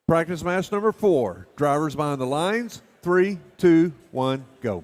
Practice match number 4. Drivers behind the lines. 3, 2, 1, go.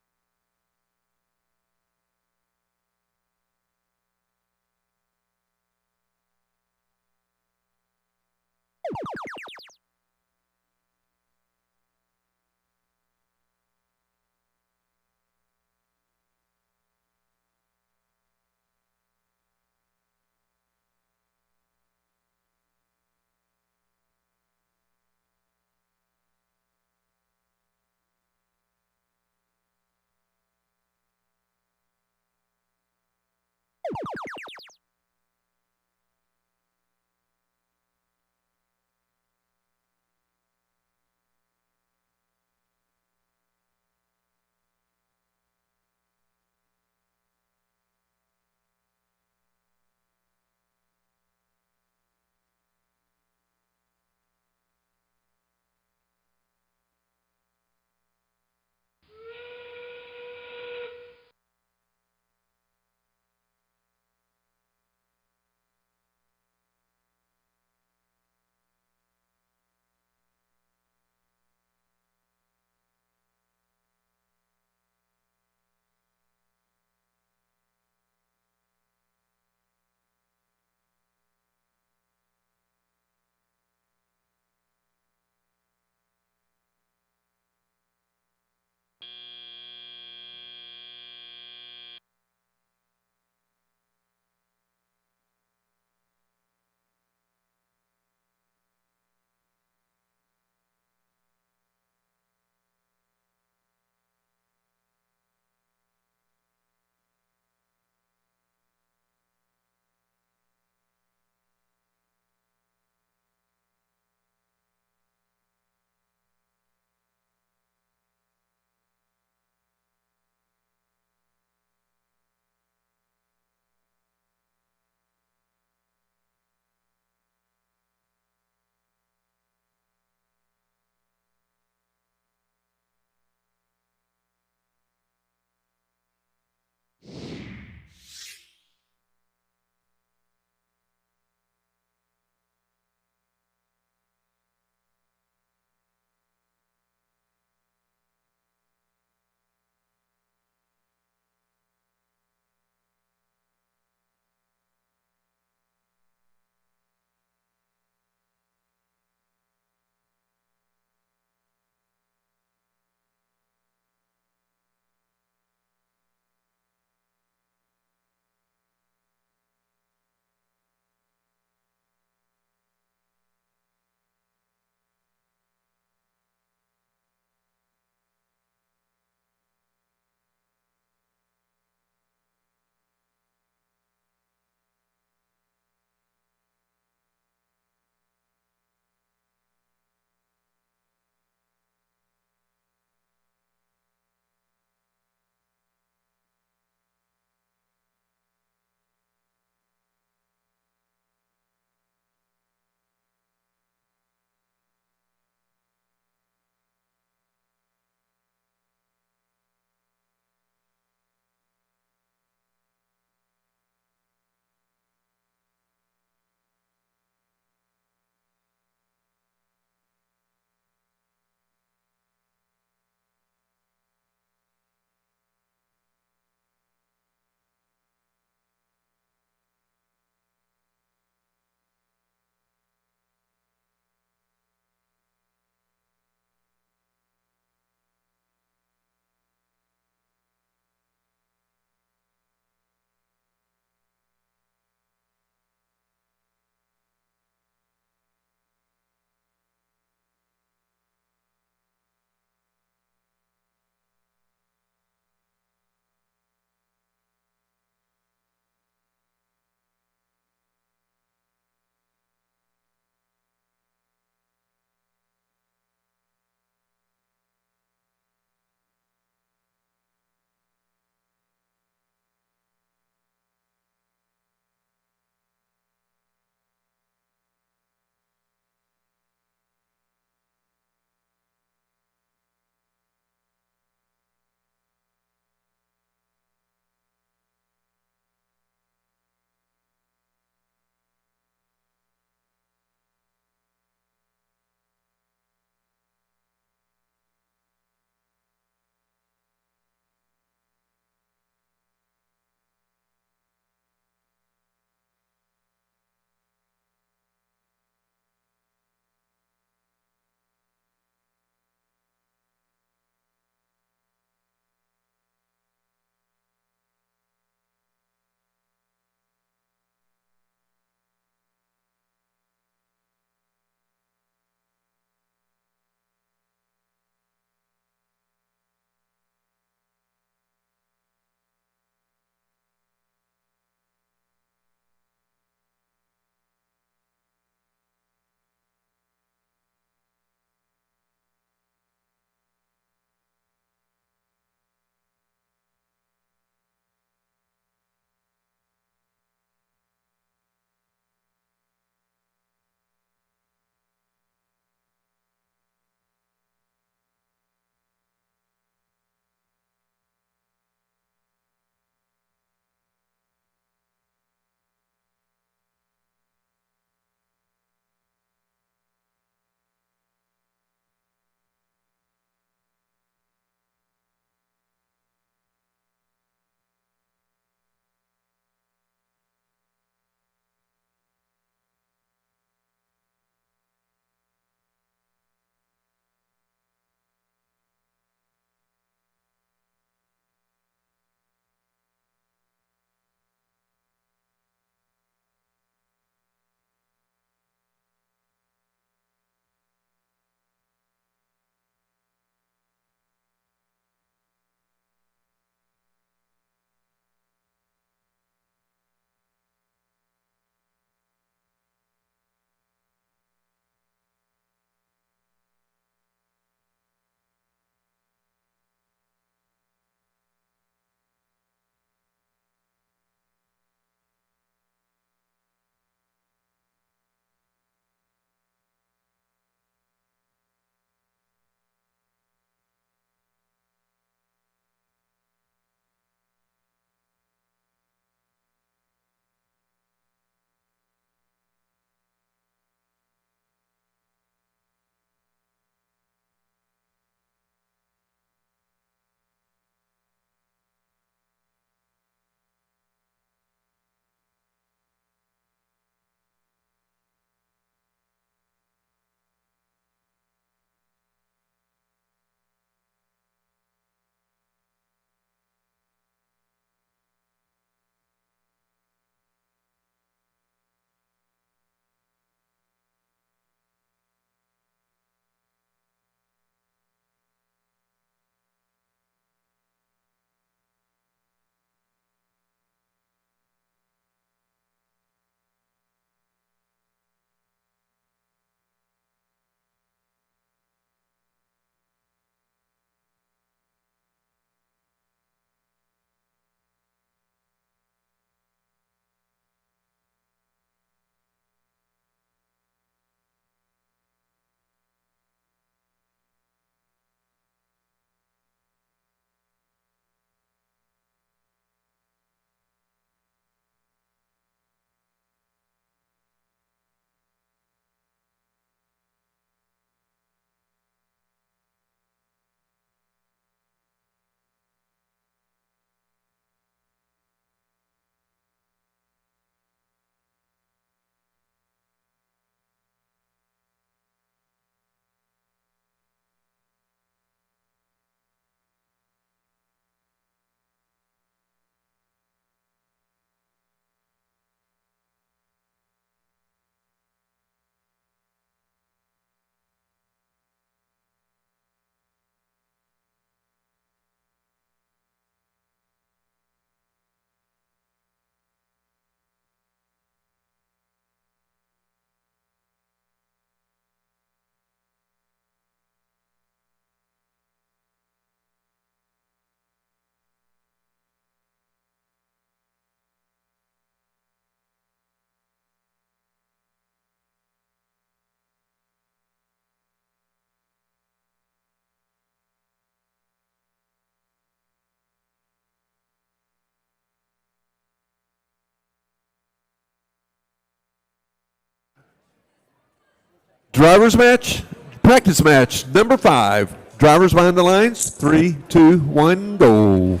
Drivers match, practice match number 5. Drivers behind the lines. 3, 2, 1, go.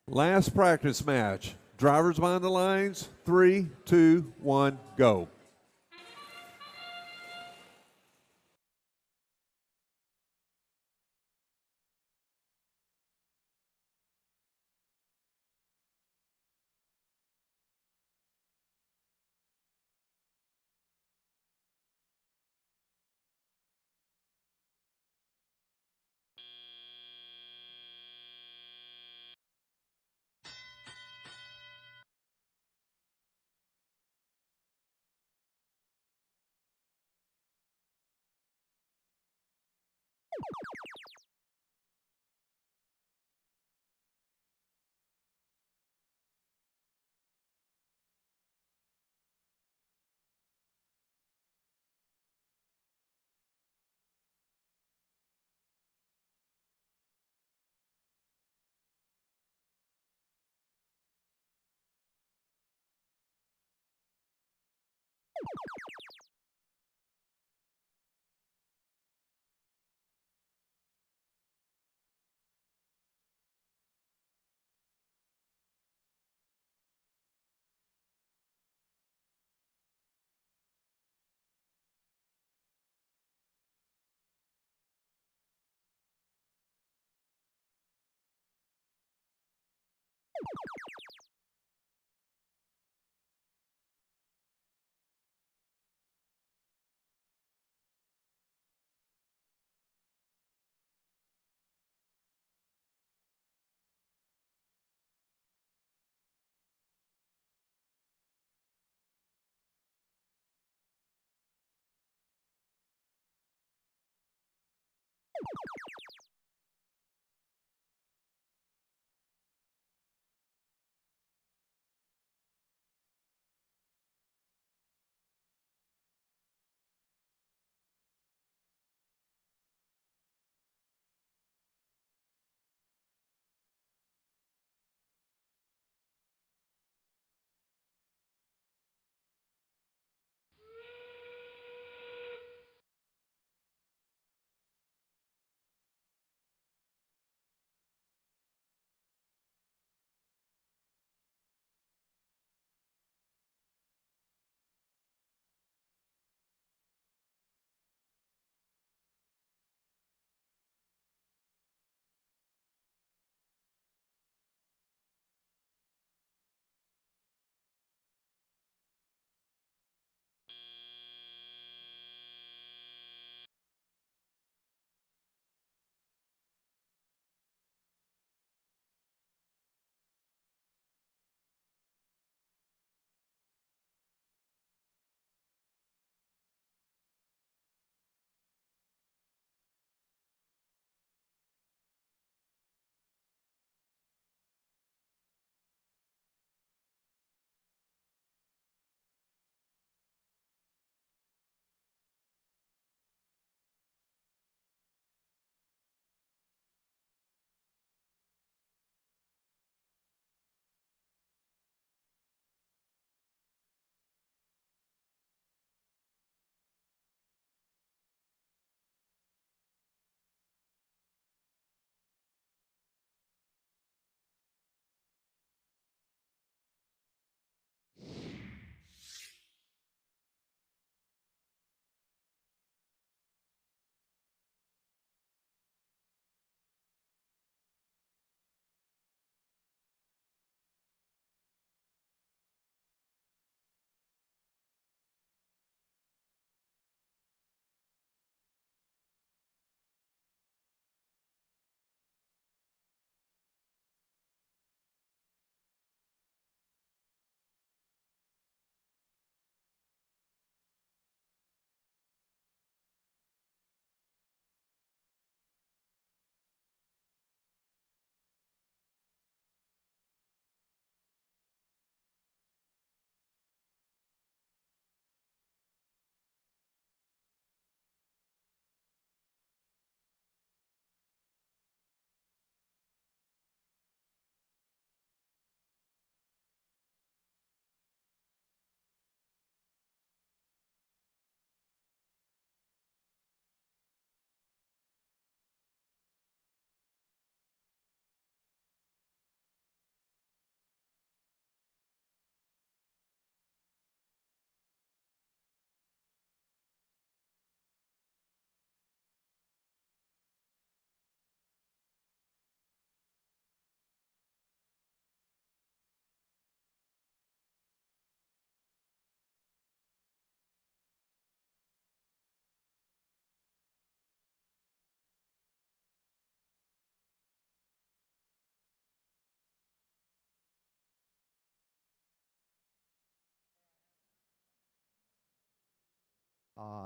Last practice match. Drivers behind the lines. 3, 2, 1, go.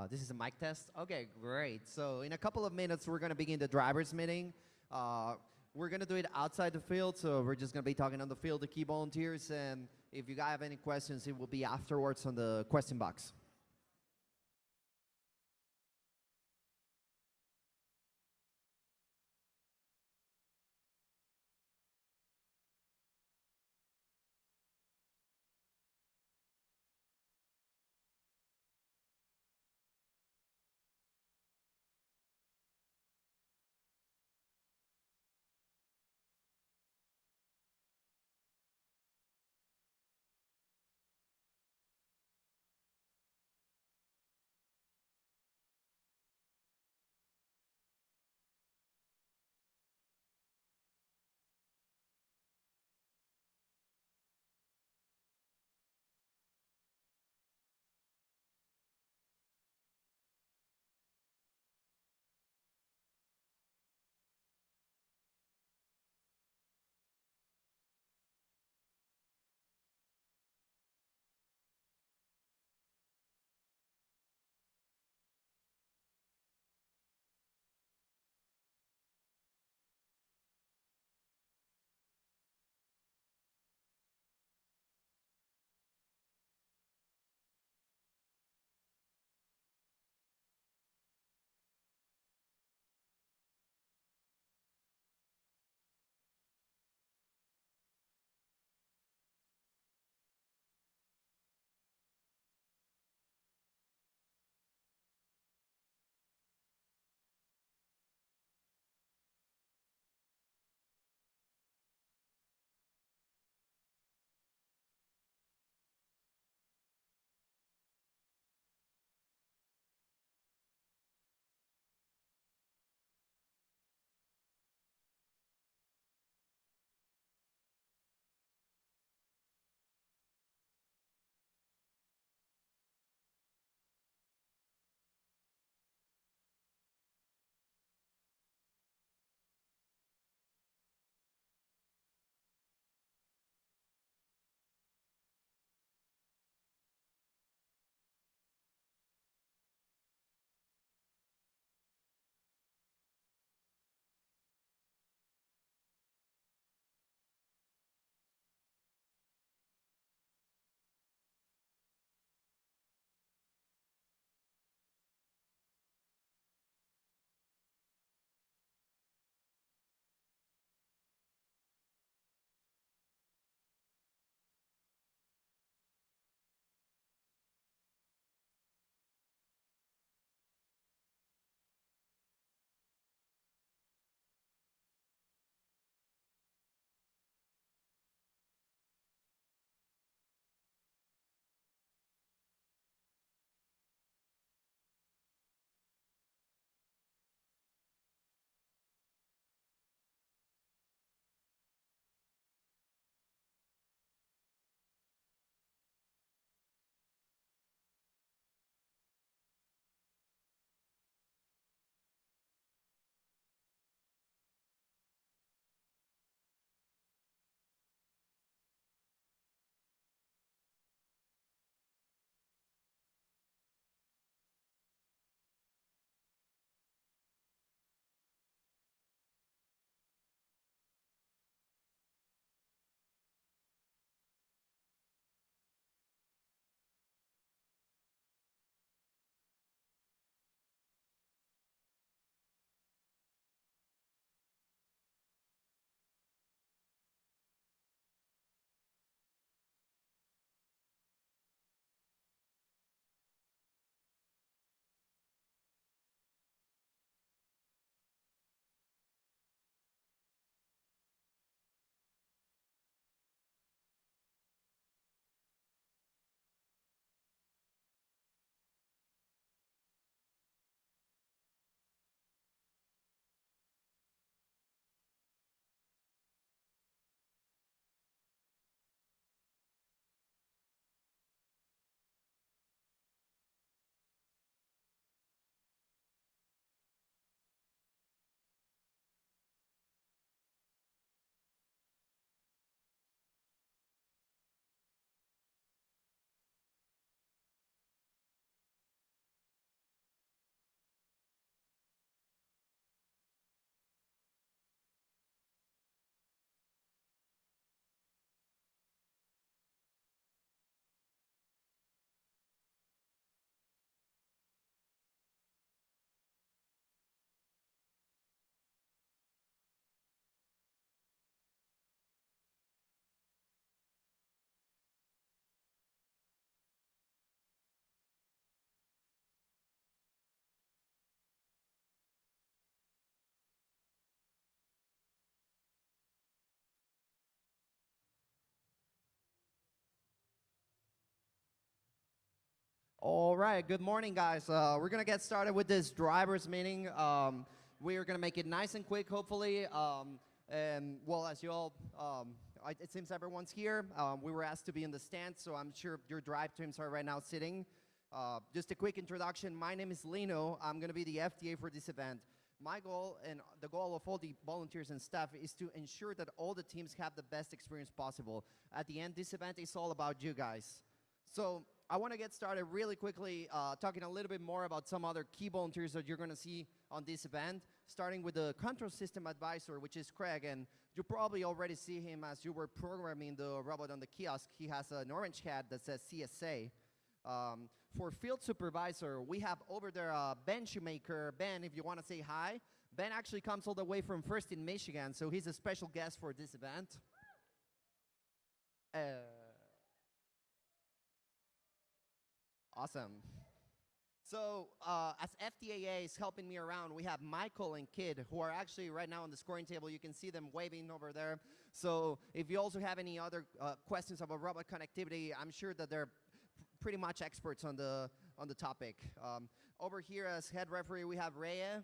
This is a mic test. Okay, great. So in a couple of minutes, we're going to begin the drivers meeting. We're going to do it outside the field, so we're just going to be talking on the field, the key volunteers, and if you guys have any questions, it will be afterwards on the question box. All right, good morning, guys. We're gonna get started with this drivers meeting. We are gonna make it nice and quick, hopefully. And well, as you all, it seems everyone's here. We were asked to be in the stand, so I'm sure your drive teams are right now sitting. Just a quick introduction. My name is Lino. I'm gonna be the FTA for this event. My goal and the goal of all the volunteers and staff is to ensure that all the teams have the best experience possible. At the end, this event is all about you guys. So I want to get started really quickly talking a little bit more about some other key volunteers that you're going to see on this event, starting with the control system advisor, which is Craig, and you probably already see him as you were programming the robot on the kiosk. He has an orange hat that says CSA. For field supervisor, we have over there Ben Shoemaker. Ben, if you want to say hi. Ben actually comes all the way from First in Michigan, so he's a special guest for this event. Awesome. So as FTAA is helping me around, we have Michael and Kid, who are actually right now on the scoring table. You can see them waving over there. So if you also have any other questions about robot connectivity, I'm sure that they're pretty much experts on the topic. Over here as head referee, we have Rhea.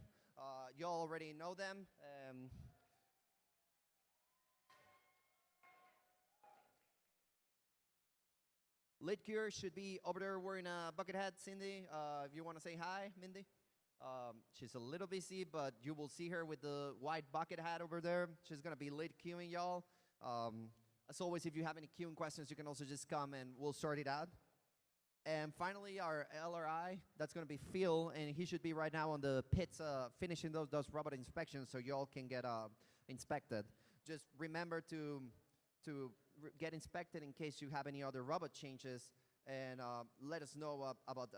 You all already know them. Lid Cure should be over there wearing a bucket hat, Cindy. If you want to say hi, Mindy. She's a little busy, but you will see her with the white bucket hat over there. She's going to be lid queuing, y'all. As always, if you have any queuing questions, you can also just come and we'll sort it out. And finally, our LRI, that's going to be Phil, and he should be right now on the pits finishing those robot inspections so y'all can get inspected. Just remember to get inspected in case you have any other robot changes, and let us know about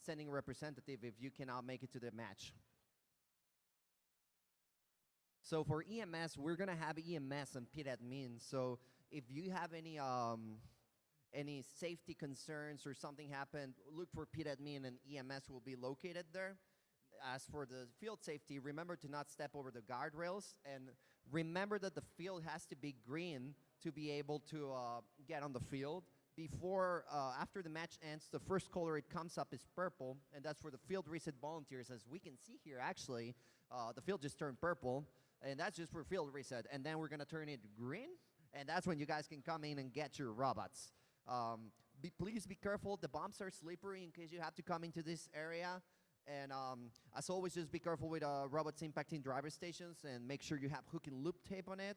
sending a representative if you cannot make it to the match. So for EMS, we're going to have EMS and pit admin. So if you have any safety concerns or something happened, look for pit admin and EMS will be located there. As for the field safety, remember to not step over the guardrails, and remember that the field has to be green to be able to get on the field. Before, after the match ends, the first color it comes up is purple, and that's for the field reset volunteers. As we can see here, actually, the field just turned purple, and that's just for field reset. And then we're gonna turn it green, and that's when you guys can come in and get your robots. Please be careful. The bumps are slippery in case you have to come into this area. And as always, just be careful with robots impacting driver stations, and make sure you have hook and loop tape on it.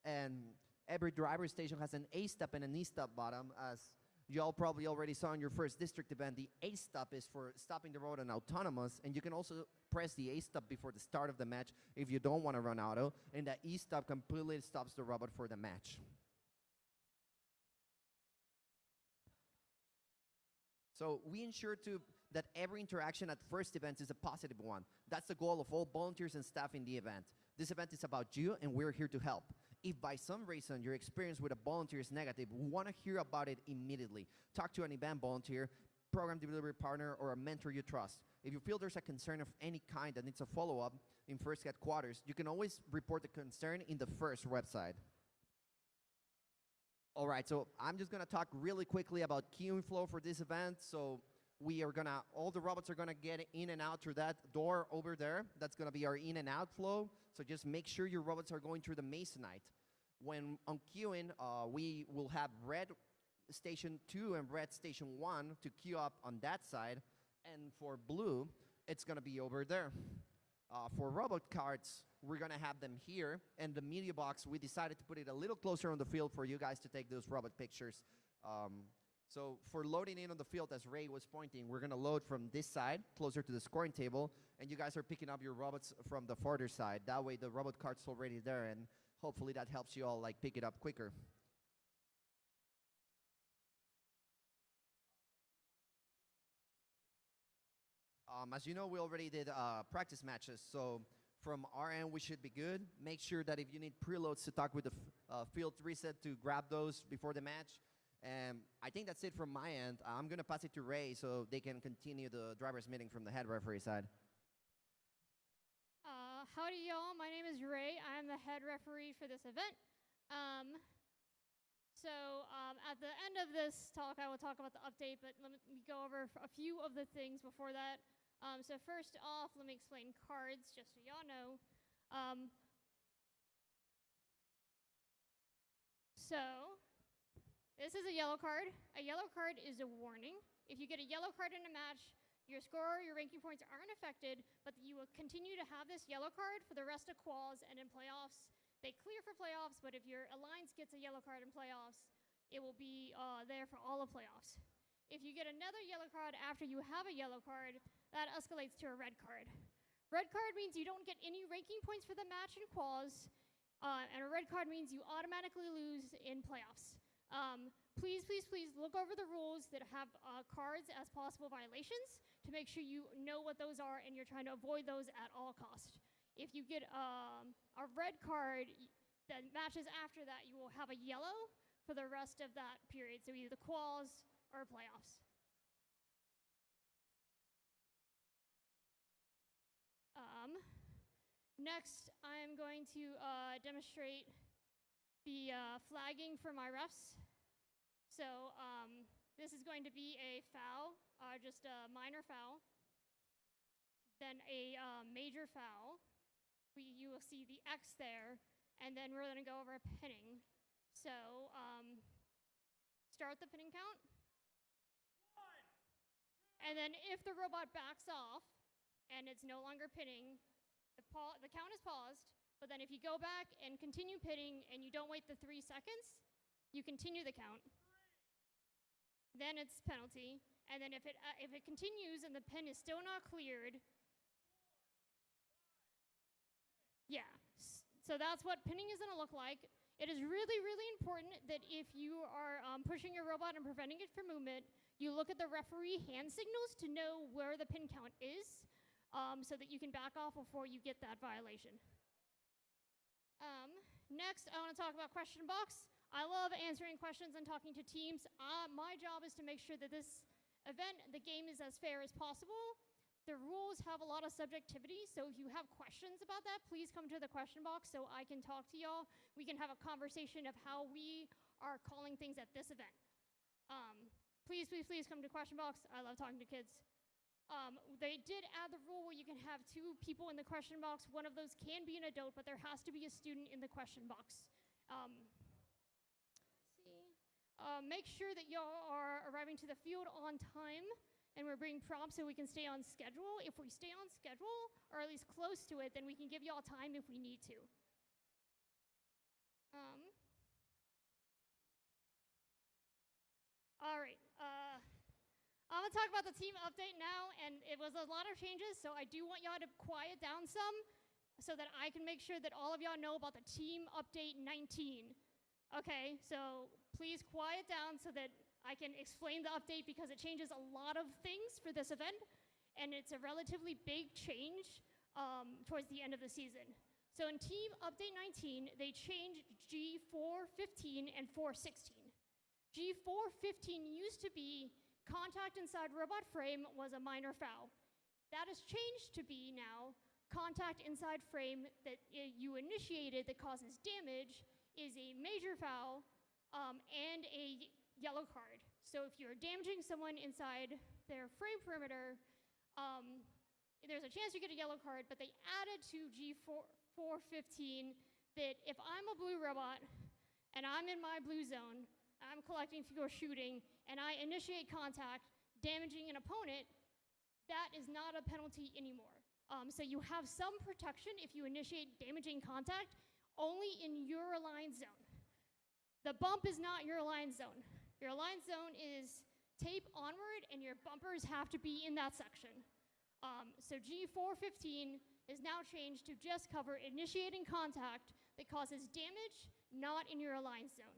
And every driver station has an A-stop and an E-stop bottom. As you all probably already saw in your first district event, the A-stop is for stopping the robot on autonomous, and you can also press the A-stop before the start of the match if you don't want to run auto, and the E-stop completely stops the robot for the match. So we ensure that every interaction at first event is a positive one. That's the goal of all volunteers and staff in the event. This event is about you, and we're here to help. If by some reason your experience with a volunteer is negative, we want to hear about it immediately. Talk to an event volunteer, program delivery partner, or a mentor you trust. If you feel there's a concern of any kind that needs a follow-up in first headquarters, you can always report the concern in the first website. All right, so I'm just gonna talk really quickly about queuing flow for this event. So all the robots are gonna get in and out through that door over there. That's gonna be our in and out flow. So just make sure your robots are going through the masonite. When on queuing, we will have red station 2 and red station 1 to queue up on that side. And for blue, it's gonna be over there. For robot carts, we're gonna have them here, and the media box, we decided to put it a little closer on the field for you guys to take those robot pictures. So for loading in on the field, as Ray was pointing, we're gonna load from this side, closer to the scoring table, and you guys are picking up your robots from the farther side. That way the robot cart's already there, and hopefully that helps you all like pick it up quicker. As you know, we already did practice matches, so from our end, we should be good. Make sure that if you need preloads to talk with the field reset to grab those before the match. And I think that's it from my end. I'm going to pass it to Ray so they can continue the driver's meeting from the head referee side. Howdy, y'all. My name is Ray. I'm the head referee for this event. So at the end of this talk, I will talk about the update, but let me go over a few of the things before that. So first off, let me explain cards, just so y'all know. So this is a yellow card. A yellow card is a warning. If you get a yellow card in a match, your score, your ranking points aren't affected, but you will continue to have this yellow card for the rest of quals and in playoffs. They clear for playoffs, but if your alliance gets a yellow card in playoffs, it will be there for all of playoffs. If you get another yellow card after you have a yellow card, that escalates to a red card. Red card means you don't get any ranking points for the match in quals, and a red card means you automatically lose in playoffs. Please, please, please look over the rules that have cards as possible violations to make sure you know what those are and you're trying to avoid those at all costs. If you get a red card that matches after that, you will have a yellow for the rest of that period, so either the quals or playoffs. Next, I'm going to demonstrate the flagging for my refs. So this is going to be a foul, just a minor foul, then a major foul. You will see the X there, and then we're going to go over pinning. So start the pinning count. 1, 2. And then if the robot backs off and it's no longer pinning, the count is paused, but then if you go back and continue pinning and you don't wait the 3 seconds, you continue the count. 3. Then it's penalty, and then if it continues and the pin is still not cleared, 4, 5, 6. Yeah, so that's what pinning is going to look like. It is really, really important that if you are pushing your robot and preventing it from movement, you look at the referee hand signals to know where the pin count is, so that you can back off before you get that violation. Next, I want to talk about question box. I love answering questions and talking to teams. My job is to make sure that this event, the game, is as fair as possible. The rules have a lot of subjectivity, so if you have questions about that, please come to the question box so I can talk to y'all. We can have a conversation of how we are calling things at this event. Please, please, please come to question box. I love talking to kids. They did add the rule where you can have 2 people in the question box. One of those can be an adult, but there has to be a student in the question box. Make sure that y'all are arriving to the field on time, and we're bringing props so we can stay on schedule. If we stay on schedule, or at least close to it, then we can give y'all time if we need to. All right. I'm going to talk about the team update now, and it was a lot of changes, so I do want y'all to quiet down some so that I can make sure that all of y'all know about the team update 19. Okay, so please quiet down so that I can explain the update because it changes a lot of things for this event, and it's a relatively big change towards the end of the season. So in Team Update 19, they changed G415 and 416. G415 used to be contact inside robot frame was a minor foul. That has changed to be now contact inside frame that you initiated that causes damage is a major foul and a yellow card. So if you're damaging someone inside their frame perimeter, there's a chance you get a yellow card, but they added to G415 that if I'm a blue robot and I'm in my blue zone, I'm collecting for shooting, and I initiate contact, damaging an opponent, that is not a penalty anymore. So you have some protection if you initiate damaging contact only in your aligned zone. The bump is not your aligned zone. Your aligned zone is tape onward, and your bumpers have to be in that section. So G415 is now changed to just cover initiating contact that causes damage, not in your aligned zone.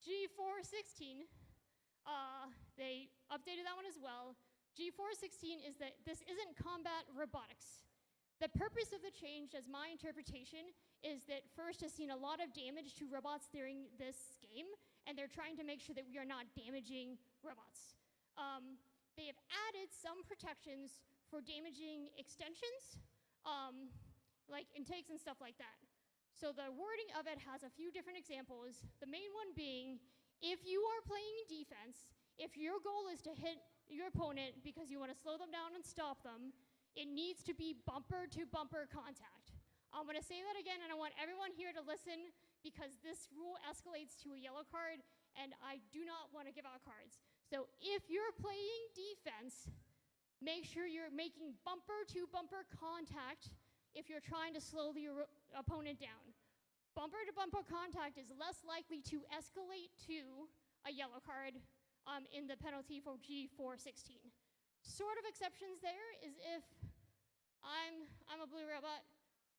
G416, they updated that one as well. G416 is that this isn't combat robotics. The purpose of the change, as my interpretation, is that FIRST has seen a lot of damage to robots during this game, and they're trying to make sure that we are not damaging robots. They have added some protections for damaging extensions, like intakes and stuff like that. So the wording of it has a few different examples. The main one being, if you are playing defense, if your goal is to hit your opponent because you want to slow them down and stop them, it needs to be bumper to bumper contact. I'm going to say that again, and I want everyone here to listen because this rule escalates to a yellow card, and I do not want to give out cards. So if you're playing defense, make sure you're making bumper to bumper contact if you're trying to slow the opponent down. Bumper to bumper contact is less likely to escalate to a yellow card in the penalty for G416. Sort of exceptions there is if I'm a blue robot,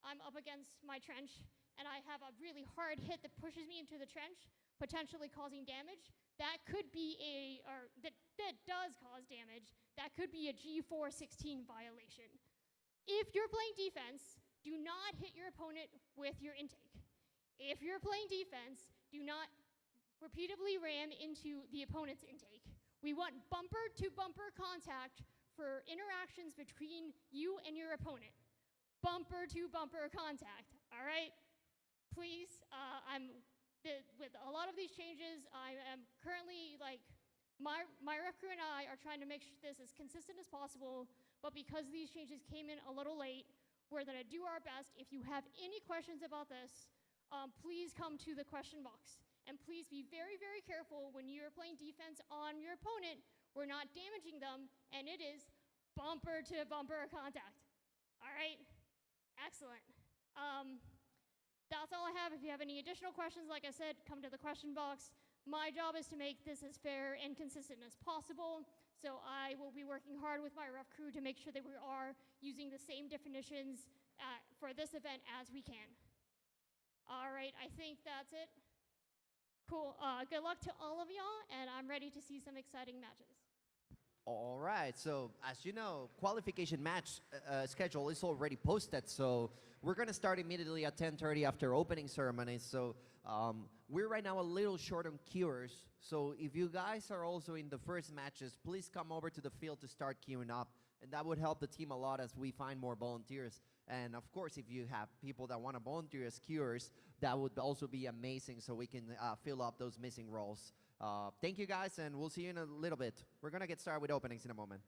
I'm up against my trench, and I have a really hard hit that pushes me into the trench, potentially causing damage. That could be that does cause damage. That could be a G416 violation. If you're playing defense, do not hit your opponent with your intake. If you're playing defense, do not repeatedly ram into the opponent's intake. We want bumper to bumper contact for interactions between you and your opponent. Bumper to bumper contact, all right? Please, with a lot of these changes, I am currently my ref crew and I are trying to make this as consistent as possible, but because these changes came in a little late, we're gonna do our best. If you have any questions about this, please come to the question box. And please be very, very careful when you're playing defense on your opponent. We're not damaging them, and it is bumper to bumper contact. All right? Excellent. That's all I have. If you have any additional questions, like I said, come to the question box. My job is to make this as fair and consistent as possible. So I will be working hard with my ref crew to make sure that we are using the same definitions for this event as we can. All right, I think that's it. Cool. Good luck to all of y'all, and I'm ready to see some exciting matches. All right, so as you know, qualification match schedule is already posted, so we're going to start immediately at 10:30 after opening ceremonies. So we're right now a little short on queuers, so if you guys are also in the first matches, please come over to the field to start queuing up, and that would help the team a lot as we find more volunteers. And of course, if you have people that want to volunteer as queuers, that would also be amazing so we can fill up those missing roles. Thank you guys, and we'll see you in a little bit. We're going to get started with openings in a moment.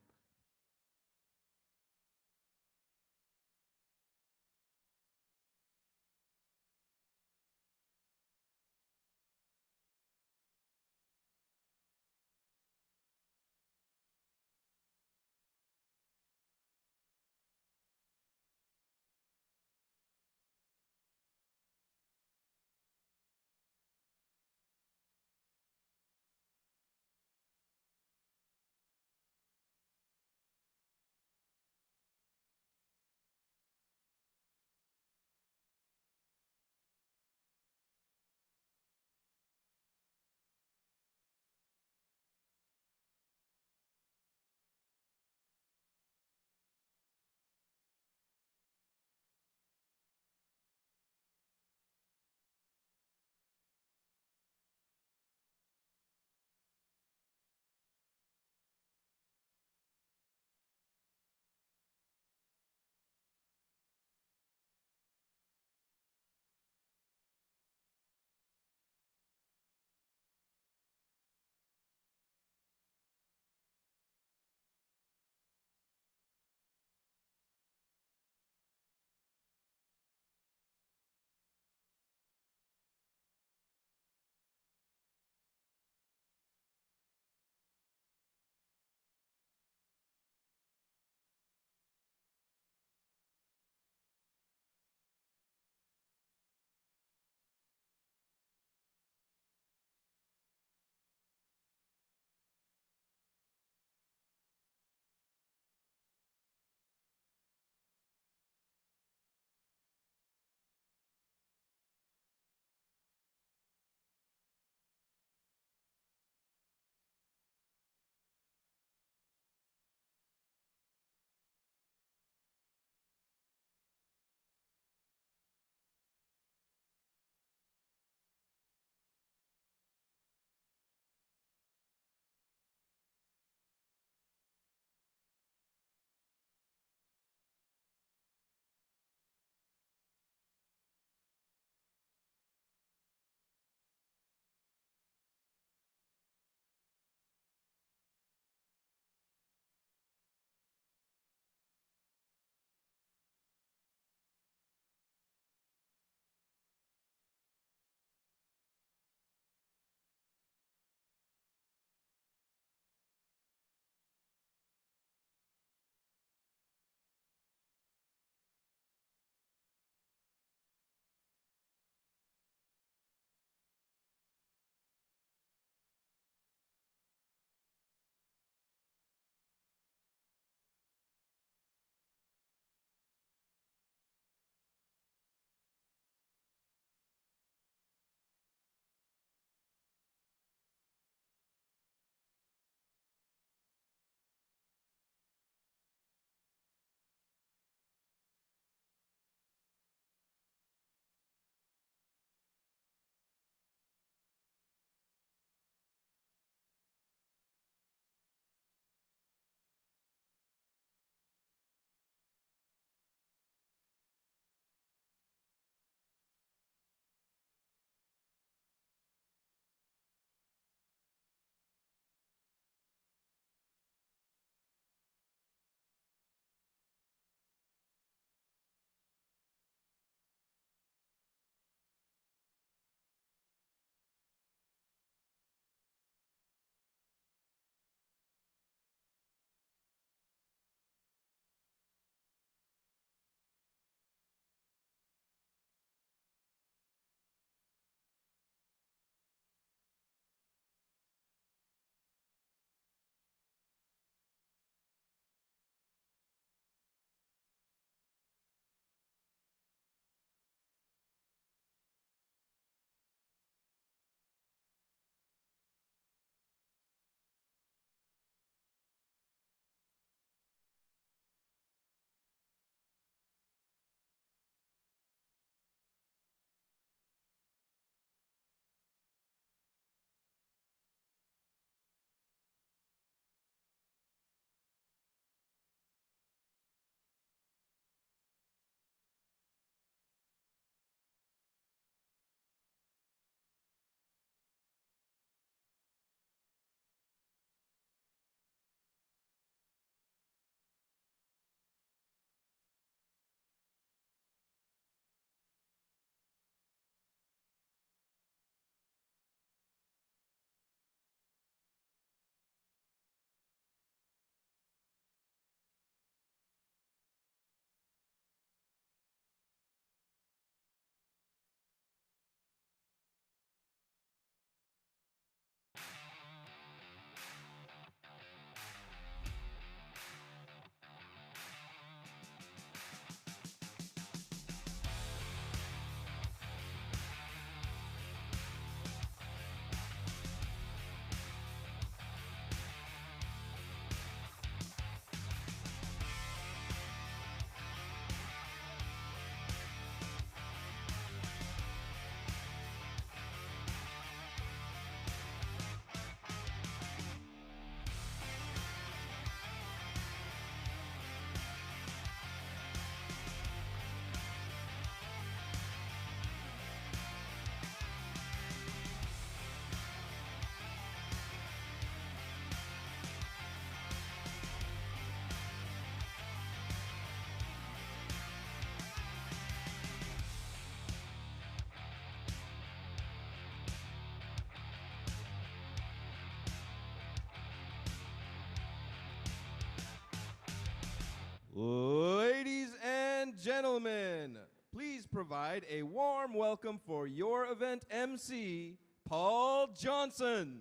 gentlemen, please provide a warm welcome for your event MC, Paul Johnson.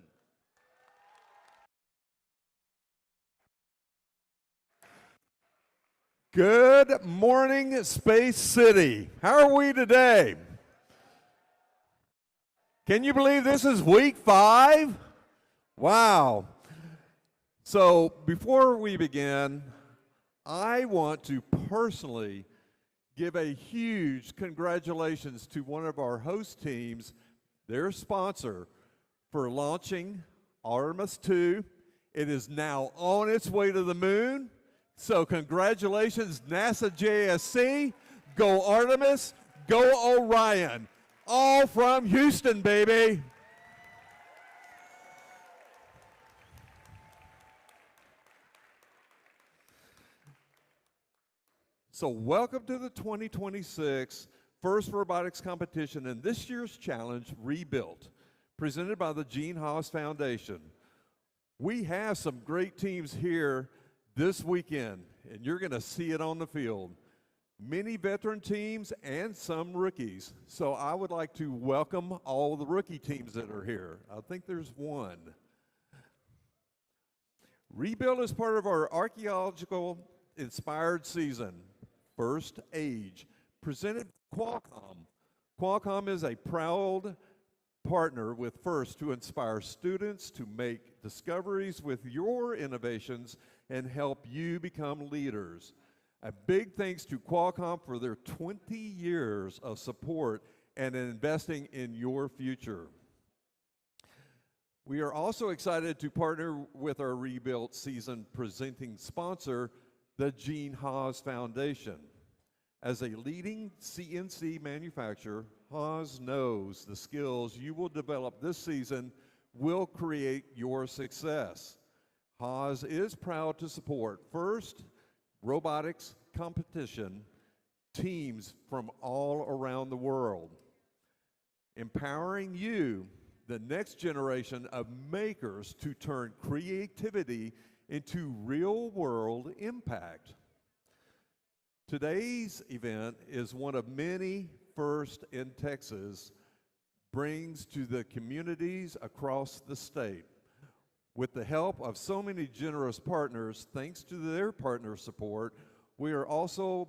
Good morning, Space City. How are we today? Can you believe this is week 5? Wow. So before we begin, I want to personally give a huge congratulations to one of our host teams, their sponsor, for launching Artemis 2. It is now on its way to the moon. So congratulations, NASA JSC. Go Artemis, go Orion. All from Houston, baby. So welcome to the 2026 First Robotics Competition and this year's challenge, Rebuilt, presented by the Gene Haas Foundation. We have some great teams here this weekend, and you're going to see it on the field. Many veteran teams and some rookies. So I would like to welcome all the rookie teams that are here. I think there's one. Rebuild is part of our archaeological inspired season, First Age, presented by Qualcomm. Qualcomm is a proud partner with FIRST to inspire students to make discoveries with your innovations and help you become leaders. A big thanks to Qualcomm for their 20 years of support and investing in your future. We are also excited to partner with our Rebuilt season presenting sponsor, the Gene Haas Foundation. As a leading CNC manufacturer, Haas knows the skills you will develop this season will create your success. Haas is proud to support FIRST Robotics competition teams from all around the world, empowering you, the next generation of makers, to turn creativity into real-world impact. Today's event is one of many FIRST in Texas brings to the communities across the state. With the help of so many generous partners, thanks to their partner support, we are also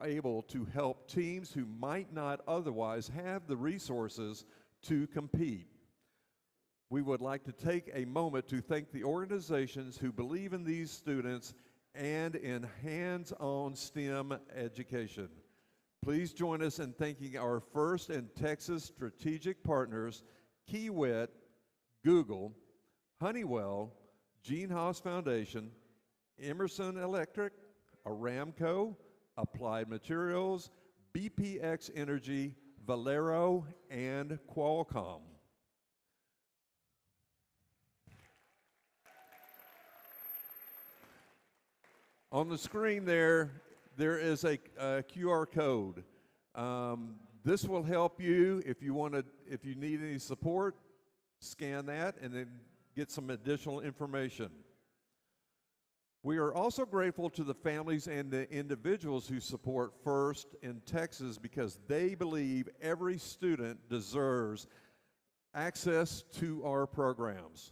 able to help teams who might not otherwise have the resources to compete. We would like to take a moment to thank the organizations who believe in these students and in hands-on STEM education. Please join us in thanking our FIRST in Texas strategic partners, Kiewit, Google, Honeywell, Gene Haas Foundation, Emerson Electric, Aramco, Applied Materials, BPX Energy, Valero, and Qualcomm. On the screen there is a QR code. This will help you if you need any support, scan that and then get some additional information. We are also grateful to the families and the individuals who support FIRST in Texas because they believe every student deserves access to our programs.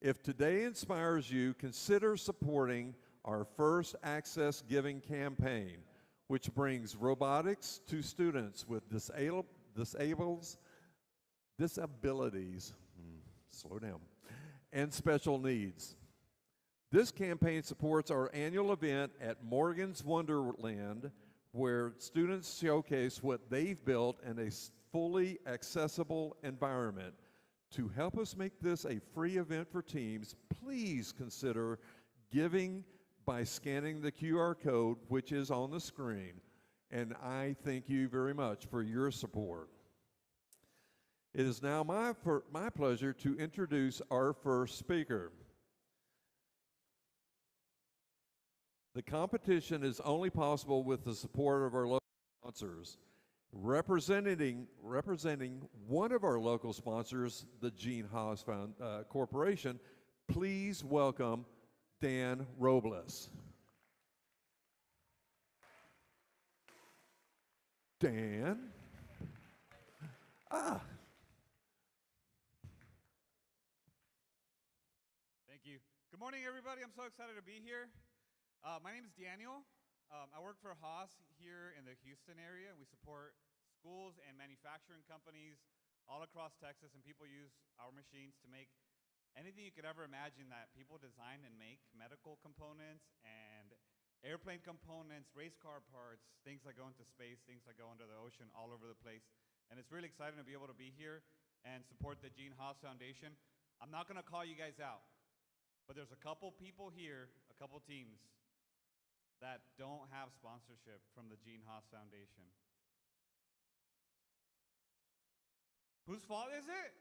If today inspires you, consider supporting our FIRST Access Giving campaign, which brings robotics to students with disabilities, slow down, and special needs. This campaign supports our annual event at Morgan's Wonderland, where students showcase what they've built in a fully accessible environment. To help us make this a free event for teams, please consider giving by scanning the QR code, which is on the screen. And I thank you very much for your support. It is now my pleasure to introduce our first speaker. The competition is only possible with the support of our local sponsors. Representing one of our local sponsors, the Gene Haas Corporation, please welcome Dan Robles. Dan. Ah. Thank you. Good morning, everybody. I'm so excited to be here. My name is Daniel. I work for Haas here in the Houston area. We support schools and manufacturing companies all across Texas, and people use our machines to make anything you could ever imagine that people design and make: medical components and airplane components, race car parts, things that go into space, things that go into the ocean, all over the place. And it's really exciting to be able to be here and support the Gene Haas Foundation. I'm not going to call you guys out, but there's a couple people here, a couple teams, that don't have sponsorship from the Gene Haas Foundation. Whose fault is it?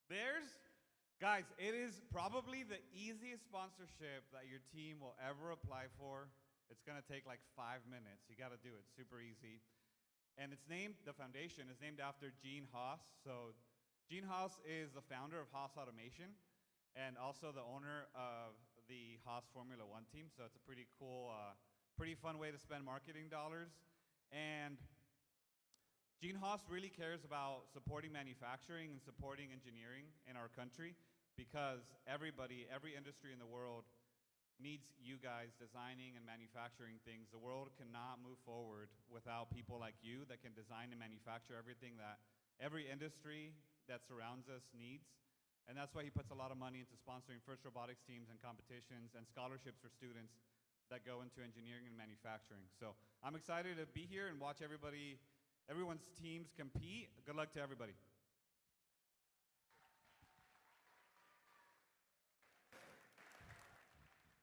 Theirs? Guys, it is probably the easiest sponsorship that your team will ever apply for. It's going to take like 5 minutes. You got to do it. Super easy. And it's named, the foundation is named after Gene Haas. So Gene Haas is the founder of Haas Automation and also the owner of the Haas Formula One team. So it's a pretty cool, pretty fun way to spend marketing dollars. And Gene Haas really cares about supporting manufacturing and supporting engineering in our country, because everybody, every industry in the world needs you guys designing and manufacturing things. The world cannot move forward without people like you that can design and manufacture everything that every industry that surrounds us needs. And that's why he puts a lot of money into sponsoring first robotics teams and competitions and scholarships for students that go into engineering and manufacturing. So I'm excited to be here and watch everyone's teams compete. Good luck to everybody.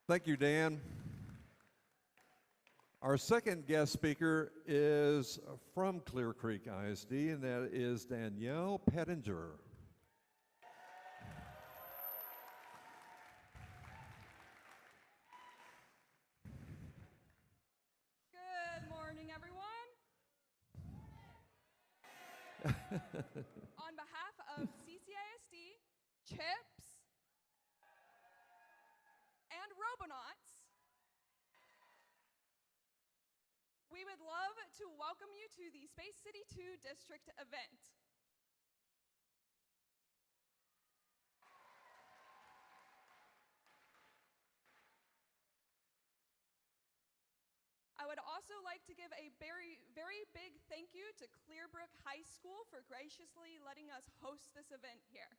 Thank you, Dan. Our second guest speaker is from Clear Creek ISD, and that is Danielle Pettinger. Good morning, everyone. On behalf of CCISD, CHIPS, and Robonauts, we would love to welcome you to the Space City 2 District event. I would also like to give a very, very big thank you to Clearbrook High School for graciously letting us host this event here.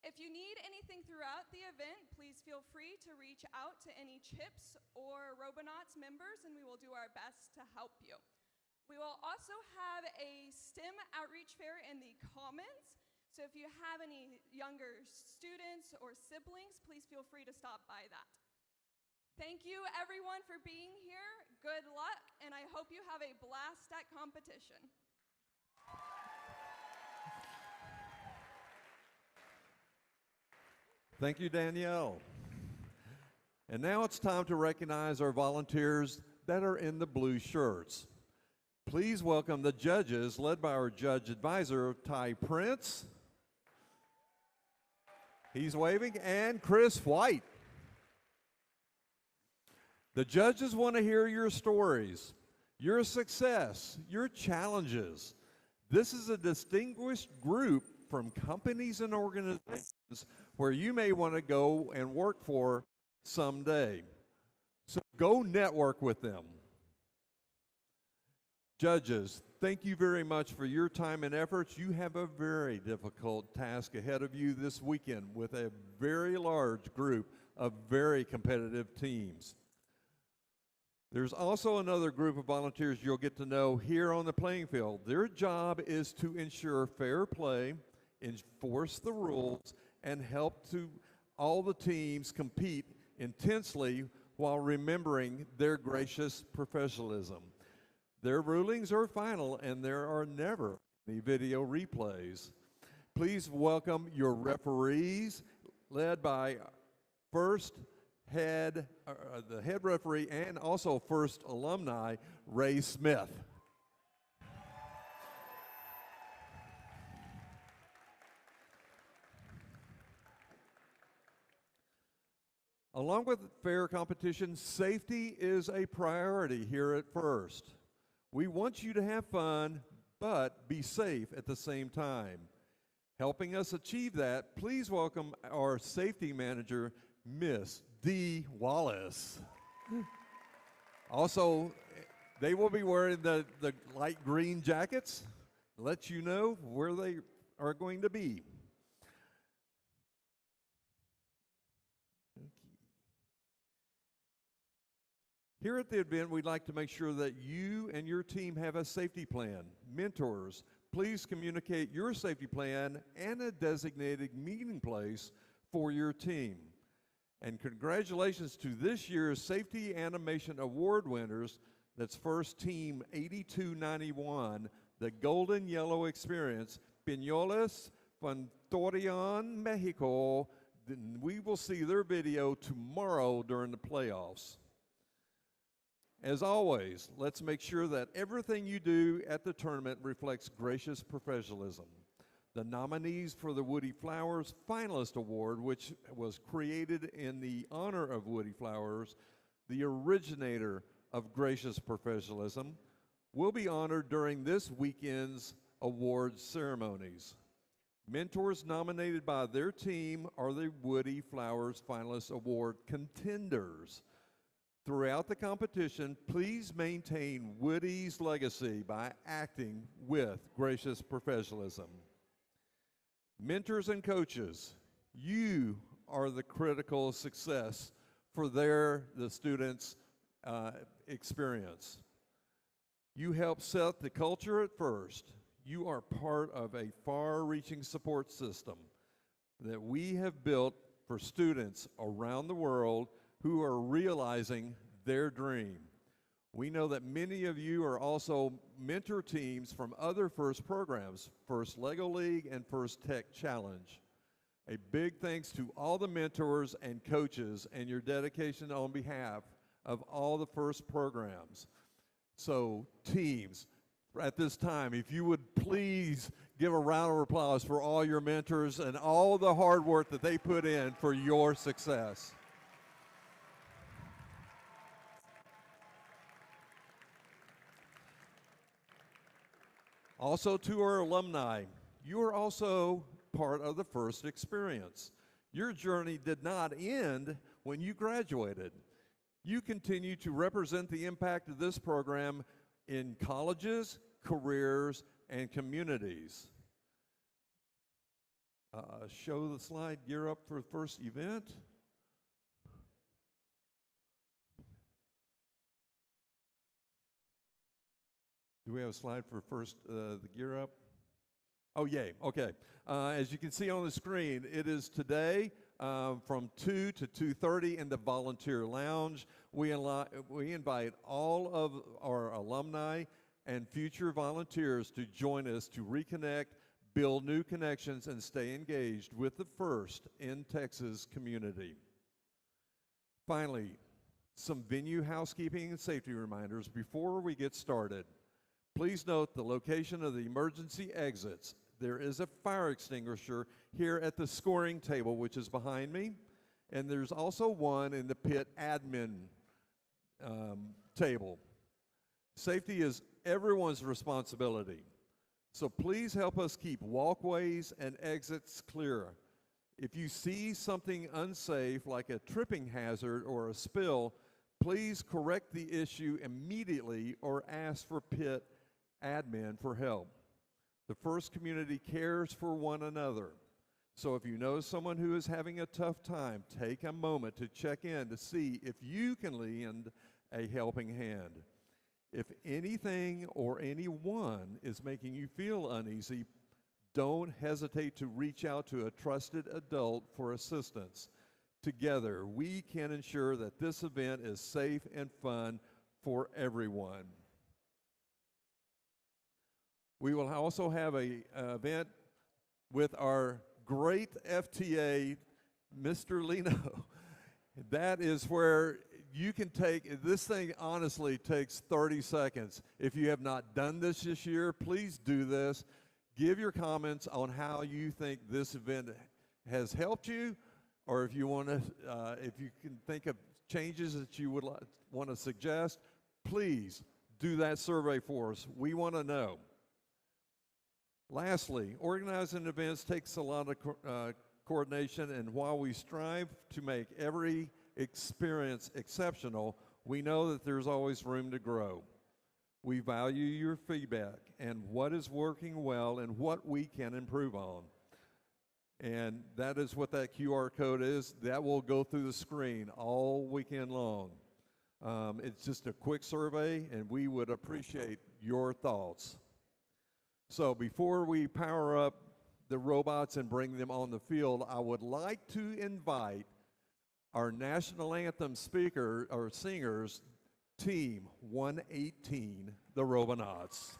If you need anything throughout the event, please feel free to reach out to any CHIPS or Robonauts members, and we will do our best to help you. We will also have a STEM outreach fair in the Commons, so if you have any younger students or siblings, please feel free to stop by that. Thank you, everyone, for being here. Good luck, and I hope you have a blast at competition. Thank you, Danielle. And now it's time to recognize our volunteers that are in the blue shirts. Please welcome the judges, led by our judge advisor, Ty Prince. He's waving, and Chris White. The judges want to hear your stories, your success, your challenges. This is a distinguished group from companies and organizations where you may want to go and work for someday. So go network with them. Judges, thank you very much for your time and efforts. You have a very difficult task ahead of you this weekend with a very large group of very competitive teams. There's also another group of volunteers you'll get to know here on the playing field. Their job is to ensure fair play, enforce the rules, and help to all the teams compete intensely while remembering their gracious professionalism. Their rulings are final, and there are never any video replays. Please welcome your referees, led by the head referee and also first alumni, Ray Smith. Along with fair competition, safety is a priority here at First. We want you to have fun, but be safe at the same time. Helping us achieve that, please welcome our safety manager, Miss Dee Wallace. Also, they will be wearing the light green jackets, let you know where they are going to be. Here at the event, we'd like to make sure that you and your team have a safety plan. Mentors, please communicate your safety plan and a designated meeting place for your team. And congratulations to this year's Safety Animation Award winners. That's First Team 8291, the Golden Yellow Experience, Piñoles, Fontorion, Mexico. We will see their video tomorrow during the playoffs. As always, let's make sure that everything you do at the tournament reflects gracious professionalism. The nominees for the Woody Flowers Finalist Award, which was created in the honor of Woody Flowers, the originator of gracious professionalism, will be honored during this weekend's awards ceremonies. Mentors nominated by their team are the Woody Flowers Finalist Award contenders. Throughout the competition, please maintain Woody's legacy by acting with gracious professionalism. Mentors and coaches, you are the critical success for the students' experience. You help set the culture at First. You are part of a far-reaching support system that we have built for students around the world who are realizing their dream. We know that many of you are also mentor teams from other First programs, First Lego League and First Tech Challenge. A big thanks to all the mentors and coaches and your dedication on behalf of all the First programs. So teams, at this time, if you would please give a round of applause for all your mentors and all the hard work that they put in for your success. Also to our alumni, you are also part of the First experience. Your journey did not end when you graduated. You continue to represent the impact of this program in colleges, careers, and communities. Show the slide, gear up for the first event. Do we have a slide for first, the gear up? Oh, yay, okay. As you can see on the screen, it is today from 2 to 2:30 in the volunteer lounge. We invite all of our alumni and future volunteers to join us to reconnect, build new connections, and stay engaged with the First in Texas community. Finally, some venue housekeeping and safety reminders before we get started. Please note the location of the emergency exits. There is a fire extinguisher here at the scoring table, which is behind me, and there's also one in the pit admin table. Safety is everyone's responsibility, so please help us keep walkways and exits clear. If you see something unsafe, like a tripping hazard or a spill, please correct the issue immediately or ask for pit admin for help. The First community cares for one another. So if you know someone who is having a tough time, take a moment to check in to see if you can lend a helping hand. If anything or anyone is making you feel uneasy, don't hesitate to reach out to a trusted adult for assistance. Together, we can ensure that this event is safe and fun for everyone. We will also have an event with our great FTA, Mr. Lino. That is where you can take, this thing honestly takes 30 seconds. If you have not done this year, please do this. Give your comments on how you think this event has helped you or if you want to, if you can think of changes that you would want to suggest, please do that survey for us. We want to know. Lastly, organizing events takes a lot of coordination, and while we strive to make every experience exceptional, we know that there's always room to grow. We value your feedback and what is working well and what we can improve on. And that is what that QR code is. That will go through the screen all weekend long. It's just a quick survey, and we would appreciate your thoughts. So before we power up the robots and bring them on the field, I would like to invite our national anthem speaker or singers, Team 118, the Robonauts.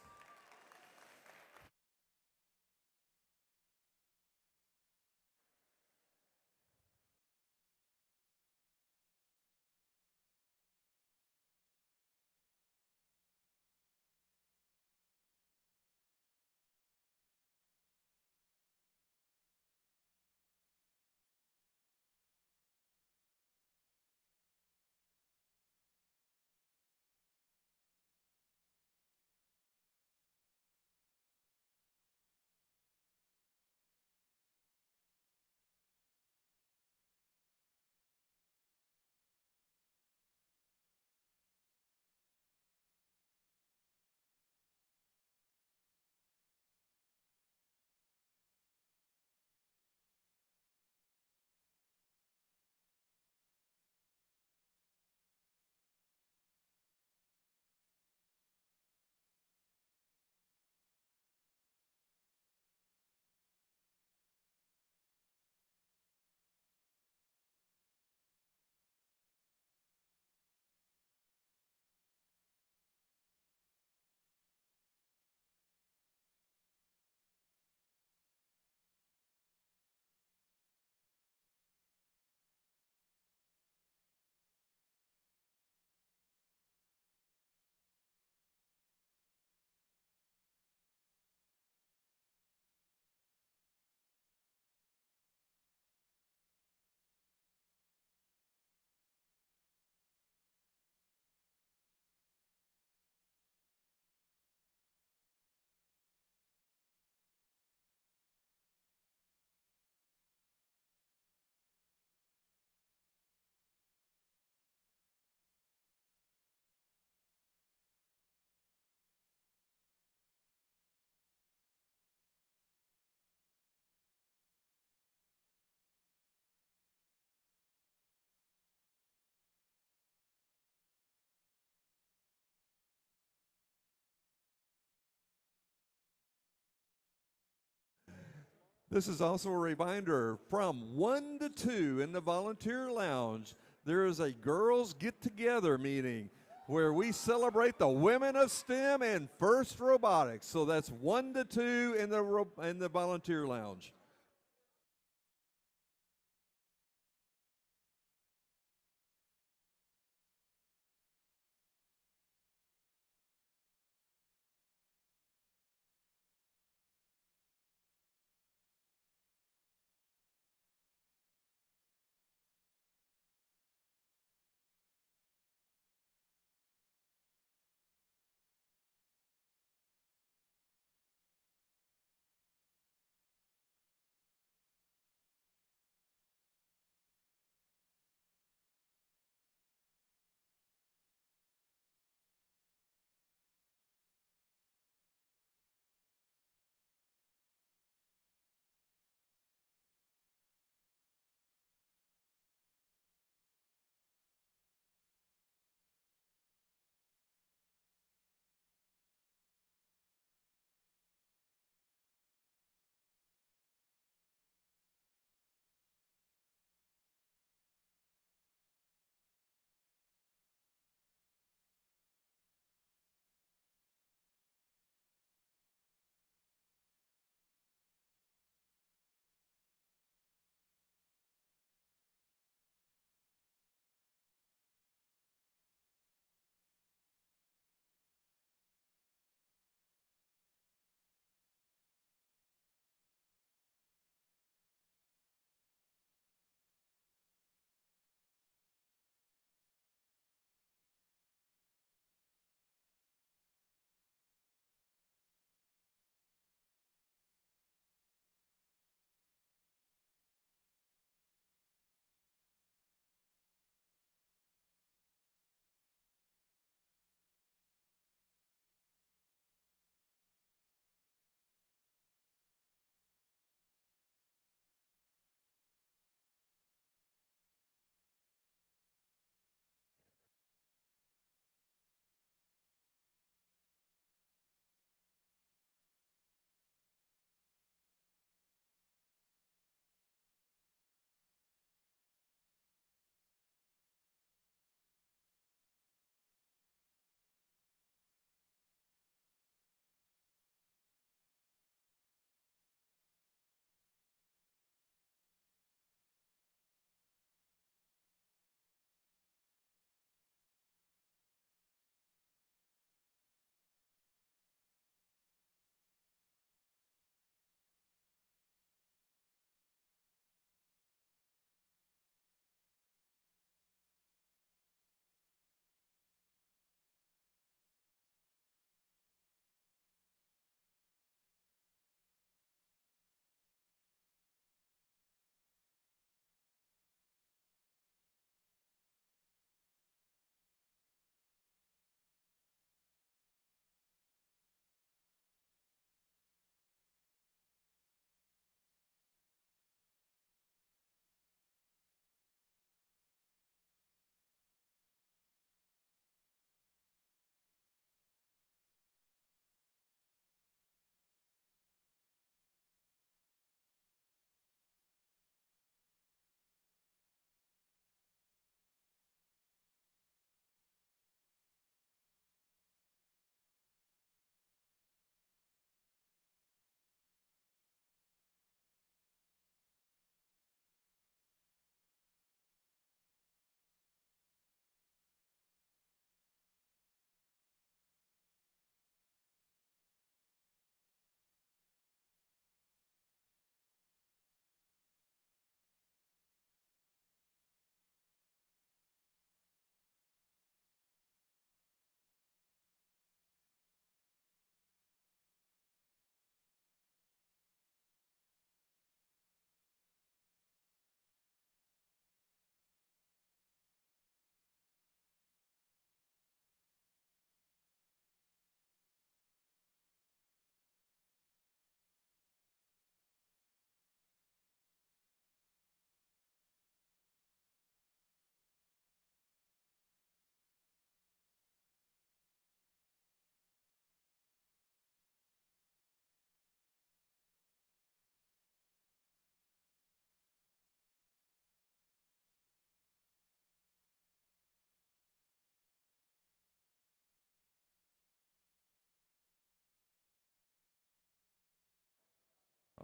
This is also a reminder from 1 to 2 in the volunteer lounge, there is a girls get together meeting where we celebrate the women of STEM and FIRST Robotics. So that's 1 to 2 in the volunteer lounge.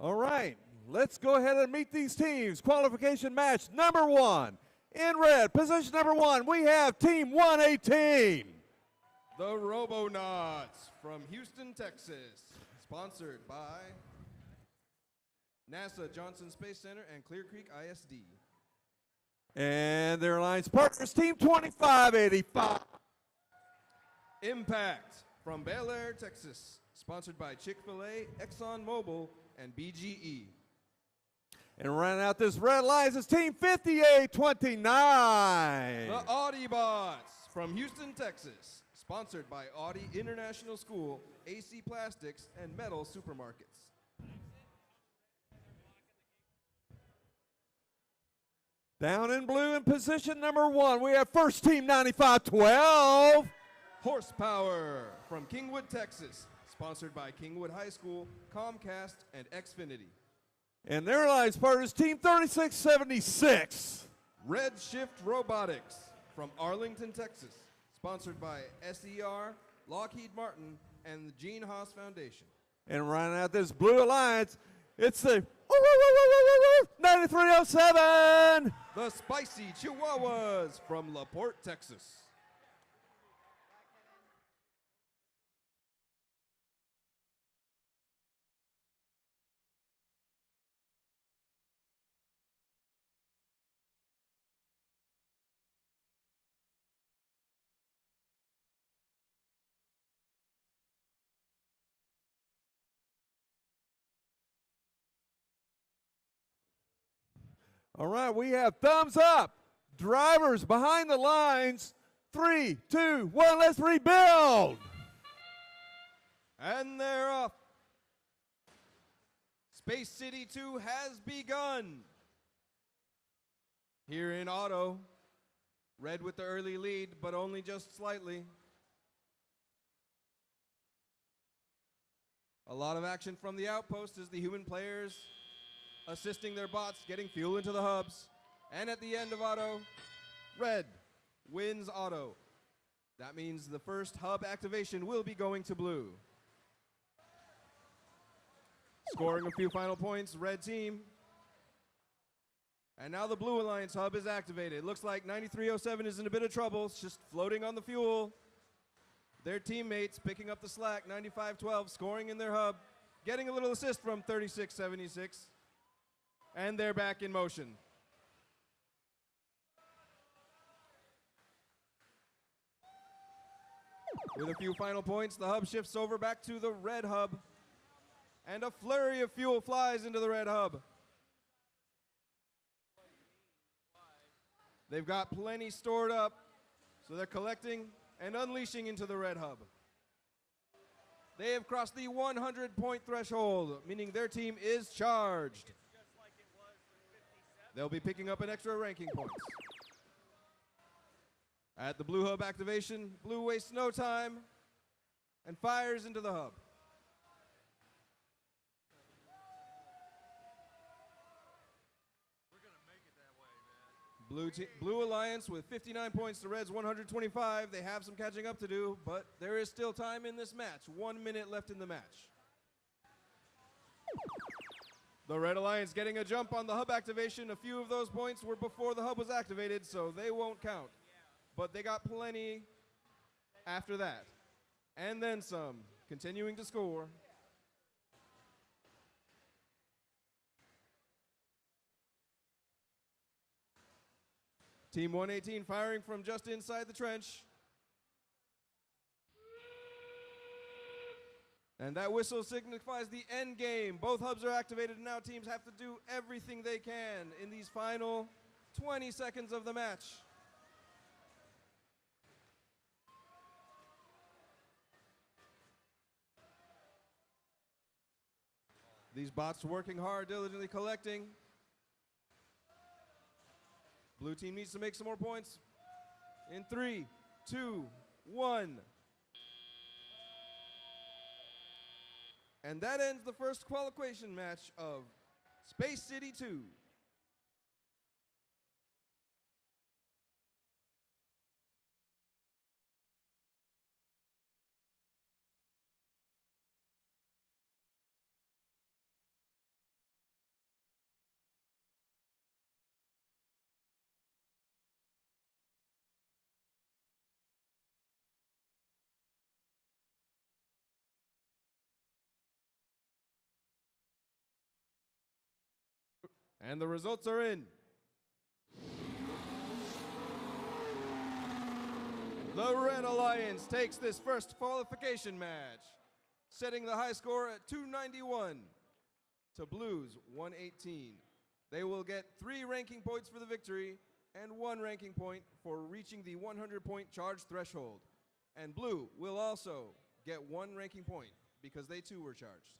All right, let's go ahead and meet these teams. Qualification match number 1. In red, position number 1, we have Team 118. The Robonauts from Houston, Texas, sponsored by NASA Johnson Space Center and Clear Creek ISD. And their alliance partners, Team 2585. Impact from Bel Air, Texas, sponsored by Chick-fil-A, ExxonMobil, and BGE. And running out this red alliance is Team 5829. The Audibots from Houston, Texas, sponsored by Audi International School, AC Plastics, and Metal Supermarkets. Down in blue in position number 1, we have first Team 9512. Horsepower from Kingwood, Texas, sponsored by Kingwood High School, Comcast, and Xfinity. And their alliance partner is Team 3676. Red Shift Robotics from Arlington, Texas, sponsored by SER, Lockheed Martin, and the Gene Haas Foundation. And running out this blue alliance, it's the 9307. The Spicy Chihuahuas from LaPorte, Texas. All right, we have thumbs up. Drivers behind the lines. 3, 2, 1, let's rebuild. And they're off. Space City 2 has begun. Here in auto, red with the early lead, but only just slightly. A lot of action from the outpost as the human players assisting their bots, getting fuel into the hubs. And at the end of auto, red wins auto. That means the first hub activation will be going to blue. Scoring a few final points, red team. And now the Blue Alliance hub is activated. It looks like 9307 is in a bit of trouble. It's just floating on the fuel. Their teammates picking up the slack, 9512 scoring in their hub, getting a little assist from 3676. And they're back in motion. With a few final points, the hub shifts over back to the red hub. And a flurry of fuel flies into the red hub. They've got plenty stored up, so they're collecting and unleashing into the red hub. They have crossed the 100-point threshold, meaning their team is charged. They'll be picking up an extra ranking points. At the blue hub activation, blue wastes no time and fires into the hub. Blue Alliance with 59 points to Red's 125. They have some catching up to do, but there is still time in this match. 1 minute left in the match. The Red Alliance getting a jump on the hub activation. A few of those points were before the hub was activated, so they won't count. But they got plenty after that. And then some, continuing to score. Team 118 firing from just inside the trench. And that whistle signifies the end game. Both hubs are activated, and now teams have to do everything they can in these final 20 seconds of the match. These bots working hard, diligently collecting. Blue team needs to make some more points. In 3, 2, 1. And that ends the first qualification match of Space City 2. And the results are in. The Red Alliance takes this first qualification match, setting the high score at 291 to Blue's 118. They will get 3 ranking points for the victory and 1 ranking point for reaching the 100-point charge threshold. And Blue will also get 1 ranking point because they too were charged.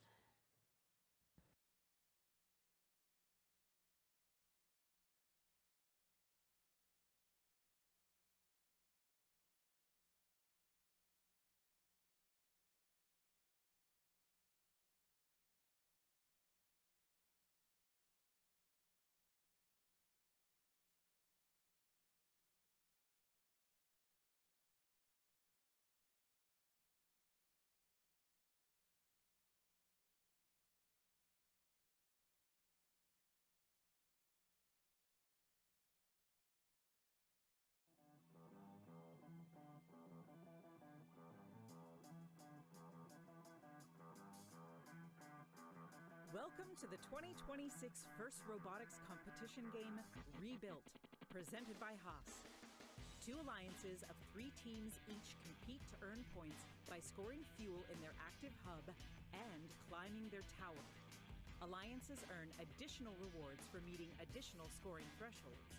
Welcome to the 2026 First Robotics Competition game, Rebuilt, presented by Haas. 2 alliances of 3 teams each compete to earn points by scoring fuel in their active hub and climbing their tower. Alliances earn additional rewards for meeting additional scoring thresholds.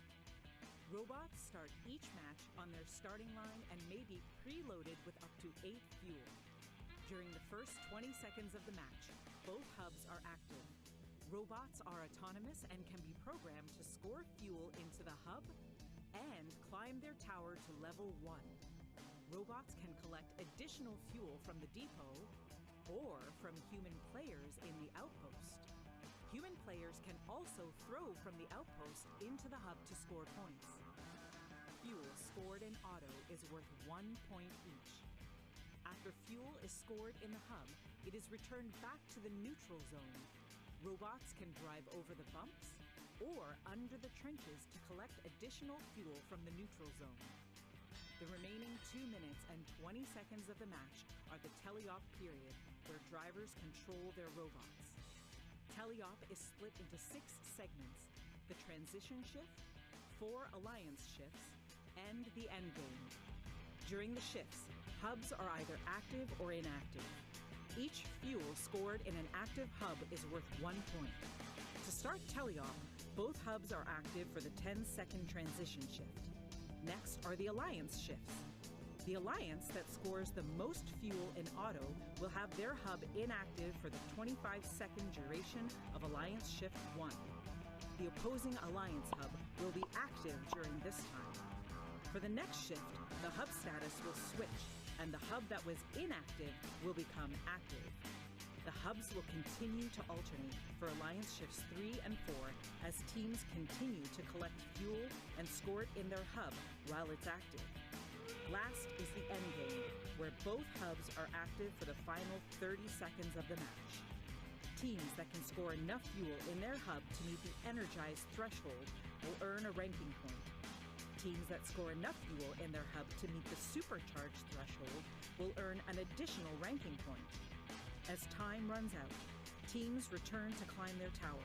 Robots start each match on their starting line and may be preloaded with up to 8 fuel. During the first 20 seconds of the match, both hubs are active. Robots are autonomous and can be programmed to score fuel into the hub and climb their tower to level 1. Robots can collect additional fuel from the depot or from human players in the outpost. Human players can also throw from the outpost into the hub to score points. Fuel scored in auto is worth 1 point each. After fuel is scored in the hub, it is returned back to the neutral zone. Robots can drive over the bumps or under the trenches to collect additional fuel from the neutral zone. The remaining 2 minutes and 20 seconds of the match are the teleop period, where drivers control their robots. Teleop is split into 6 segments: the transition shift, 4 alliance shifts, and the endgame. During the shifts, hubs are either active or inactive. Each fuel scored in an active hub is worth 1 point. To start teleop, both hubs are active for the 10-second transition shift. Next are the alliance shifts. The alliance that scores the most fuel in auto will have their hub inactive for the 25-second duration of alliance shift 1. The opposing alliance hub will be active during this time. For the next shift, the hub status will switch, and the hub that was inactive will become active. The hubs will continue to alternate for alliance shifts 3 and 4 as teams continue to collect fuel and score it in their hub while it's active. Last is the endgame, where both hubs are active for the final 30 seconds of the match. Teams that can score enough fuel in their hub to meet the energized threshold will earn a ranking point. Teams that score enough fuel in their hub to meet the supercharged threshold will earn an additional ranking point. As time runs out, teams return to climb their tower.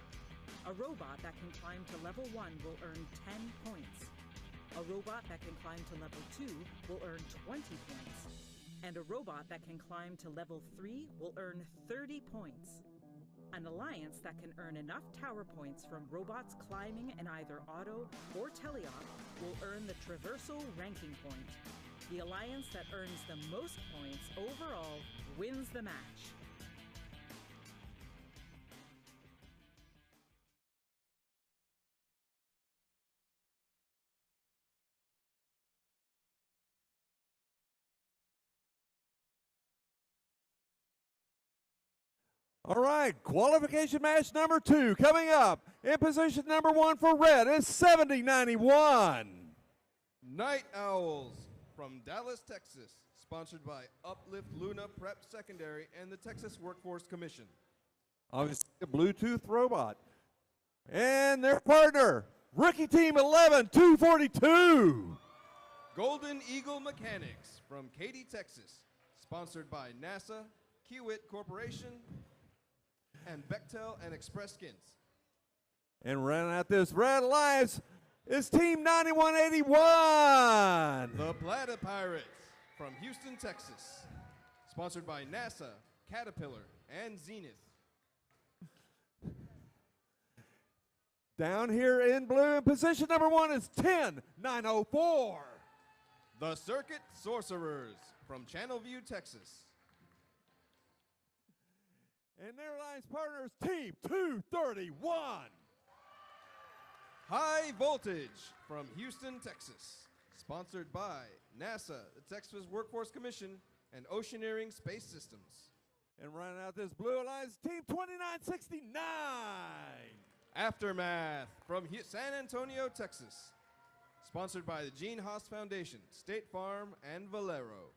A robot that can climb to level 1 will earn 10 points. A robot that can climb to level 2 will earn 20 points. And a robot that can climb to level 3 will earn 30 points. An alliance that can earn enough tower points from robots climbing in either auto or teleop will earn the traversal ranking point. The alliance that earns the most points overall wins the match. All right, qualification match number 2 coming up. In position number 1 for red is 7091. Night Owls from Dallas, Texas, sponsored by Uplift Luna Prep Secondary and the Texas Workforce Commission. Obviously a Bluetooth robot. And their partner, Rookie Team 11242. Golden Eagle Mechanics from Katy, Texas, sponsored by NASA, Kiewit Corporation, and Bechtel and Express Skins. And running out this red alliance is Team 9181. The Plata Pirates from Houston, Texas. Sponsored by NASA, Caterpillar, and Zenith. Down here in blue in position number 1 is 10904. The Circuit Sorcerers from Channelview, Texas. And their alliance partner is Team 231. High Voltage from Houston, Texas. Sponsored by NASA, the Texas Workforce Commission, and Oceaneering Space Systems. And running out this blue alliance, Team 2969. Aftermath from San Antonio, Texas. Sponsored by the Gene Haas Foundation, State Farm, and Valero.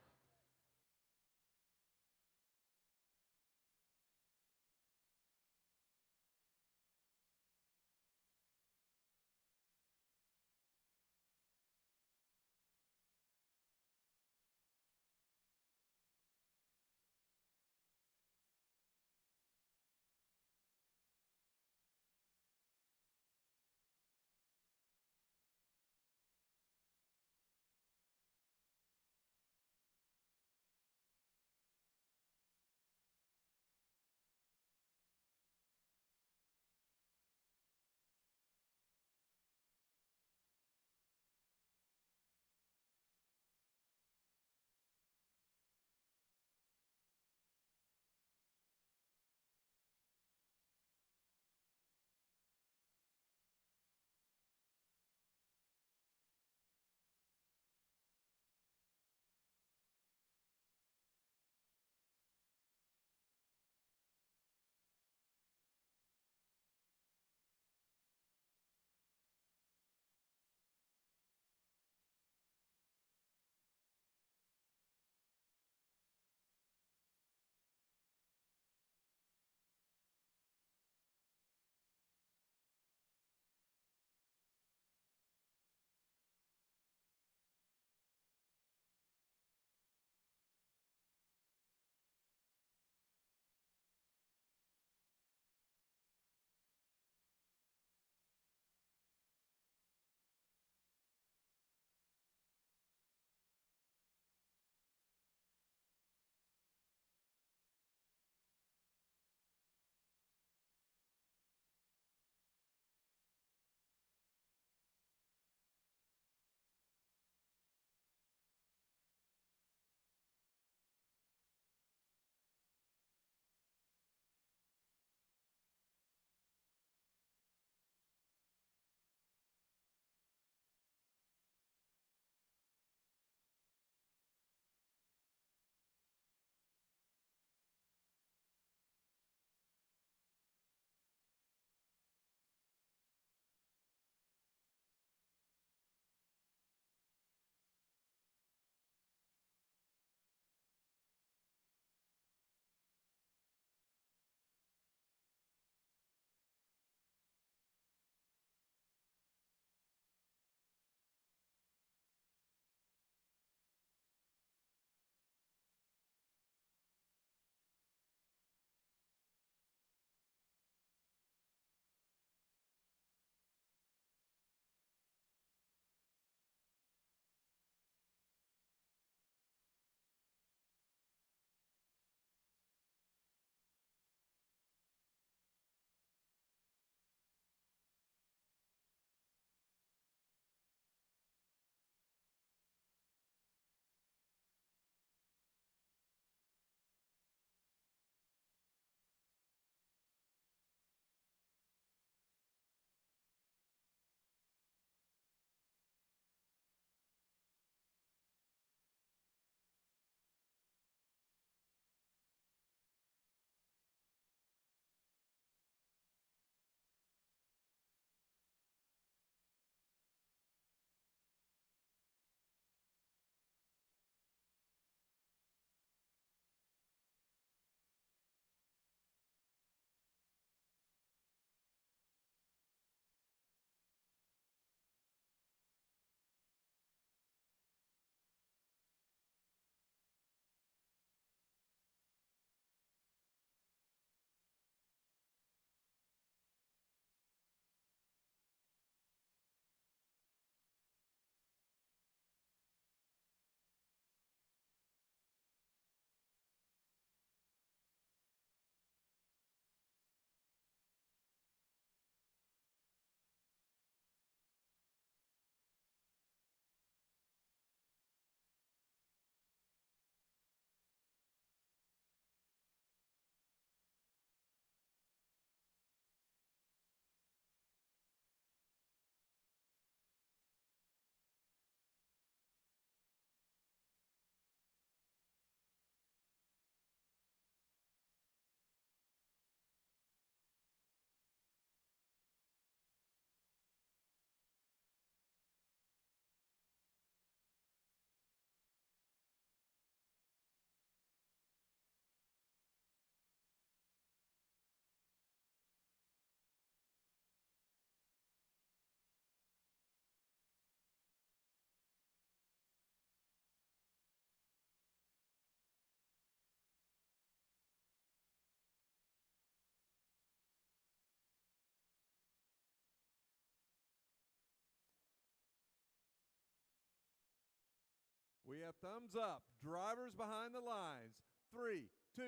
We have thumbs up. Drivers behind the lines. 3, 2,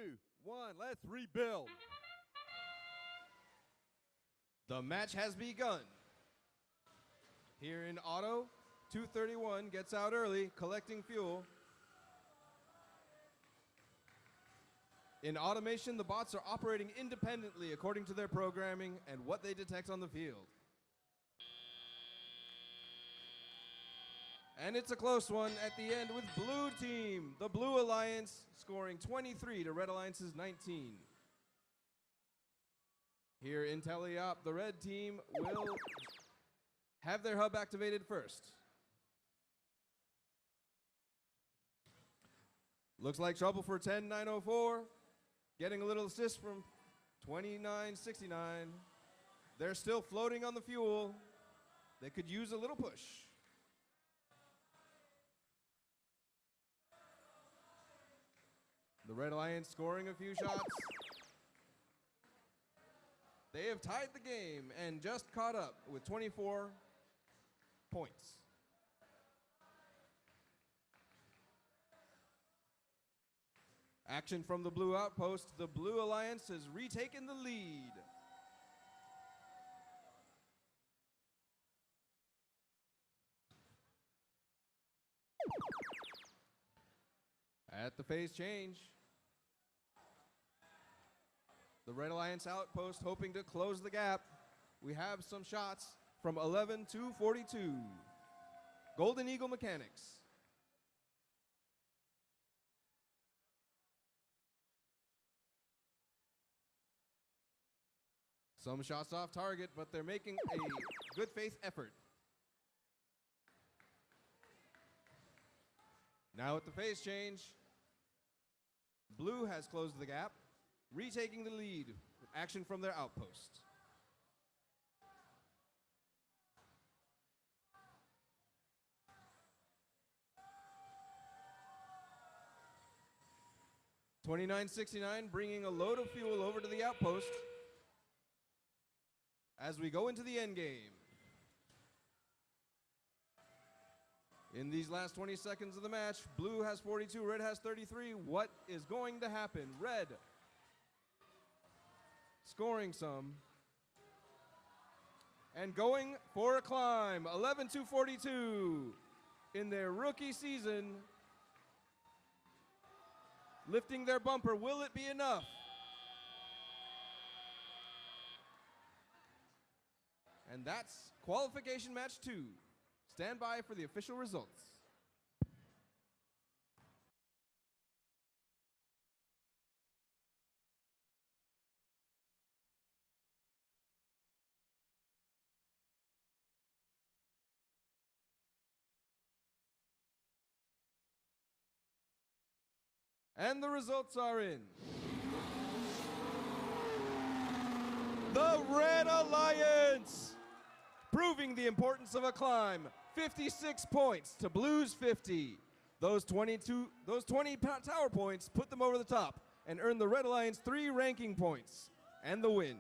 1. Let's rebuild. The match has begun. Here in auto, 231 gets out early, collecting fuel. In automation, the bots are operating independently according to their programming and what they detect on the field. And it's a close one at the end with blue team. The Blue Alliance scoring 23 to Red Alliance's 19. Here in teleop, the red team will have their hub activated first. Looks like trouble for 10904. Getting a little assist from 2969. They're still floating on the fuel. They could use a little push. The Red Alliance scoring a few shots. They have tied the game and just caught up with 24 points. Action from the Blue Outpost. The Blue Alliance has retaken the lead. At the phase change, the Red Alliance Outpost hoping to close the gap. We have some shots from 11 to 42. Golden Eagle Mechanics. Some shots off target, but they're making a good faith effort. Now at the phase change, Blue has closed the gap, retaking the lead with action from their outpost. $29.69 bringing a load of fuel over to the outpost as we go into the end game. In these last 20 seconds of the match, Blue has 42, Red has 33. What is going to happen? Red scoring some and going for a climb. 11-42 in their rookie season. Lifting their bumper. Will it be enough? And that's qualification match 2. Stand by for the official results. And the results are in. The Red Alliance, proving the importance of a climb. 56 points to Blue's 50. Those 20 tower points put them over the top and earned the Red Alliance 3 ranking points and the win.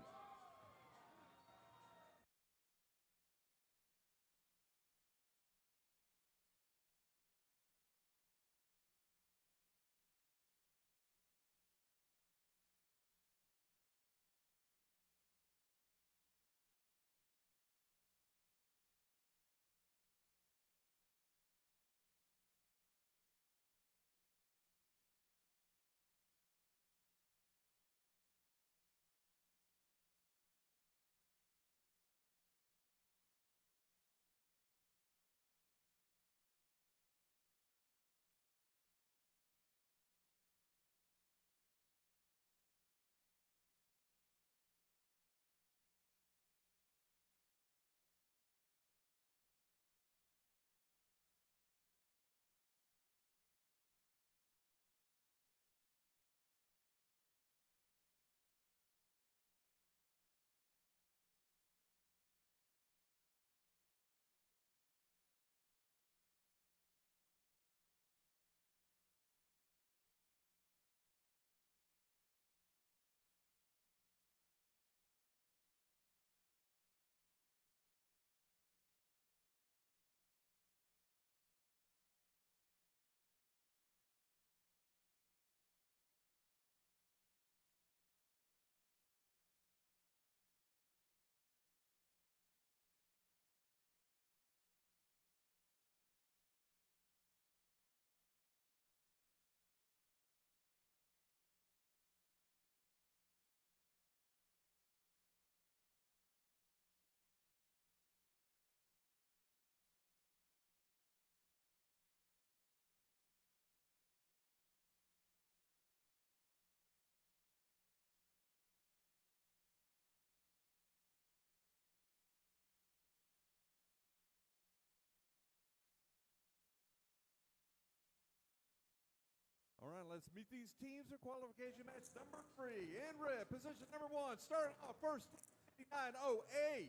let's meet these teams for qualification match number 3. In red, position number 1, starting off first, 5908.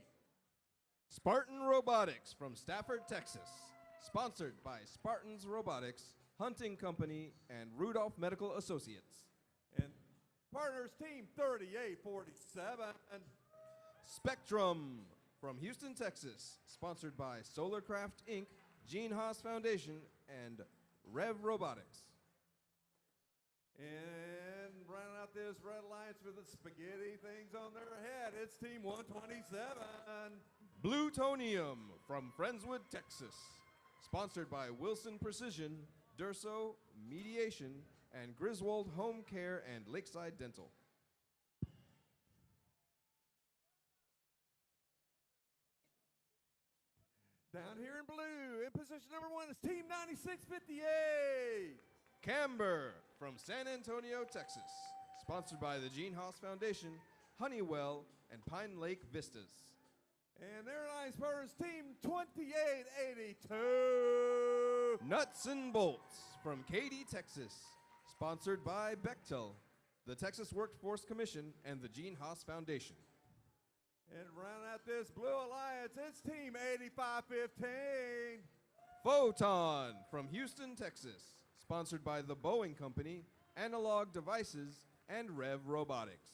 Spartan Robotics from Stafford, Texas. Sponsored by Spartans Robotics, Hunting Company, and Rudolph Medical Associates. And partners, team 3847. Spectrum from Houston, Texas. Sponsored by Solarcraft Inc., Gene Haas Foundation, and Rev Robotics. And running out this Red Alliance with the spaghetti things on their head, it's team 127. Blutonium from Friendswood, Texas. Sponsored by Wilson Precision, Durso Mediation, and Griswold Home Care and Lakeside Dental. Down here in blue, in position number 1 is team 9658. Camber from San Antonio, Texas. Sponsored by the Gene Haas Foundation, Honeywell, and Pine Lake Vistas. And their alliance partners, team 2882. Nuts and Bolts from Katy, Texas. Sponsored by Bechtel, the Texas Workforce Commission, and the Gene Haas Foundation. And rounding out this blue alliance, it's team 8515. Photon from Houston, Texas. Sponsored by the Boeing Company, Analog Devices, and Rev Robotics.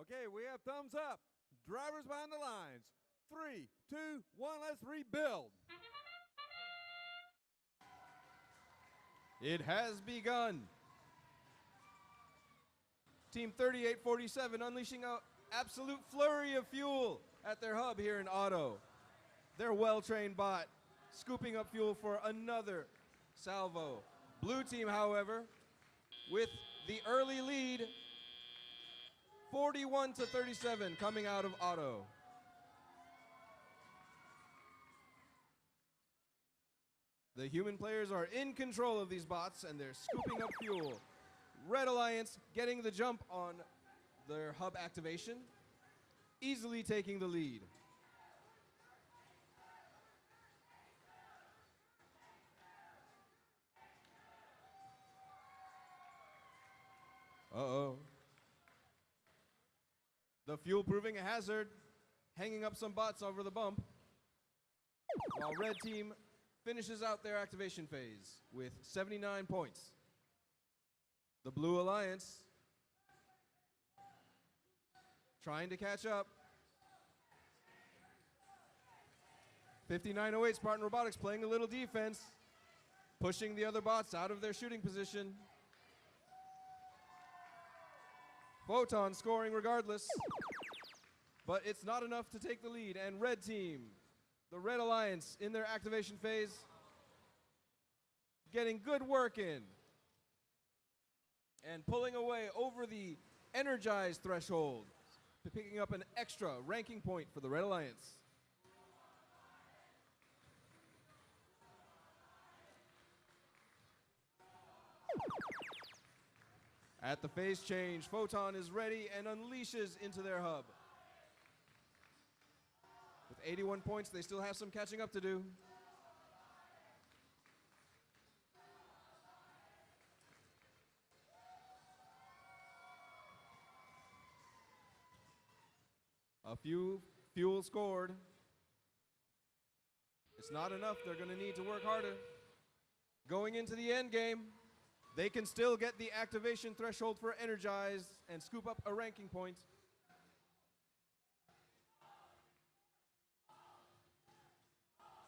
Okay, we have thumbs up. Drivers behind the lines. 3, 2, 1, let's rebuild. It has begun. Team 3847 unleashing an absolute flurry of fuel at their hub here in Auto. Their well-trained bot scooping up fuel for another salvo. Blue team, however, with the early lead, 41-37 coming out of Auto. The human players are in control of these bots and they're scooping up fuel. Red Alliance getting the jump on their hub activation, easily taking the lead. Uh-oh. The fuel proving a hazard, hanging up some bots over the bump, while red team finishes out their activation phase with 79 points. The Blue Alliance trying to catch up. 5908 Spartan Robotics playing a little defense, pushing the other bots out of their shooting position. Photon scoring regardless, but it's not enough to take the lead. And red team, the Red Alliance in their activation phase, getting good work in and pulling away over the energized threshold. picking up an extra ranking point for the Red Alliance. At the phase change, Photon is ready and unleashes into their hub. With 81 points, they still have some catching up to do. A few fuel scored. It's not enough. They're going to need to work harder. Going into the end game, they can still get the activation threshold for Energize and scoop up a ranking point.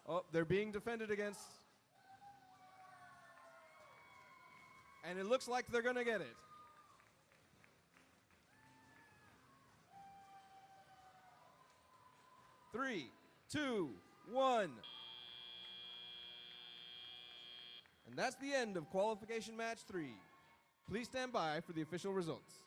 Oh, they're being defended against. And it looks like they're going to get it. Three, two, one. And that's the end of qualification match 3. Please stand by for the official results.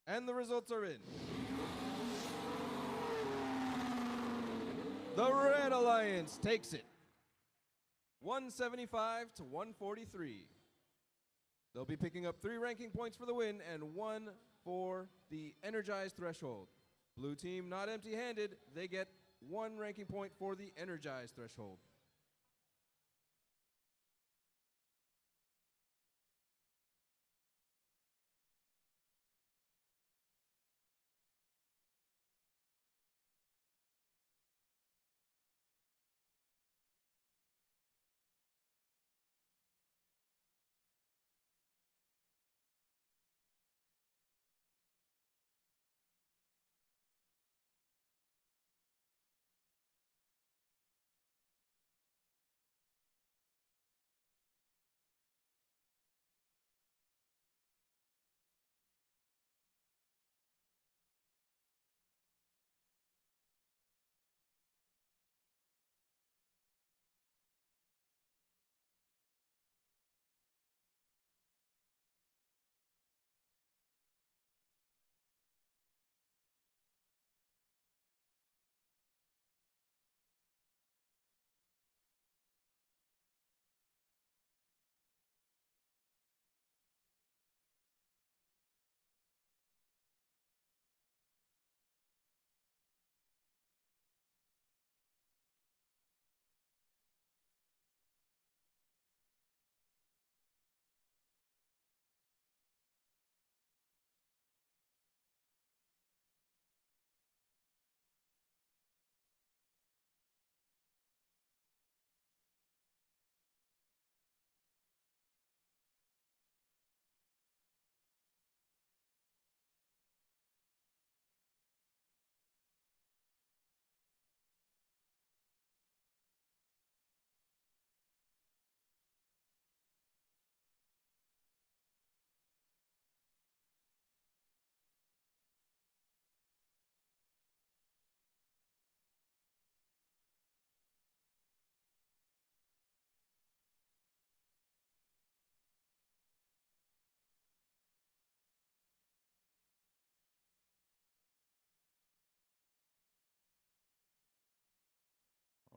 And the results are in. The Red Alliance takes it. 175 to 143. They'll be picking up 3 ranking points for the win and 1 for the Energized threshold. Blue team not empty-handed. They get 1 ranking point for the Energized threshold.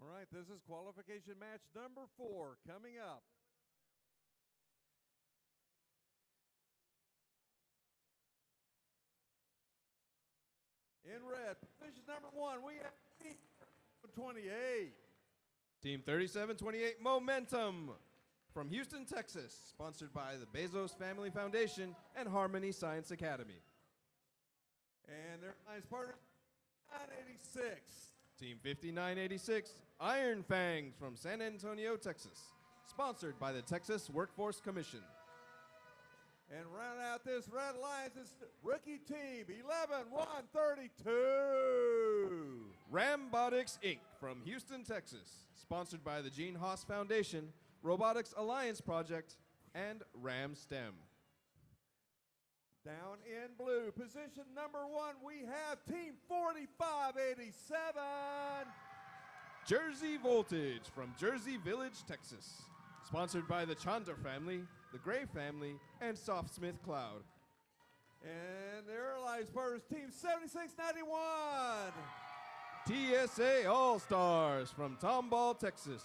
All right, this is qualification match number 4 coming up. In red, position number 1, we have team 28. Team 3728 Momentum from Houston, Texas, sponsored by the Bezos Family Foundation and Harmony Science Academy. And their alliance partner, 986. Team 5986 Iron Fangs from San Antonio, Texas, sponsored by the Texas Workforce Commission. And round out this Red Alliance is rookie team 11132. Robotics Inc. from Houston, Texas, sponsored by the Gene Haas Foundation, Robotics Alliance Project, and Ram STEM. Down in blue, position number 1, we have Team 4587. Jersey Voltage from Jersey Village, Texas. Sponsored by the Chandra family, the Gray family, and Softsmith Cloud. And their alliance partners, Team 7691. TSA All-Stars from Tomball, Texas.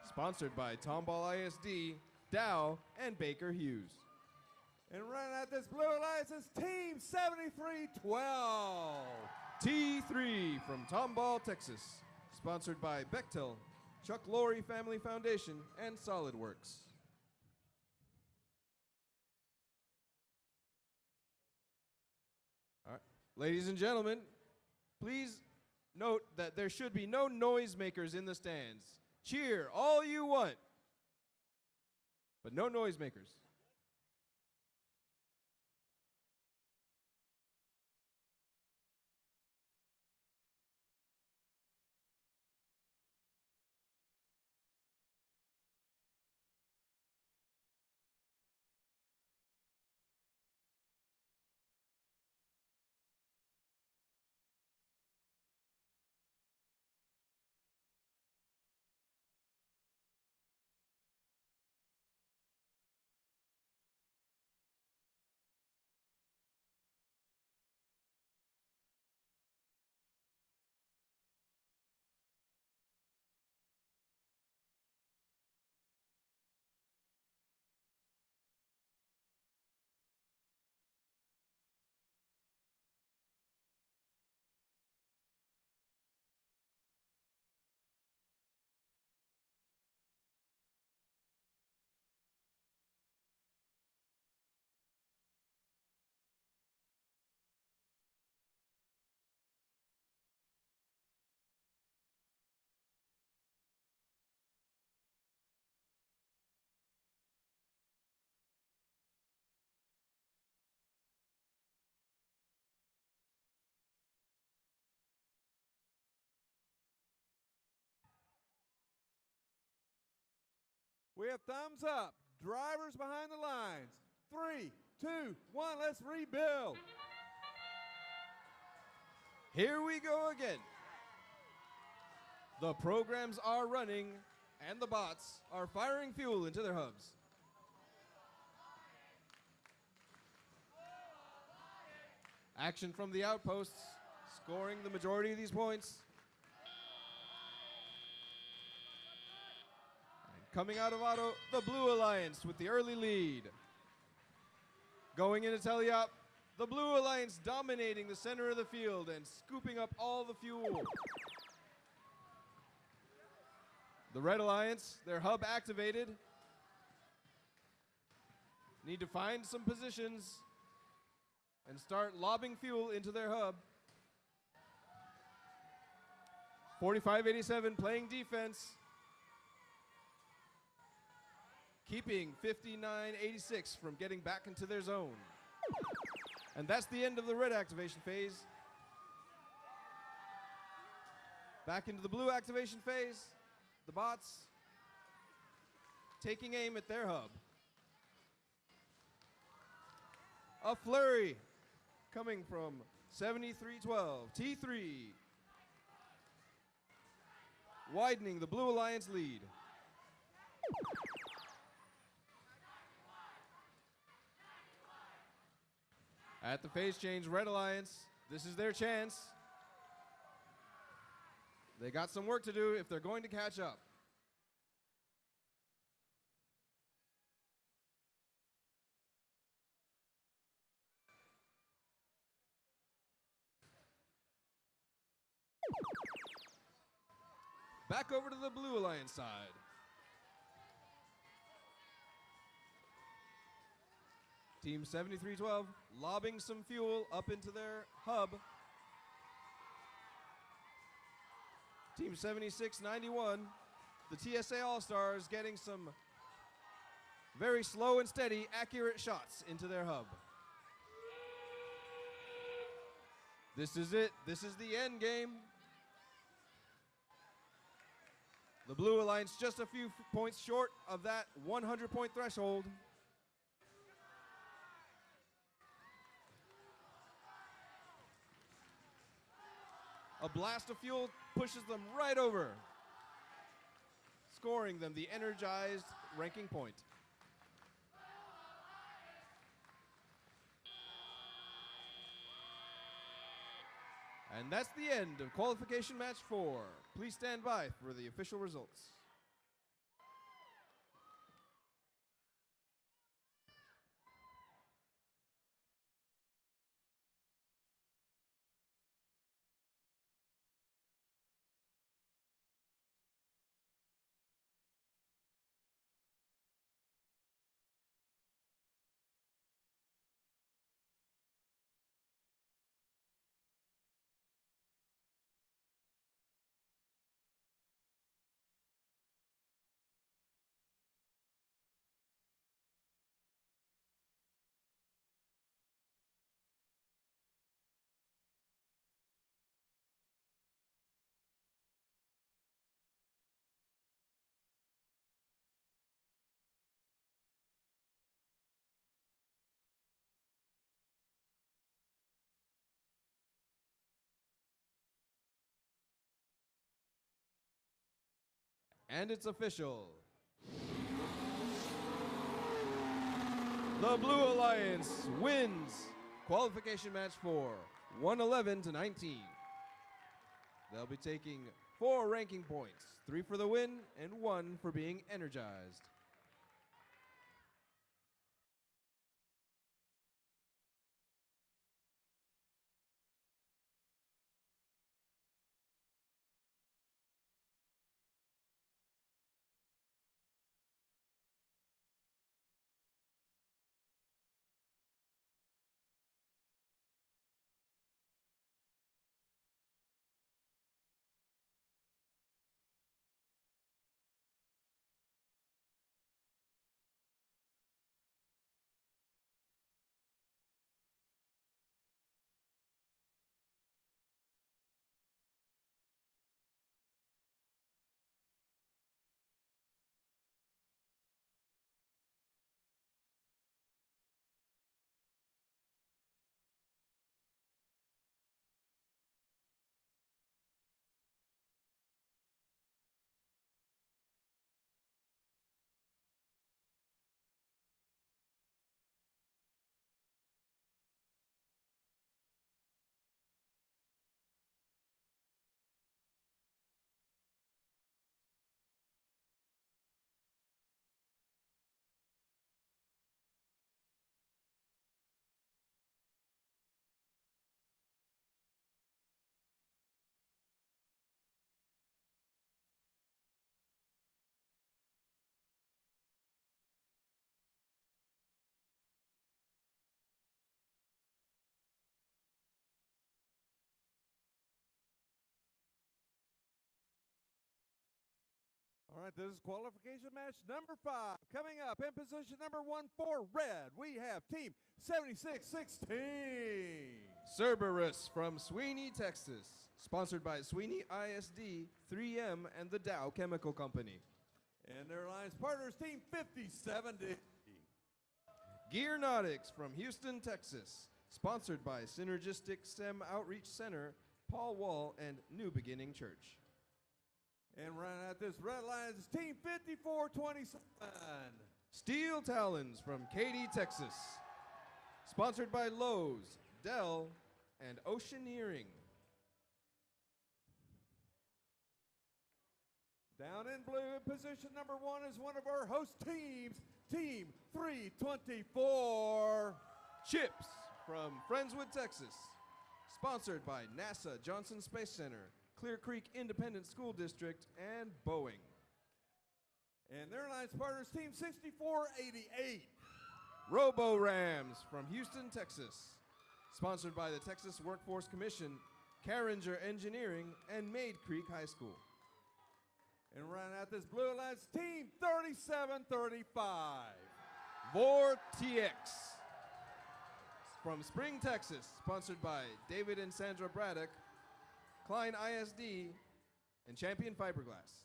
Sponsored by Tomball ISD, Dow, and Baker Hughes. And running out this blue alliance is Team 7312. T3 from Tomball, Texas. Sponsored by Bechtel, Chuck Lorre Family Foundation, and SolidWorks. All right. Ladies and gentlemen, please note that there should be no noisemakers in the stands. Cheer all you want, but no noisemakers. We have thumbs up. Drivers behind the lines. 3, 2, 1, let's rebuild. Here we go again. The programs are running, and the bots are firing fuel into their hubs. Action from the outposts, scoring the majority of these points. Coming out of auto, the Blue Alliance with the early lead. Going into teleop, the Blue Alliance dominating the center of the field and scooping up all the fuel. The Red Alliance, their hub activated. Need to find some positions and start lobbing fuel into their hub. 4587 playing defense. Keeping 5986 from getting back into their zone. And that's the end of the red activation phase. Back into the blue activation phase. The bots taking aim at their hub. A flurry coming from 7312, T3. Widening the Blue Alliance lead. At the phase change, Red Alliance, this is their chance. They got some work to do if they're going to catch up. Back over to the Blue Alliance side. Team 7312 lobbing some fuel up into their hub. Team 7691, the TSA All-Stars, getting some very slow and steady, accurate shots into their hub. This is it. This is the end game. The Blue Alliance just a few points short of that 100-point threshold. A blast of fuel pushes them right over, scoring them the energized ranking point. And that's the end of qualification match 4. Please stand by for the official results. And it's official. The Blue Alliance wins qualification match 4, 111 to 19. They'll be taking 4 ranking points, 3 for the win and 1 for being energized. All right, this is qualification match number 5. Coming up in position number 1 for red, we have team 7616. Cerberus from Sweeney, Texas. Sponsored by Sweeney ISD, 3M, and the Dow Chemical Company. And their alliance partners, team 5070. Gearnautics from Houston, Texas. Sponsored by Synergistic STEM Outreach Center, Paul Wall, and New Beginning Church. And running at this red line is team 5427. Steel Talons from Katy, Texas. Sponsored by Lowe's, Dell, and Oceaneering. Down in blue in position number 1 is one of our host teams, team 324. Chips from Friendswood, Texas. Sponsored by NASA Johnson Space Center, Clear Creek Independent School District, and Boeing. And their alliance partners, team 6488. Robo Rams from Houston, Texas. Sponsored by the Texas Workforce Commission, Carringer Engineering, and Maid Creek High School. And running out this blue alliance, team 3735. Vortx from Spring, Texas. Sponsored by David and Sandra Braddock, Klein ISD, and Champion Fiberglass.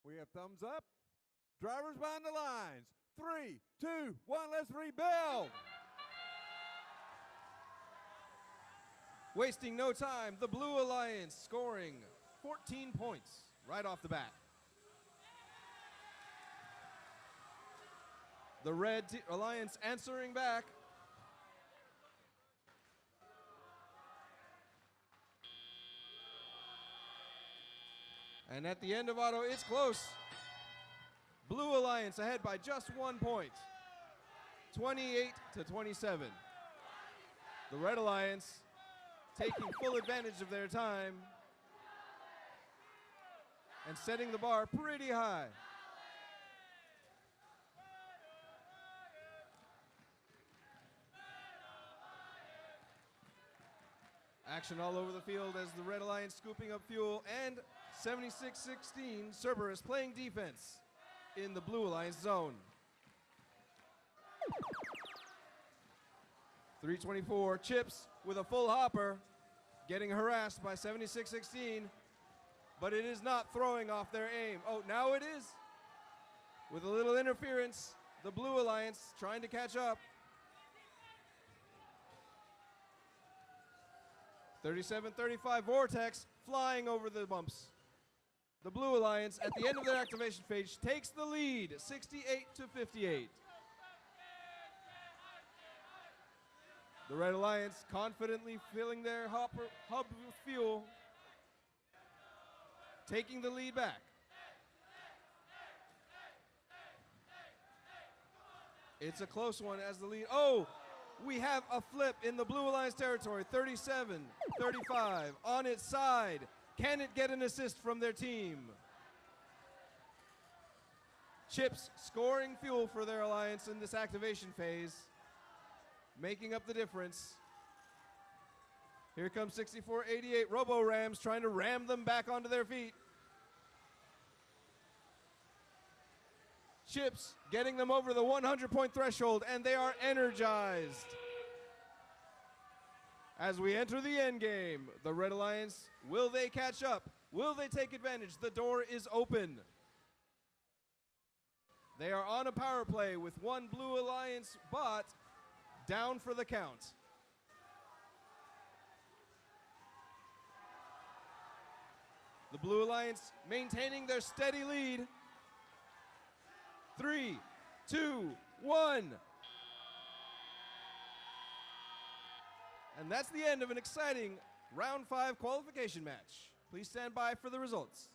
We have thumbs up. Drivers behind the lines. 3, 2, 1, let's rebuild. Wasting no time, the Blue Alliance scoring 14 points right off the bat. The Red Alliance answering back. And at the end of auto, it's close. Blue Alliance ahead by just 1 point. 28-27. The Red Alliance taking full advantage of their time and setting the bar pretty high. Action all over the field as the Red Alliance scooping up fuel, and 76-16, Cerberus playing defense in the Blue Alliance zone. 324, Chips with a full hopper, getting harassed by 76-16, but it is not throwing off their aim. Oh, now it is. With a little interference, the Blue Alliance trying to catch up. 37-35, Vortex flying over the bumps. The Blue Alliance, at the end of their activation phase, takes the lead, 68-58. The Red Alliance confidently filling their hub with fuel, taking the lead back. It's a close one as the lead. Oh, we have a flip in the Blue Alliance territory, 37-35 on its side. Can it get an assist from their team? Chips scoring fuel for their alliance in this activation phase, making up the difference. Here comes 64-88 Robo Rams trying to ram them back onto their feet. Chips getting them over the 100-point threshold, and they are energized. As we enter the end game, the Red Alliance, will they catch up? Will they take advantage? The door is open. They are on a power play with one Blue Alliance bot down for the count. The Blue Alliance maintaining their steady lead. 3, 2, 1. And that's the end of an exciting round 5 qualification match. Please stand by for the results.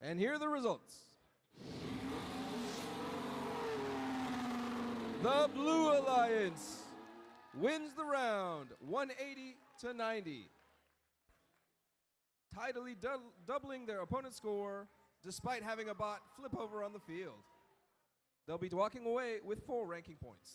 And here are the results. The Blue Alliance wins the round 180-90, tidily doubling their opponent's score despite having a bot flip over on the field. They'll be walking away with 4 ranking points.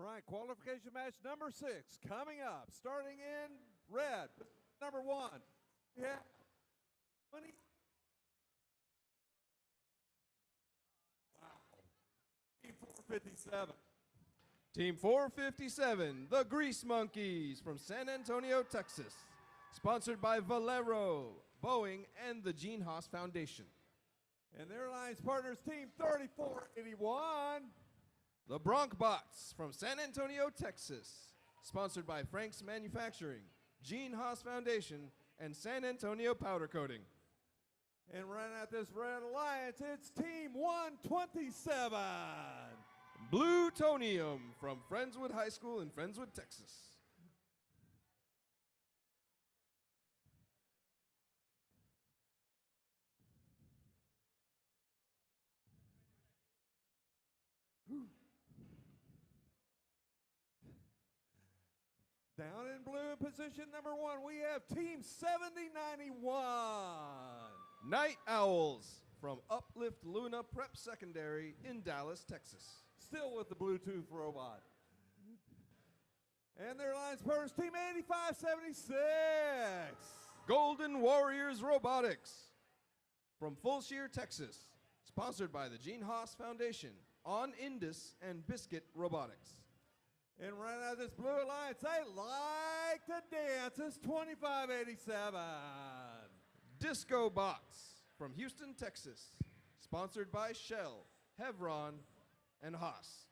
right, qualification match number 6 coming up. Starting in red, number 1. We have 20. Wow. Team 457. Team 457, the Grease Monkeys from San Antonio, Texas. Sponsored by Valero, Boeing, and the Gene Haas Foundation. And their alliance partners, Team 3481. The Bronkbots from San Antonio, Texas. Sponsored by Frank's Manufacturing, Gene Haas Foundation, and San Antonio Powder Coating. And running out this red alliance, it's Team 127. Blutonium from Friendswood High School in Friendswood, Texas. Down in blue in position number 1, we have Team 7091. Night Owls from Uplift Luna Prep Secondary in Dallas, Texas. Still with the Bluetooth robot. And their alliance partners, Team 8576. Golden Warriors Robotics from Fulshear, Texas. Sponsored by the Gene Haas Foundation on Indus and Biscuit Robotics. And running out this blue alliance, they like to dance, it's 2587. Disco Box from Houston, Texas. Sponsored by Shell, Hevron, and Haas.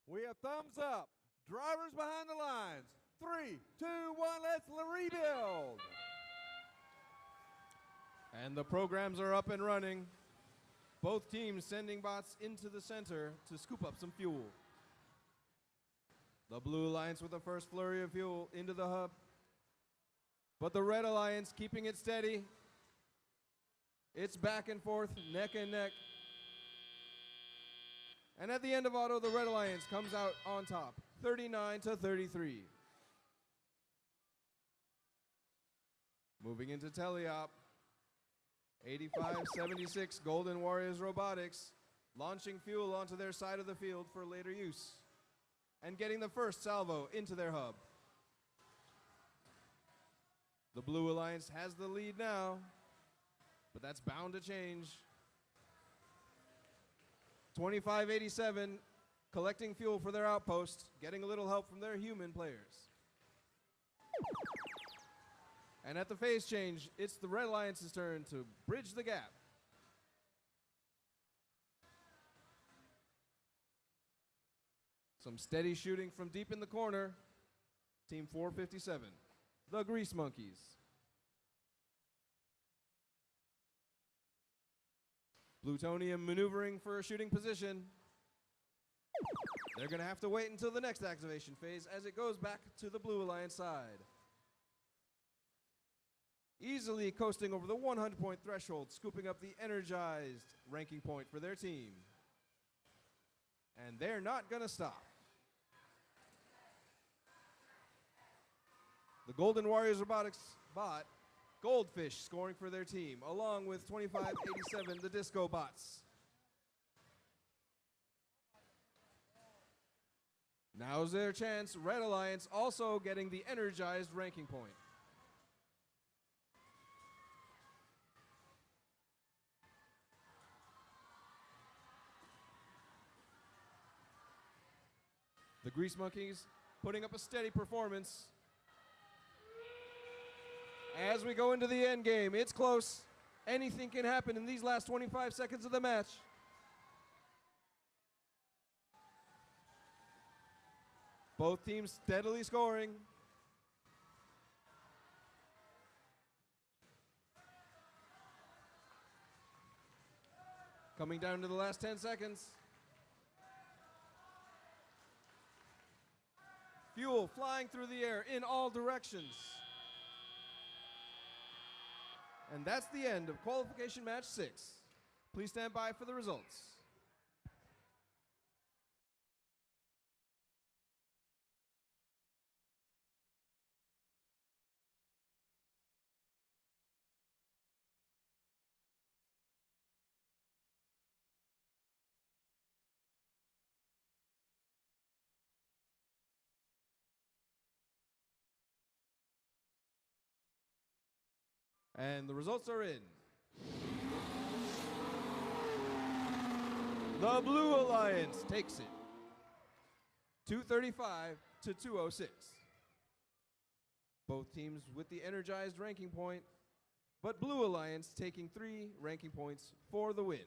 We have thumbs up. Drivers behind the lines. 3, 2, 1, let's rebuild. And the programs are up and running. Both teams sending bots into the center to scoop up some fuel. The Blue Alliance with the first flurry of fuel into the hub. But the Red Alliance keeping it steady. It's back and forth, neck and neck. And at the end of auto, the Red Alliance comes out on top, 39-33. Moving into teleop, 85-76 Golden Warriors Robotics, launching fuel onto their side of the field for later use. and getting the first salvo into their hub. The Blue Alliance has the lead now, but that's bound to change. 2587 collecting fuel for their outpost, getting a little help from their human players. And at the phase change, it's the Red Alliance's turn to bridge the gap. Some steady shooting from deep in the corner. Team 457, the Grease Monkeys. Plutonium maneuvering for a shooting position. They're going to have to wait until the next activation phase as it goes back to the Blue Alliance side. Easily coasting over the 100-point threshold, scooping up the energized ranking point for their team. And they're not going to stop. The Golden Warriors Robotics bot, Goldfish, scoring for their team, along with 2587, the Disco bots. Now's their chance. Red Alliance also getting the energized ranking point. The Grease Monkeys putting up a steady performance. As we go into the end game, it's close. Anything can happen in these last 25 seconds of the match. Both teams steadily scoring. Coming down to the last 10 seconds. Fuel flying through the air in all directions. And that's the end of qualification match 6. Please stand by for the results. And the results are in. The Blue Alliance takes it. 235 to 206. Both teams with the energized ranking point, but Blue Alliance taking 3 ranking points for the win.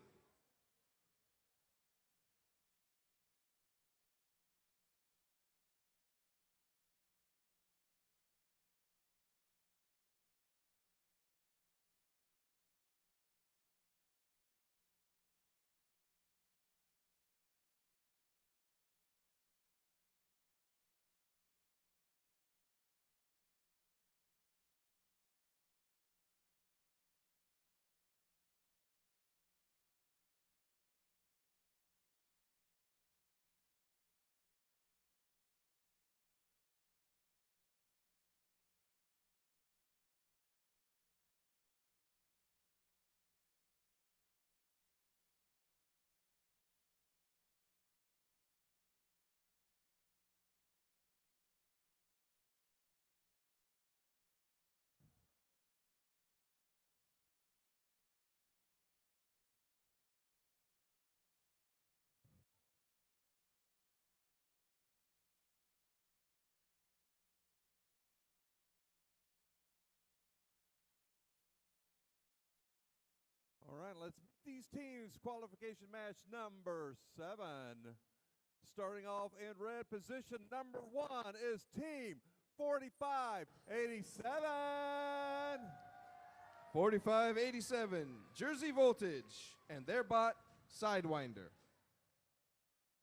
All right, let's meet these teams. Qualification match number 7. Starting off in red, position number 1 is team 4587. 4587, Jersey Voltage, and their bot, Sidewinder.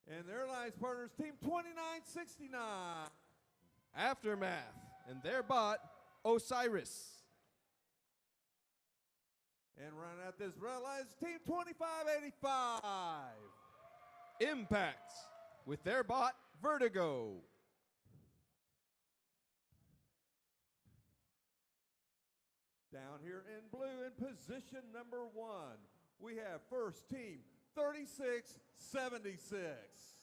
And their alliance partners, team 2969. Aftermath, and their bot, Osiris. And running out this red alliance, team 2585. Impact, with their bot, Vertigo. Down here in blue in position number 1, we have first team 3676.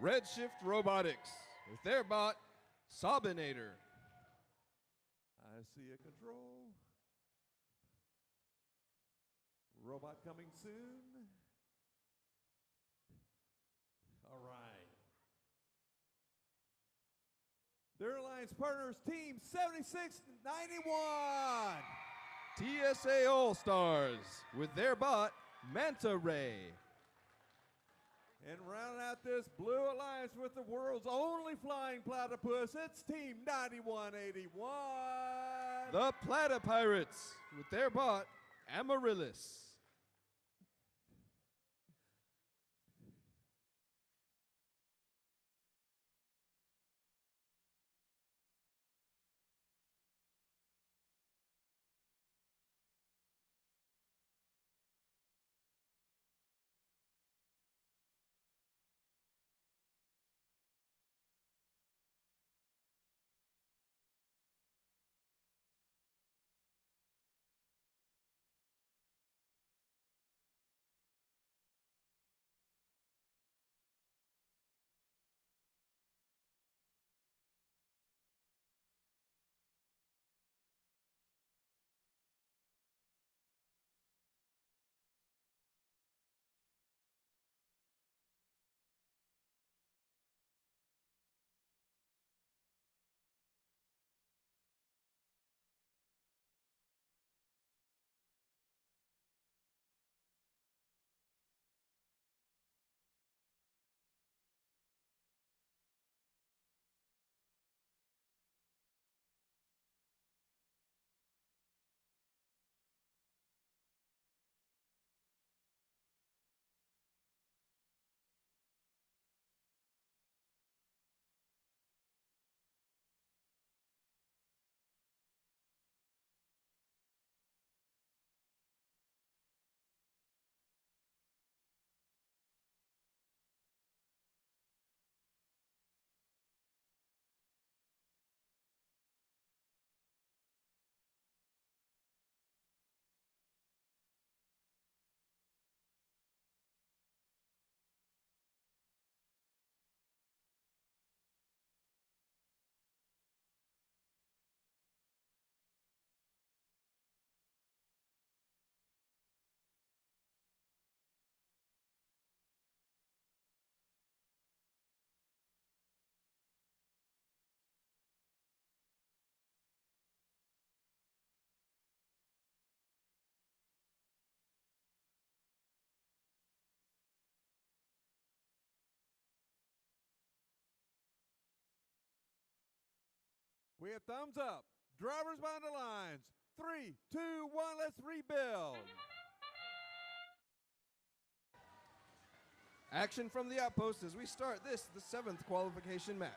Redshift Robotics with their bot, Sobinator. I see a control. Robot coming soon. All right. Their alliance partners, Team 7691. TSA All-Stars with their bot, Manta Ray. And rounding out this blue alliance with the world's only flying platypus, it's Team 9181. The Platypirates with their bot, Amaryllis. We have thumbs up. Drivers behind the lines. 3, 2, 1, let's rebuild. Action from the outpost as we start the 7th qualification match.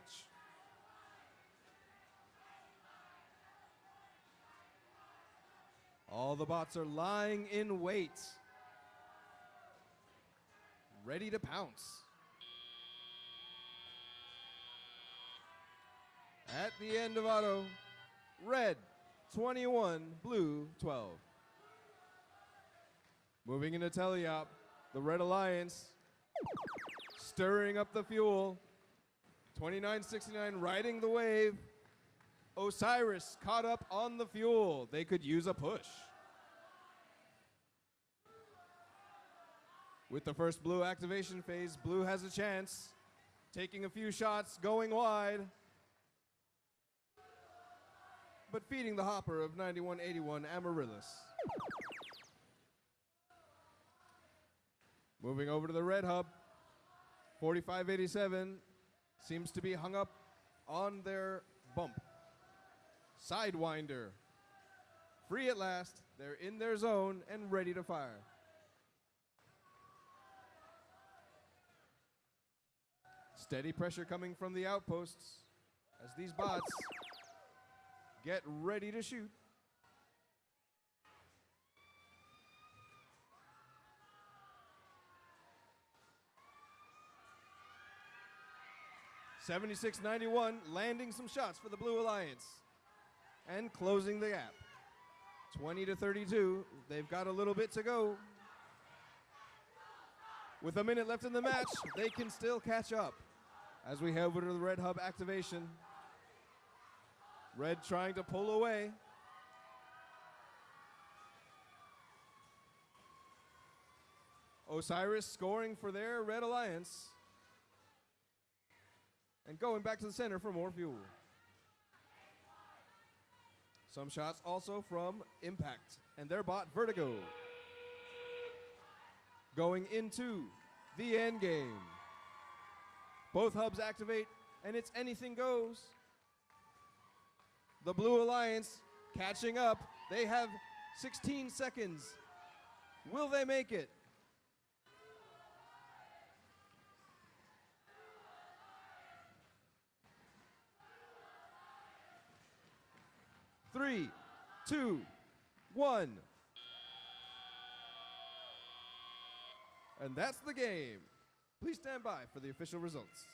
All the bots are lying in wait, ready to pounce. At the end of auto, red 21, blue 12. Moving into teleop, the Red Alliance stirring up the fuel. 2969 riding the wave. Osiris caught up on the fuel. They could use a push. With the first blue activation phase, blue has a chance. Taking a few shots, going wide. But feeding the hopper of 9181 Amaryllis. Moving over to the red hub, 4587 seems to be hung up on their bump. Sidewinder, free at last, they're in their zone and ready to fire. Steady pressure coming from the outposts as these bots get ready to shoot. $76.91 landing some shots for the Blue Alliance and closing the gap. 20-32, they've got a little bit to go. With a minute left in the match, they can still catch up. As we head over to the red hub activation. Red trying to pull away. Osiris scoring for their Red Alliance. And going back to the center for more fuel. Some shots also from Impact and their bot Vertigo. Going into the end game. Both hubs activate and it's anything goes. The Blue Alliance catching up. They have 16 seconds. Will they make it? Three, two, one. And that's the game. Please stand by for the official results.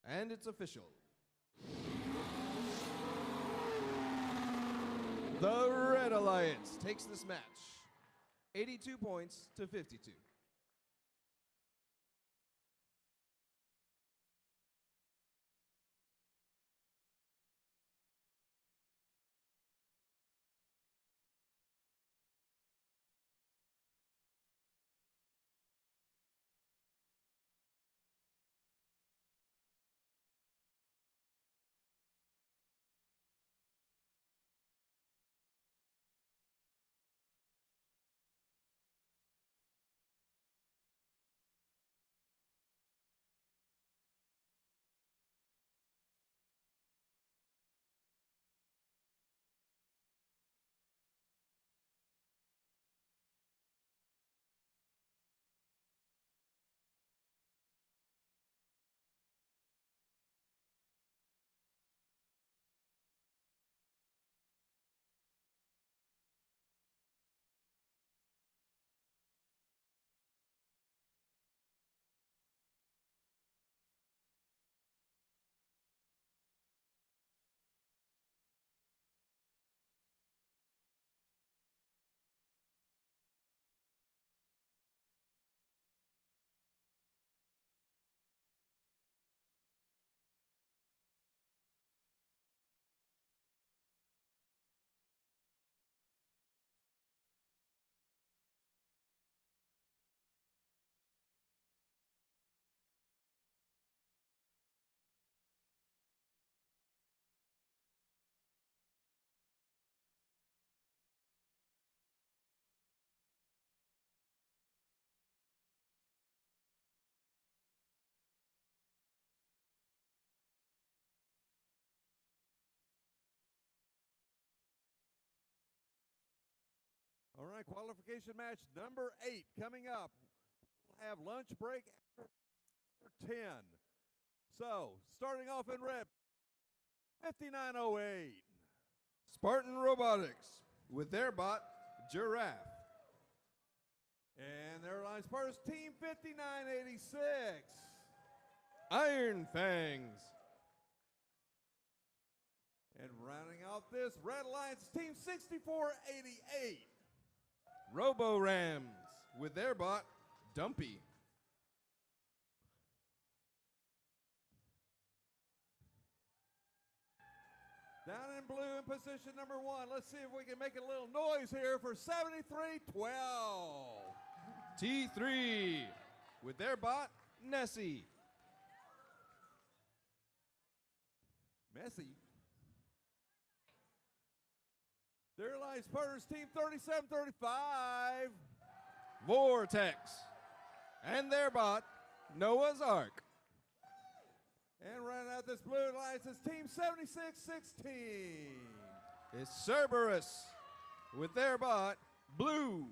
And it's official. The Red Alliance takes this match, 82 points to 52. All right, qualification match number 8 coming up. We'll have lunch break after 10. So, starting off in red, 5908. Spartan Robotics with their bot, Giraffe. And their line Spartans, Team 5986. Iron Fangs. And rounding out this Red Alliance, Team 6488. Robo Rams with their bot, Dumpy. Down in blue in position number 1. Let's see if we can make a little noise here for 7312. T3 with their bot, Nessie. Messi. Their line Spartans, Team 3735. Vortex. And their bot, Noah's Ark. And running out this blue alliance is Team 7616. It's Cerberus with their bot, Blue.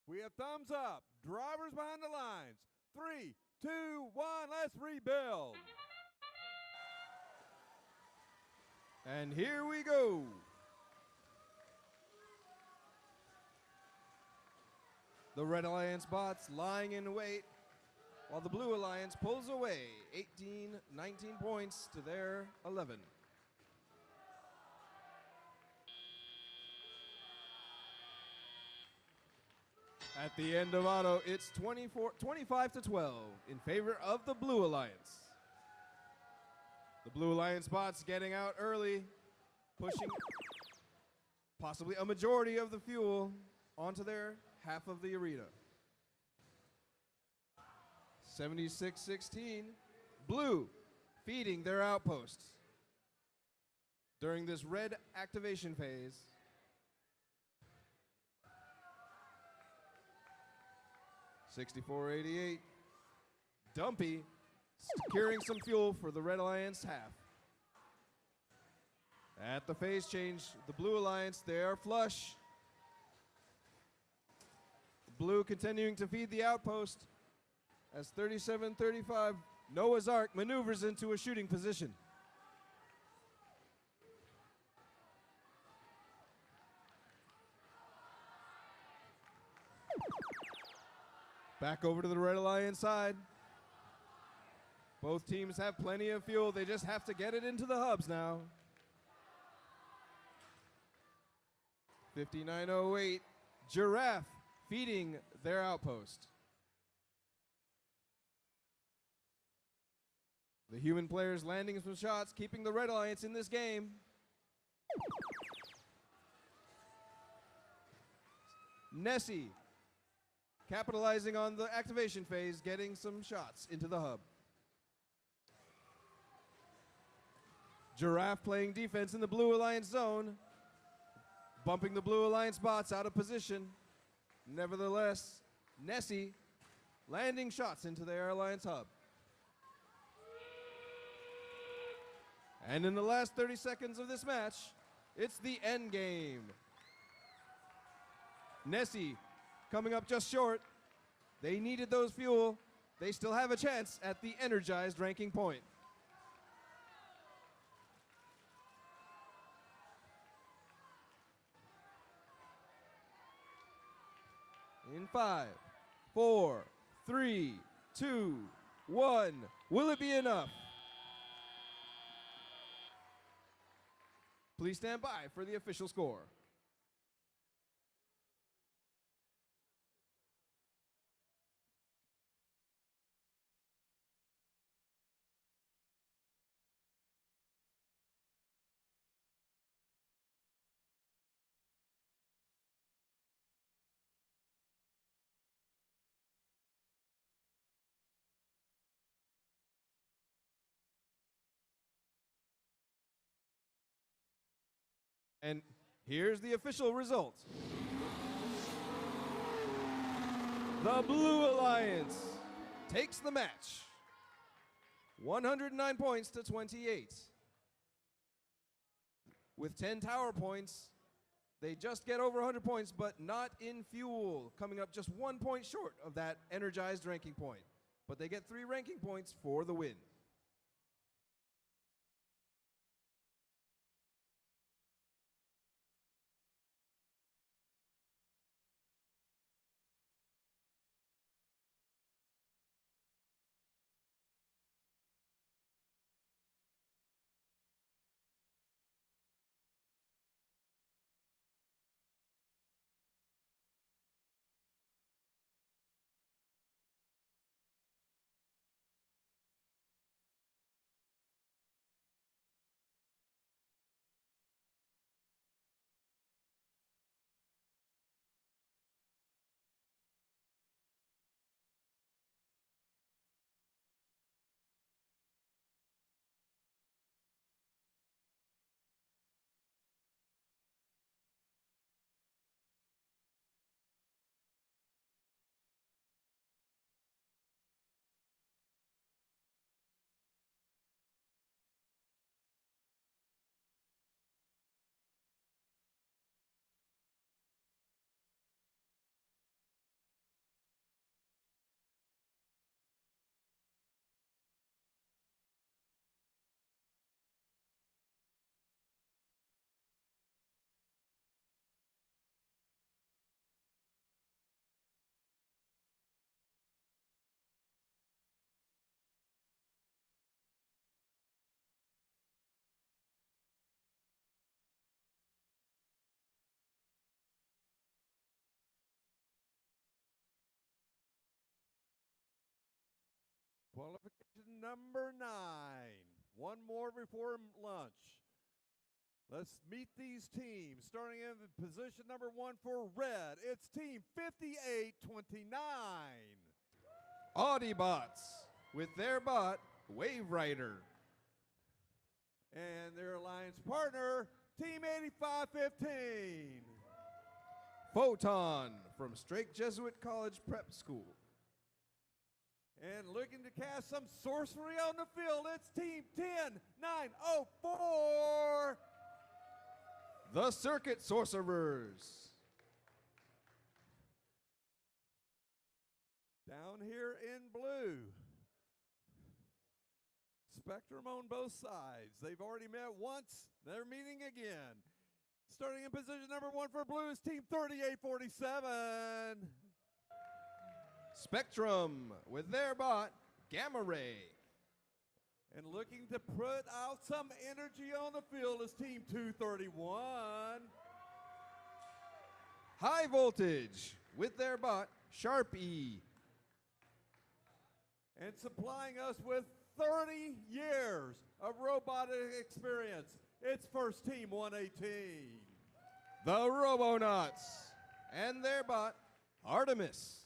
We have thumbs up. Drivers behind the lines. 3, 2, 1, let's rebuild. And here we go. The Red Alliance bots lying in wait, while the Blue Alliance pulls away 19 points to their 11. At the end of auto, it's 25 to 12 in favor of the Blue Alliance. The Blue Alliance bots getting out early, pushing possibly a majority of the fuel onto their half of the arena. 76-16, Blue feeding their outposts. During this red activation phase, 64-88, Dumpy securing some fuel for the Red Alliance half. At the phase change, the Blue Alliance, they are flush. Blue continuing to feed the outpost as 37-35, Noah's Ark maneuvers into a shooting position. Back over to the Red Alliance side. Both teams have plenty of fuel. They just have to get it into the hubs now. 59-08, Giraffe feeding their outpost. The human players landing some shots, keeping the Red Alliance in this game. Nessie capitalizing on the activation phase, getting some shots into the hub. Giraffe playing defense in the Blue Alliance zone, bumping the Blue Alliance bots out of position. Nevertheless, Nessie landing shots into the Air Alliance hub. And in the last 30 seconds of this match, it's the end game. Nessie coming up just short. They needed those fuel. They still have a chance at the energized ranking point. In 5, 4, 3, 2, 1. Will it be enough? Please stand by for the official score. And here's the official result. The Blue Alliance takes the match. 109 points to 28. With 10 tower points, they just get over 100 points, but not in fuel, coming up just 1 point short of that energized ranking point. But they get 3 ranking points for the win. Qualification number 9. One more before lunch. Let's meet these teams. Starting in position number 1 for red, it's team 5829. Audibots with their bot, Wave Rider. And their alliance partner, team 8515. Photon from Strake Jesuit College Prep School. And looking to cast some sorcery on the field, it's team 10904. The Circuit Sorcerers. Down here in blue, Spectrum on both sides. They've already met once. They're meeting again. Starting in position number 1 for blue is team 3847. Spectrum with their bot, Gamma Ray. And looking to put out some energy on the field is team 231. High Voltage with their bot, Sharpie. And supplying us with 30 years of robotic experience, it's first team 118. The Robonauts and their bot, Artemis.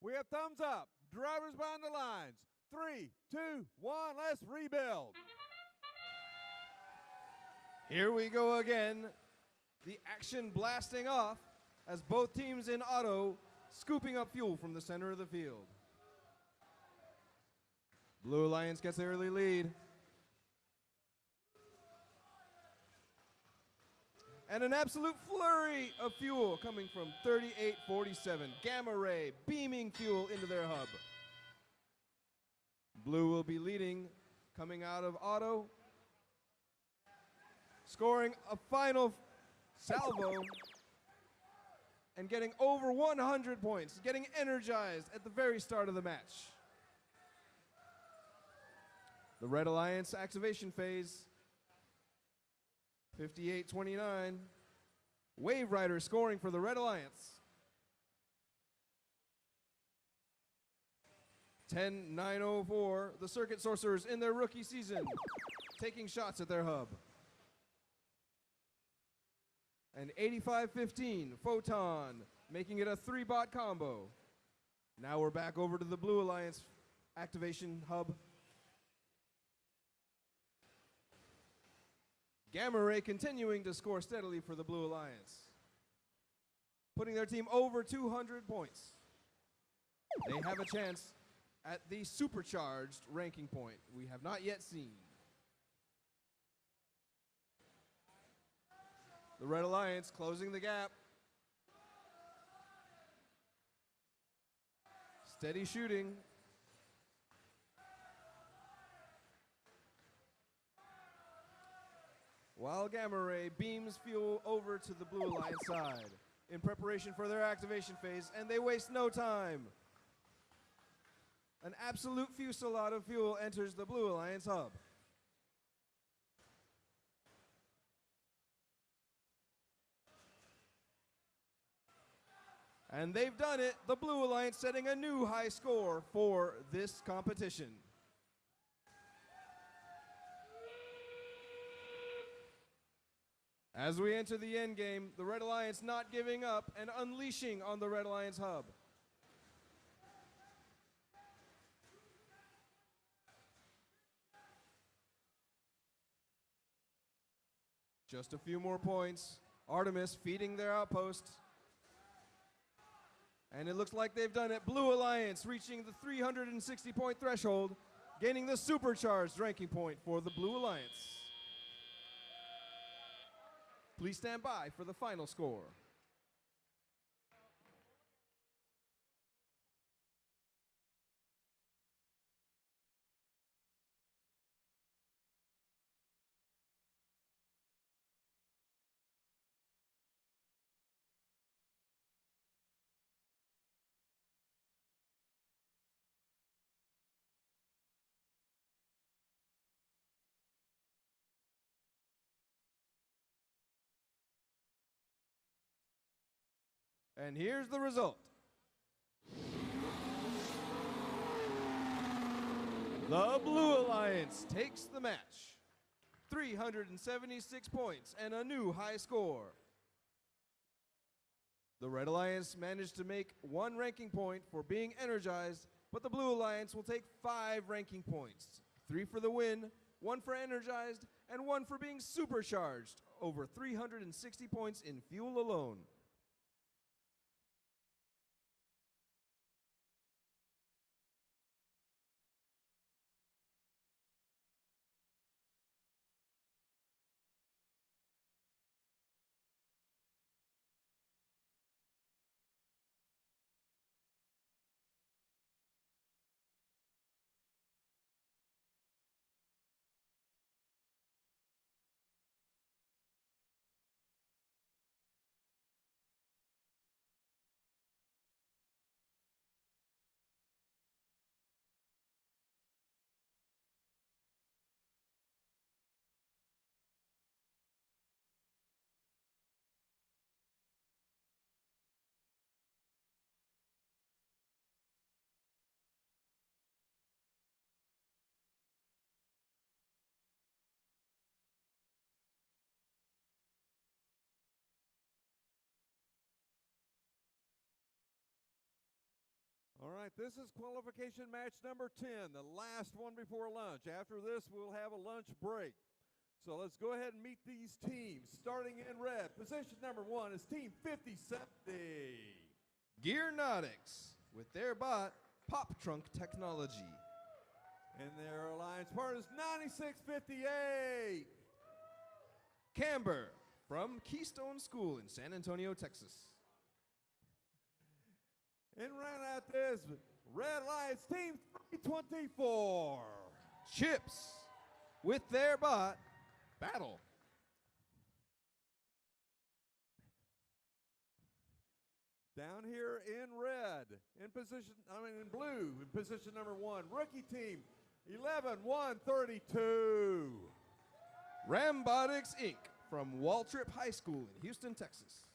We have thumbs up. Drivers behind the lines. 3, 2, 1, let's rebuild. Here we go again. The action blasting off as both teams in auto scooping up fuel from the center of the field. Blue Alliance gets the early lead. And an absolute flurry of fuel coming from 3847. Gamma Ray beaming fuel into their hub. Blue will be leading coming out of auto. Scoring a final salvo and getting over 100 points. Getting energized at the very start of the match. The Red Alliance activation phase. 58-29. Wave Rider scoring for the Red Alliance. 10-9-0-4. The Circuit Sorcerers in their rookie season, taking shots at their hub. And 85-15. Photon making it a 3-bot combo. Now we're back over to the Blue Alliance activation hub. Gamma Ray continuing to score steadily for the Blue Alliance, putting their team over 200 points. They have a chance at the supercharged ranking point we have not yet seen. The Red Alliance closing the gap. Steady shooting. While Gamma Ray beams fuel over to the Blue Alliance side in preparation for their activation phase, and they waste no time. An absolute fusillade of fuel enters the Blue Alliance hub. And they've done it, the Blue Alliance setting a new high score for this competition. As we enter the end game, the Red Alliance not giving up and unleashing on the Red Alliance hub. Just a few more points. Artemis feeding their outpost. And it looks like they've done it. Blue Alliance reaching the 360 point threshold, gaining the supercharged ranking point for the Blue Alliance. Please stand by for the final score. And here's the result. The Blue Alliance takes the match. 376 points and a new high score. The Red Alliance managed to make 1 ranking point for being energized, but the Blue Alliance will take 5 ranking points. 3 for the win, 1 for energized, and 1 for being supercharged. Over 360 points in fuel alone. All right, this is qualification match number 10, the last one before lunch. After this, we'll have a lunch break. So let's go ahead and meet these teams. Starting in red, position number 1 is Team 5070. Gearnotics with their bot, Pop Trunk Technology. And their alliance partner is 9658. Camber from Keystone School in San Antonio, Texas. And round out this, Red Alliance Team 324. Chips with their bot, Battle. Down here in red, in blue, in position number 1, rookie team 11132. Robotics Inc. from Waltrip High School in Houston, Texas.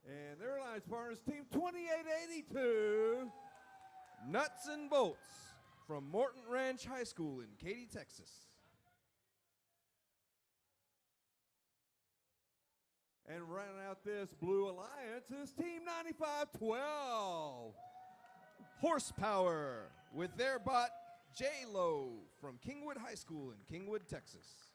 And their alliance partners, Team 2882. Nuts and Bolts from Morton Ranch High School in Katy, Texas. And rounding out this Blue Alliance is Team 9512. Horsepower with their bot J-Lo from Kingwood High School in Kingwood, Texas.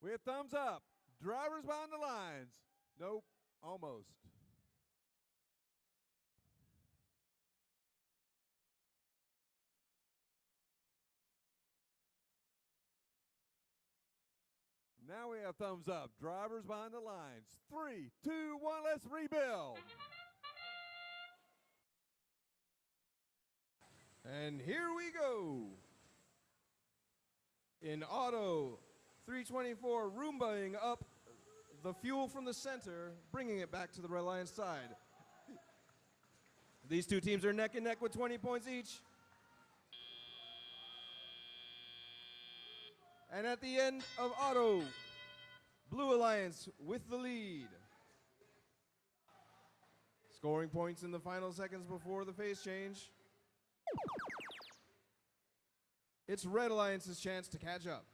We have thumbs up. Drivers behind the lines. Nope, almost. Now we have thumbs up. Drivers behind the lines. 3, 2, 1, let's rebuild. And here we go. In auto, 324 Roombaing up the fuel from the center, bringing it back to the Red Lions side. These two teams are neck and neck with 20 points each. And at the end of auto, Blue Alliance with the lead. Scoring points in the final seconds before the phase change. It's Red Alliance's chance to catch up.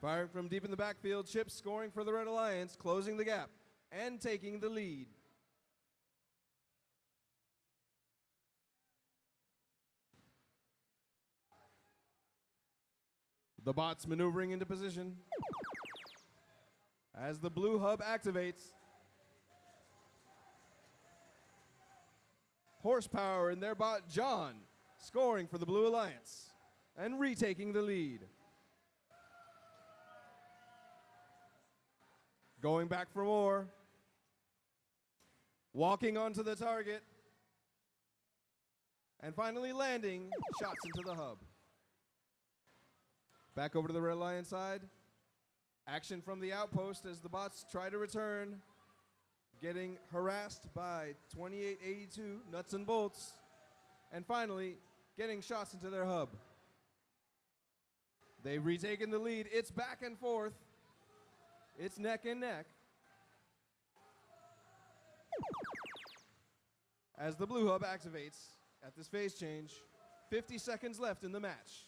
Firing from deep in the backfield, Chips scoring for the Red Alliance, closing the gap and taking the lead. The bots maneuvering into position. As the blue hub activates, Horsepower in their bot John scoring for the Blue Alliance and retaking the lead. Going back for more. Walking onto the target. And finally landing shots into the hub. Back over to the Red Lion side. Action from the outpost as the bots try to return. Getting harassed by 2882 nuts and bolts. And finally, getting shots into their hub. They've retaken the lead. It's back and forth. It's neck and neck. As the blue hub activates at this phase change, 50 seconds left in the match.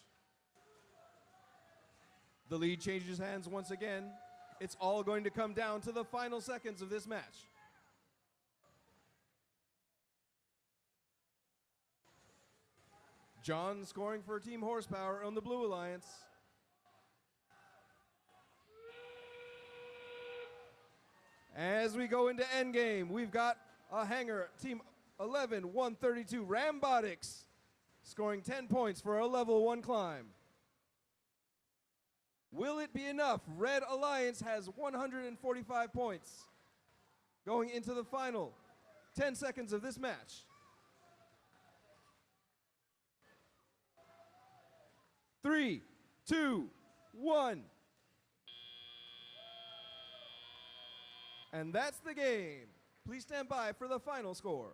The lead changes hands once again. It's all going to come down to the final seconds of this match. John scoring for Team Horsepower on the Blue Alliance. As we go into endgame, we've got a hanger, Team 11-132 Robotics, scoring 10 points for a level 1 climb. Will it be enough? Red Alliance has 145 points. Going into the final 10 seconds of this match. 3, 2, 1. And that's the game. Please stand by for the final score.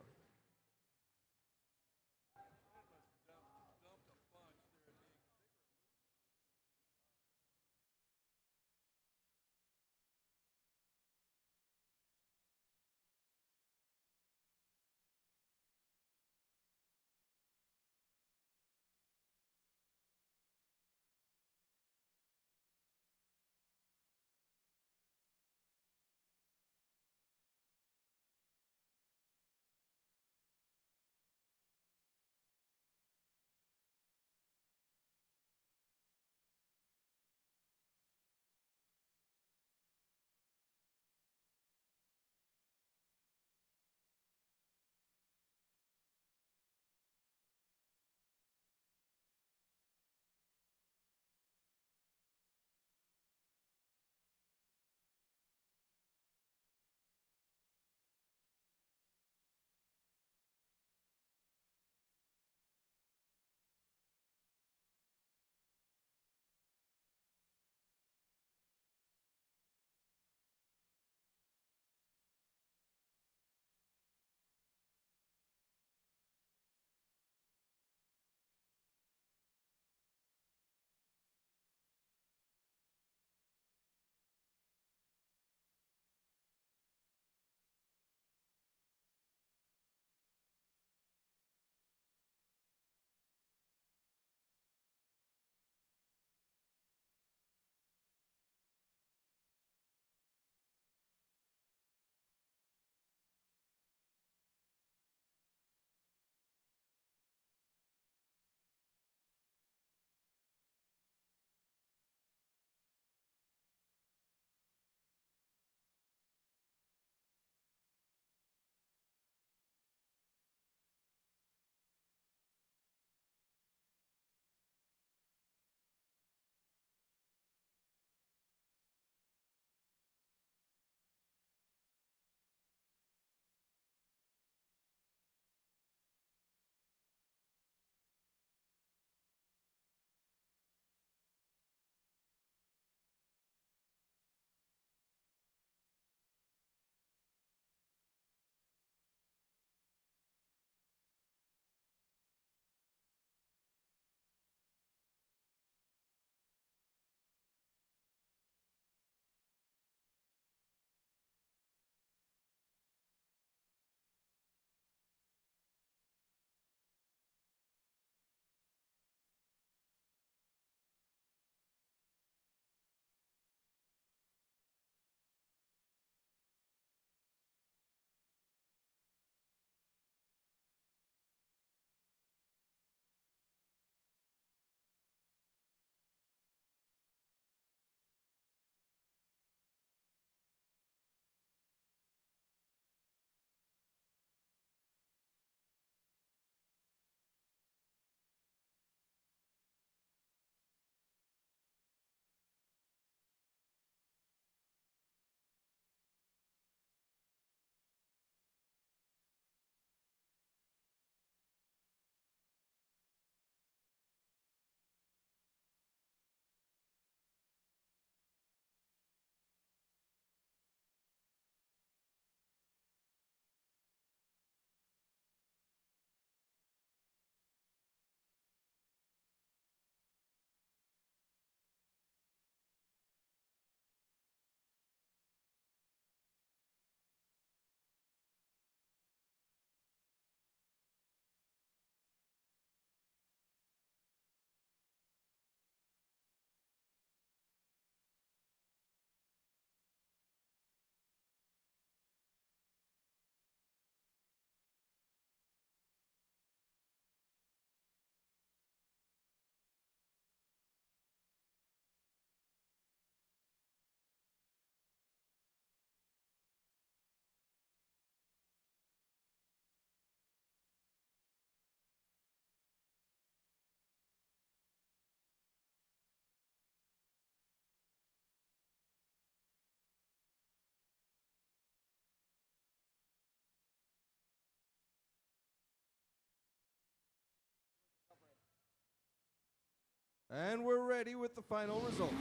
And we're ready with the final result.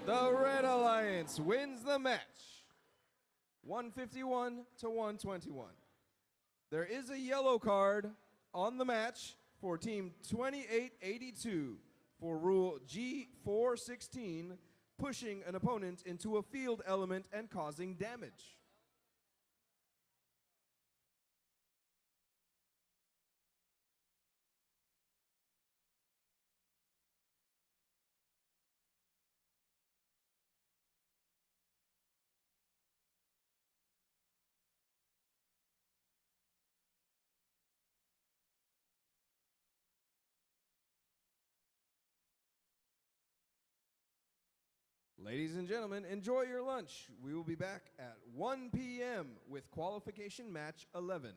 The Red Alliance wins the match, 151 to 121. There is a yellow card on the match for Team 2882 for Rule G416, pushing an opponent into a field element and causing damage. Ladies and gentlemen, enjoy your lunch. We will be back at 1 p.m. with Qualification Match 11.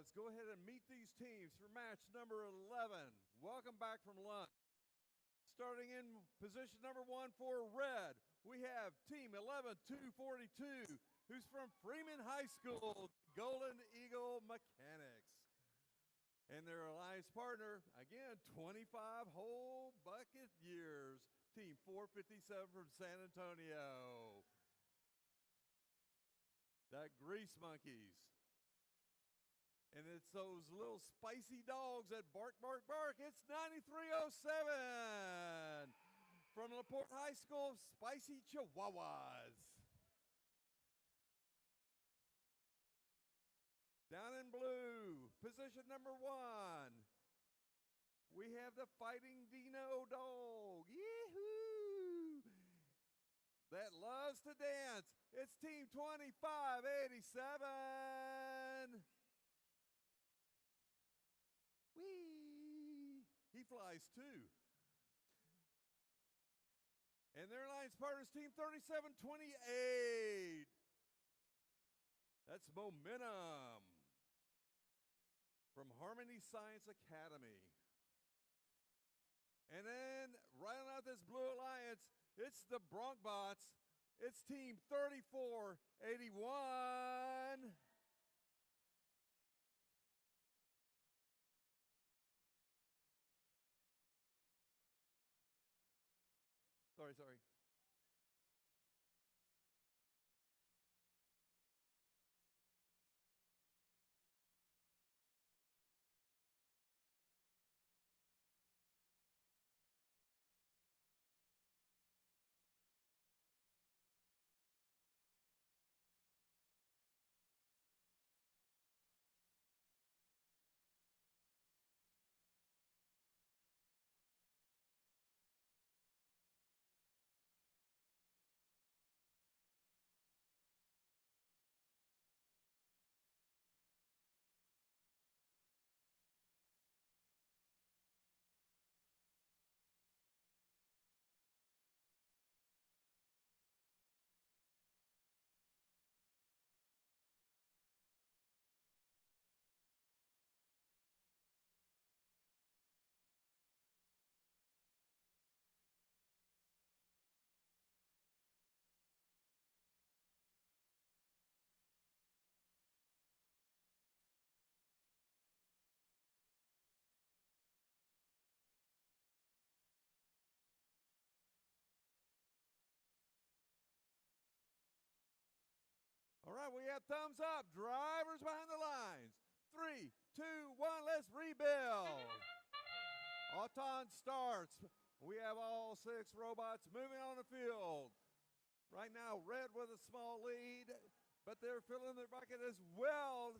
let's go ahead and meet these teams for match number 11. Welcome back from lunch. Starting in position number 1 for red, we have team 11242, who's from Freeman High School, Golden Eagle Mechanics. And their alliance partner, again, 25 whole bucket years, team 457 from San Antonio. That Grease Monkeys. And it's those little spicy dogs that bark, bark, bark. It's 9307 from LaPorte High School, Spicy Chihuahuas. Down in blue, position number 1, we have the Fighting Dino Dog. Yee-hoo! That loves to dance. It's team 2587. Whee! He flies too. And their alliance partners, team 3728. That's Momentum from Harmony Science Academy. And then rounding out this blue alliance, it's the Bronkbots. It's team 3481. Sorry. All right, we have thumbs up. Drivers behind the lines. 3, 2, 1, let's rebuild. Auton starts. We have all 6 robots moving on the field. Right now, red with a small lead, but they're filling their bucket as well,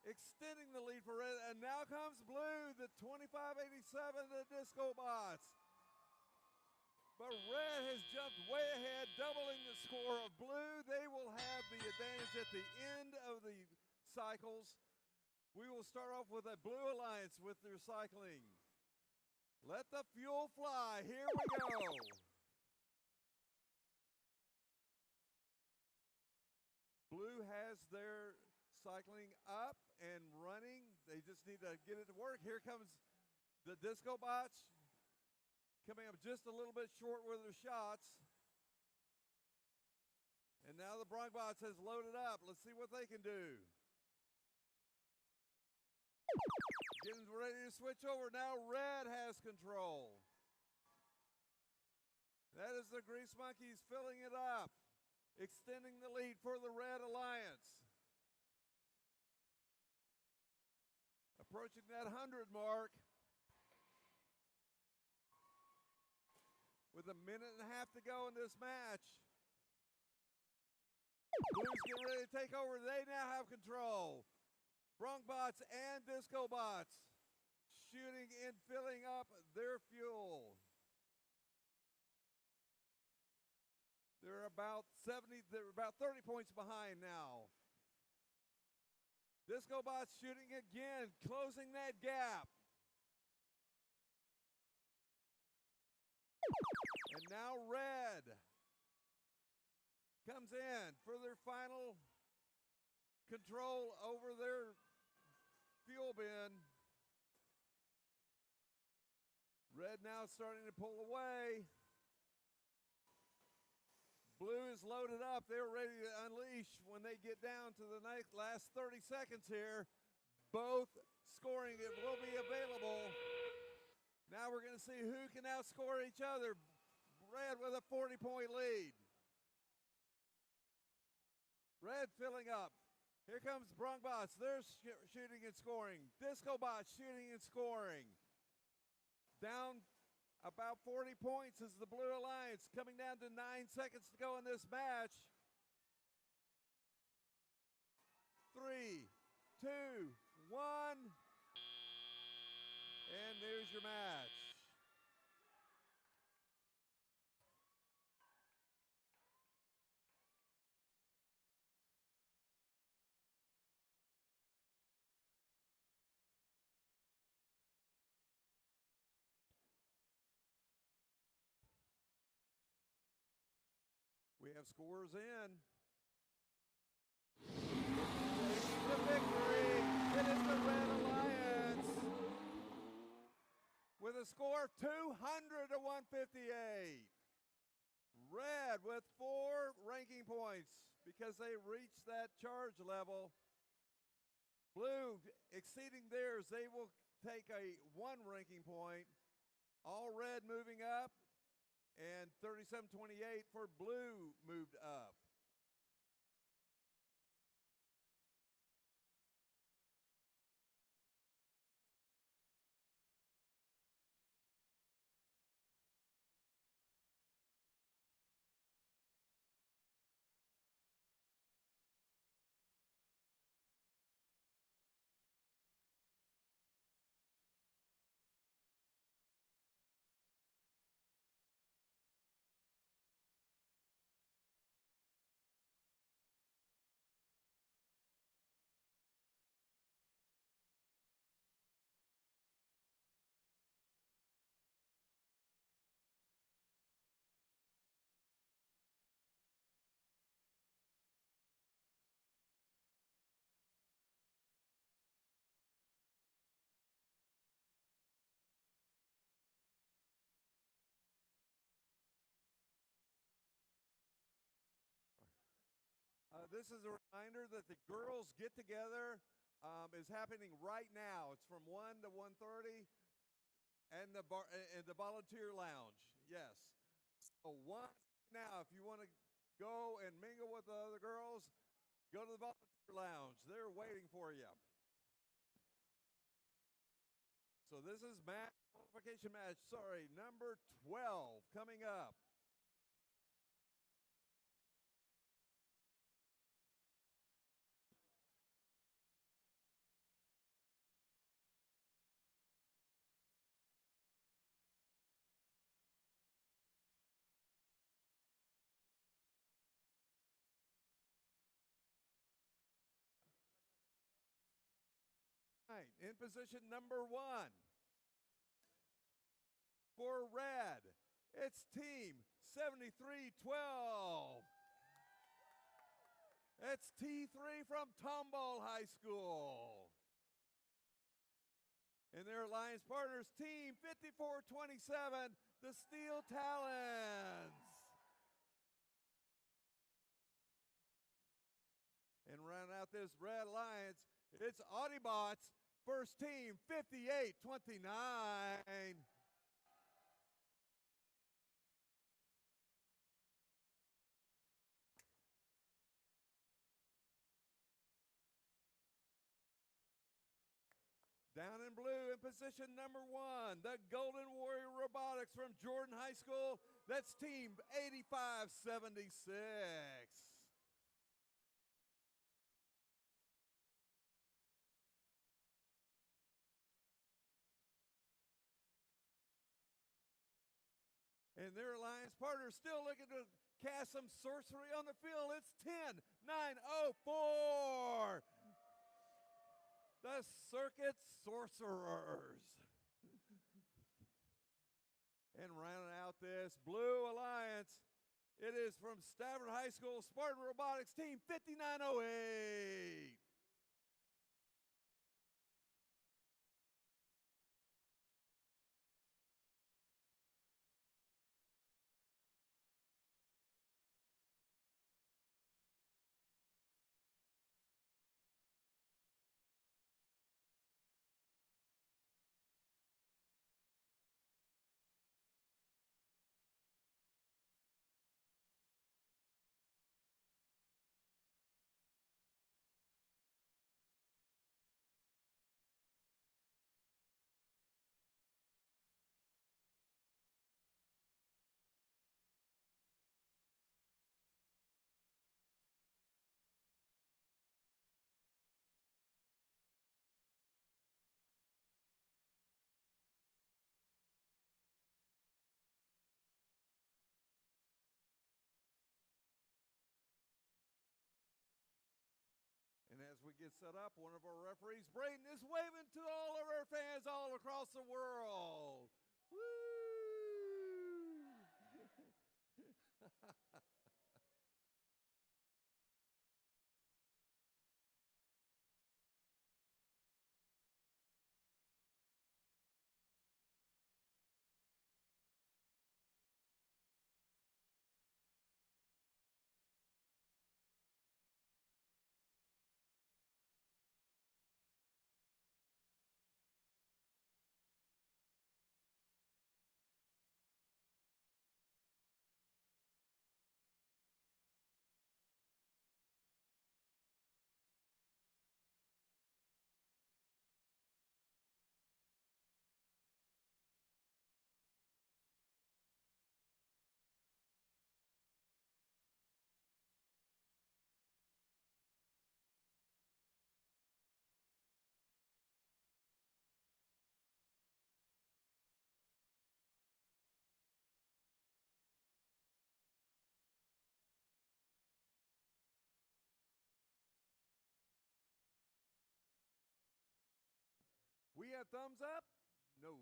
extending the lead for red. And now comes blue, the 2587, the Disco Bots. But red has jumped way ahead, doubling the score of blue. They will have the advantage at the end of the cycles. We will start off with a blue alliance with their cycling. Let the fuel fly. Here we go. Blue has their cycling up and running. They just need to get it to work. Here comes the Disco Bots, coming up just a little bit short with their shots. And now the Bronkbots has loaded up. Let's see what they can do. Getting ready to switch over. Now red has control. That is the Grease Monkeys filling it up, extending the lead for the Red Alliance. Approaching that 100 mark. With a minute and a half to go in this match. Blues getting ready to take over. They now have control. Bronkbots and Disco Bots shooting and filling up their fuel. They're about 30 points behind now. Disco Bots shooting again, closing that gap. And now red comes in for their final control over their fuel bin. Red now starting to pull away. Blue is loaded up. They're ready to unleash when they get down to the last 30 seconds here. Both scoring it will be available. Now we're going to see who can outscore each other. Red with a 40-point lead. Red filling up. Here comes Brungbots. They're shooting and scoring. Disco Bots shooting and scoring. Down about 40 points is the Blue Alliance, coming down to 9 seconds to go in this match. 3, 2, 1. And there's your match. We have scores in. Taking the victory, it is the Red Alliance with a score of 200 to 158. Red with 4 ranking points because they reached that charge level. Blue exceeding theirs, they will take a 1 ranking point. All red moving up. And 37-28 for Blue moved up. This is a reminder that the girls get together is happening right now. It's from 1 to 1:30 and the volunteer lounge. Yes. So now, if you want to go and mingle with the other girls, go to the volunteer lounge. They're waiting for you. So this is qualification match, number 12 coming up. In position number 1 for red, it's team 7312. It's T3 from Tomball High School. And their alliance partners, team 5427, the Steel Talons. And rounding out this red alliance, it's Audibots, first team 5829. Down in blue in position number 1, the Golden Warrior Robotics from Jordan High School. That's team 8576. And their alliance partner still looking to cast some sorcery on the field. It's 10-9-0-4. The Circuit Sorcerers. And rounding out this blue alliance, it is from Stafford High School, Spartan Robotics, team 5908. get set up, one of our referees, Braden, is waving to all of our fans all across the world. Woo! We have thumbs up? No.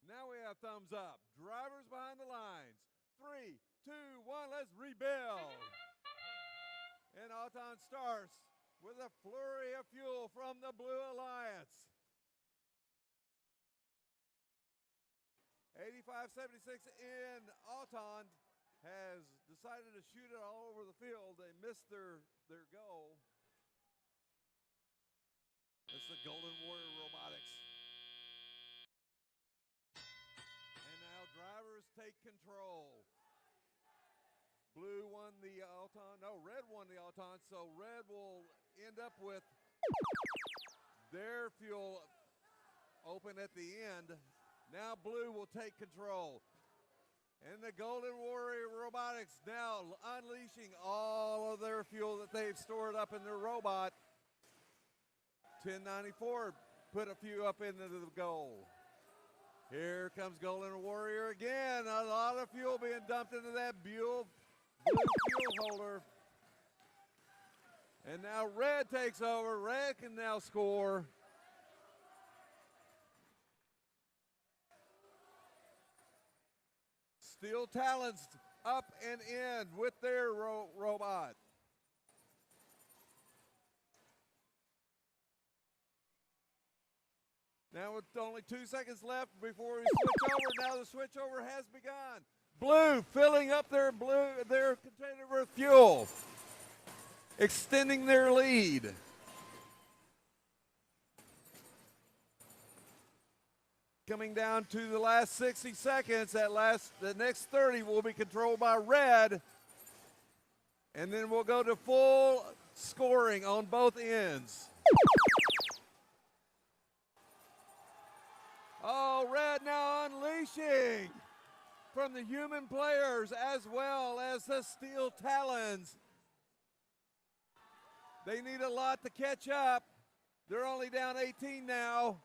Now we have thumbs up. Drivers behind the lines. 3, 2, 1, let's rebuild. And Auton starts with a flurry of fuel from the Blue Alliance. 85-76 in Auton has decided to shoot it all over the field. They missed their goal. It's the Golden Warrior Robotics. And now drivers take control. Blue won the Auton, no, red won the Auton, so red will end up with their fuel open at the end. Now blue will take control. And the Golden Warrior Robotics now unleashing all of their fuel that they've stored up in their robot. 1094 put a few up into the goal. Here comes Golden Warrior again. A lot of fuel being dumped into that blue fuel holder. And now red takes over. Red can now score. Steel Talons up and in with their robot. Now with only 2 seconds left before we switch over. Now the switchover has begun. Blue filling up their container with fuel, extending their lead. Coming down to the last 60 seconds, the next 30 will be controlled by red. And then we'll go to full scoring on both ends. Oh, red now unleashing from the human players as well as the Steel Talons. They need a lot to catch up. They're only down 18 now.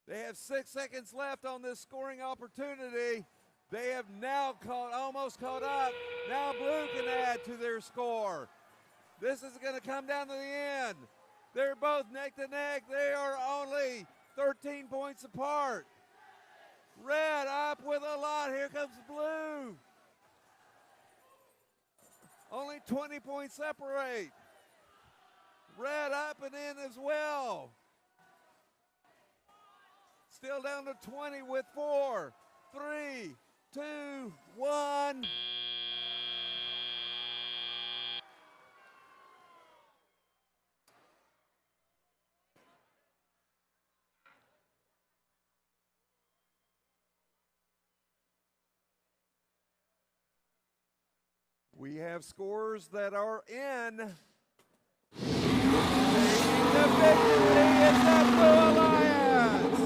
They have 6 seconds left on this scoring opportunity. They have now almost caught up. Now blue can add to their score. This is going to come down to the end. They're both neck to neck. They are only 13 points apart. Red up with a lot. Here comes blue. Only 20 points separate. Red up and in as well. Still down to 20 with 4, 3, 2, 1. We have scores that are in. The victory is the Blue Alliance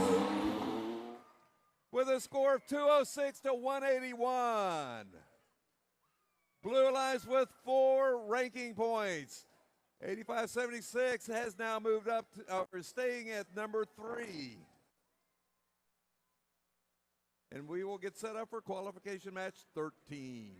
with a score of 206 to 181. Blue Alliance with 4 ranking points. 85-76 has now moved up to, staying at number 3. And we will get set up for qualification match 13.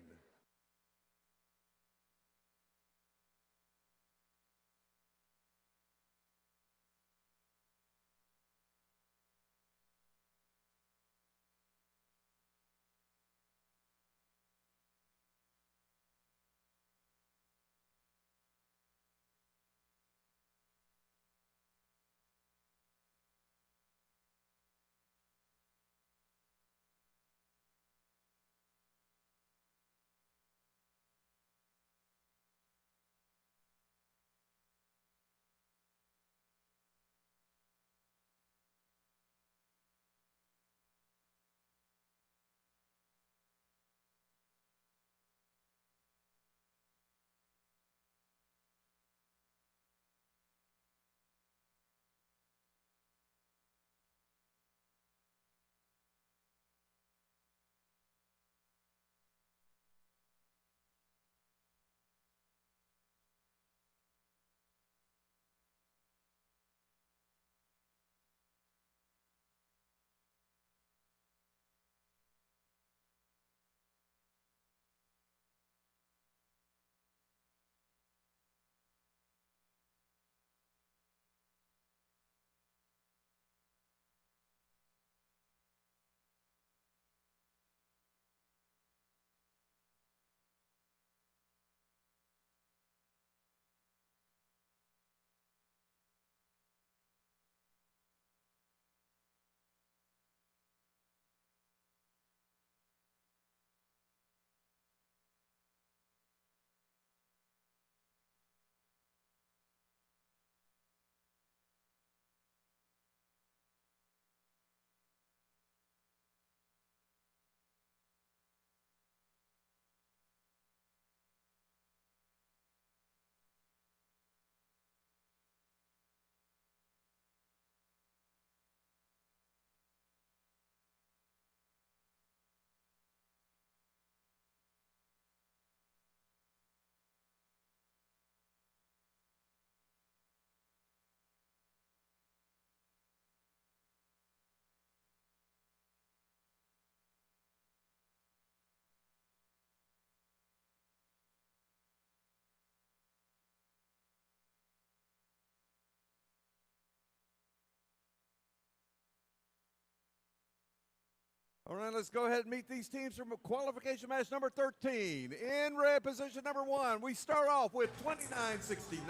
All right, let's go ahead and meet these teams from qualification match number 13. In red position number 1, we start off with 2969.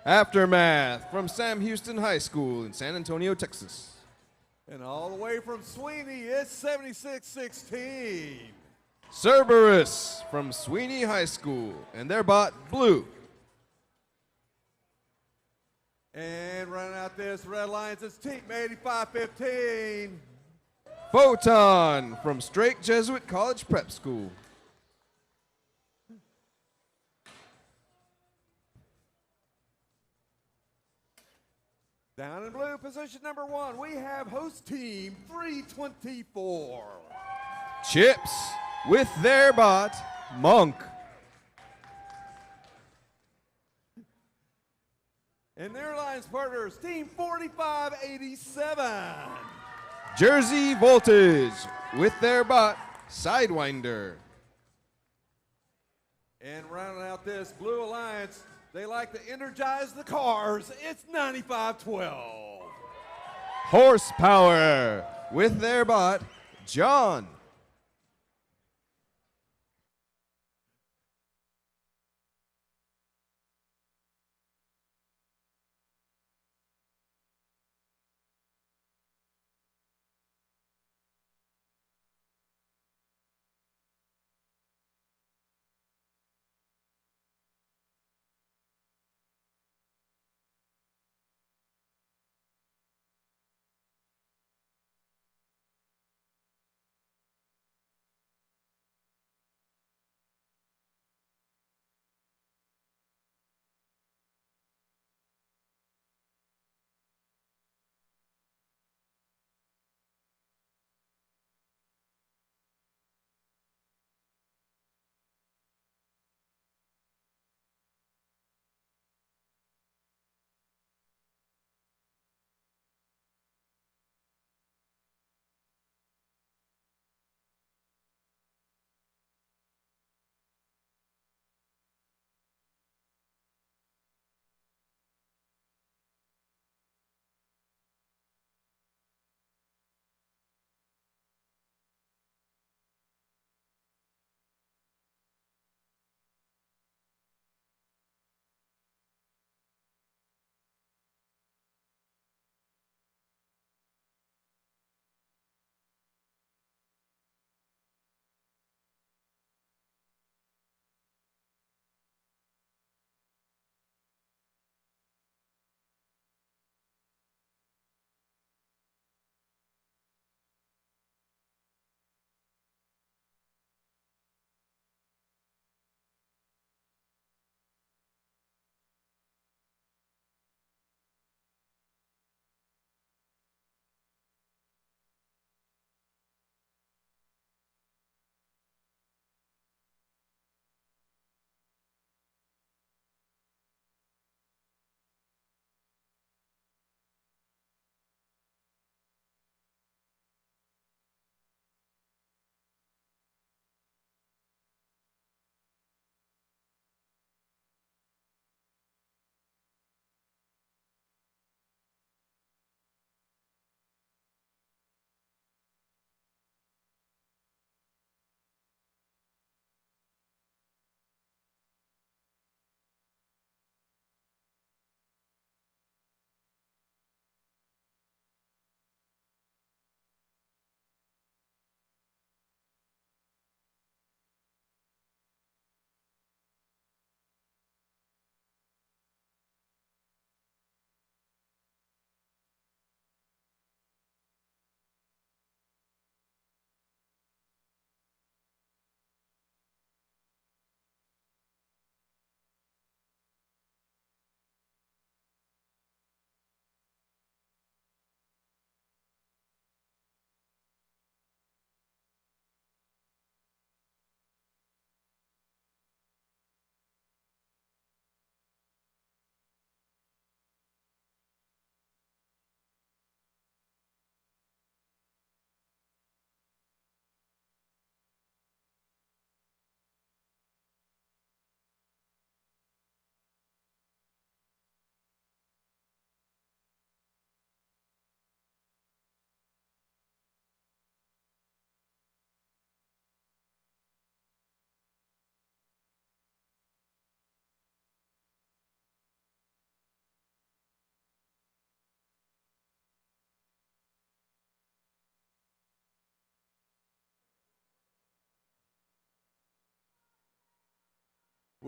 Aftermath from Sam Houston High School in San Antonio, Texas. And all the way from Sweeney, it's 7616. Cerberus from Sweeney High School, and their bot, Blue. And running out this Red Lions, it's Team 8515. Photon from Strake Jesuit College Prep School. Down in blue, position number 1, we have host team 324. Chips with their bot, Monk. And their alliance partners, team 4587. Jersey Voltage with their bot, Sidewinder. And rounding out this blue alliance, they like to energize the cars. It's 9512. Horsepower with their bot, John.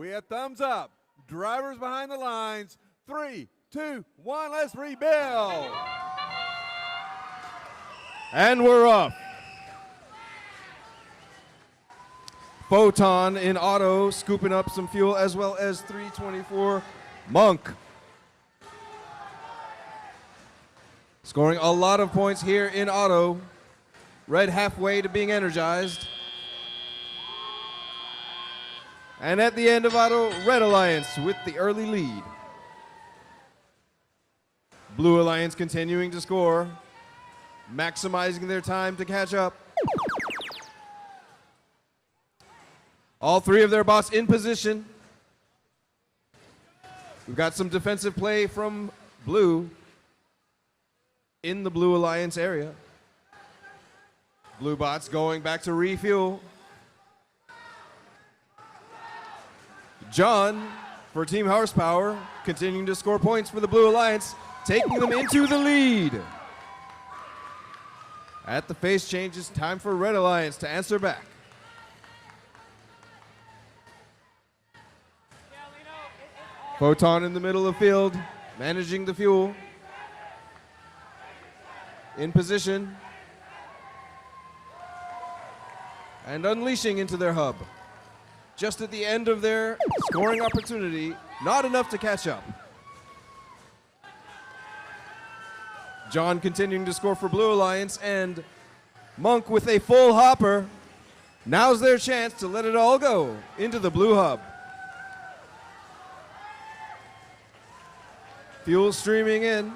We have thumbs up. Drivers behind the lines. 3, 2, 1, let's rebuild. And we're off. Photon in auto, scooping up some fuel, as well as 324 Monk. Scoring a lot of points here in auto. Red halfway to being energized. And at the end of auto, Red Alliance with the early lead. Blue Alliance continuing to score, maximizing their time to catch up. All three of their bots in position. We've got some defensive play from Blue in the Blue Alliance area. Blue bots going back to refuel. John for Team Horsepower continuing to score points for the Blue Alliance, taking them into the lead. At the face change, it's time for Red Alliance to answer back. Photon in the middle of field, managing the fuel. In position. And unleashing into their hub. Just at the end of their scoring opportunity, not enough to catch up. John continuing to score for Blue Alliance, and Monk with a full hopper. Now's their chance to let it all go into the Blue hub. Fuel streaming in.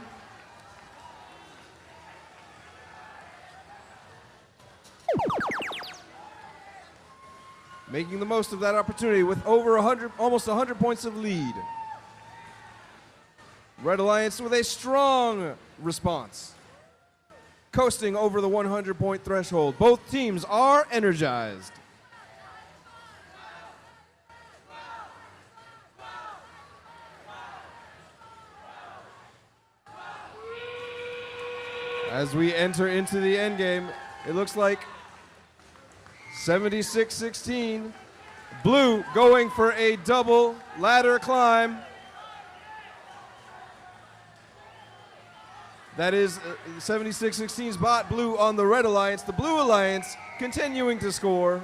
Making the most of that opportunity with over 100, almost 100 points of lead. Red Alliance with a strong response. Coasting over the 100-point threshold. Both teams are energized. As we enter into the end game, it looks like 76-16. Blue going for a double ladder climb. That is 76-16's bot Blue on the Red Alliance. The Blue Alliance continuing to score.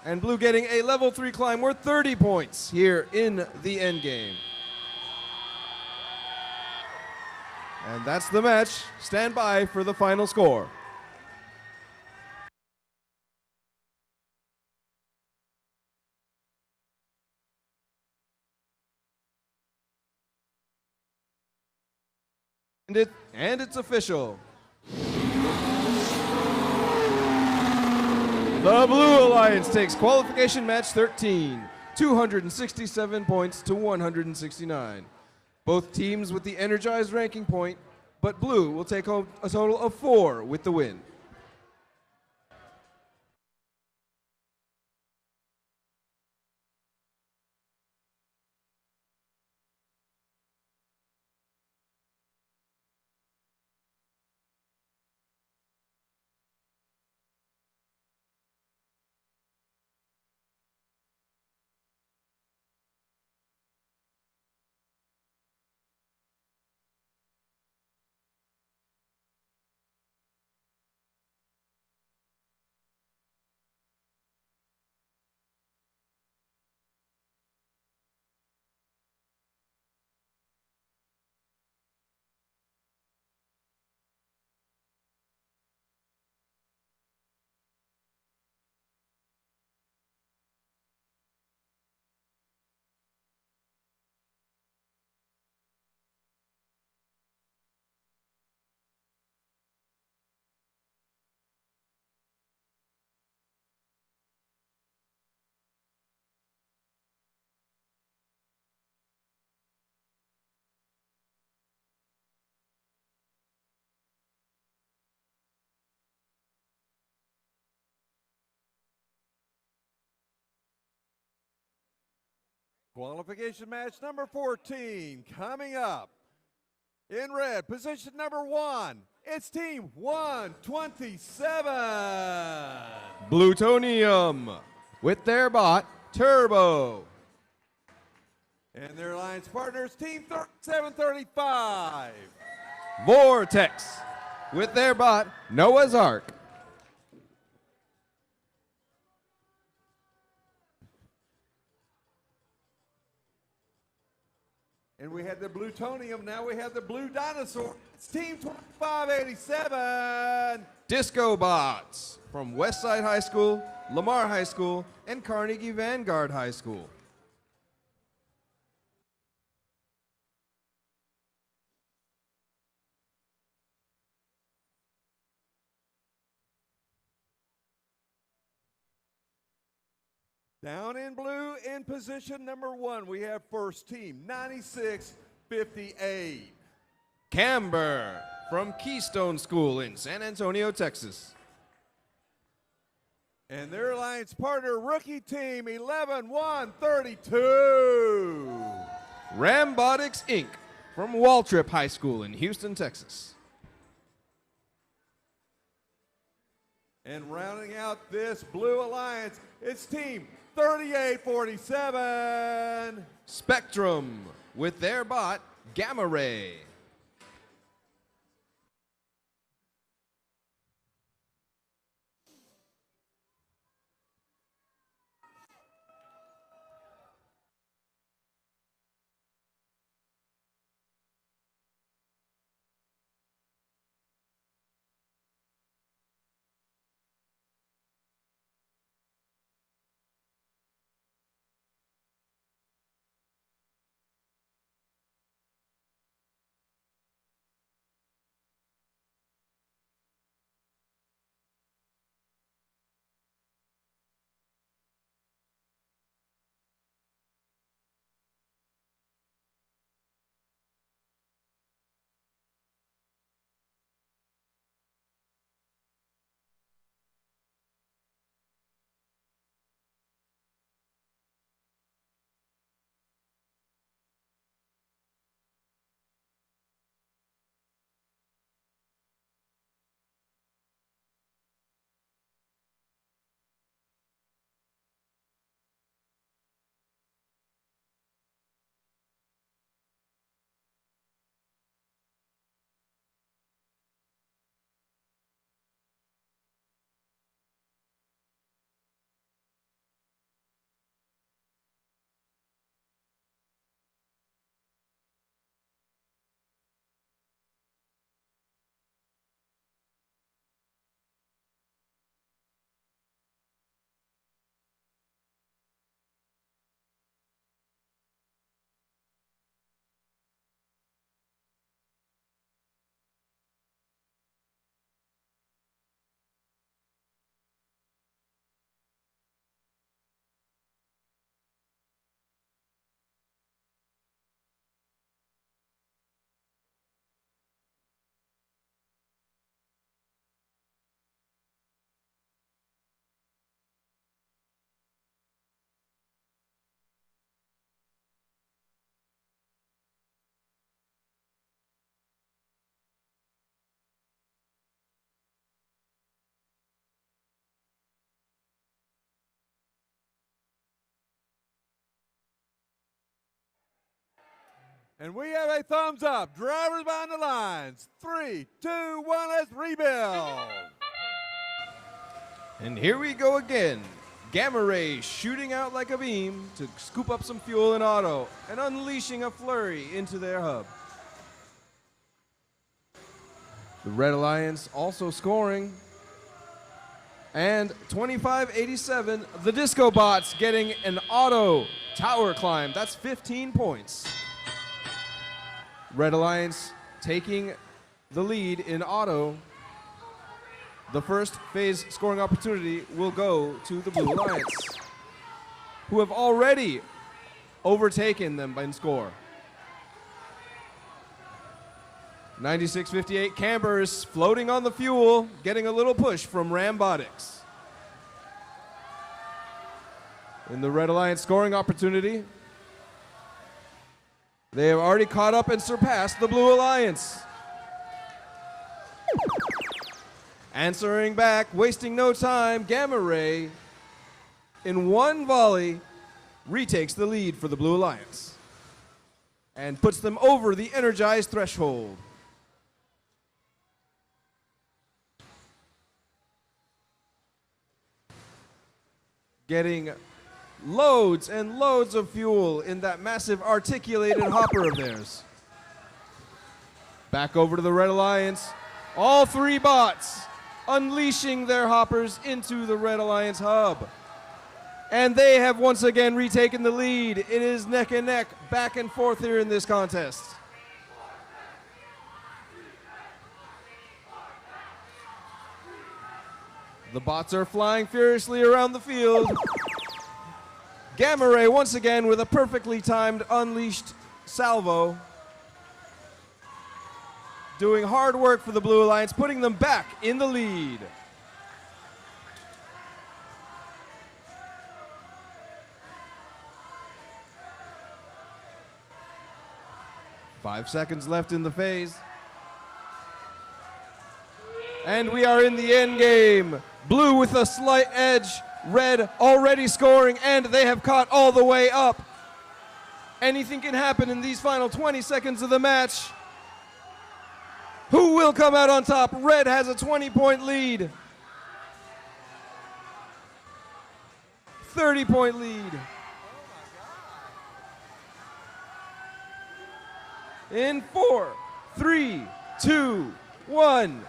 And Blue getting a level 3 climb worth 30 points here in the end game. And that's the match. Stand by for the final score. And it's official. The Blue Alliance takes qualification match 13, 267 points to 169. Both teams with the energized ranking point, but Blue will take home a total of 4 with the win. Qualification match number 14 coming up. In red, position number 1, It's Team 127. Plutonium with their bot, Turbo. And their alliance partners, Team 735. Vortex with their bot, Noah's Ark. And we had the Plutonium, now we have the Blue Dinosaur. It's Team 2587. Disco Bots from Westside High School, Lamar High School, and Carnegie Vanguard High School. Down in blue in position number 1, we have first team, 9658. Camber from Keystone School in San Antonio, Texas. And their alliance partner, rookie team, 11132. Robotics Inc. from Waltrip High School in Houston, Texas. And rounding out this blue alliance, it's team 3847. Spectrum with their bot, Gamma Ray. And we have a thumbs up. Drivers behind the lines. 3, 2, 1, let's rebuild. And here we go again. Gamma Ray shooting out like a beam to scoop up some fuel in auto and unleashing a flurry into their hub. The Red Alliance also scoring. And 2587, the Disco Bots getting an auto tower climb. That's 15 points. Red Alliance taking the lead in auto. The first phase scoring opportunity will go to the Blue Alliance, who have already overtaken them in score. 96-58, Camber is floating on the fuel, getting a little push from Robotics. In the Red Alliance scoring opportunity, they have already caught up and surpassed the Blue Alliance. Answering back, wasting no time, Gamma Ray, in one volley, retakes the lead for the Blue Alliance and puts them over the energized threshold. Getting loads and loads of fuel in that massive articulated hopper of theirs. Back over to the Red Alliance. All three bots unleashing their hoppers into the Red Alliance hub. And they have once again retaken the lead. It is neck and neck, back and forth here in this contest. The bots are flying furiously around the field. Gamma Ray once again with a perfectly timed unleashed salvo. Doing hard work for the Blue Alliance, putting them back in the lead. Five seconds left in the phase. And we are in the end game. Blue with a slight edge. Red already scoring, and they have caught all the way up. Anything can happen in these final 20 seconds of the match. Who will come out on top? Red has a 20-point lead. 30-point lead. In 4, 3, 2, 1.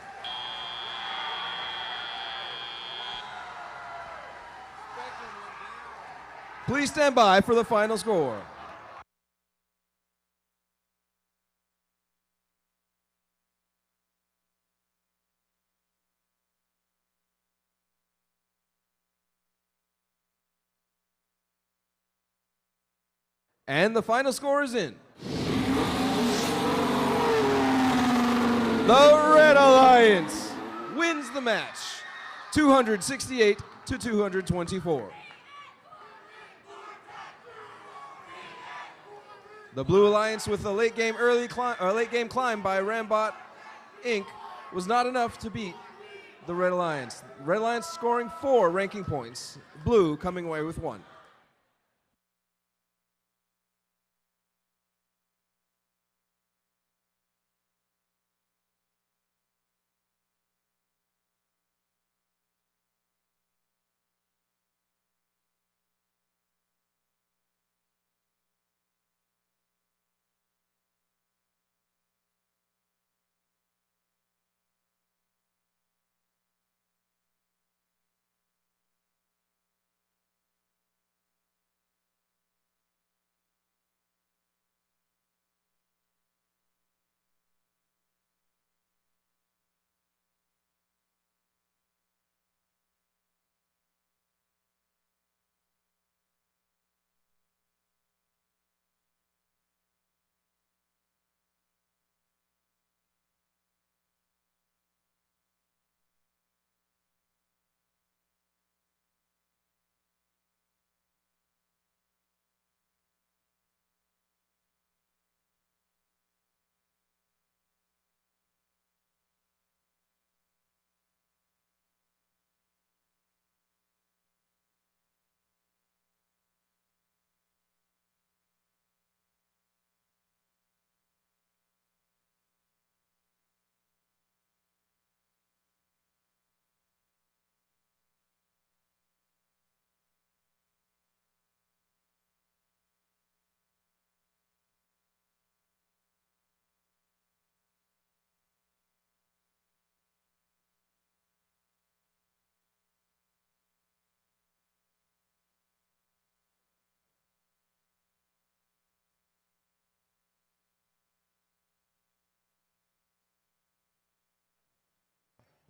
Please stand by for the final score. And the final score is in. The Red Alliance wins the match, 268 to 224. The Blue Alliance with a late game climb by Rambot Inc. was not enough to beat the Red Alliance. Red Alliance scoring 4 ranking points, Blue coming away with 1.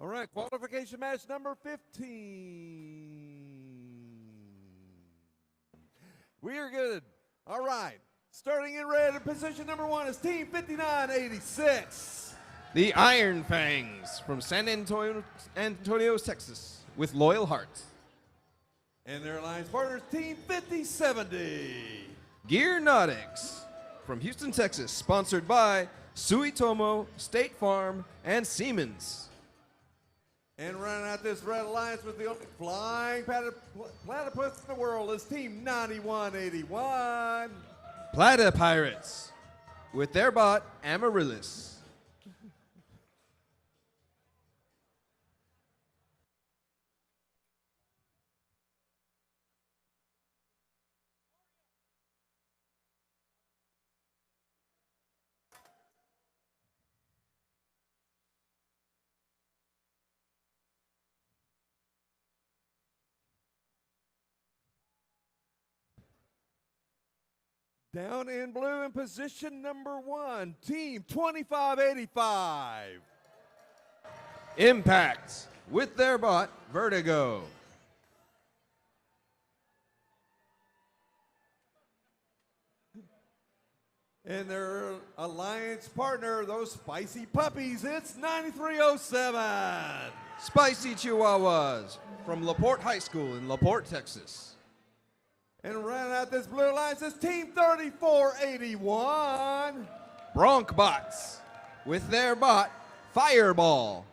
All right, qualification match number 15. We are good. All right, starting in red in position number 1 is Team 5986. The Iron Fangs from San Antonio, Texas, with loyal hearts. And their alliance partners, Team 5070. Gearnautics from Houston, Texas, sponsored by Suitomo, State Farm, and Siemens. And running out this red alliance with the only flying platypus in the world is Team 9181. Platypirates with their bot, Amaryllis. Down in blue in position number 1, Team 2585. Impact with their bot, Vertigo. And their alliance partner, those spicy puppies, it's 9307. Spicy Chihuahuas from LaPorte High School in LaPorte, Texas. And running out this blue alliance is Team 3481. Bronc Bots with their bot, Fireball.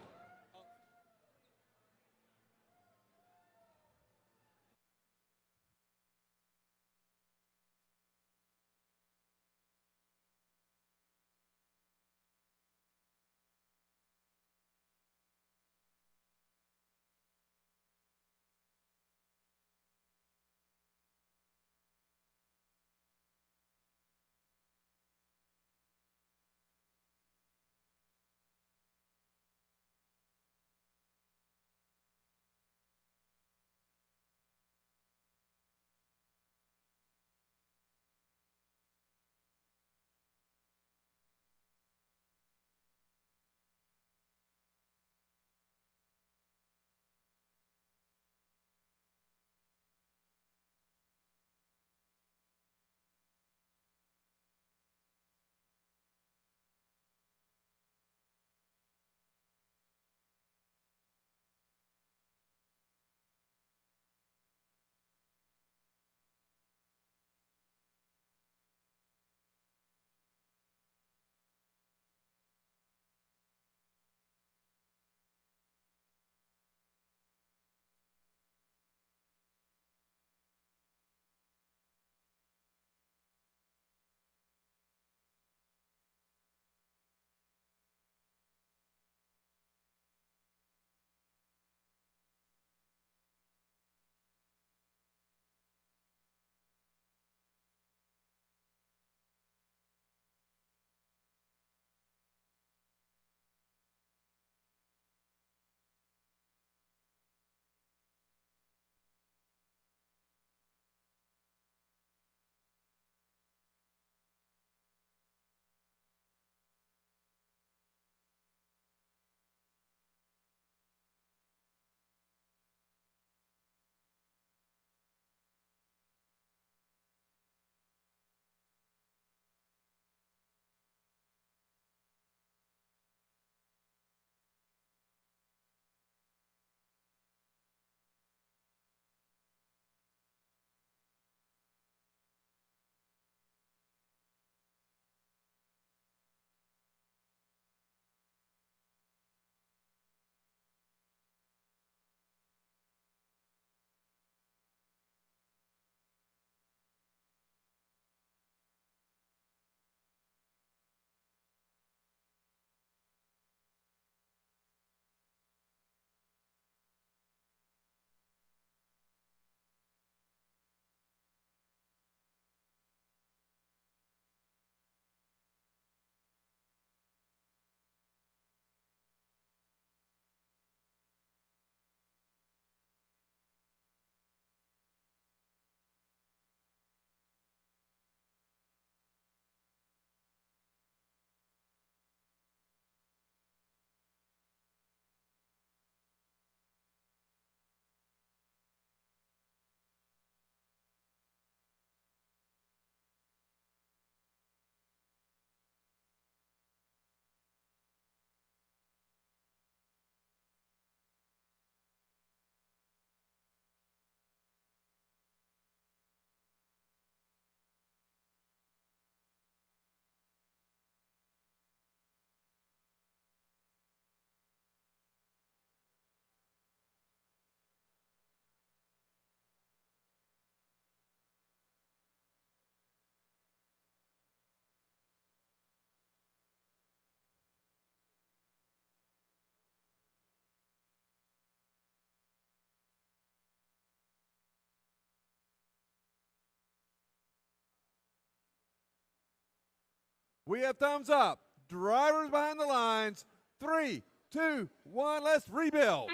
We have thumbs up. Drivers behind the lines. 3, 2, 1, let's rebuild.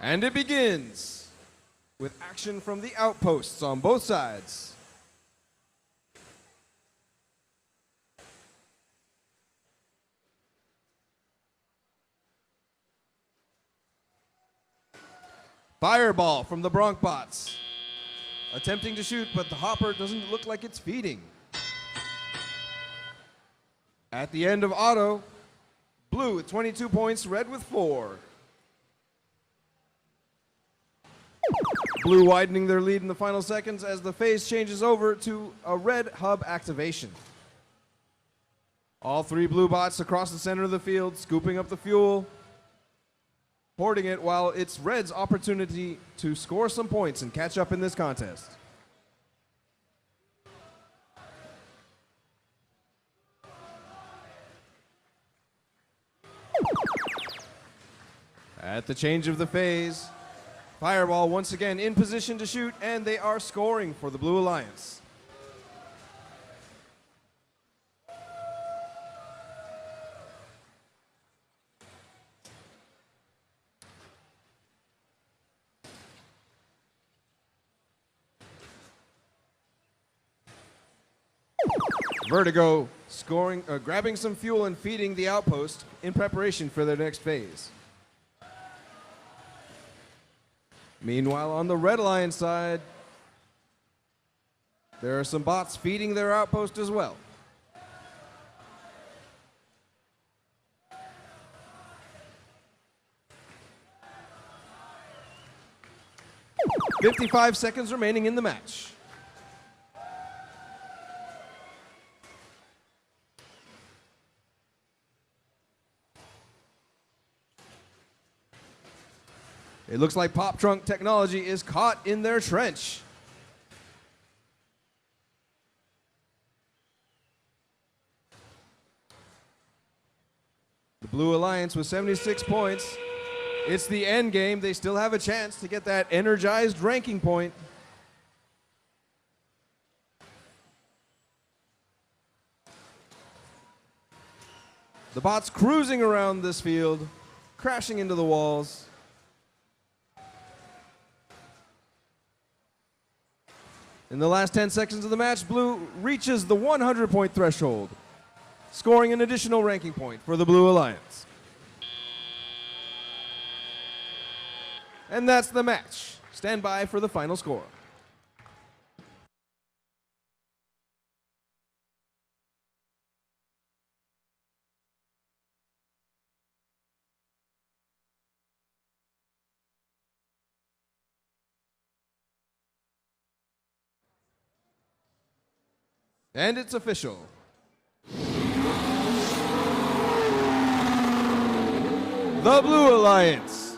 And it begins with action from the outposts on both sides. Fireball from the Bronc bots. Attempting to shoot, but the hopper doesn't look like it's feeding. At the end of auto, blue with 22 points, red with 4. Blue widening their lead in the final seconds as the phase changes over to a red hub activation. All 3 blue bots across the center of the field, scooping up the fuel, hoarding it while it's red's opportunity to score some points and catch up in this contest. At the change of the phase, Fireball once again in position to shoot, and they are scoring for the Blue Alliance. Vertigo scoring, grabbing some fuel and feeding the outpost in preparation for their next phase. Meanwhile, on the Red Alliance side, there are some bots feeding their outpost as well. "55 seconds remaining in the match. It looks like Pop Trunk technology is caught in their trench. The Blue Alliance with 76 points. It's the end game. They still have a chance to get that energized ranking point. The bots cruising around this field, crashing into the walls. In the last 10 seconds of the match, Blue reaches the 100-point threshold, scoring an additional ranking point for the Blue Alliance. And that's the match. Stand by for the final score. And it's official. The Blue Alliance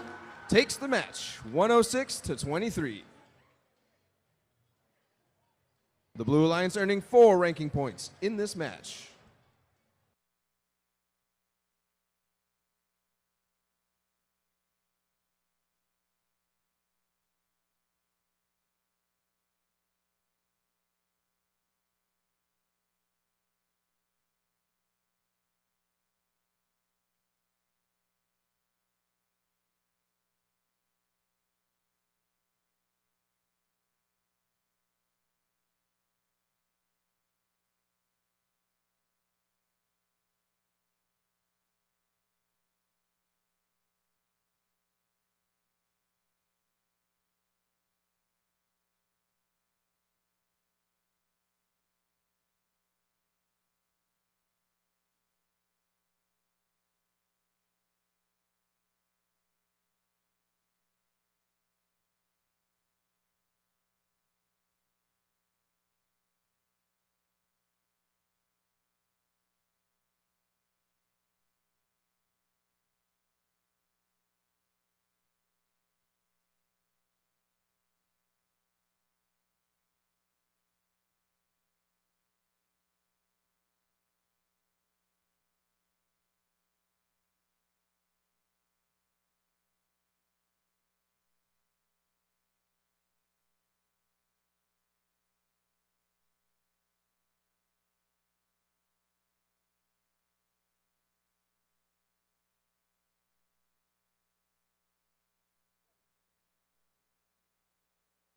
takes the match 106-23. The Blue Alliance earning 4 ranking points in this match.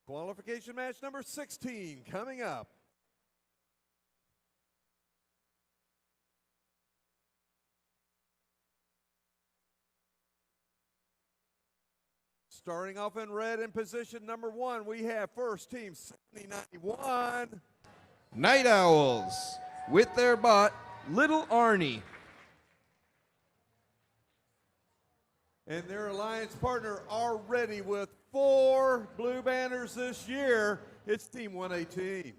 Qualification match number 16 coming up. Starting off in red in position number 1, we have first team 7091. Night Owls with their bot, Little Arnie. And their alliance partner already with 4 blue banners this year. It's team 118.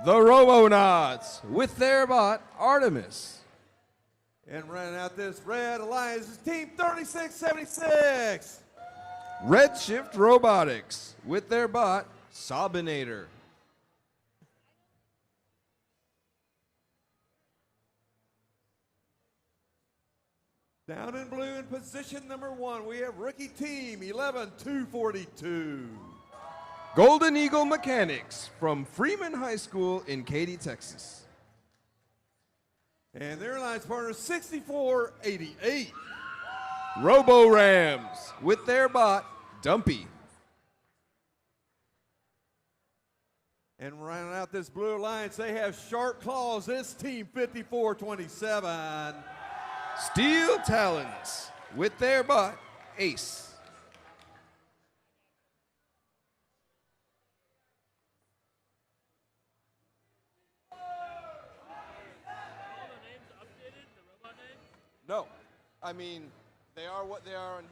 The Robonauts with their bot, Artemis. And running out this red alliance is team 3676. Redshift Robotics with their bot, Sabinator. Down in blue in position number 1, we have rookie team 11242. Golden Eagle Mechanics from Freeman High School in Katy, Texas. And their alliance partner 6488. Robo Rams with their bot, Dumpy. And running out this blue alliance, they have Sharp Claws. This team 5427. Steel Talons with their bot, Ace. No, I mean, they are what they are on here.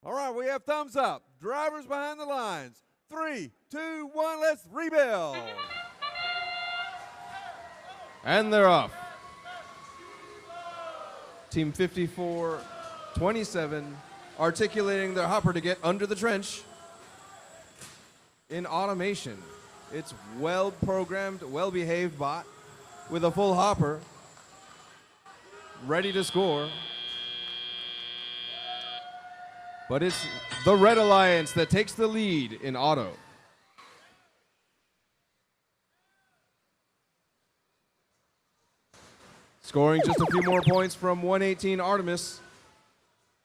All right, we have thumbs up. Drivers behind the lines. 3, 2, 1, let's rebuild. And they're off. Team 54-27 articulating their hopper to get under the trench. In automation, it's well-programmed, well-behaved bot with a full hopper, ready to score. But it's the Red Alliance that takes the lead in auto. Scoring just a few more points from 118 Artemis.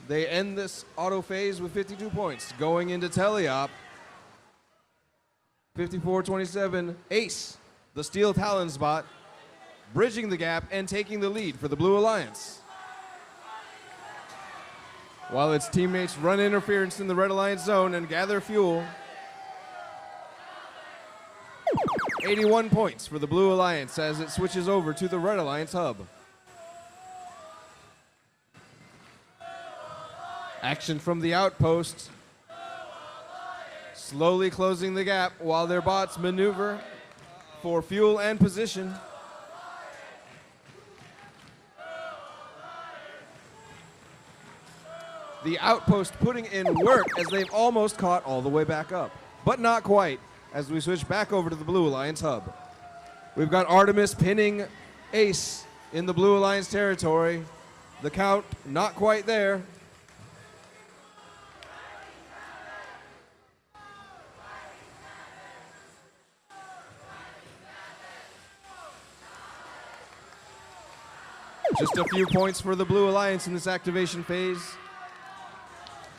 They end this auto phase with 52 points. Going into teleop, 54-27, Ace, the Steel Talons bot, bridging the gap and taking the lead for the Blue Alliance. While its teammates run interference in the Red Alliance zone and gather fuel. 81 points for the Blue Alliance as it switches over to the Red Alliance hub. Action from the outpost. Slowly closing the gap while their bots maneuver for fuel and position. The outpost putting in work as they've almost caught all the way back up. But not quite as we switch back over to the Blue Alliance hub. We've got Artemis pinning Ace in the Blue Alliance territory. The count not quite there. Just a few points for the Blue Alliance in this activation phase.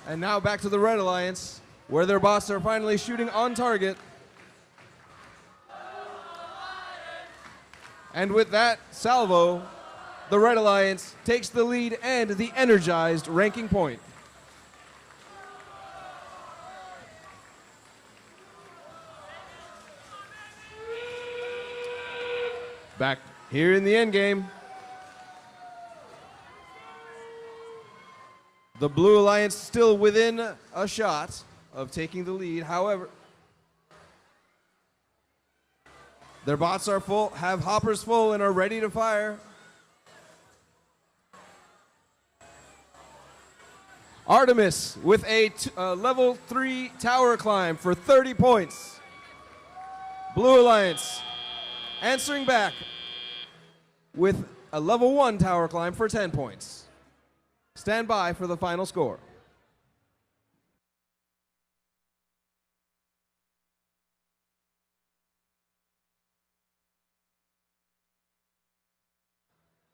And now back to the Red Alliance, where their bots are finally shooting on target. And with that salvo, the Red Alliance takes the lead and the energized ranking point. Back here in the endgame. The Blue Alliance still within a shot of taking the lead. However, their bots are full, have hoppers full, and are ready to fire. Artemis with a level 3 tower climb for 30 points. Blue Alliance answering back with a level 1 tower climb for 10 points. Stand by for the final score.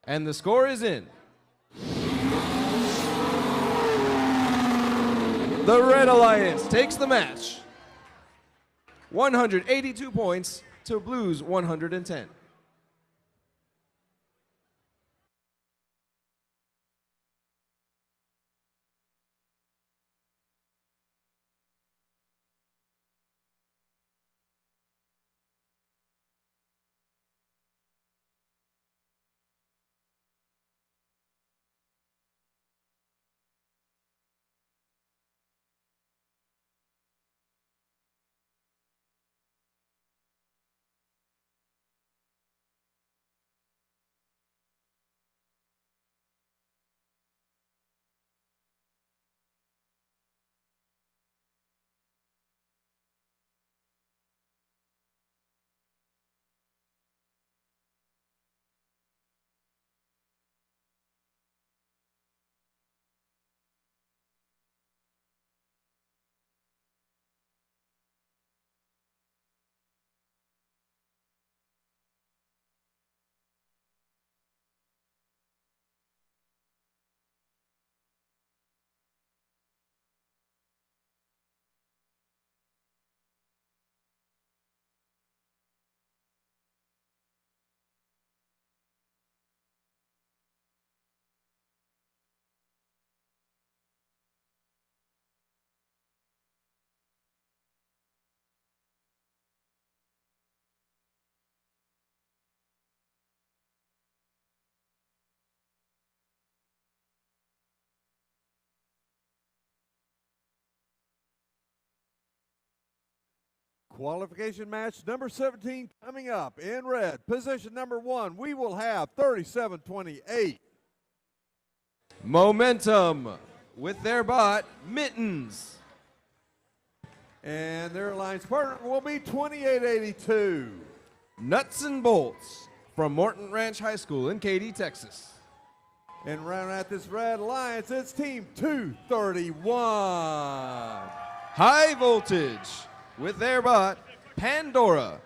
And the score is in. The Red Alliance takes the match. 182 points to Blue's 110. Qualification match number 17 coming up in red. Position number 1, we will have 37-28. Momentum with their bot, Mittens. And their alliance partner will be 28-82. Nuts and Bolts from Morton Ranch High School in Katy, Texas. And rounding out this red alliance, it's Team 231. High Voltage with their bot, Pandora.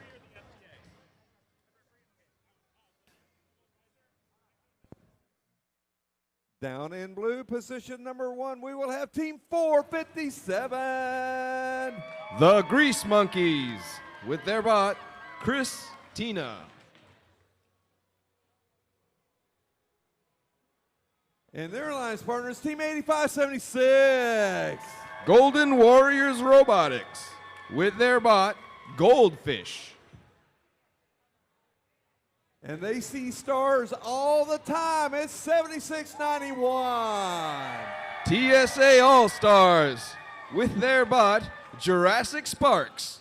Down in blue, position number 1, we will have Team 457. The Grease Monkeys with their bot, Christina. And their alliance partner is Team 8576. Golden Warriors Robotics with their bot, Goldfish. And they see stars all the time. It's 7691. TSA All-Stars with their bot, Jurassic Sparks.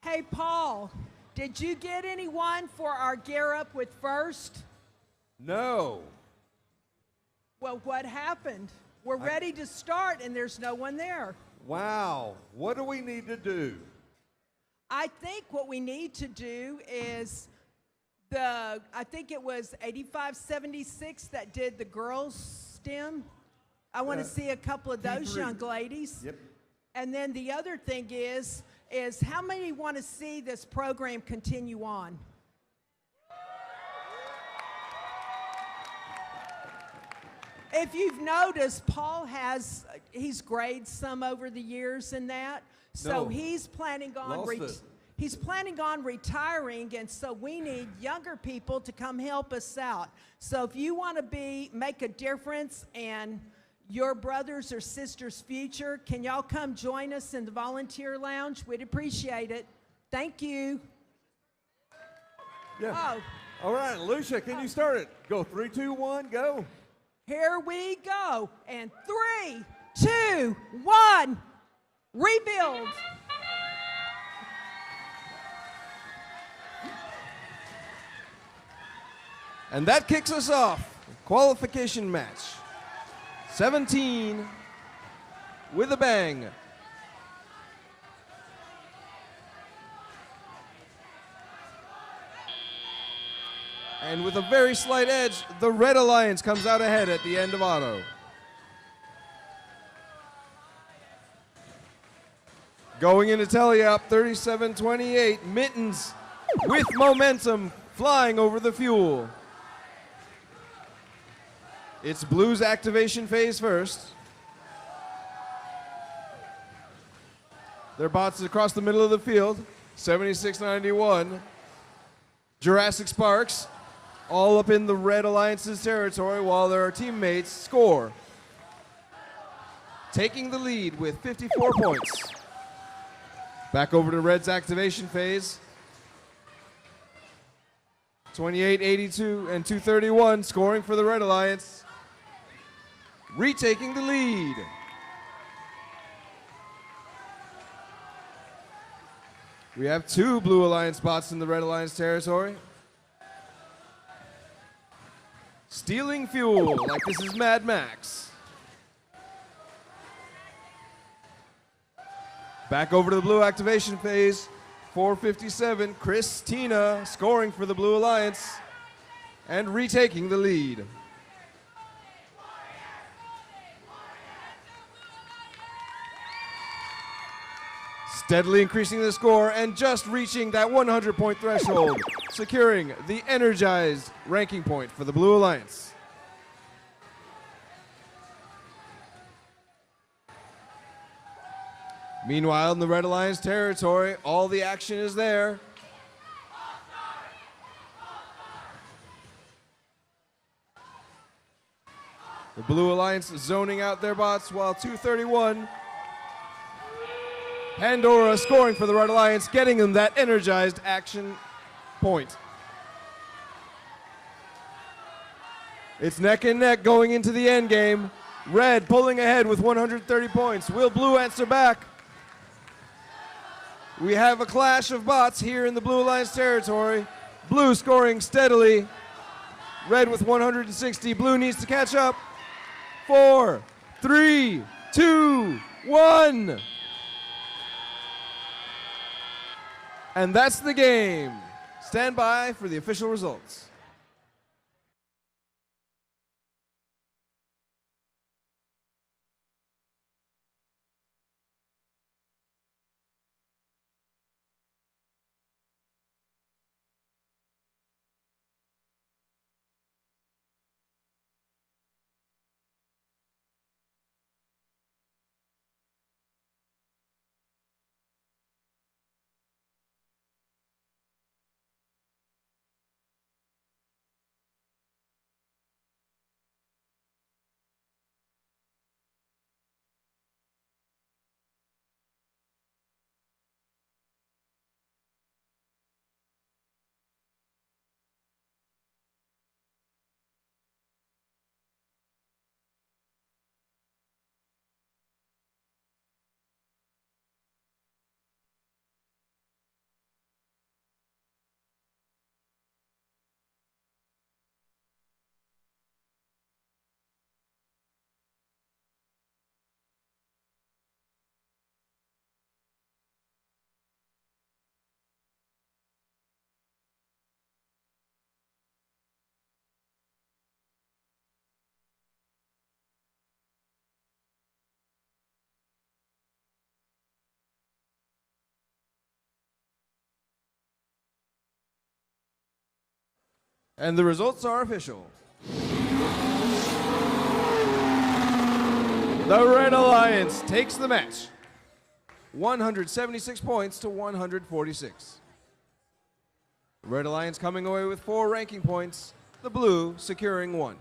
Hey, Paul, did you get anyone for our Gear Up with First? No. Well, what happened? We're ready to start and there's no one there. Wow. What do we need to do? I think what we need to do is I think it was 8576 that did the girls' STEM. I want to see a couple of those young ladies. Yep. And then the other thing is how many want to see this program continue on? If you've noticed, Paul he's graded some over the years and that, so No. he's planning on he's planning on retiring, and so we need younger people to come help us out. So if you want to make a difference in your brother's or sister's future, can y'all come join us in the volunteer lounge? We'd appreciate it. Thank you. Yeah. Oh, All right, Lucia, can you start it? Go 3, 2, 1, go. here we go. And 3, 2, 1, rebuild. And that kicks us off. Qualification match. 17 with a bang. And with a very slight edge, the Red Alliance comes out ahead at the end of auto. Going into tally-up, 37-28, Mittens with momentum flying over the fuel. It's Blue's activation phase first. Their bots across the middle of the field, 76-91. Jurassic Sparks all up in the Red Alliance's territory while their teammates score. Taking the lead with 54 points. Back over to Red's activation phase. 28, 82, and 231 scoring for the Red Alliance. Retaking the lead. We have 2 Blue Alliance bots in the Red Alliance territory. stealing fuel like this is Mad Max. Back over to the blue activation phase. 4:57, Christina scoring for the Blue Alliance and retaking the lead. Steadily increasing the score and just reaching that 100-point threshold, securing the energized ranking point for the Blue Alliance. Meanwhile, in the Red Alliance territory, all the action is there. The Blue Alliance zoning out their bots while 231. Pandora scoring for the Red Alliance, getting them that energized action point. It's neck and neck going into the end game. Red pulling ahead with 130 points. Will Blue answer back? We have a clash of bots here in the Blue Alliance territory. Blue scoring steadily. Red with 160. Blue needs to catch up. 4, 3, 2, 1. And that's the game. Stand by for the official results. And the results are official. The Red Alliance takes the match. 176 points to 146. Red Alliance coming away with 4 ranking points. The Blue securing 1.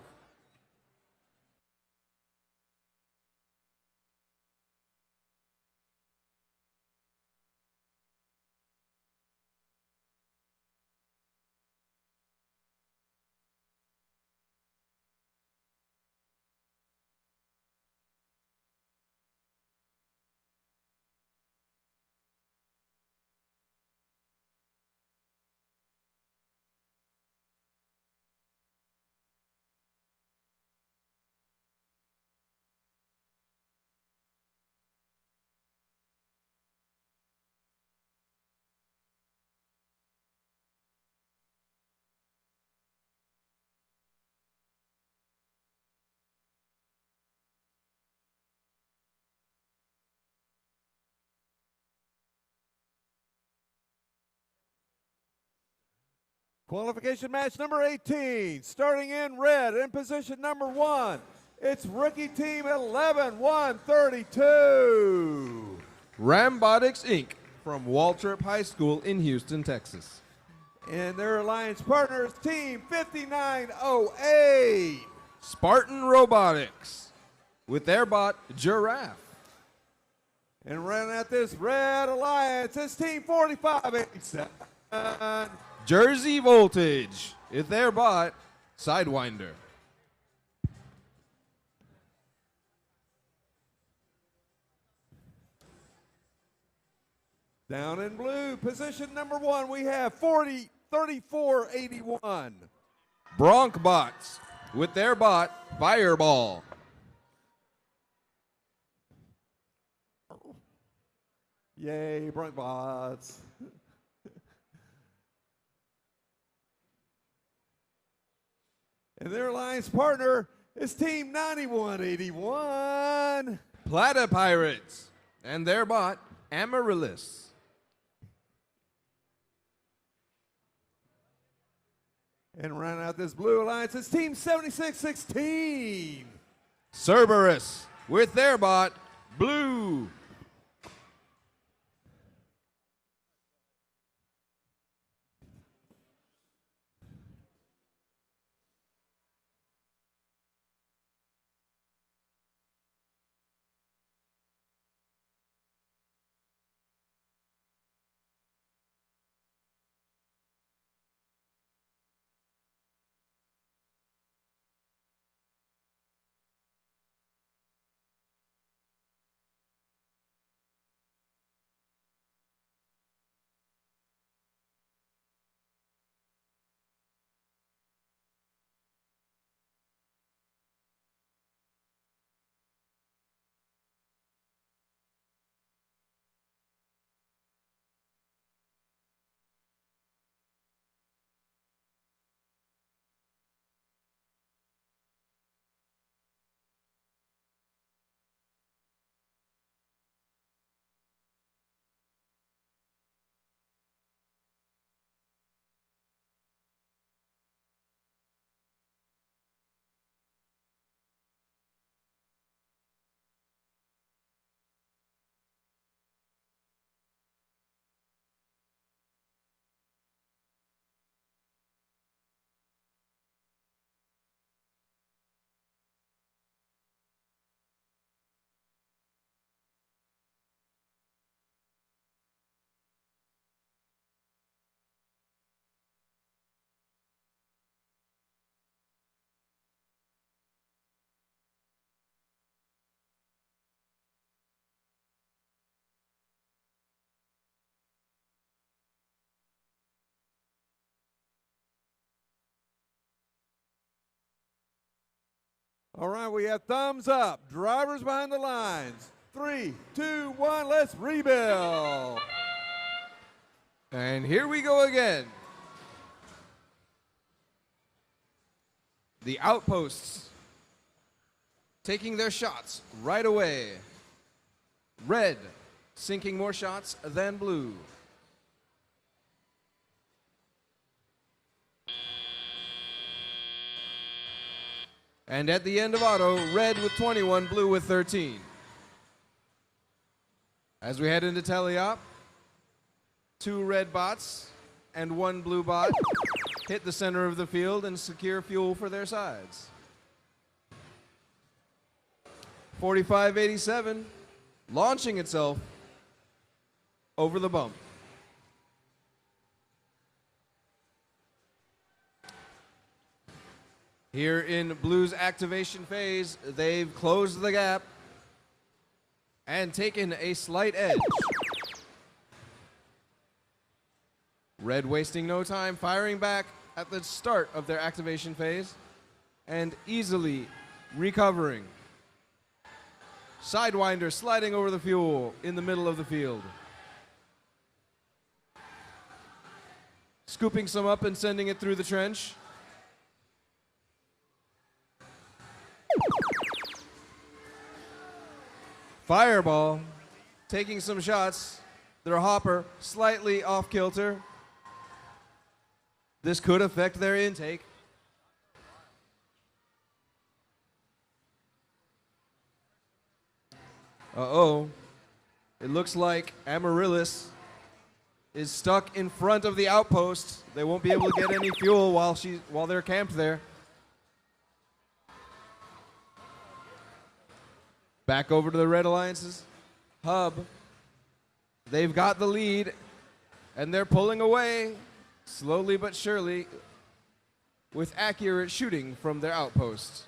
Qualification match number 18, starting in red, in position number 1. It's rookie team 11-132. Robotics, Inc. from Waltrip High School in Houston, Texas. And their alliance partners, team 5908. Spartan Robotics with their bot, Giraffe. And running at this Red Alliance, it's team 4587. Jersey Voltage with their bot, Sidewinder. Down in blue, position number 1, we have 3481. Bronc Bots with their bot, Fireball. Yay, Brent bots. And their alliance partner is Team 9181. Plata Pirates and their bot, Amaryllis. And rounding out this blue alliance is Team 7616. Cerberus with their bot, Blue. All right, we have thumbs up. Drivers behind the lines. 3, 2, 1, let's rebuild. And here we go again. The outposts taking their shots right away. Red sinking more shots than blue. And at the end of auto, red with 21, blue with 13. As we head into teleop, 2 red bots and 1 blue bot hit the center of the field and secure fuel for their sides. 4587 launching itself over the bump. Here in Blue's activation phase, they've closed the gap and taken a slight edge. Red wasting no time, firing back at the start of their activation phase and easily recovering. Sidewinder sliding over the fuel in the middle of the field. Scooping some up and sending it through the trench. Fireball taking some shots. Their hopper slightly off kilter. This could affect their intake. Uh-oh. It looks like Amaryllis is stuck in front of the outpost. They won't be able to get any fuel while they're camped there. Back over to the Red Alliance's hub. They've got the lead, and they're pulling away slowly but surely with accurate shooting from their outposts.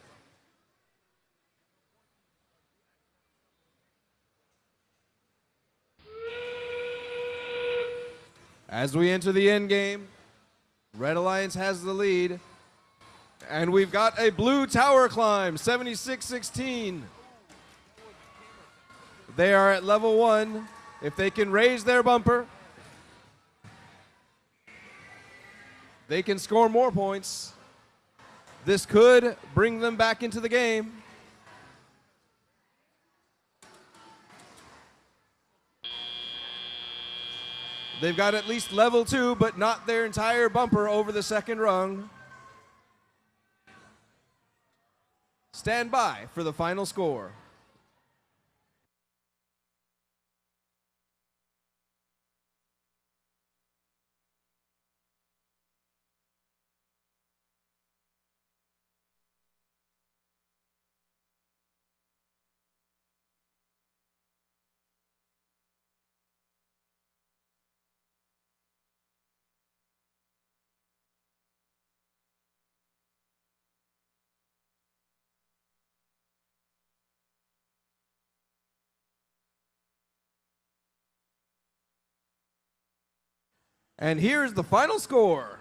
As we enter the end game, Red Alliance has the lead. And we've got a blue tower climb, 76-16. They are at level 1. If they can raise their bumper, they can score more points. This could bring them back into the game. They've got at least level 2, but not their entire bumper over the second rung. Stand by for the final score. And here's the final score.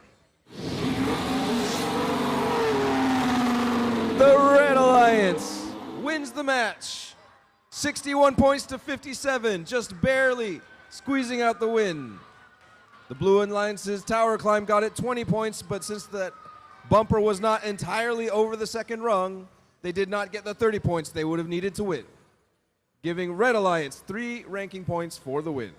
The Red Alliance wins the match. 61 points to 57, just barely squeezing out the win. The Blue Alliance's tower climb got it 20 points, but since that bumper was not entirely over the second rung, they did not get the 30 points they would have needed to win, giving Red Alliance 3 ranking points for the win.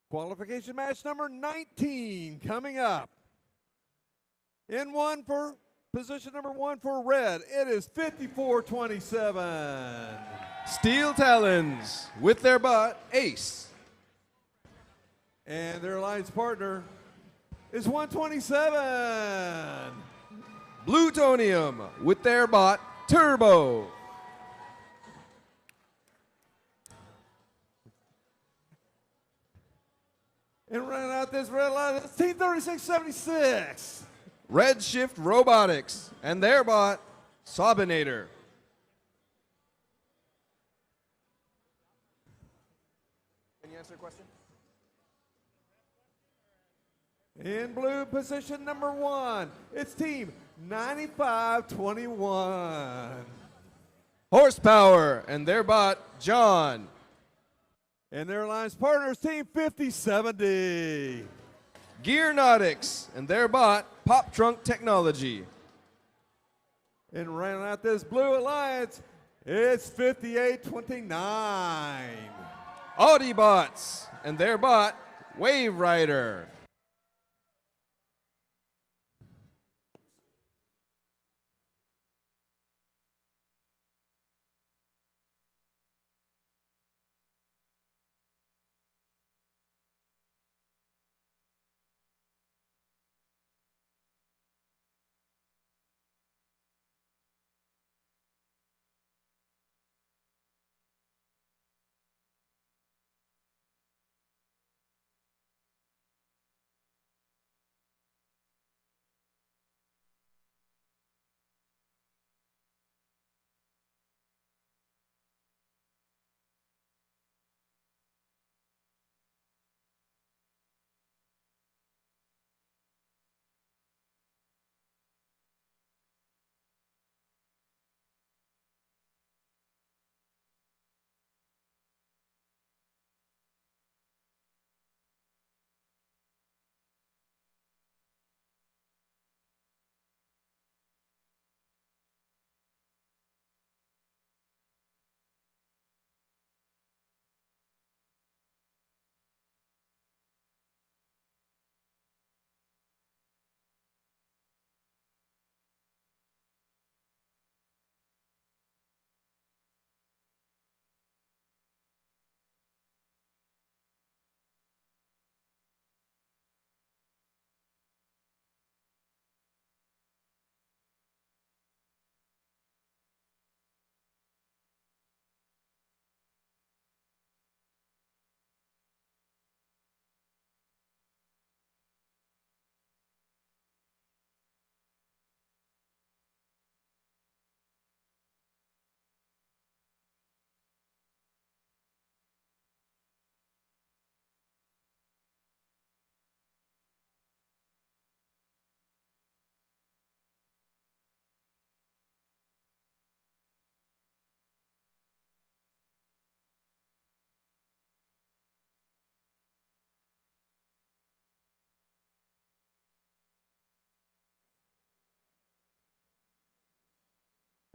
Qualification match number 19 coming up. In one for position number 1 for red, it is 54-27. Steel Talons with their bot, Ace. And their alliance partner is 127. Plutonium with their bot, Turbo. And running out this red line, it's Team 3676. Redshift Robotics and their bot, Sobinator. Can you answer a question? In blue position number 1, it's Team 9521. Horsepower and their bot, John. And their alliance partners, Team 5070. Gearnautics and their bot, Pop Trunk Technology. And running out this blue alliance, it's 5829. Audibots and their bot, Wave Rider.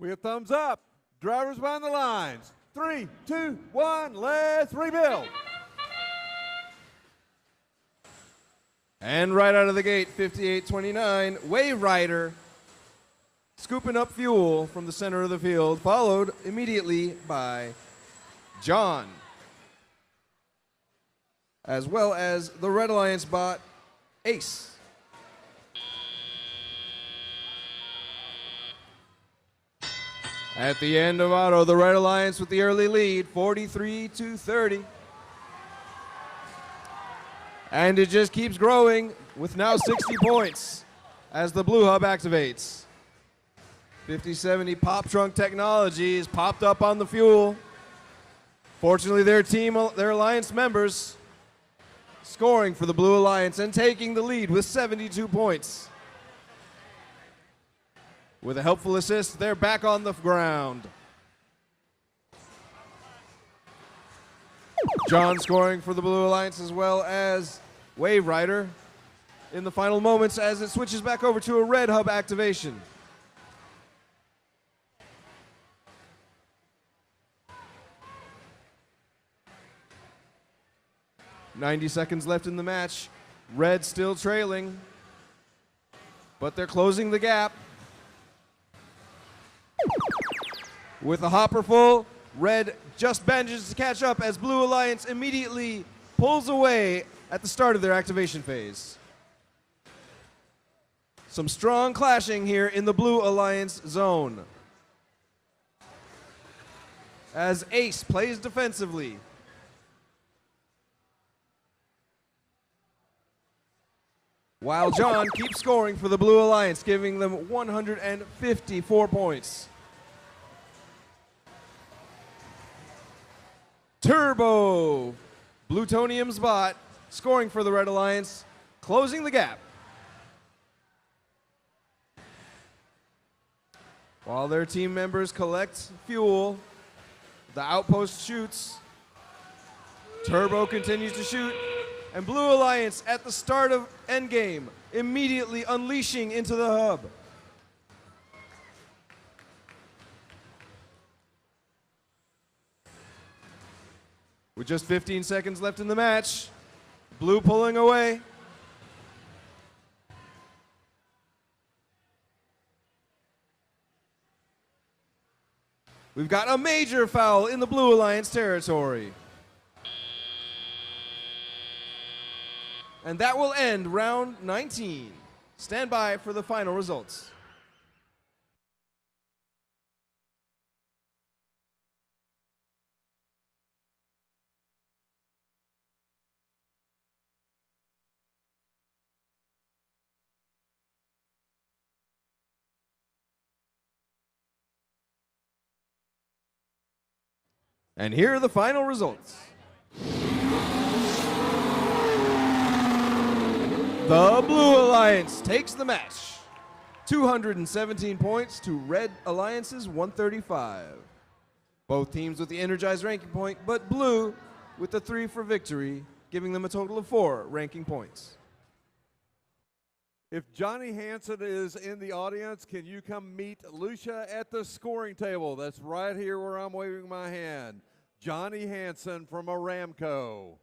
We have thumbs up. Drivers behind the lines. 3, 2, 1, let's rebuild. And right out of the gate, 58-29, Wave Rider scooping up fuel from the center of the field, followed immediately by John, as well as the Red Alliance bot, Ace. At the end of auto, the Red Alliance with the early lead, 43-30. And it just keeps growing with now 60 points as the Blue Hub activates. 5070 pop trunk technology is popped up on the fuel. Fortunately, their Alliance members scoring for the Blue Alliance and taking the lead with 72 points. With a helpful assist, they're back on the ground. John scoring for the Blue Alliance as well as Wave Rider in the final moments as it switches back over to a Red Hub activation. "90 seconds left in the match. Red still trailing, but they're closing the gap. With a hopper full, Red just manages to catch up as Blue Alliance immediately pulls away at the start of their activation phase. Some strong clashing here in the Blue Alliance zone. As Ace plays defensively. While John keeps scoring for the Blue Alliance, giving them 154 points. Turbo, Plutonium's bot, scoring for the Red Alliance, closing the gap. While their team members collect fuel, the outpost shoots. Turbo continues to shoot, and Blue Alliance at the start of endgame, immediately unleashing into the hub. With just 15 seconds left in the match, Blue pulling away. We've got a major foul in the Blue Alliance territory. And that will end round 19. Stand by for the final results. And here are the final results. The Blue Alliance takes the match. 217 points to Red Alliance's 135. Both teams with the energized ranking point, but Blue with the 3 for victory, giving them a total of 4 ranking points. If Johnny Hansen is in the audience, can you come meet Lucia at the scoring table? That's right here where I'm waving my hand. Johnny Hansen from Aramco.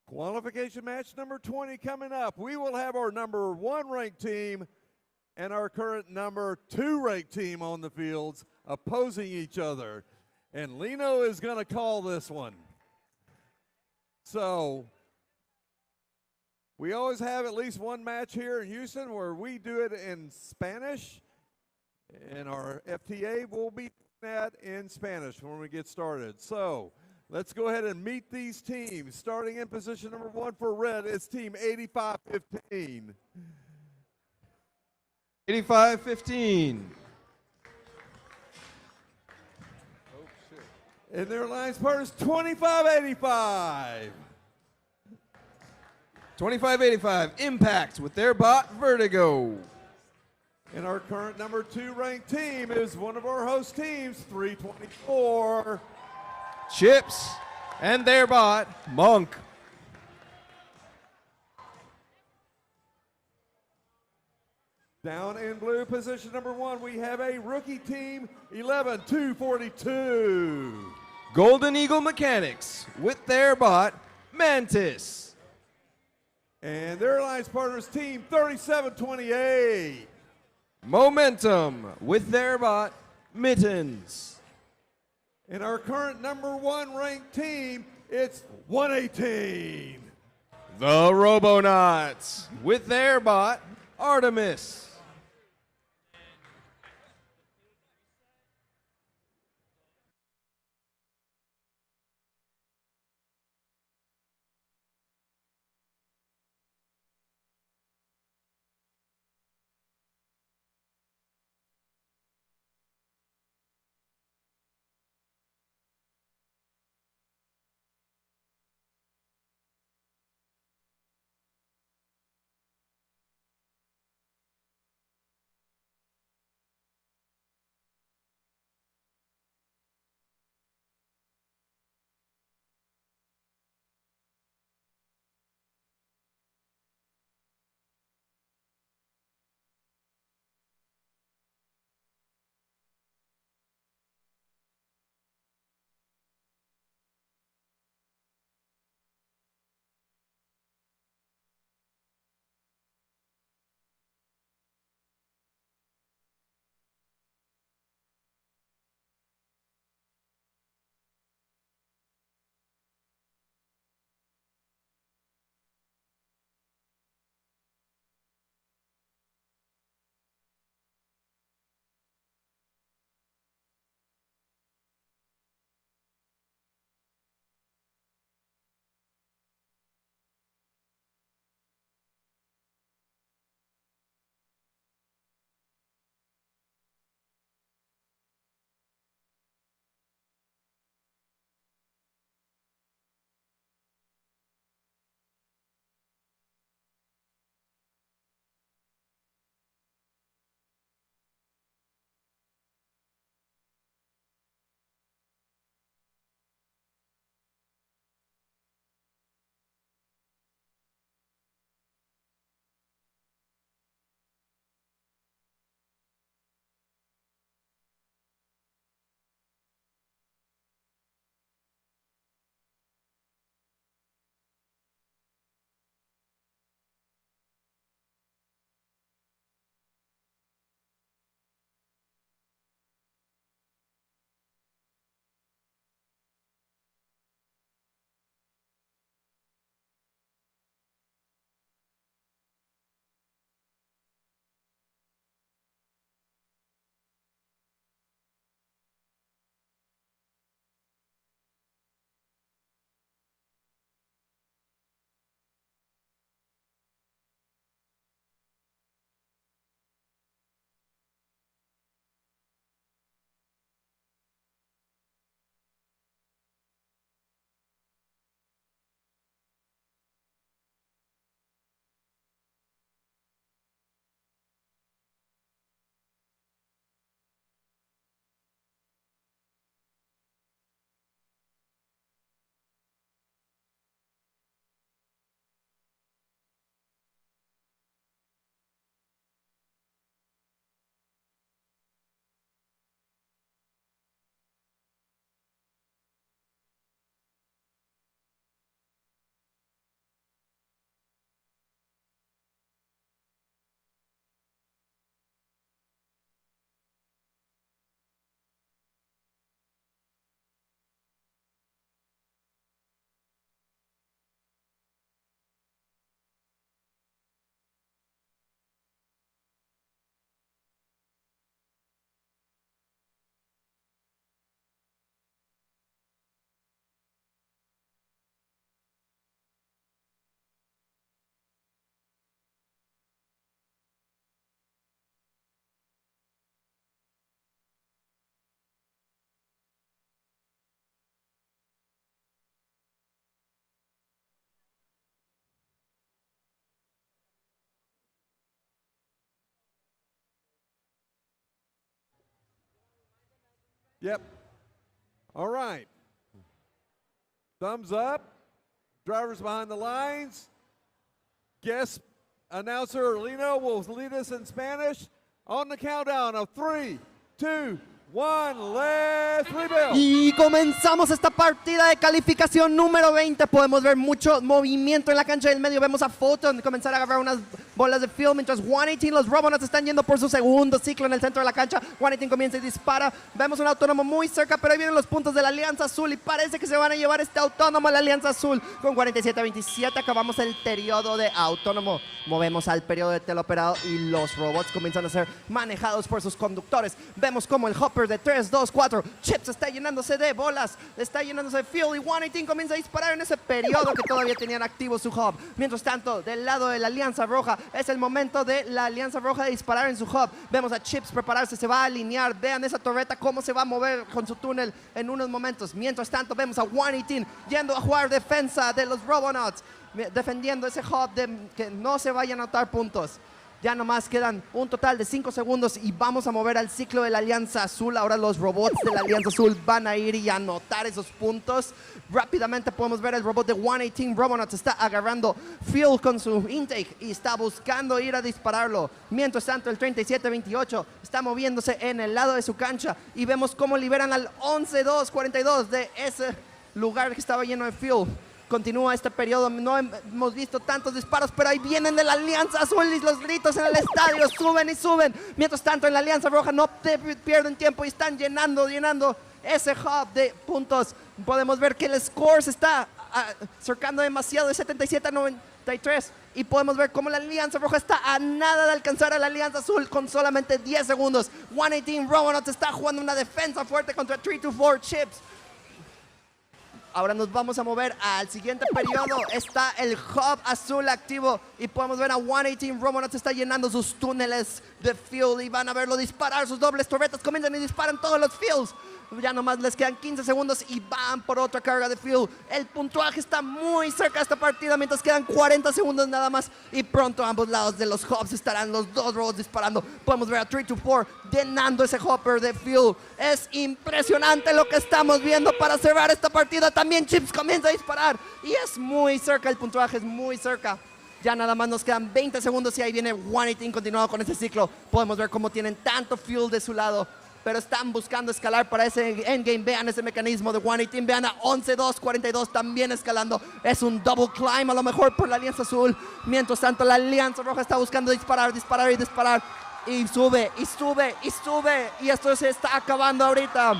Qualification match number 20 coming up. We will have our number 1 ranked team and our current number 2 ranked team on the fields opposing each other. And Lino is going to call this one. So we always have at least one match here in Houston where we do it in Spanish, and our FTA will be that in Spanish when we get started. So let's go ahead and meet these teams. Starting in position number 1 for red, it's team 85-15. 85-15. And their alliance partners, 25-85. 25-85, Impact with their bot, Vertigo. And our current number 2 ranked team is one of our host teams, 324. Chips and their bot, Monk. Down in blue, position number 1, we have a rookie team, 11-242. Golden Eagle Mechanics with their bot, Mantis. And their alliance partners, team 37-28. Momentum with their bot, Mittens. And our current number 1 ranked team, it's 118. The Robonauts with their bot, Artemis. Yep. All right. Thumbs up. Drivers behind the lines. Guest announcer Lino will lead us in Spanish on the countdown of 3, 2, 1. Let's rebuild. Y comenzamos esta partida de calificación número 20. Podemos ver mucho movimiento en la cancha del medio. Vemos a Photon comenzar a agarrar unas bolas de field mientras 118, los Robotics están yendo por su segundo ciclo en el centro de la cancha. 118 comienza y dispara. Vemos un autónomo muy cerca, pero ahí vienen los puntos de la Alianza Azul y parece que se van a llevar este autónomo a la Alianza Azul. Con 47-27 acabamos el periodo de autónomo. Movemos al periodo de teleoperado y los robots comienzan a ser manejados por sus conductores. Vemos como el hopper de 3, 2, 4 chips está llenándose de bolas, está llenándose de fuel y 118 comienza a disparar en ese periodo que todavía tenían activo su hub. Mientras tanto, del lado de la Alianza Roja, es el momento de la Alianza Roja de disparar en su hub. Vemos a Chips prepararse, se va a alinear. Vean esa torreta cómo se va a mover con su túnel en unos momentos. Mientras tanto, vemos a 118 yendo a jugar defensa de los Robonots, defendiendo ese hub de que no se vayan a anotar puntos. Ya nomás quedan un total de 5 segundos y vamos a mover al ciclo de la Alianza Azul. Ahora los robots de la Alianza Azul van a ir y anotar esos puntos. Rápidamente podemos ver el robot de 118 Robonots está agarrando fuel con su intake y está buscando ir a dispararlo. Mientras tanto, el 37-28 está moviéndose en el lado de su cancha y vemos cómo liberan al 11-2-42 de ese lugar que estaba lleno de fuel. Continúa este periodo, no hemos visto tantos disparos, pero ahí vienen de la Alianza Azul y los gritos en el estadio suben y suben. Mientras tanto, en la Alianza Roja no pierden tiempo y están llenando ese hub de puntos. Podemos ver que el score se está acercando demasiado de 77-93 y podemos ver cómo la Alianza Roja está a nada de alcanzar a la Alianza Azul con solamente 10 segundos. 118 Robonots está jugando una defensa fuerte contra 3-4 Chips. Ahora nos vamos a mover al siguiente periodo. Está el hub azul activo y podemos ver a 118 Robonots está llenando sus túneles de fuel y van a verlo disparar sus dobles torretas. Comienzan y disparan todos los fuels. Ya nomás les quedan 15 segundos y van por otra carga de fuel. El puntuaje está muy cerca de esta partida mientras quedan 40 segundos nada más. Y pronto a ambos lados de los hubs estarán los dos robots disparando. Podemos ver a 3-4 llenando ese hopper de fuel. Es impresionante lo que estamos viendo para cerrar esta partida. También Chips comienza a disparar y es muy cerca, el puntuaje es muy cerca. Ya nada más nos quedan 20 segundos y ahí viene 118 continuado con este ciclo. Podemos ver cómo tienen tanto fuel de su lado, pero están buscando escalar para ese endgame. Vean ese mecanismo de 118, vean a 11-2-42 también escalando. Es un double climb a lo mejor por la Alianza Azul. Mientras tanto, la Alianza Roja está buscando disparar, disparar y disparar. Y sube, y sube, y sube. Y esto se está acabando ahorita.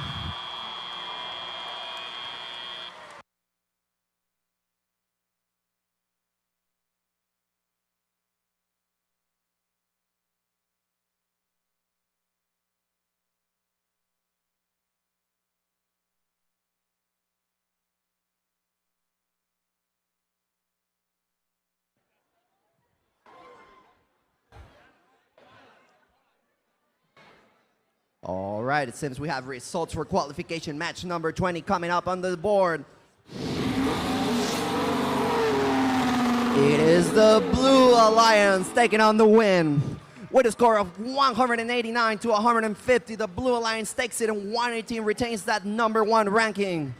All right, it seems we have results for qualification match number 20 coming up on the board. It is the Blue Alliance taking on the win. With a score of 189 to 150, the Blue Alliance takes it and 118 retains that number 1 ranking.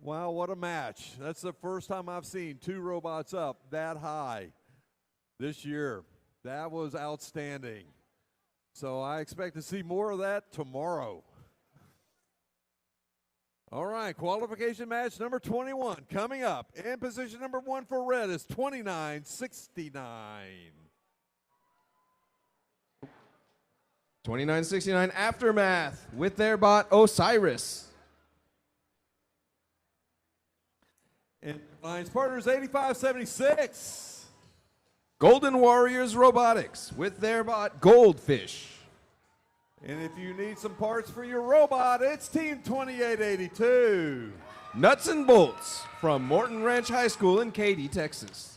Wow, what a match. That's the first time I've seen two robots up that high this year. That was outstanding. So I expect to see more of that tomorrow. All right, qualification match number 21 coming up. In position number 1 for red is 2969. 2969 Aftermath with their bot Osiris. And Alliance Partners 8576. Golden Warriors Robotics with their bot Goldfish. And if you need some parts for your robot, it's Team 2882. Nuts and Bolts from Morton Ranch High School in Katy, Texas.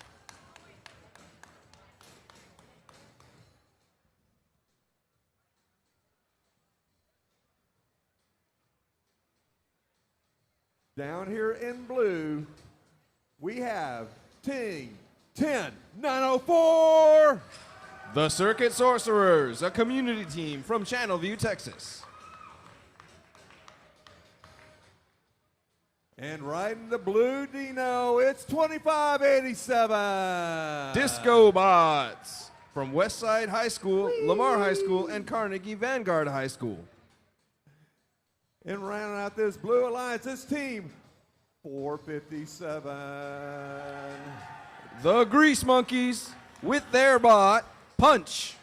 Down here in blue, we have Team 10904. The Circuit Sorcerers, a community team from Channelview, Texas. And riding the blue Dino, it's 2587. Disco Bots from Westside High School, Lamar High School, and Carnegie Vanguard High School. And rounding out this blue alliance, it's Team 457. The Grease Monkeys with their bot Punch.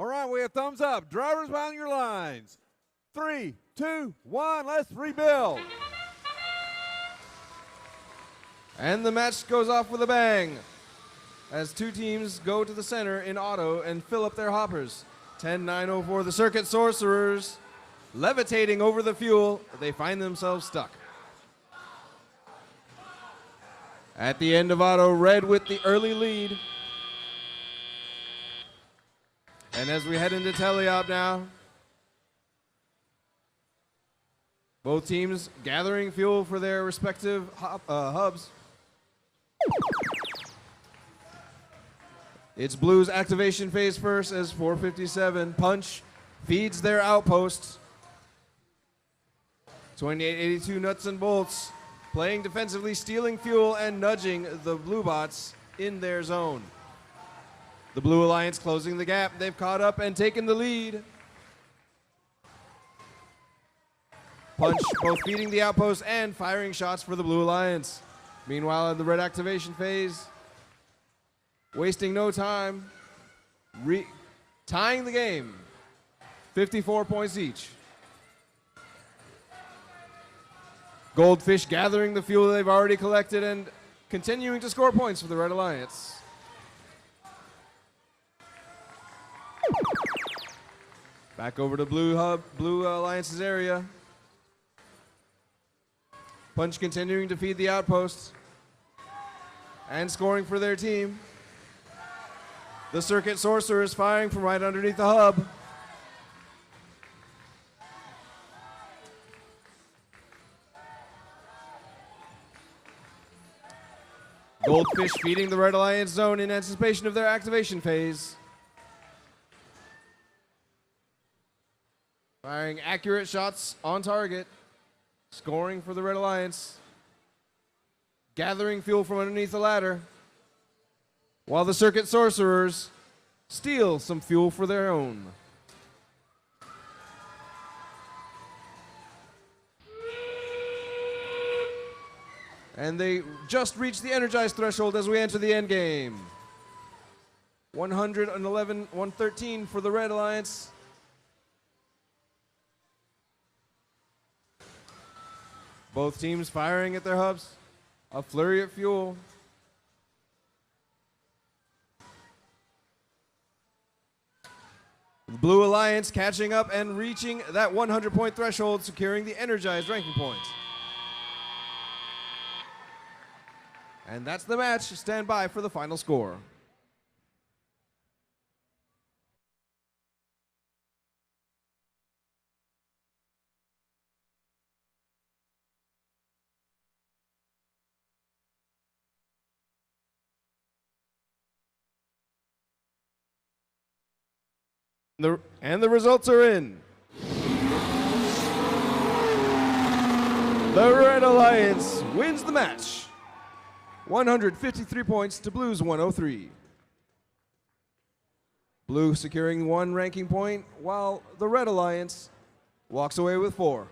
All right, we have thumbs up. Drivers behind your lines. 3, 2, 1, let's rebuild. And the match goes off with a bang as two teams go to the center in auto and fill up their hoppers. 10-9-0 the Circuit Sorcerers levitating over the fuel. They find themselves stuck. At the end of auto, red with the early lead. And as we head into teleop now, both teams gathering fuel for their respective hubs. It's Blue's activation phase first as 457 Punch feeds their outposts. 2882 Nuts and Bolts playing defensively, stealing fuel and nudging the Blue bots in their zone. The Blue Alliance closing the gap. They've caught up and taken the lead. Punch both feeding the outpost and firing shots for the Blue Alliance. Meanwhile, in the red activation phase, wasting no time, tying the game, 54 points each. Goldfish gathering the fuel they've already collected and continuing to score points for the Red Alliance. Back over to Blue Alliance's area. Punch continuing to feed the outposts and scoring for their team. The Circuit Sorcerer is firing from right underneath the hub. Goldfish feeding the Red Alliance zone in anticipation of their activation phase. Firing accurate shots on target. Scoring for the Red Alliance. Gathering fuel from underneath the ladder. While the Circuit Sorcerers steal some fuel for their own. And they just reached the energized threshold as we enter the end game. 111, 113 for the Red Alliance. Both teams firing at their hubs. A flurry of fuel. The Blue Alliance catching up and reaching that 100-point threshold, securing the energized ranking point. And that's the match. Stand by for the final score. And the results are in. The Red Alliance wins the match. 153 points to Blue's 103. Blue securing 1 ranking point, while the Red Alliance walks away with 4.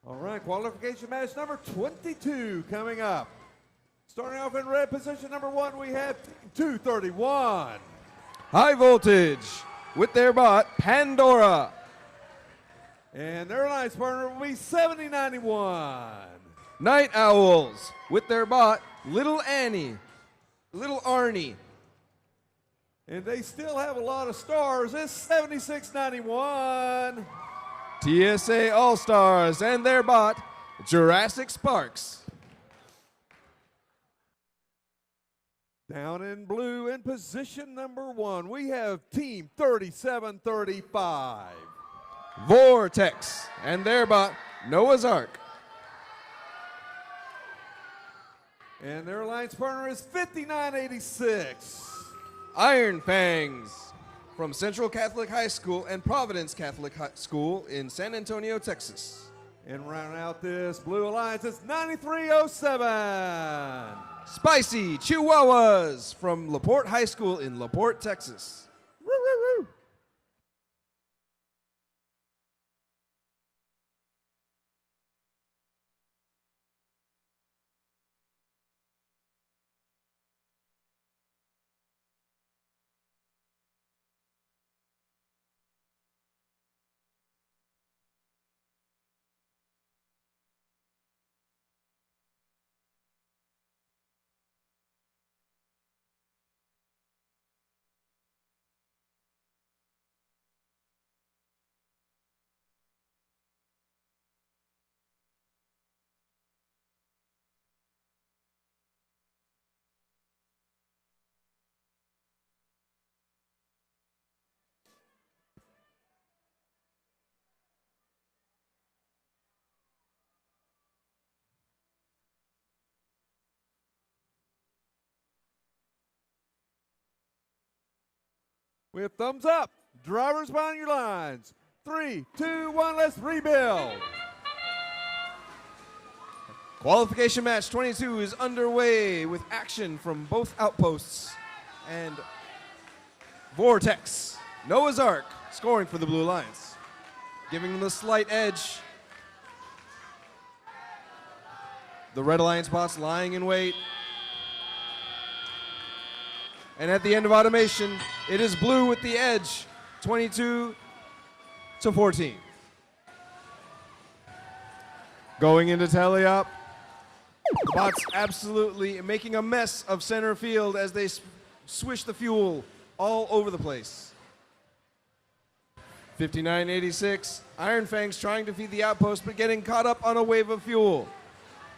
All right, qualification match number 22 coming up. Starting off in red, position number 1, we have 231. High Voltage with their bot, Pandora. And their alliance partner will be 7091. Night Owls with their bot, Little Annie. Little Arnie. And they still have a lot of stars. It's 7691. TSA All-Stars and their bot, Jurassic Sparks. Down in blue in position number 1, we have Team 3735. Vortex and their bot, Noah's Ark. And their alliance partner is 5986. Iron Fangs from Central Catholic High School and Providence Catholic High School in San Antonio, Texas. And rounding out this blue alliance is 9307. Spicy Chihuahuas from LaPorte High School in LaPorte, Texas. Woo, woo, woo. We have thumbs up. Drivers behind your lines. 3, 2, 1, let's rebuild. Qualification match 22 is underway with action from both outposts. And Vortex, Noah's Ark, scoring for the Blue Alliance, giving them the slight edge. The Red Alliance bots lying in wait. And at the end of automation, it is blue with the edge, 22-14. Going into teleop, the bots absolutely making a mess of center field as they swish the fuel all over the place. 59-86, Iron Fangs trying to feed the outpost but getting caught up on a wave of fuel.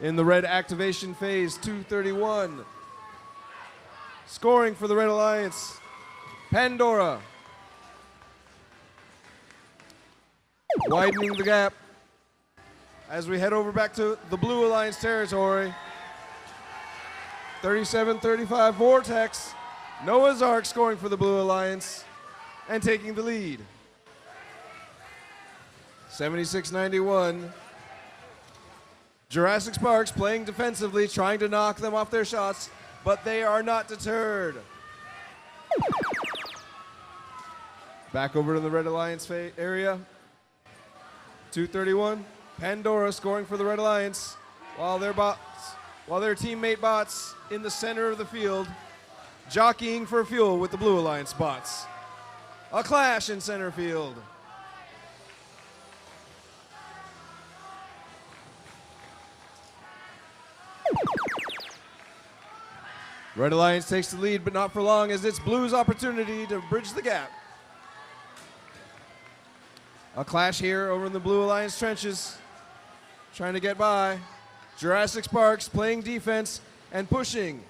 In the red activation phase, 231. Scoring for the Red Alliance, Pandora. Widening the gap as we head over back to the Blue Alliance territory. 37-35 Vortex. Noah's Ark scoring for the Blue Alliance and taking the lead. 76-91. Jurassic Sparks playing defensively, trying to knock them off their shots, but they are not deterred. Back over to the Red Alliance area. 231. Pandora scoring for the Red Alliance, while their teammate bots in the center of the field jockeying for fuel with the Blue Alliance bots. A clash in center field. Red Alliance takes the lead, but not for long, as it's Blue's opportunity to bridge the gap. A clash here over in the Blue Alliance trenches, trying to get by. Jurassic Sparks playing defense and pushing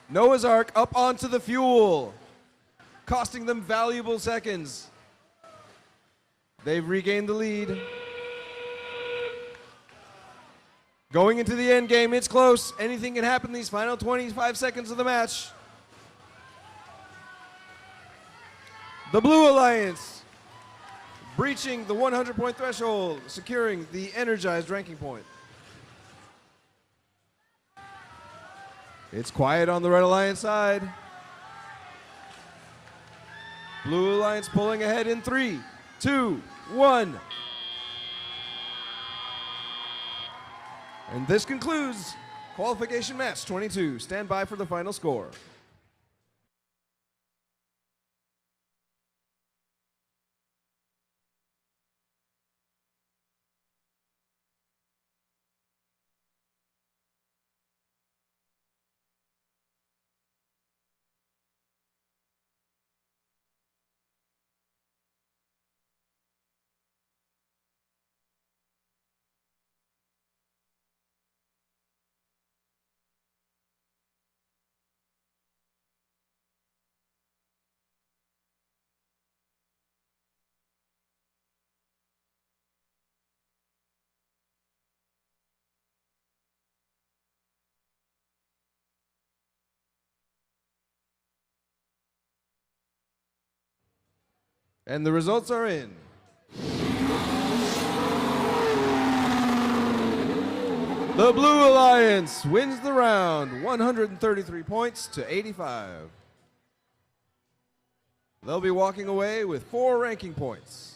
Noah's Ark up onto the fuel, costing them valuable seconds. They've regained the lead. Going into the end game, it's close. Anything can happen these final 25 seconds of the match. The Blue Alliance breaching the 100-point threshold, securing the energized ranking point. It's quiet on the Red Alliance side. Blue Alliance pulling ahead in 3, 2, 1. And this concludes qualification match 22. Stand by for the final score. And the results are in. The Blue Alliance wins the round, 133 points to 85. They'll be walking away with 4 ranking points.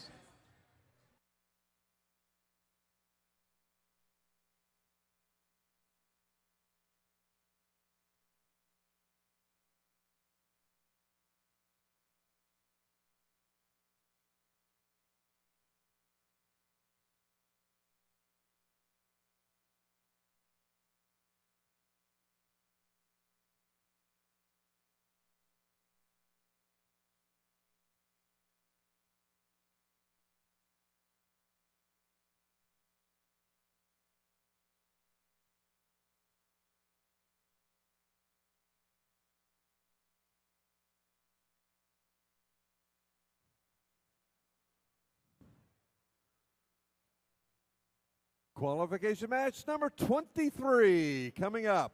Qualification match number 23 coming up.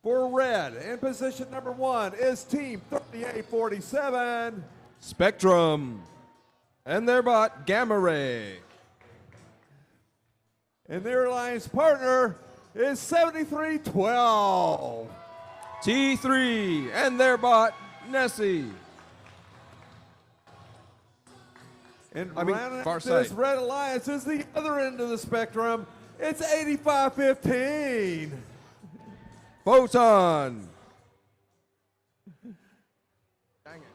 For red, in position number 1 is Team 3847. Spectrum. And their bot, Gamma Ray. And their alliance partner is 7312. T3 and their bot, Nessie. And I mean, rounding far out this side. red alliance is the other end of the spectrum. It's 8515. Photon. Dang it.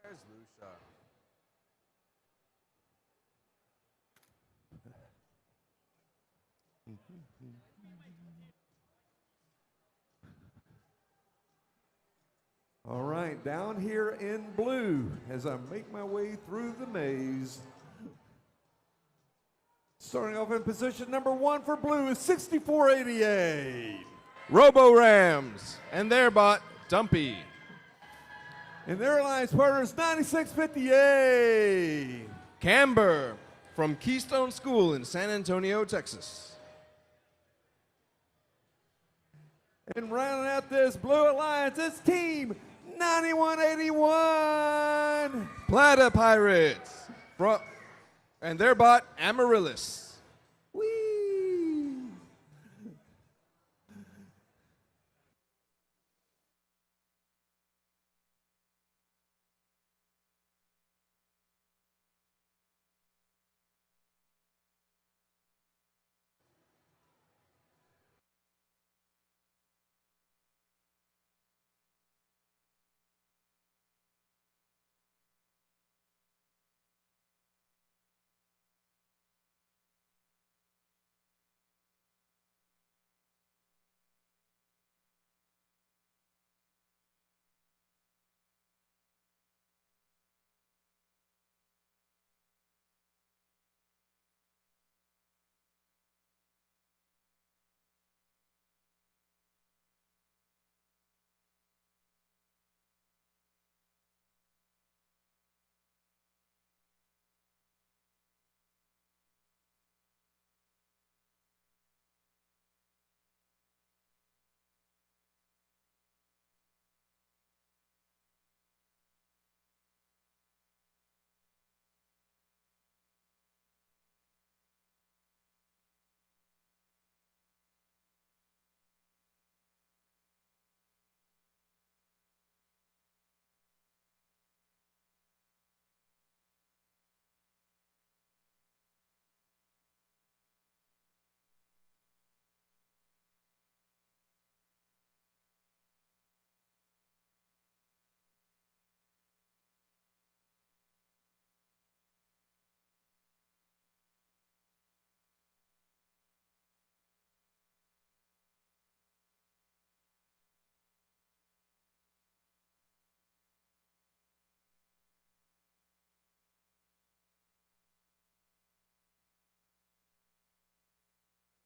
Where's Lucia? All right, down here in blue as I make my way through the maze. Starting off in position number 1 for blue is 6488. Robo Rams and their bot, Dumpy. And their alliance partner is 9658. Camber from Keystone School in San Antonio, Texas. And rounding out this blue alliance, it's Team 9181. Plata Pirates and their bot, Amaryllis. Whee!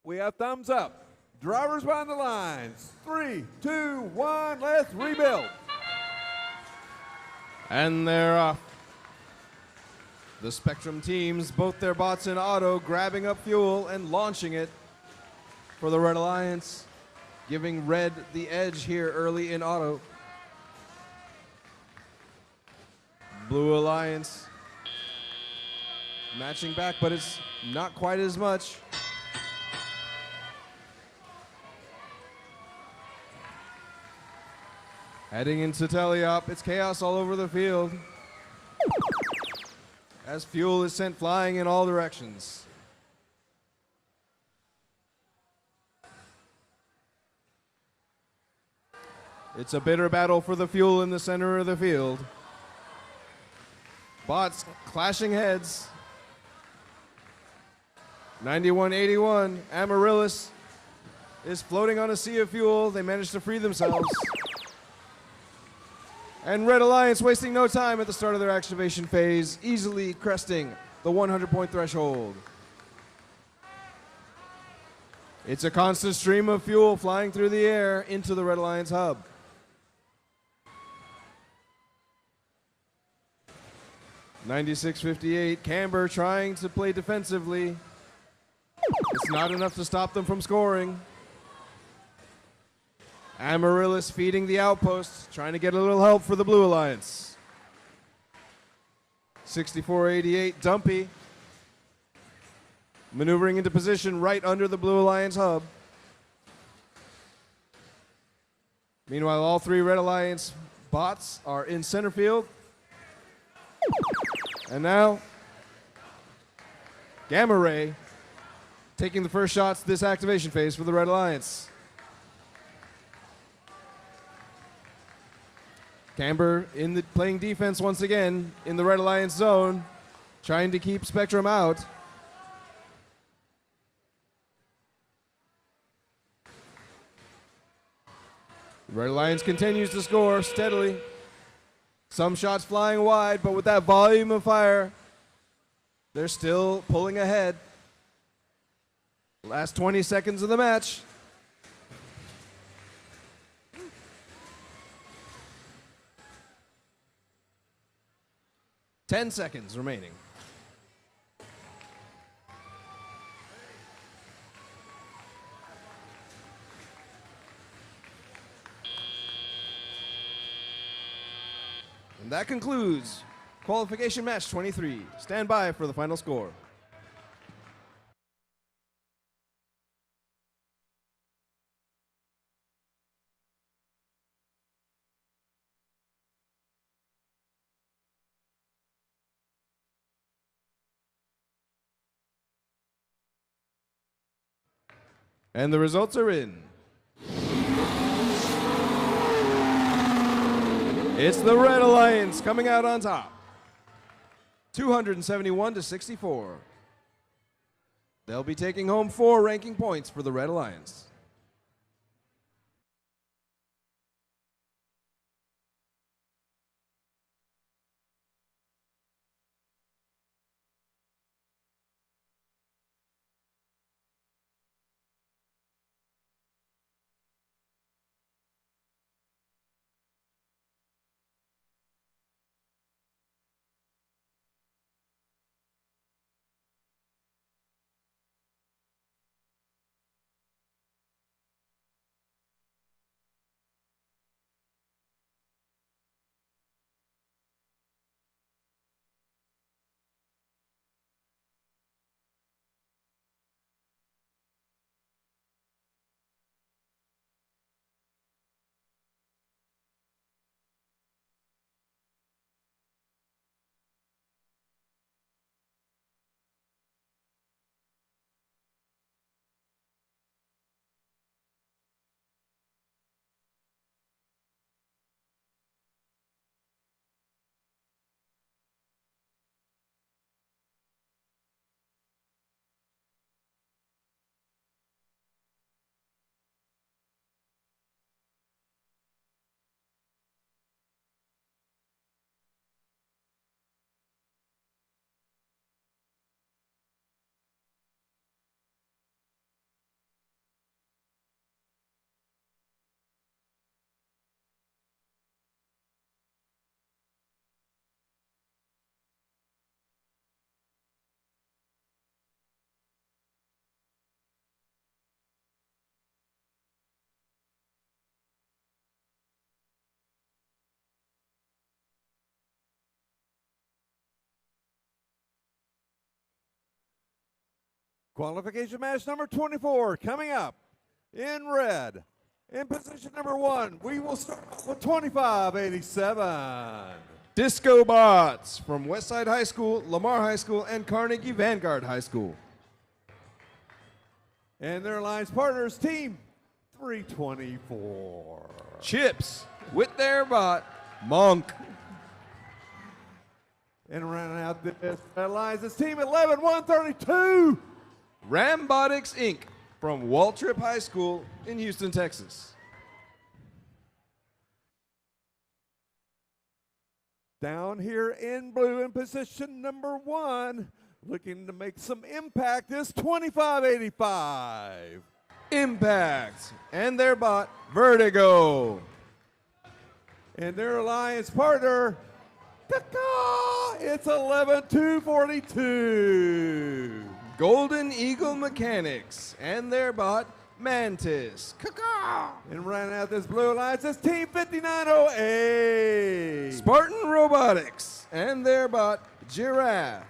We have thumbs up. Drivers behind the lines. 3, 2, 1, let's rebuild. And they're off. The Spectrum teams, both their bots and auto, grabbing up fuel and launching it for the Red Alliance, giving Red the edge here early in auto. Blue Alliance matching back, but it's not quite as much. Heading into teleop, it's chaos all over the field as fuel is sent flying in all directions. It's a bitter battle for the fuel in the center of the field. Bots clashing heads. 91-81, Amaryllis is floating on a sea of fuel. They managed to free themselves. And Red Alliance wasting no time at the start of their activation phase, easily cresting the 100-point threshold. It's a constant stream of fuel flying through the air into the Red Alliance hub. (96-58), Camber trying to play defensively. It's not enough to stop them from scoring. Amaryllis feeding the outpost, trying to get a little help for the Blue Alliance. 64-88, Dumpy maneuvering into position right under the Blue Alliance hub. Meanwhile, all three Red Alliance bots are in center field. And now, Gamma Ray taking the first shots this activation phase for the Red Alliance. Camber playing defense once again in the Red Alliance zone, trying to keep Spectrum out. Red Alliance continues to score steadily. Some shots flying wide, but with that volume of fire, they're still pulling ahead. Last 20 seconds of the match. Ten seconds remaining. And that concludes qualification match 23. Stand by for the final score. And the results are in. It's the Red Alliance coming out on top. 271-64. They'll be taking home 4 ranking points for the Red Alliance. Qualification match number 24 coming up in red. In position number 1, we will start with 2587. Disco Bots from Westside High School, Lamar High School, and Carnegie Vanguard High School. And their alliance partners, team 324. Chips with their bot, Monk. And rounding out this alliance is team 11132. Robotics Inc. from Waltrip High School in Houston, Texas. Down here in blue in position number 1, looking to make some impact is 2585. Impact and their bot, Vertigo. And their alliance partner, it's 11242. Golden Eagle Mechanics and their bot, Mantis. And rounding out this blue alliance is team 5908. Spartan Robotics and their bot, Giraffe.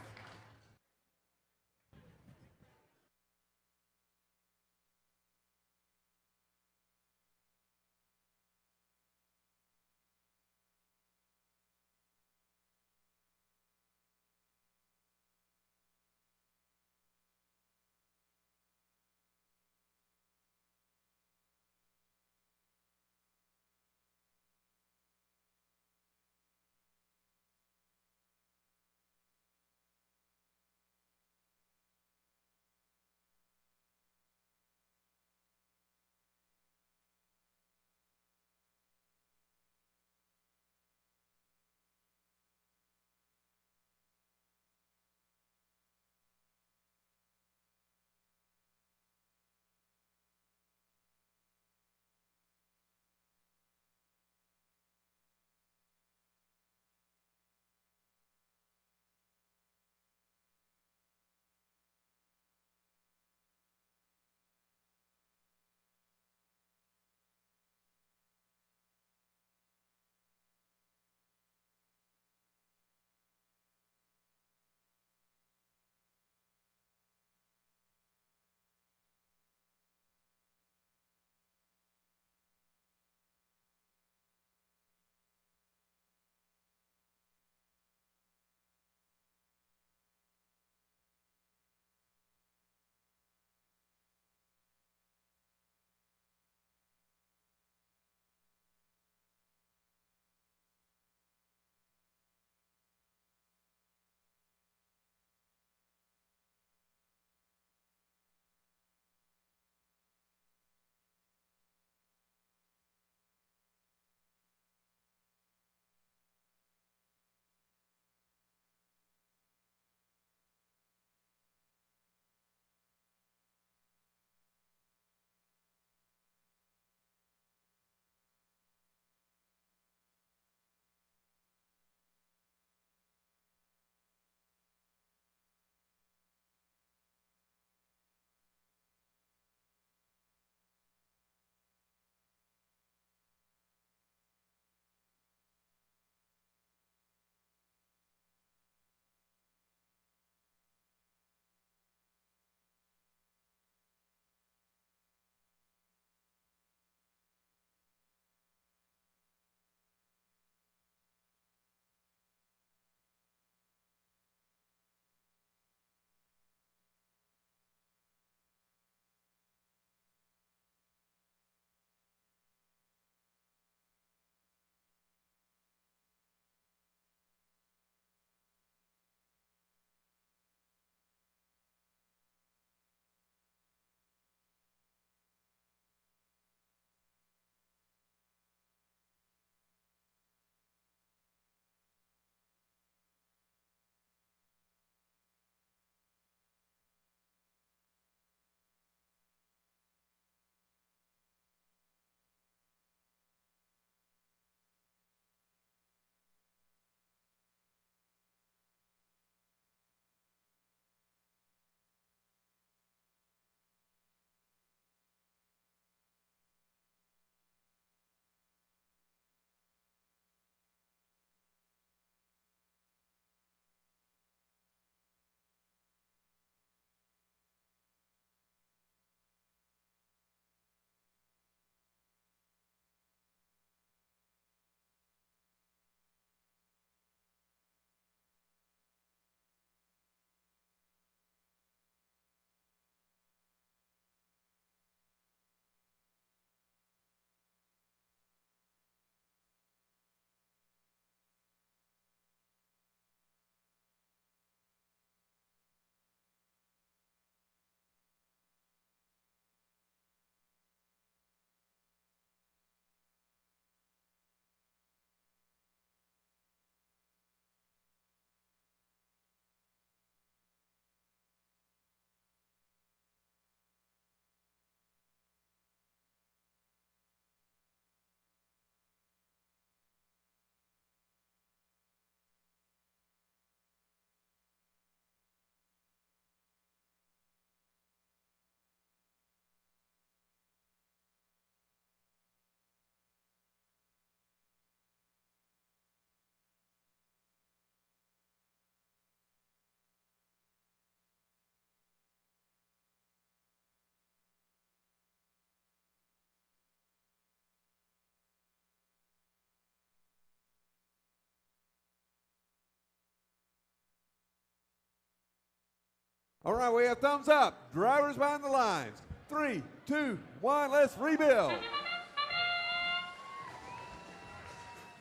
All right, we have thumbs up. Drivers behind the lines. 3, 2, 1, let's rebuild.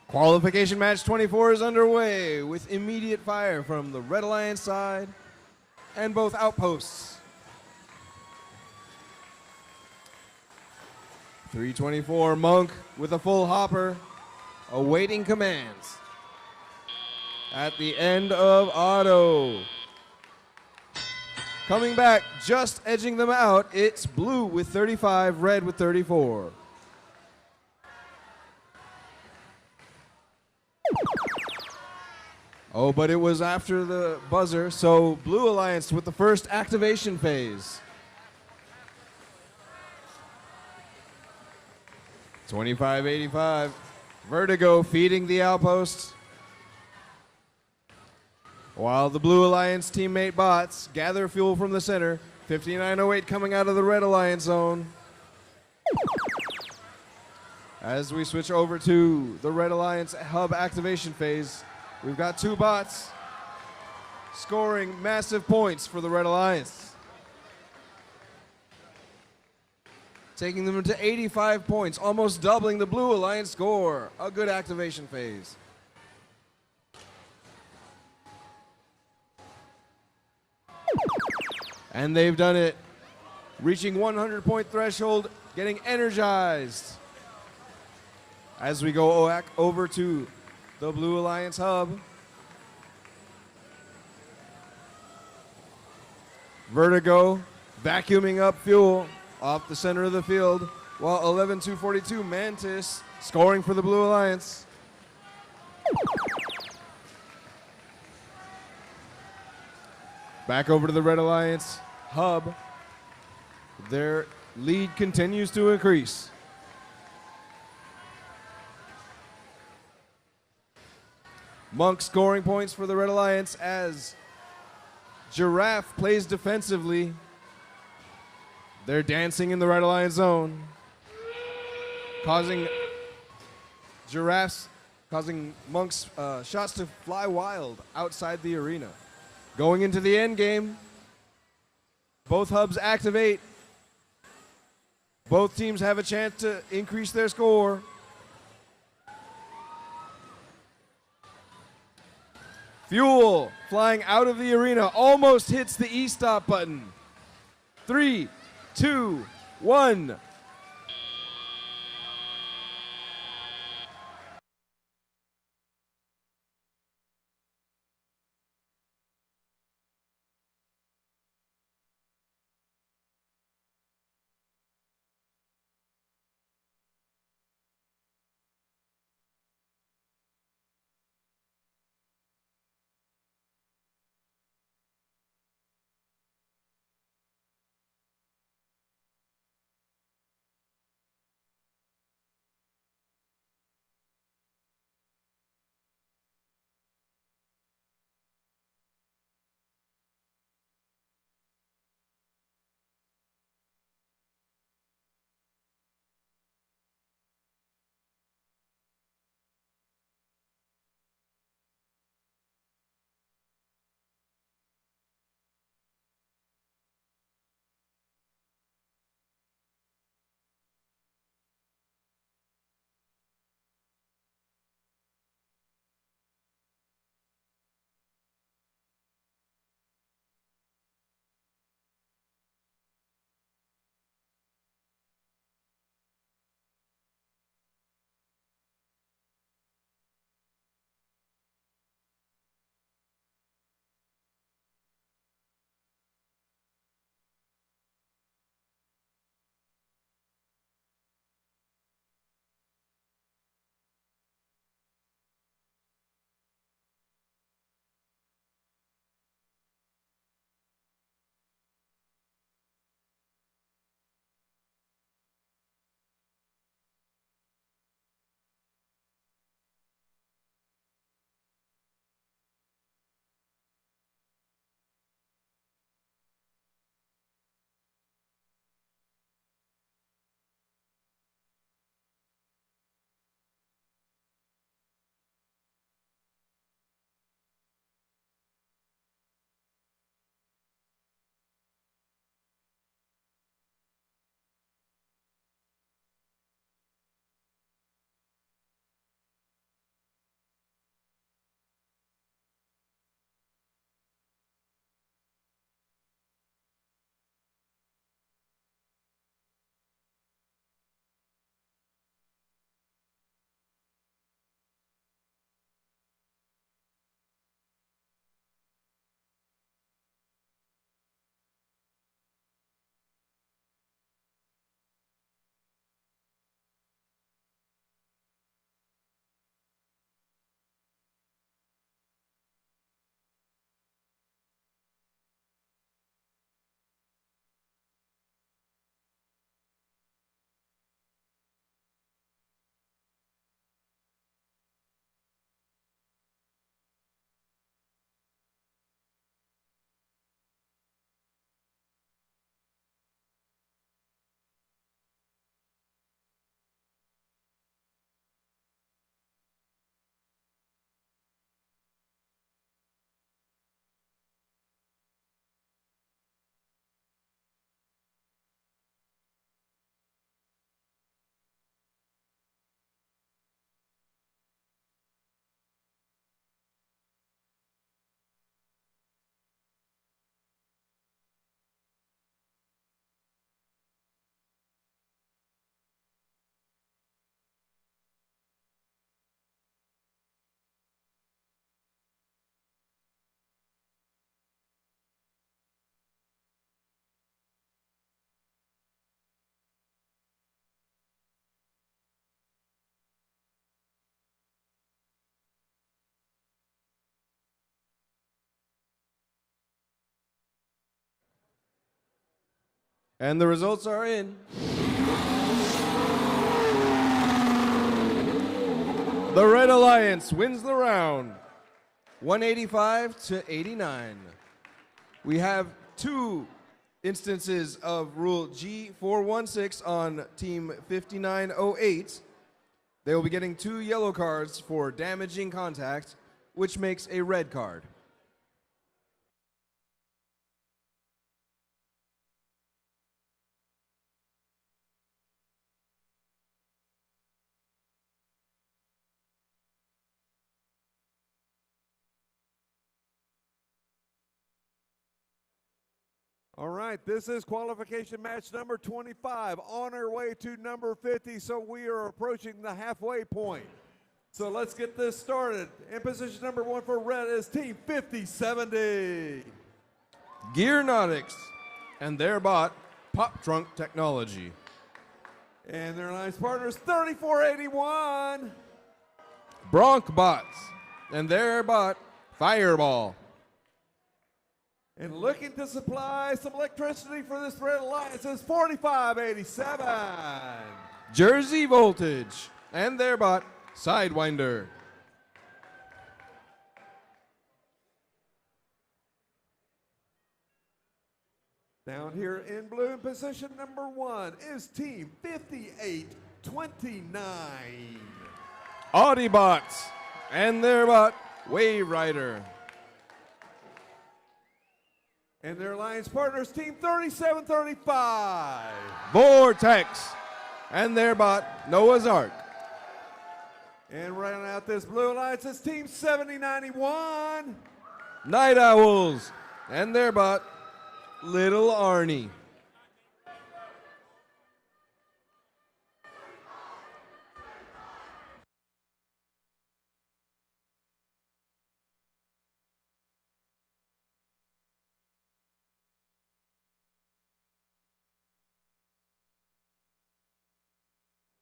Qualification match 24 is underway with immediate fire from the Red Alliance side and both outposts. 324 Monk with a full hopper, awaiting commands. At the end of auto. Coming back, just edging them out, it's blue with 35, red with 34. Oh, but it was after the buzzer, so Blue Alliance with the first activation phase. 25-85. Vertigo feeding the outpost. While the Blue Alliance teammate bots gather fuel from the center. 5908 coming out of the Red Alliance zone. As we switch over to the Red Alliance hub activation phase, we've got two bots scoring massive points for the Red Alliance. Taking them to 85 points, almost doubling the Blue Alliance score. A good activation phase. And they've done it, reaching 100-point threshold, getting energized. As we go over to the Blue Alliance hub. Vertigo vacuuming up fuel off the center of the field, while 11242 Mantis scoring for the Blue Alliance. Back over to the Red Alliance hub. Their lead continues to increase. Monk scoring points for the Red Alliance as Giraffe plays defensively. They're dancing in the Red Alliance zone, causing Monk's shots to fly wild outside the arena. Going into the end game, both hubs activate. Both teams have a chance to increase their score. Fuel flying out of the arena almost hits the E-stop button. 3, 2, 1. And the results are in. The Red Alliance wins the round, 185 to 89. We have 2 instances of Rule G416 on Team 5908. They will be getting 2 yellow cards for damaging contact, which makes a red card. All right, this is qualification match number 25, on our way to number 50, so we are approaching the halfway point. So let's get this started. In position number 1 for red is Team 5070. Gearnautics and their bot, Pop Trunk Technology. And their alliance partners, 3481. Bronc Bots and their bot, Fireball. And looking to supply some electricity for this red alliance is 4587. Jersey Voltage and their bot, Sidewinder. Down here in blue in position number 1 is Team 5829. Audibots and their bot, Wave Rider. And their alliance partners, Team 3735. Vortex and their bot, Noah's Ark. And rounding out this blue alliance is Team 7091. Night Owls and their bot, Little Arnie.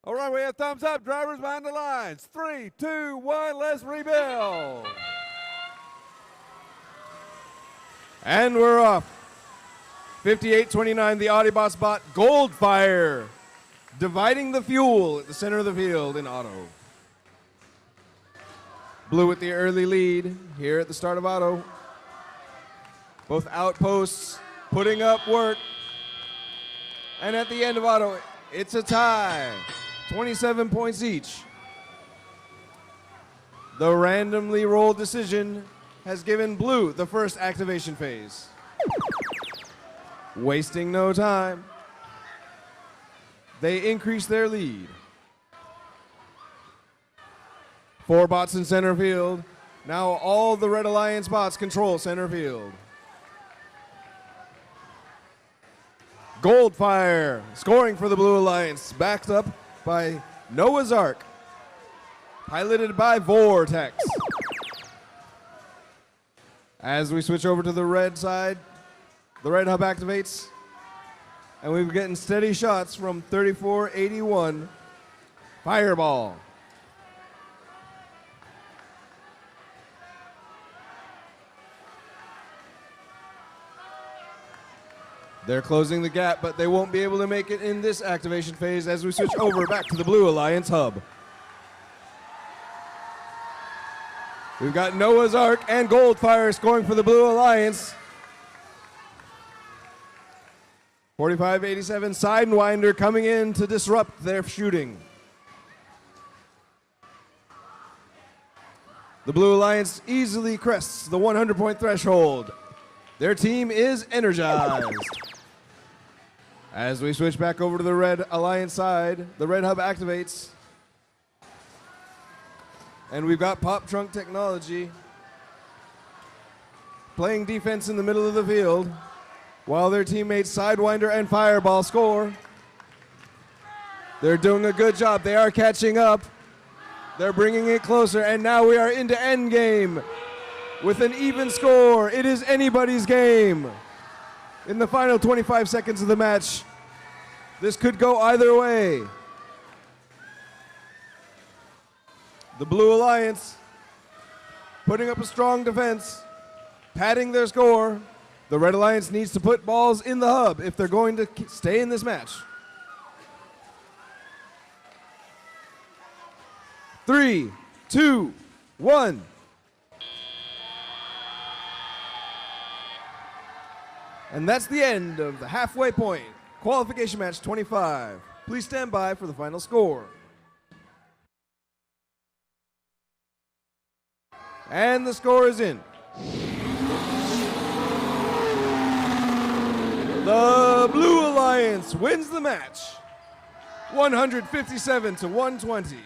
All right, we have thumbs up. Drivers behind the lines. 3, 2, 1, let's rebuild. And we're off. 58-29, the Audiobots bot Goldfire, dividing the fuel at the center of the field in auto. Blue with the early lead here at the start of auto. Both outposts putting up work. And at the end of auto, it's a tie. 27 points each. The randomly rolled decision has given blue the first activation phase. Wasting no time, they increase their lead. 4 bots in center field. Now all the Red Alliance bots control center field. Goldfire scoring for the Blue Alliance, backed up by Noah's Ark, piloted by Vortex. As we switch over to the red side, the red hub activates, and we're getting steady shots from 3481 Fireball. They're closing the gap, but they won't be able to make it in this activation phase as we switch over back to the Blue Alliance hub. We've got Noah's Ark and Goldfire scoring for the Blue Alliance. 45-87, Sidewinder coming in to disrupt their shooting. The Blue Alliance easily crests the 100-point threshold. Their team is energized. As we switch back over to the Red Alliance side, the Red Hub activates. And we've got Pop Trunk Technology playing defense in the middle of the field while their teammates Sidewinder and Fireball score. They're doing a good job. They are catching up. They're bringing it closer, and now we are into endgame with an even score. It is anybody's game. In the final 25 seconds of the match, this could go either way. The Blue Alliance putting up a strong defense, padding their score, The Red Alliance needs to put balls in the hub if they're going to stay in this match. 3, 2, 1. And that's the end of the halfway point. Qualification match 25. Please stand by for the final score. And the score is in. The Blue Alliance wins the match, 157 to 120.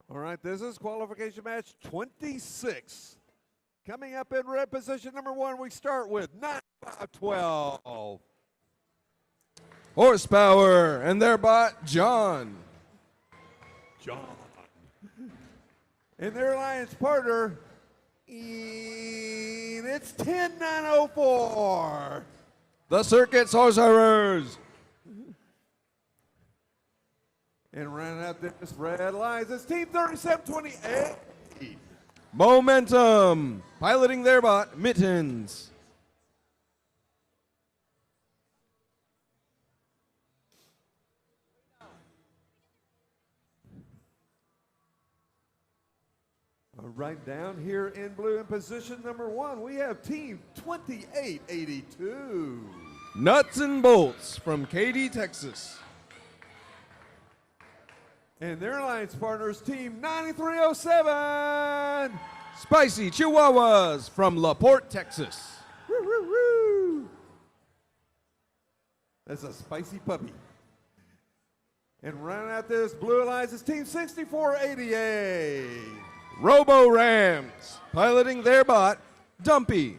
All right, this is qualification match 26. Coming up in red position number 1, we start with 9512. Horsepower, and their bot, John. And their alliance partner, it's 10904. The Circuit Sorcerers. And running out this red lines, it's Team 3728. Momentum, piloting their bot, Mittens. All right, down here in blue in position number 1, we have Team 2882. Nuts and Bolts from Katy, Texas. And their alliance partners, Team 9307. Spicy Chihuahuas from La Porte, Texas. Woo, woo, woo. That's a spicy puppy. And running out this blue alliance is Team 6488. Robo Rams, piloting their bot, Dumpy.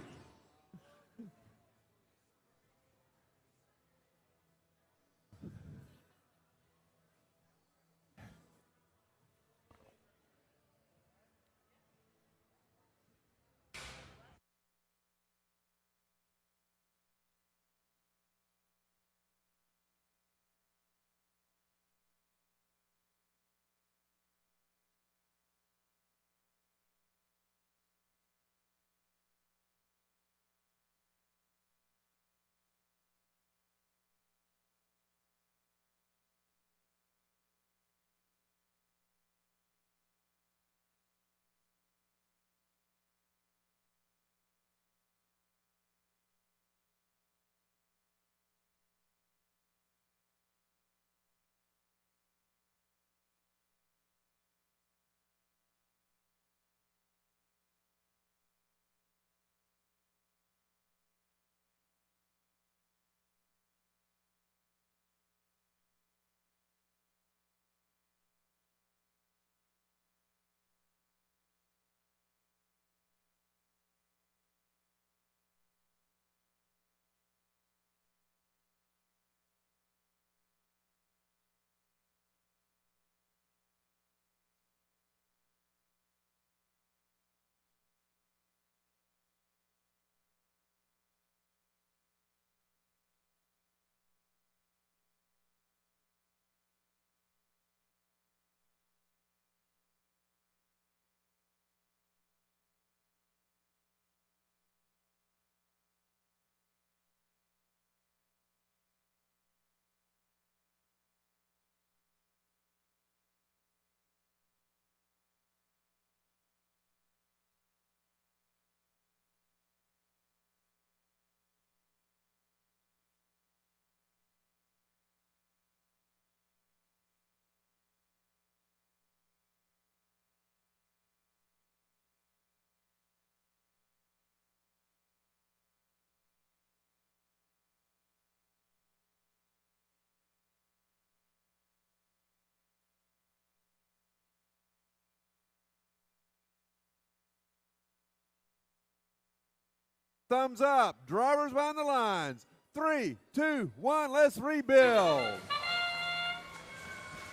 Thumbs up. Drivers behind the lines. 3, 2, 1, let's rebuild.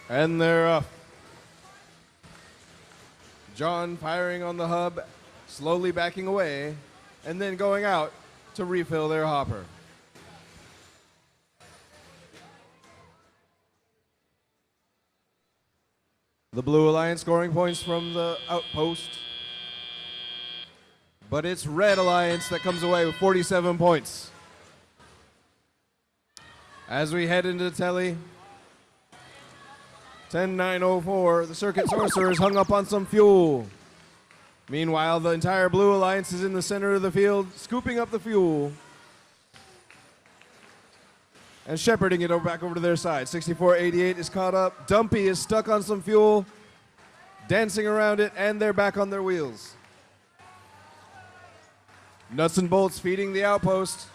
And they're up. John firing on the hub, slowly backing away, and then going out to refill their hopper. The Blue Alliance scoring points from the outpost. But it's Red Alliance that comes away with 47 points. As we head into the telly, 10-9-0-4, the Circuit Sorcerers hung up on some fuel. Meanwhile, the entire Blue Alliance is in the center of the field, scooping up the fuel and shepherding it back over to their side. 64-88 is caught up. Dumpy is stuck on some fuel, dancing around it, and they're back on their wheels. Nuts and bolts feeding the outpost.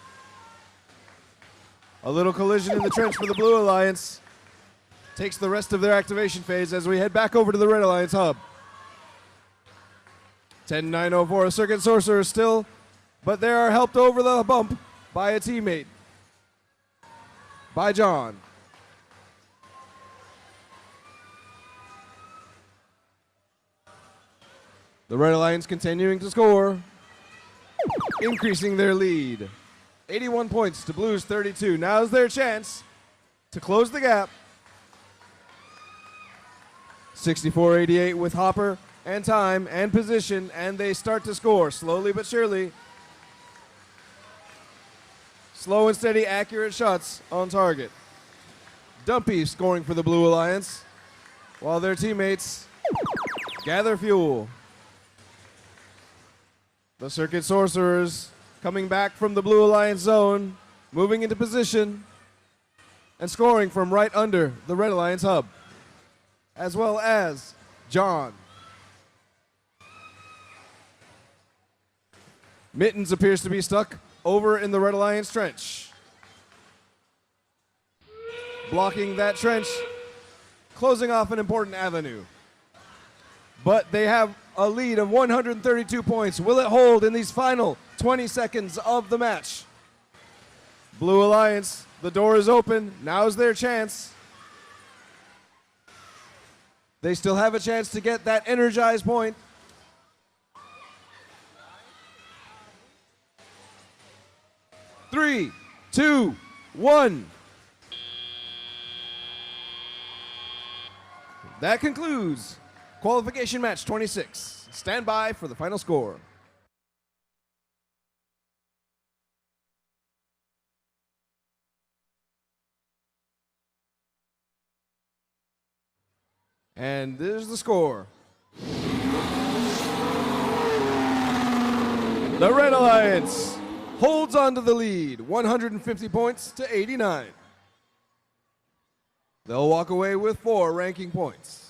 A little collision in the trench for the Blue Alliance. Takes the rest of their activation phase as we head back over to the Red Alliance hub. 10-9-0-4, Circuit Sorcerer still, but they are helped over the bump by a teammate. By John. The Red Alliance continuing to score, increasing their lead. 81 points to Blue's 32. Now's their chance to close the gap. 64-88 with Hopper and time and position, and they start to score slowly but surely. Slow and steady, accurate shots on target. Dumpy scoring for the Blue Alliance while their teammates gather fuel. The Circuit Sorcerers coming back from the Blue Alliance zone, moving into position and scoring from right under the Red Alliance hub, as well as John. Mittens appears to be stuck over in the Red Alliance trench. Blocking that trench, closing off an important avenue. But they have a lead of 132 points. Will it hold in these final 20 seconds of the match? Blue Alliance, the door is open. Now's their chance. They still have a chance to get that energized point. Three, two, one. That concludes Qualification Match 26. Stand by for the final score. And there's the score. The Red Alliance holds on to the lead, 150 points to 89. They'll walk away with 4 ranking points.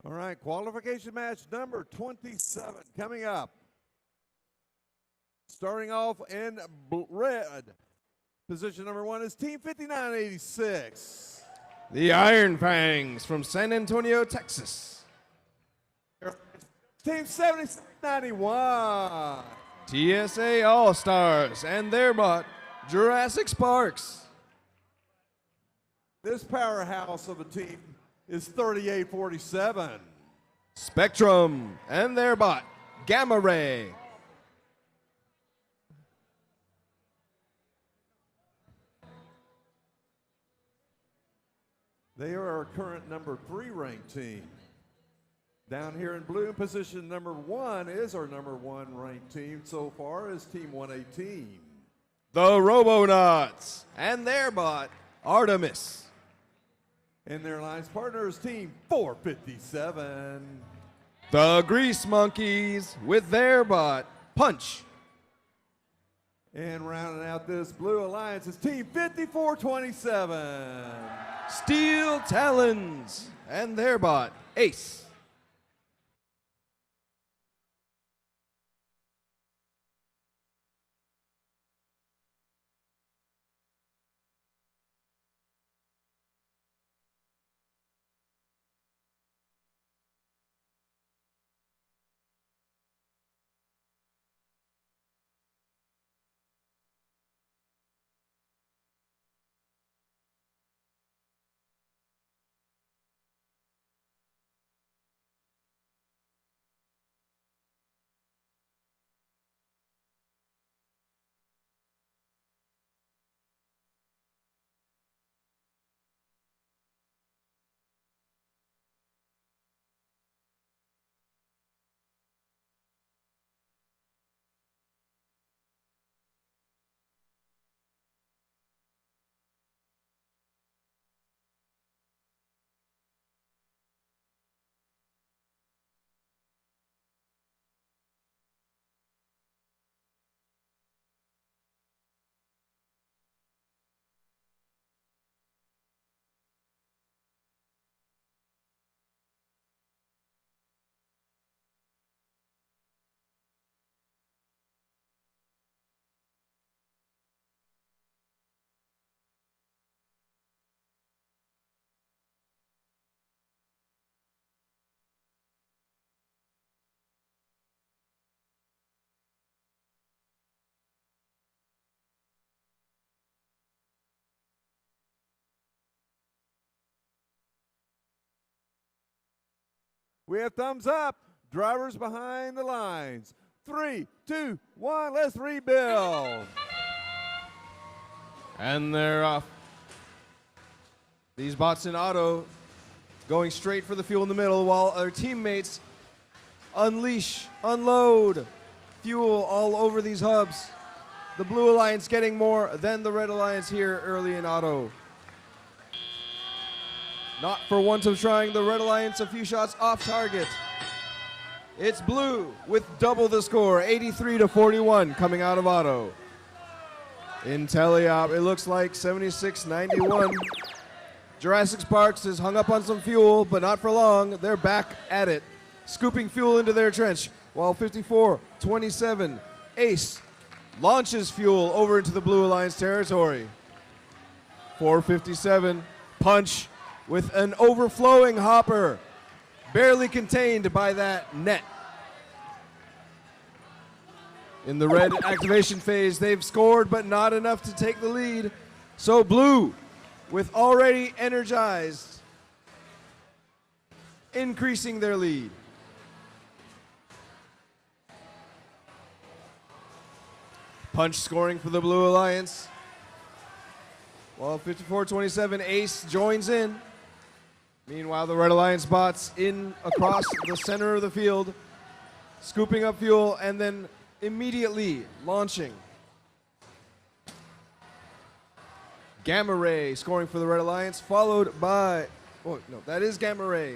All right, qualification match number 27 coming up. Starting off in red, position number 1 is Team 5986. The Iron Fangs from San Antonio, Texas. Team 7691. TSA All-Stars and their bot, Jurassic Sparks. This powerhouse of a team is 3847. Spectrum and their bot, Gamma Ray. They are our current number 3 ranked team. Down here in blue, in position number 1 is our number 1 ranked team so far is Team 118. The Robonauts and their bot, Artemis. And their alliance partner is Team 457. The Grease Monkeys with their bot, Punch. And rounding out this blue alliance is Team 5427. Steel Talons and their bot, Ace. We have thumbs up. Drivers behind the lines. 3, 2, 1, let's rebuild. And they're off. These bots in auto going straight for the fuel in the middle while our teammates unload fuel all over these hubs. The Blue Alliance getting more than the Red Alliance here early in auto. Not for want of trying, the Red Alliance a few shots off target. It's blue with double the score, 83-41 coming out of auto. In teleop, it looks like 76-91. Jurassic Sparks is hung up on some fuel, but not for long. They're back at it, scooping fuel into their trench, while 54-27, Ace launches fuel over into the Blue Alliance territory. 457, Punch with an overflowing hopper, barely contained by that net. In the red activation phase, they've scored, but not enough to take the lead. So blue, with already energized, increasing their lead. Punch scoring for the Blue Alliance. While 54-27, Ace joins in. Meanwhile, the Red Alliance bots in across the center of the field, scooping up fuel and then immediately launching. Gamma Ray scoring for the Red Alliance, followed by, oh no, that is Gamma Ray.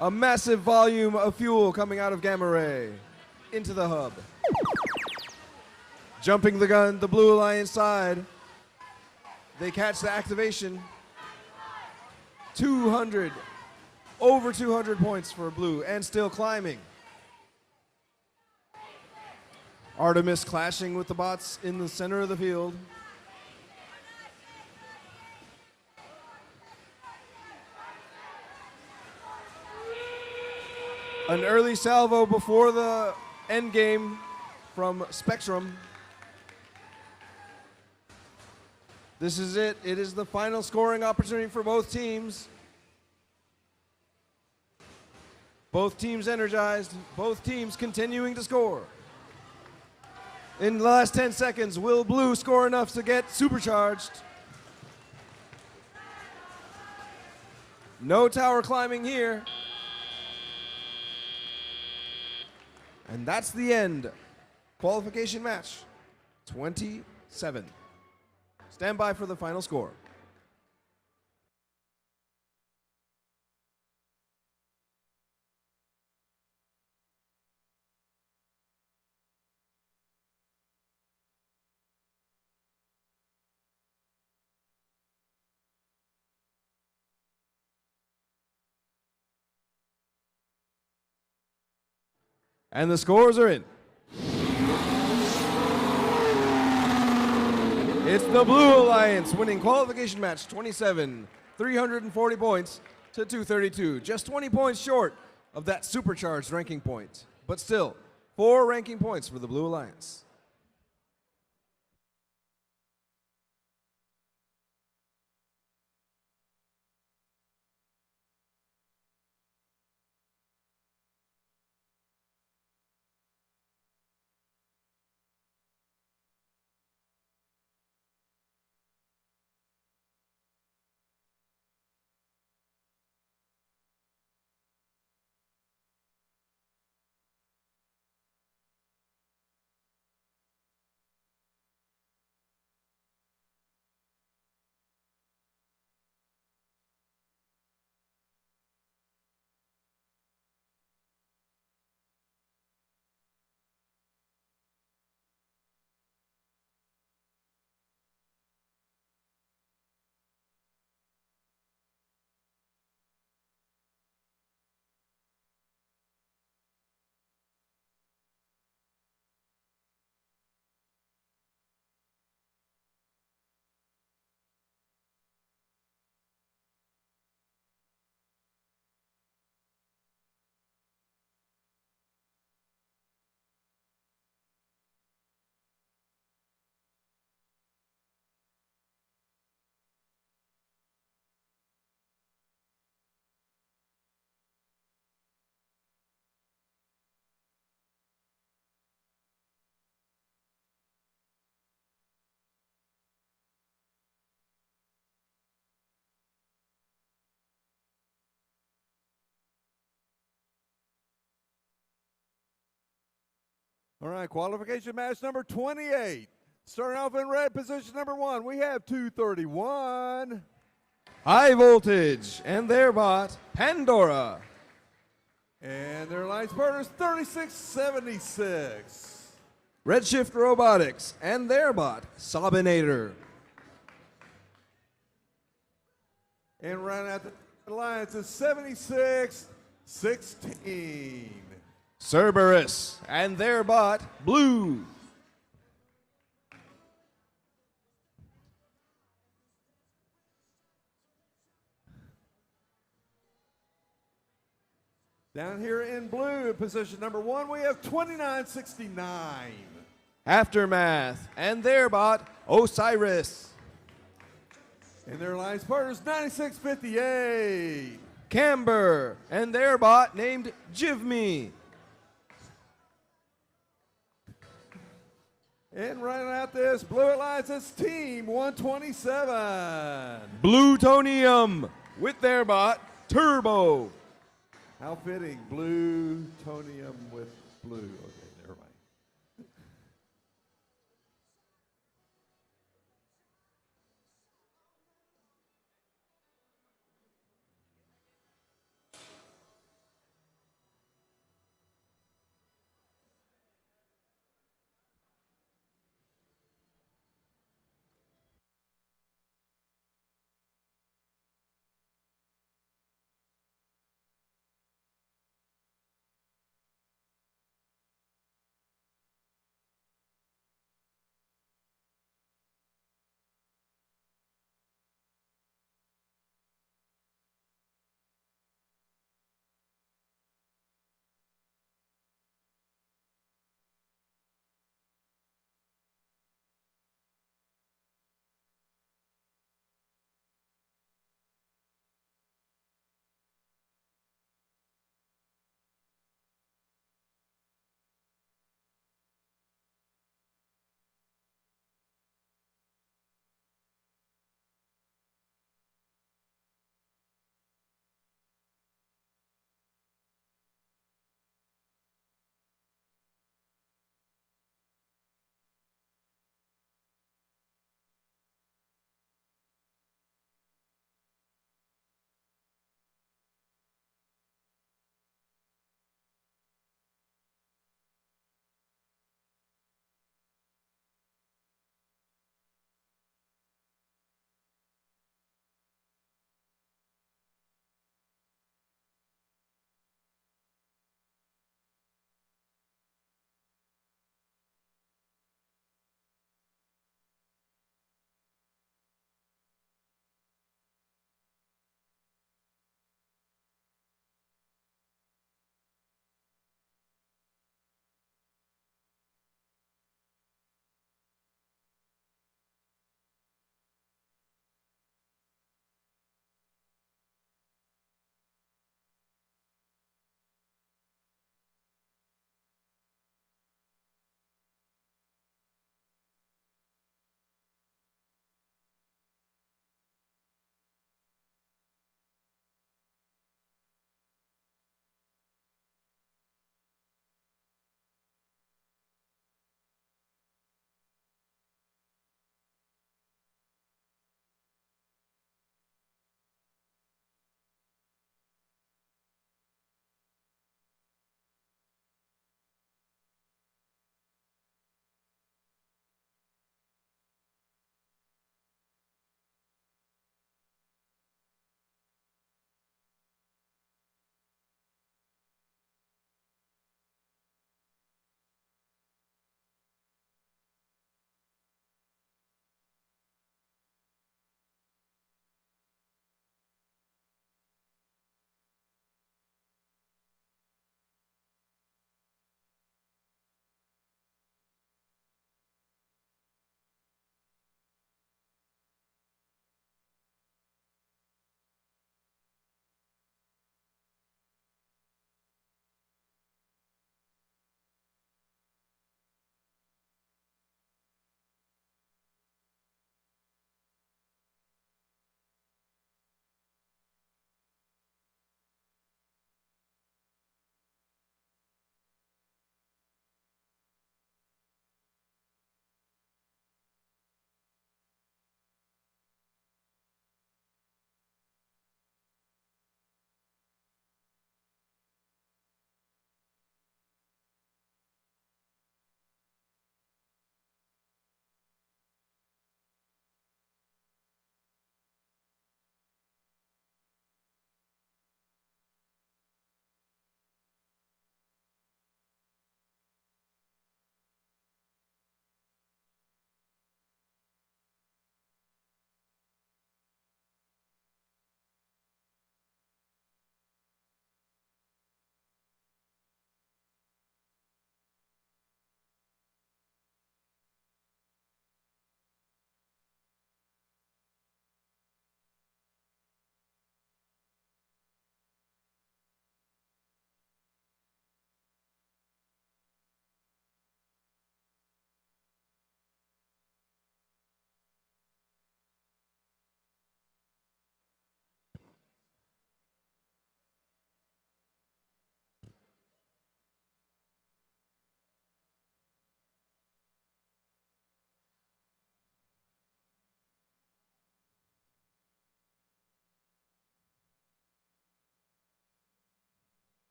A massive volume of fuel coming out of Gamma Ray into the hub. Jumping the gun, the Blue Alliance side. They catch the activation. 200, over 200 points for blue, and still climbing. Artemis clashing with the bots in the center of the field. An early salvo before the end game from Spectrum. This is it. It is the final scoring opportunity for both teams. Both teams energized. Both teams continuing to score. In the last 10 seconds, will blue score enough to get supercharged? No tower climbing here. And that's the end. Qualification match 27. Stand by for the final score. And the scores are in. It's the Blue Alliance winning qualification match 27, 340 points to 232. Just 20 points short of that supercharged ranking point. But still, 4 ranking points for the Blue Alliance. All right, qualification match number 28. Starting off in red, position number 1, we have 231. High Voltage and their bot, Pandora. And their alliance partners, 3676. Redshift Robotics and their bot, Sobinator. And rounding out the alliance is 7616. Cerberus and their bot, Blue. Down here in blue, position number 1, we have 2969. Aftermath and their bot, Osiris. And their alliance partners, 9658. Camber and their bot named Jivme. And running out this blue alliance is Team 127. Blutonium with their bot, Turbo. How fitting, Blutonium with blue. Okay, never mind.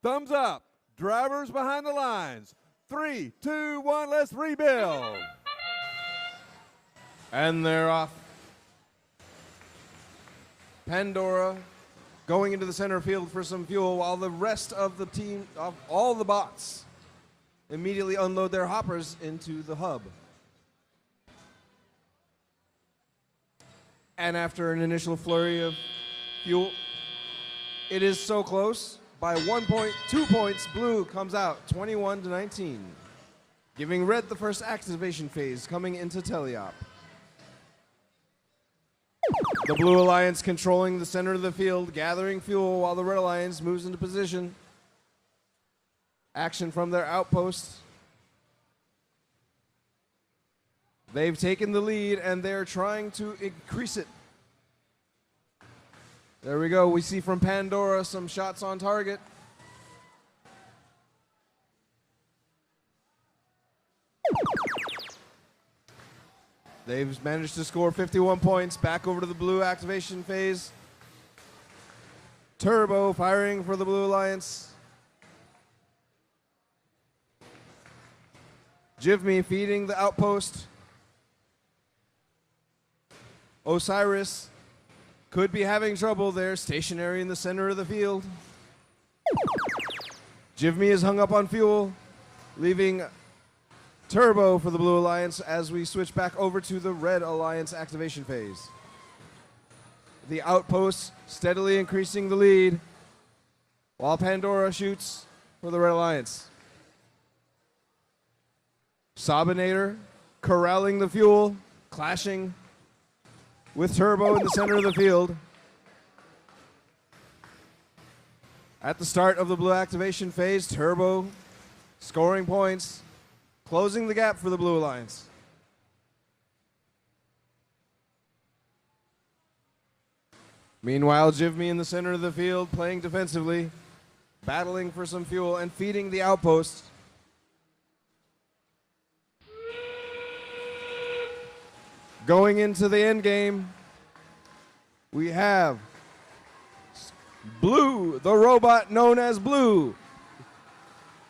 Thumbs up. Drivers behind the lines. 3, 2, 1, let's rebuild. And they're off. Pandora going into the center field for some fuel while the rest of the team, of all the bots, immediately unload their hoppers into the hub. And after an initial flurry of fuel, it is so close. By 2 points, Blue comes out 21-19, giving Red the first activation phase coming into teleop. The Blue Alliance controlling the center of the field, gathering fuel while the Red Alliance moves into position. Action from their outposts. They've taken the lead and they're trying to increase it. There we go. We see from Pandora some shots on target. They've managed to score 51 points. Back over to the Blue activation phase. Turbo firing for the Blue Alliance. Jivme feeding the outpost. Osiris could be having trouble there, stationary in the center of the field. Jivme is hung up on fuel, leaving Turbo for the Blue Alliance as we switch back over to the Red Alliance activation phase. The outposts steadily increasing the lead while Pandora shoots for the Red Alliance. Sabinator corralling the fuel, clashing with Turbo in the center of the field. At the start of the Blue activation phase, Turbo scoring points, closing the gap for the Blue Alliance. Meanwhile, Jivme in the center of the field playing defensively, battling for some fuel and feeding the outpost. Going into the end game, we have Blue, the robot known as Blue,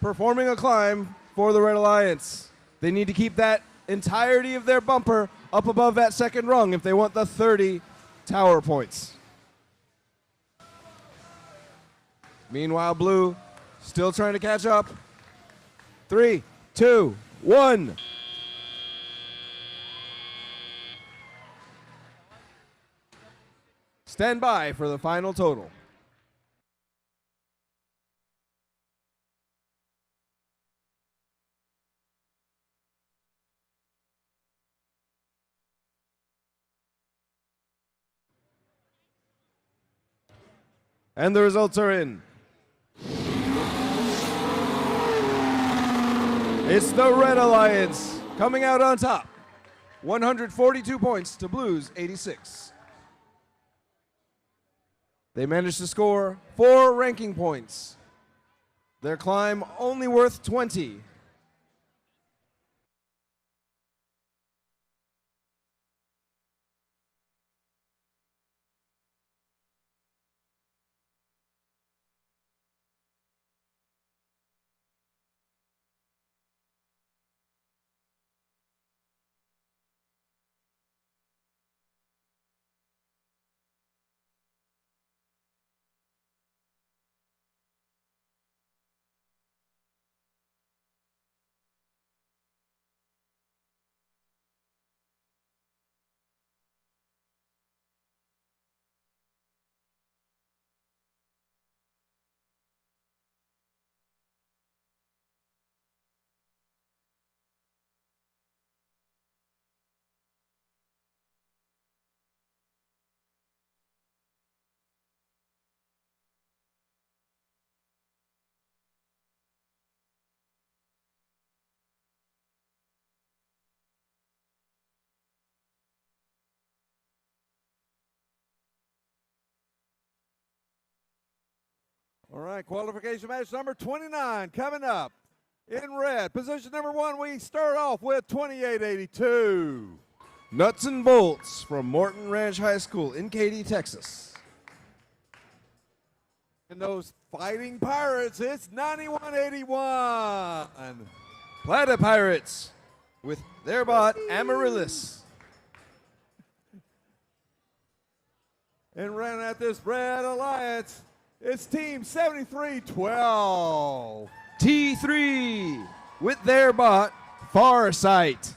performing a climb for the Red Alliance. They need to keep that entirety of their bumper up above that second rung if they want the 30 tower points. Meanwhile, Blue still trying to catch up. 3, 2, 1. Stand by for the final total. And the results are in. It's the Red Alliance coming out on top. 142 points to Blue's 86. They managed to score 4 ranking points. Their climb only worth 20. All right, qualification match number 29 coming up. In red, position number 1, we start off with 2882. Nuts and Bolts from Morton Ranch High School in Katy, Texas. And those fighting pirates, it's 91-81. Planet Pirates with their bot Amaryllis. And running at this Red Alliance, it's Team 73-12. T3 with their bot Farsight.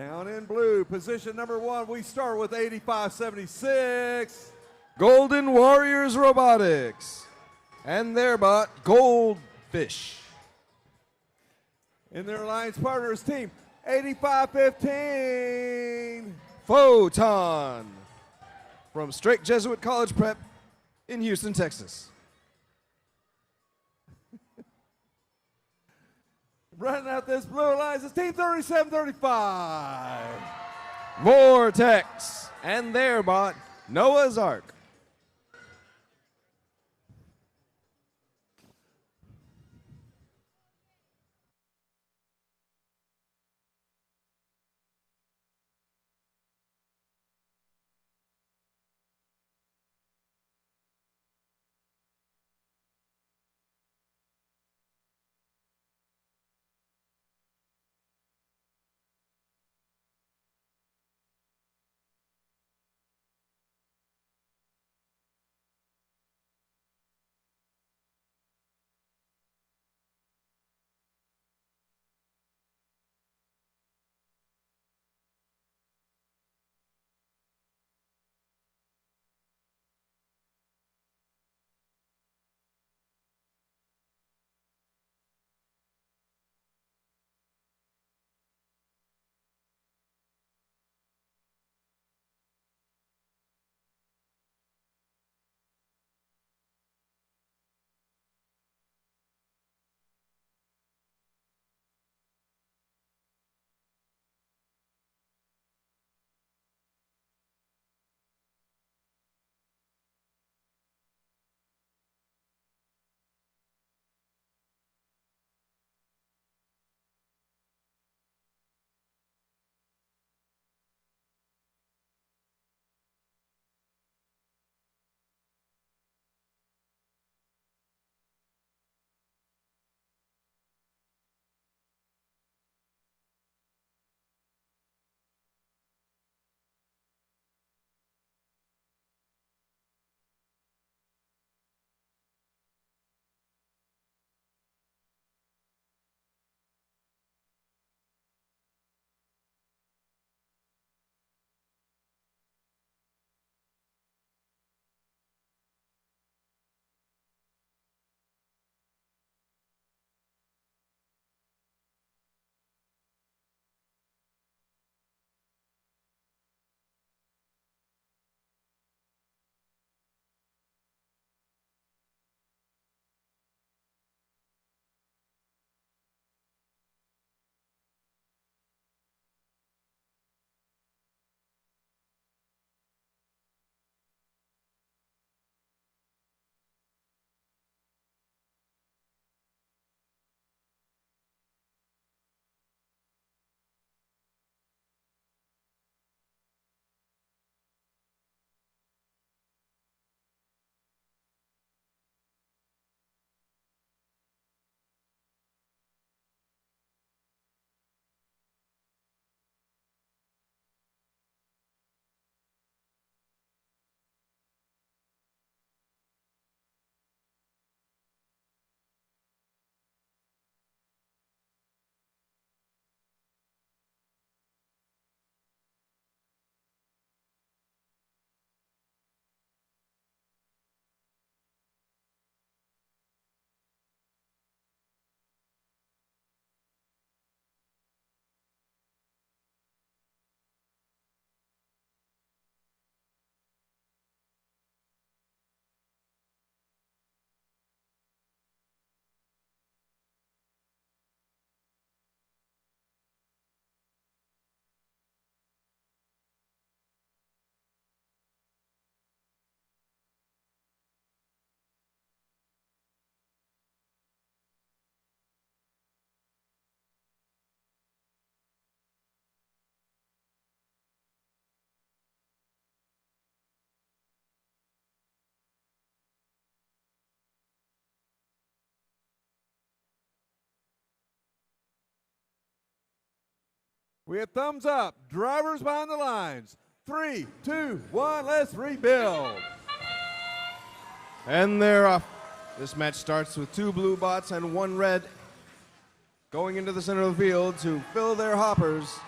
Down in blue, position number 1, we start with 85-76. Golden Warriors Robotics and their bot Goldfish. And their alliance partners team 85-15. Photon from Straight Jesuit College Prep in Houston, Texas. Running out this blue alliance is team 37-35. Vortex and their bot Noah's Ark. We have thumbs up. Drivers behind the lines. 3, 2, 1, let's rebuild. And they're off. This match starts with 2 blue bots and 1 red going into the center of the field to fill their hoppers.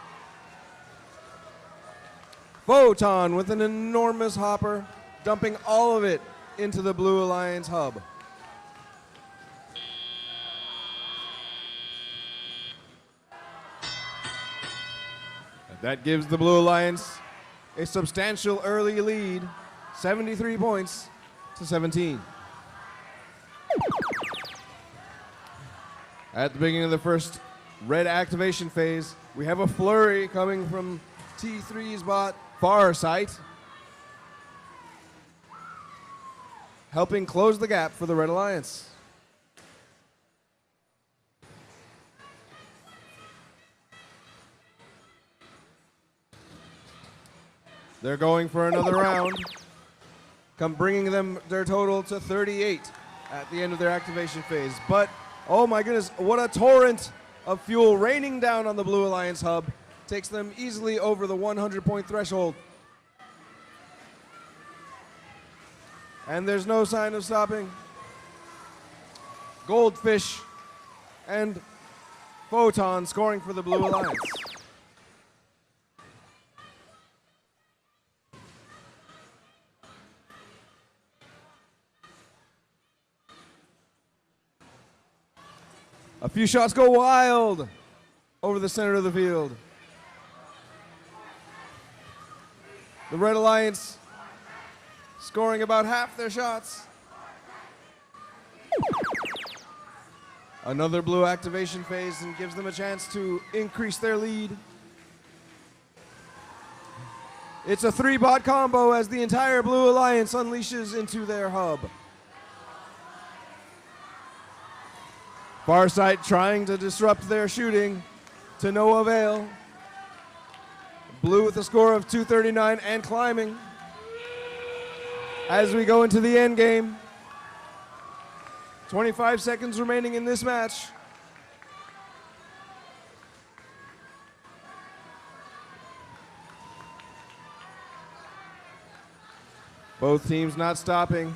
Photon with an enormous hopper, dumping all of it into the Blue Alliance hub. And that gives the Blue Alliance a substantial early lead, 73 points to 17. At the beginning of the first red activation phase, we have a flurry coming from T3's bot, Farsight, helping close the gap for the Red Alliance. They're going for another round, bringing them their total to 38 at the end of their activation phase. But, oh my goodness, what a torrent of fuel raining down on the Blue Alliance hub. Takes them easily over the 100-point threshold. And there's no sign of stopping. Goldfish and Photon scoring for the Blue Alliance. A few shots go wild over the center of the field. The Red Alliance scoring about half their shots. Another blue activation phase and gives them a chance to increase their lead. It's a 3-bot combo as the entire Blue Alliance unleashes into their hub. Farsight trying to disrupt their shooting to no avail. Blue with a score of 239 and climbing. As we go into the end game, 25 seconds remaining in this match. Both teams not stopping.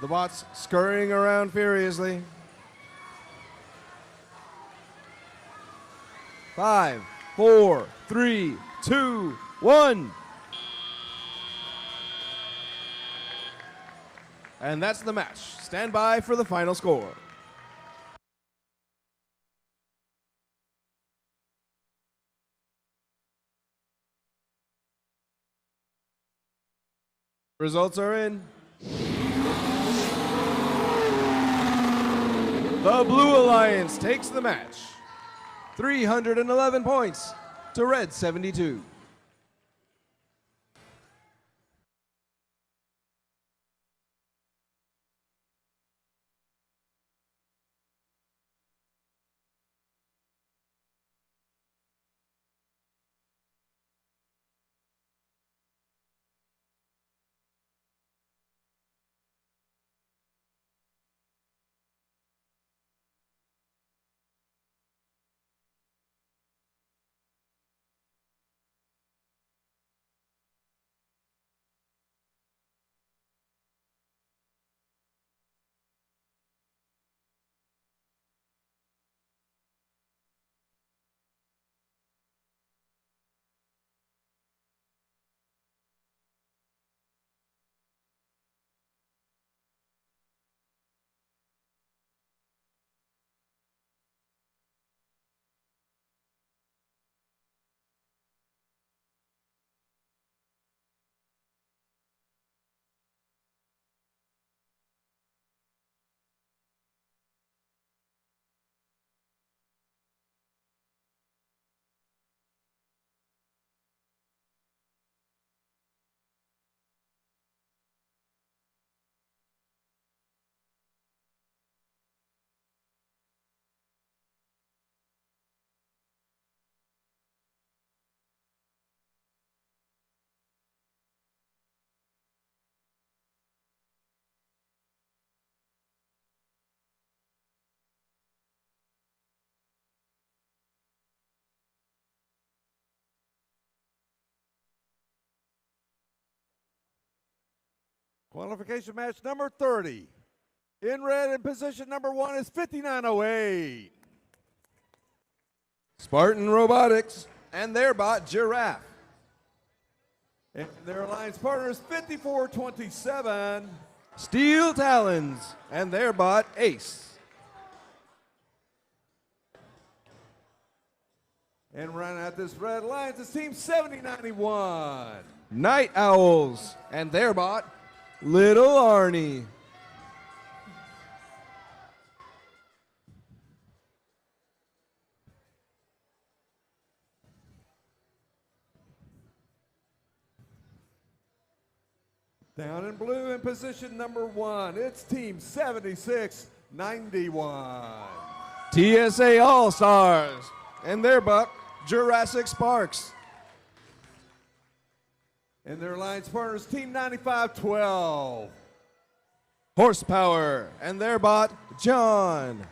The bots scurrying around furiously. 5, 4, 3, 2, 1. And that's the match. Stand by for the final score. Results are in. The Blue Alliance takes the match. 311 points to Red 72. Qualification match number 30. In red in position number 1 is 5908. Spartan Robotics and their bot Giraffe. And their alliance partner is 5427. Steel Talons and their bot Ace. And running out this red alliance is Team 7091. Night Owls and their bot Little Arnie. Down in blue in position number 1, it's Team 7691. TSA All-Stars and their bot Jurassic Sparks. And their alliance partner is Team 9512. Horsepower and their bot John.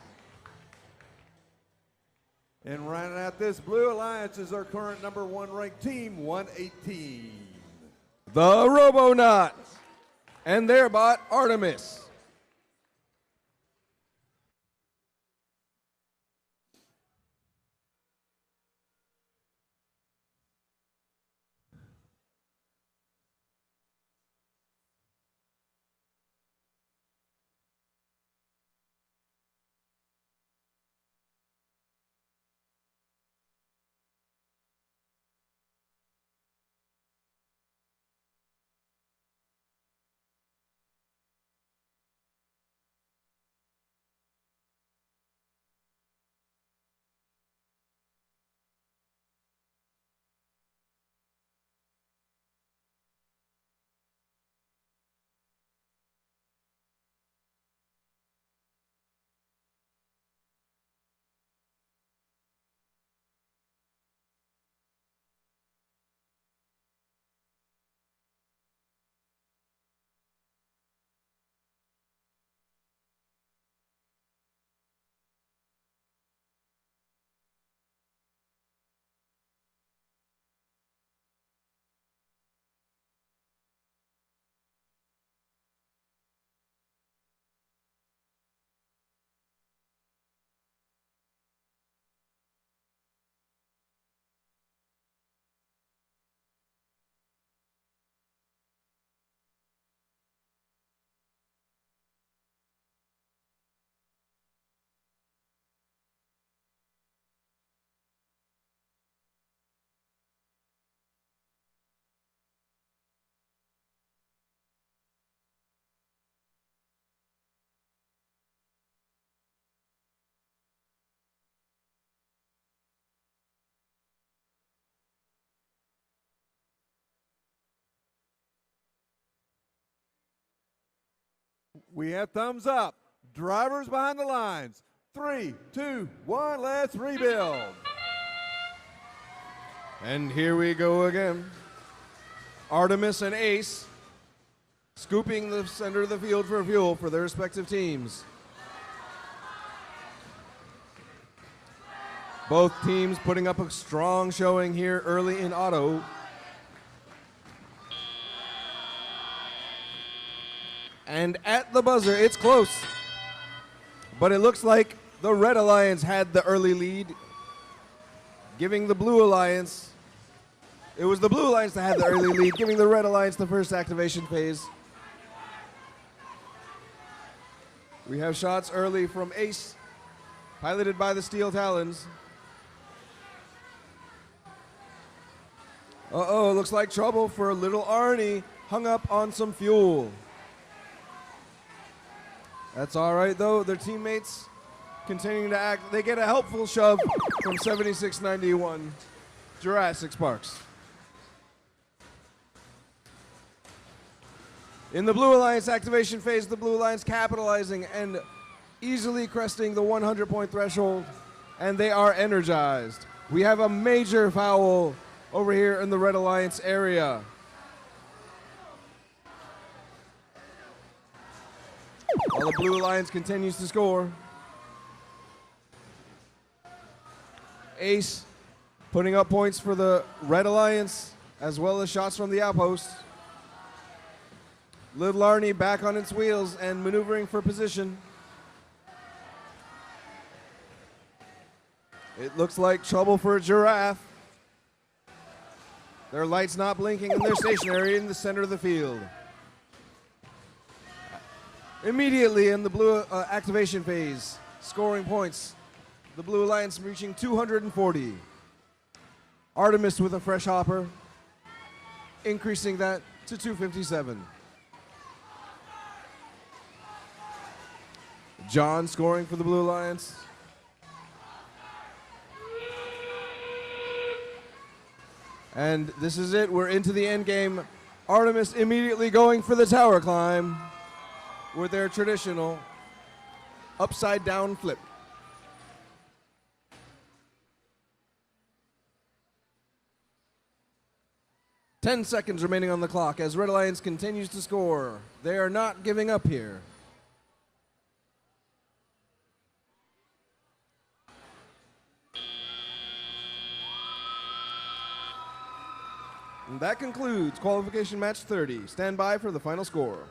And rounding out this blue alliance is our current number 1 ranked Team 118. The Robonauts and their bot Artemis. We have thumbs up. Drivers behind the lines. 3, 2, 1, let's rebuild. And here we go again. Artemis and Ace scooping the center of the field for fuel for their respective teams. Both teams putting up a strong showing here early in auto. And at the buzzer, it's close. But it looks like the Red Alliance had the early lead, giving the Blue Alliance, it was the Blue Alliance that had the early lead, giving the Red Alliance the first activation phase. We have shots early from Ace, piloted by the Steel Talons. Uh-oh, looks like trouble for little Arnie, hung up on some fuel. That's all right, though. Their teammates continuing to act. They get a helpful shove from 7691, Jurassic Sparks. In the Blue Alliance activation phase, the Blue Alliance capitalizing and easily cresting the 100-point threshold, and they are energized. We have a major foul over here in the Red Alliance area. While the Blue Alliance continues to score. Ace putting up points for the Red Alliance, as well as shots from the outpost. Little Arnie back on its wheels and maneuvering for position. It looks like trouble for a giraffe. Their lights not blinking and they're stationary in the center of the field. Immediately in the blue activation phase, scoring points. The Blue Alliance reaching 240. Artemis with a fresh hopper, increasing that to 257. John scoring for the Blue Alliance. And this is it. We're into the end game. Artemis immediately going for the tower climb with their traditional upside down flip. Ten seconds remaining on the clock as Red Alliance continues to score. They are not giving up here. And that concludes qualification match 30. Stand by for the final score.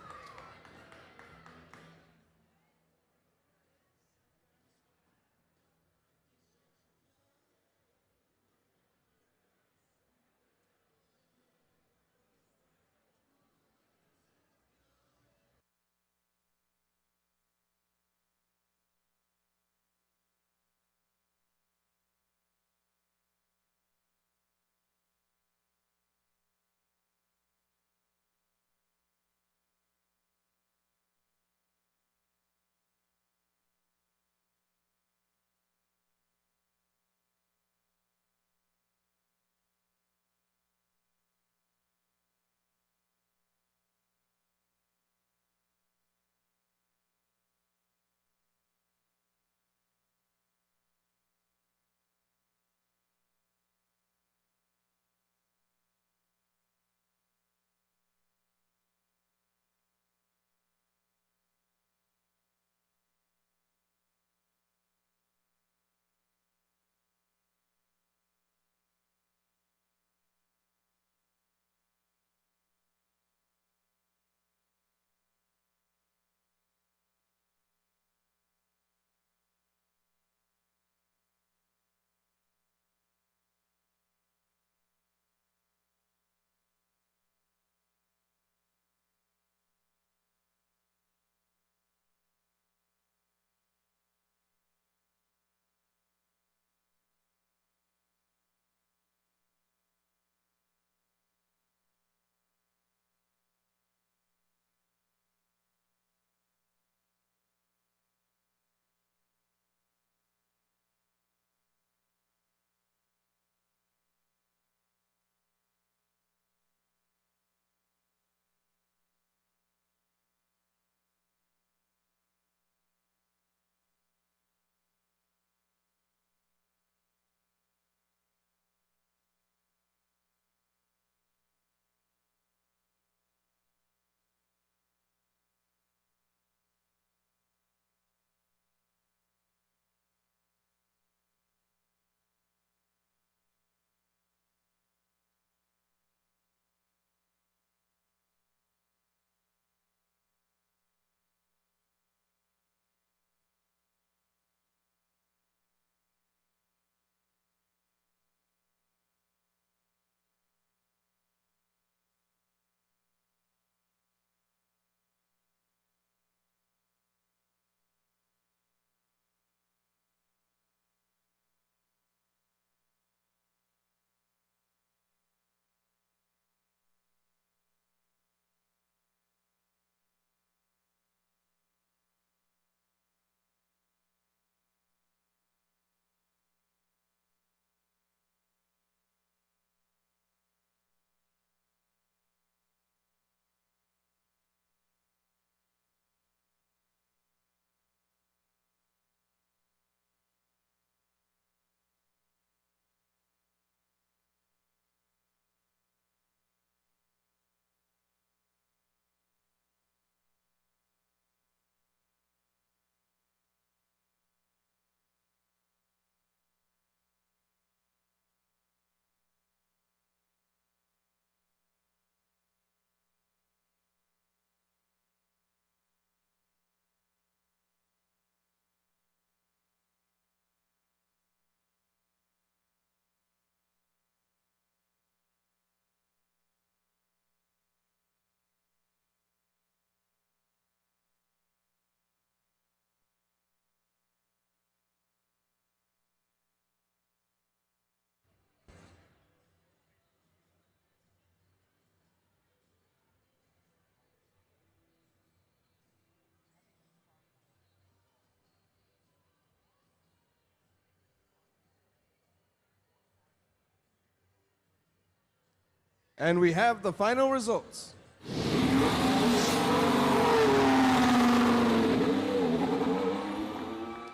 And we have the final results.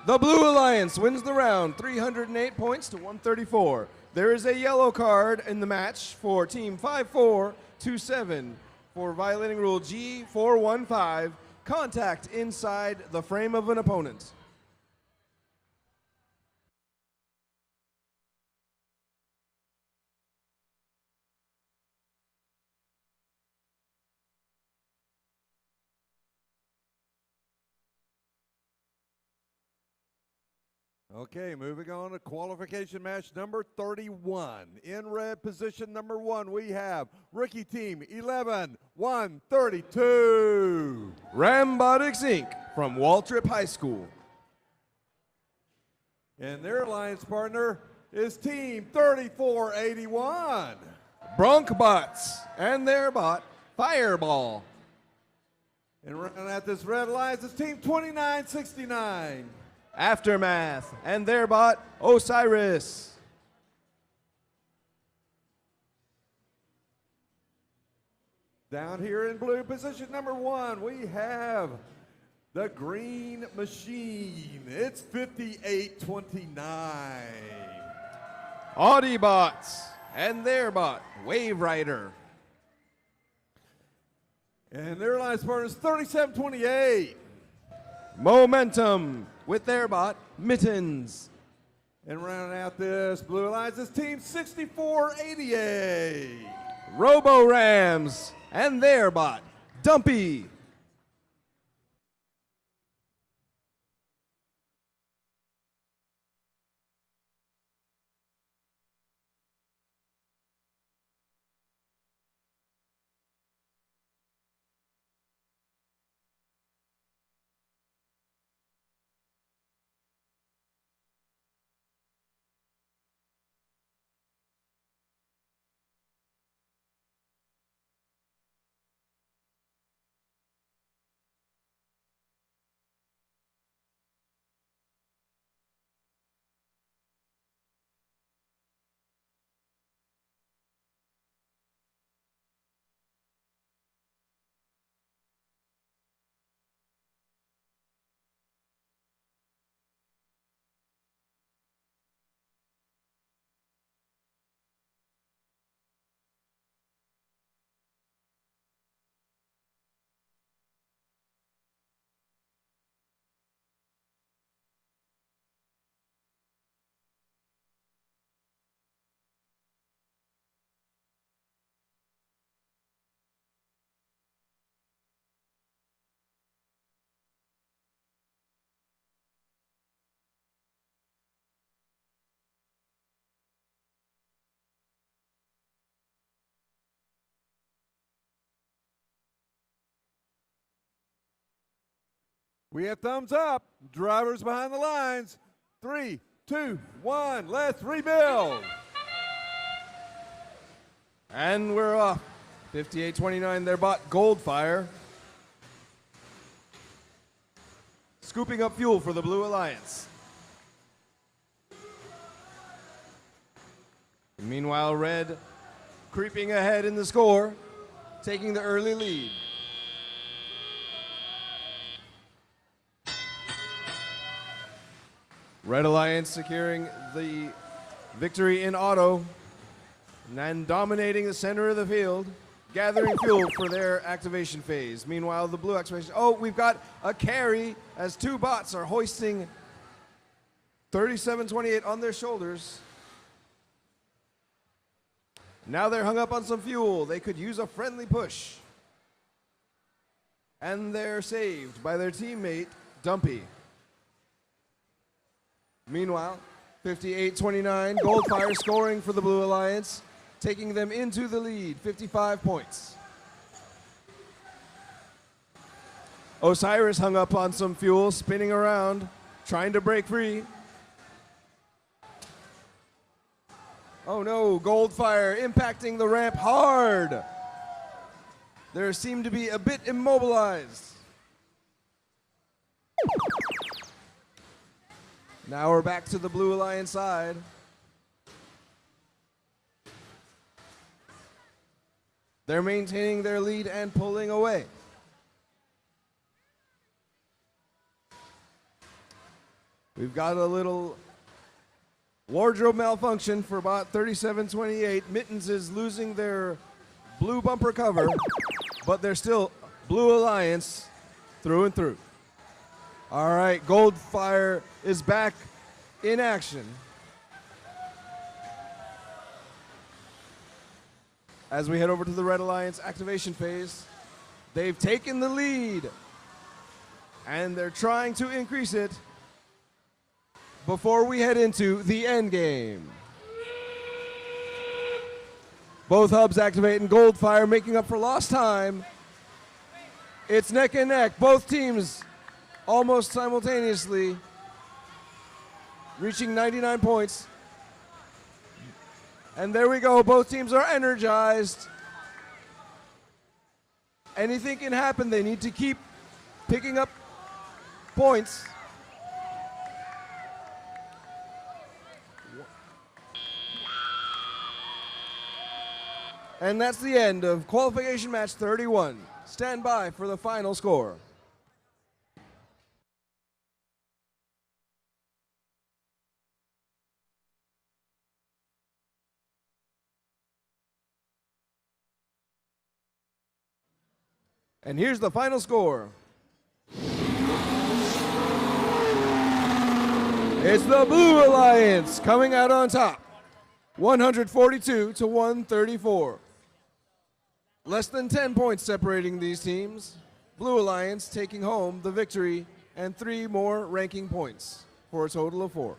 The Blue Alliance wins the round, 308 points to 134. There is a yellow card in the match for Team 5427 for violating Rule G415, contact inside the frame of an opponent. Okay, moving on to qualification match number 31. In red position number 1, we have rookie team 11-132. Robotics Inc. from Waltrip High School. And their alliance partner is team 3481. Bronkbots and their bot, Fireball. And running at this red alliance is team 2969. Aftermath and their bot, Osiris. Down here in blue position number 1, we have the Green Machine. It's 5829. Audibots and their bot, Wave Rider. And their alliance partner is 3728. Momentum with their bot, Mittens. And rounding out this blue alliance is team 6488. Robo Rams and their bot, Dumpy. We have thumbs up. Drivers behind the lines. 3, 2, 1. Let's rebuild. And we're off. 5829, their bot, Goldfire. Scooping up fuel for the Blue Alliance. Meanwhile, Red creeping ahead in the score, taking the early lead. Red Alliance securing the victory in auto and dominating the center of the field, gathering fuel for their activation phase. Meanwhile, the blue activation, we've got a carry as two bots are hoisting 3728 on their shoulders. Now they're hung up on some fuel. They could use a friendly push. And they're saved by their teammate, Dumpy. Meanwhile, 5829, Goldfire scoring for the Blue Alliance, taking them into the lead, 55 points. Osiris hung up on some fuel, spinning around, trying to break free. Oh no, Goldfire impacting the ramp hard. They seem to be a bit immobilized. Now we're back to the Blue Alliance side. They're maintaining their lead and pulling away. We've got a little wardrobe malfunction for bot 3728. Mittens is losing their blue bumper cover, but they're still Blue Alliance through and through. All right, Goldfire is back in action. As we head over to the Red Alliance activation phase, they've taken the lead, and they're trying to increase it before we head into the end game. Both hubs activate, and Goldfire making up for lost time. It's neck and neck. Both teams almost simultaneously reaching 99 points. And there we go. Both teams are energized. Anything can happen. They need to keep picking up points. And that's the end of qualification match 31. Stand by for the final score. And here's the final score. It's the Blue Alliance coming out on top, 142 to 134. Less than 10 points separating these teams. Blue Alliance taking home the victory and 3 more ranking points for a total of 4.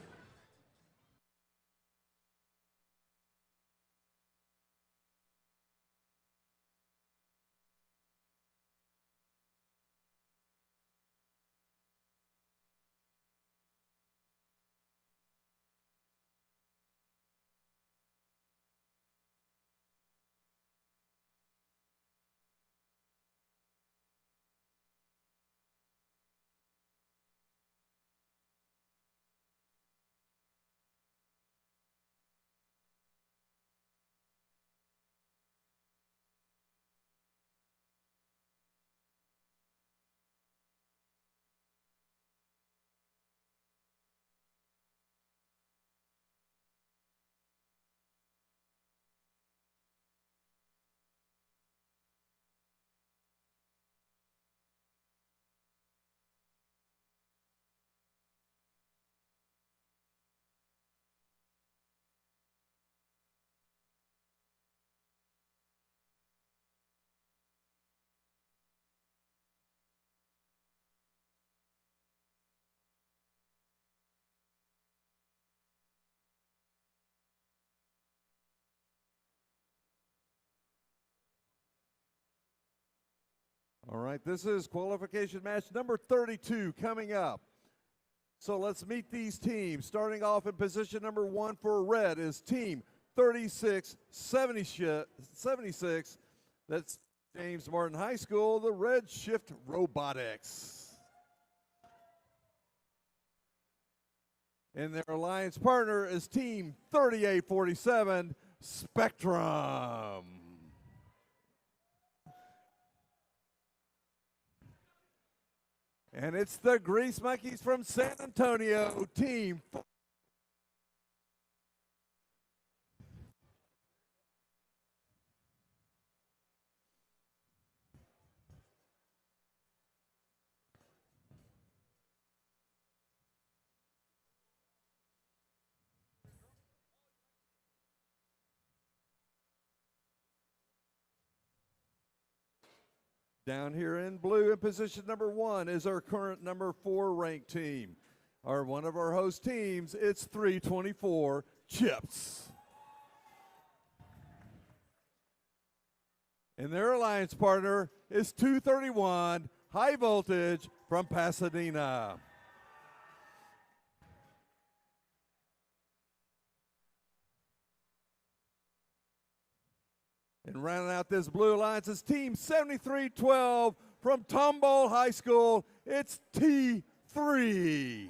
All right, this is qualification match number 32 coming up. So let's meet these teams. Starting off in position number 1 for red is team 3676. That's James Martin High School, the Red Shift Robotics. And their alliance partner is team 3847, Spectrum. And it's the Grease Monkeys from San Antonio, team. Down here in blue in position number 1 is our current number 4 ranked team. One of our host teams, it's 324 Chips. And their alliance partner is 231 High Voltage from Pasadena. And rounding out this blue alliance is team 7312 from Tomball High School. It's T3.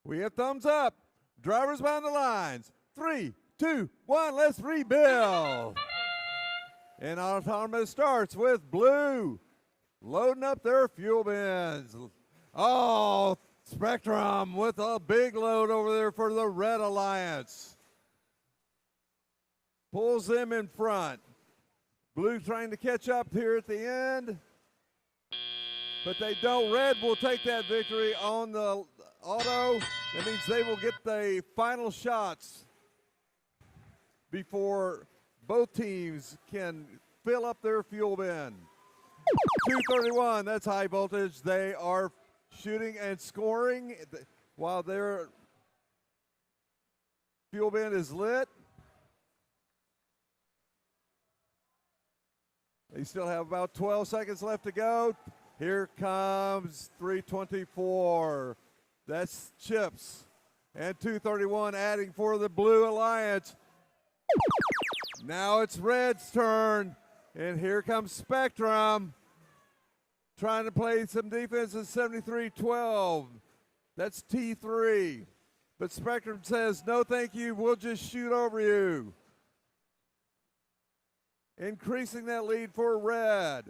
We have thumbs up. Drivers behind the lines. 3, 2, 1, let's rebuild. And autonomous starts with blue loading up their fuel bins. Oh, Spectrum with a big load over there for the Red Alliance. Pulls them in front. Blue trying to catch up here at the end. But they don't. Red will take that victory on the auto. That means they will get the final shots before both teams can fill up their fuel bin. 231, that's high voltage. They are shooting and scoring while their fuel bin is lit. They still have about 12 seconds left to go. Here comes 324. That's Chips. And 231 adding for the Blue Alliance. Now it's Red's turn. And here comes Spectrum. Trying to play some defense at 73-12. That's T3. But Spectrum says, no thank you, we'll just shoot over you. Increasing that lead for Red.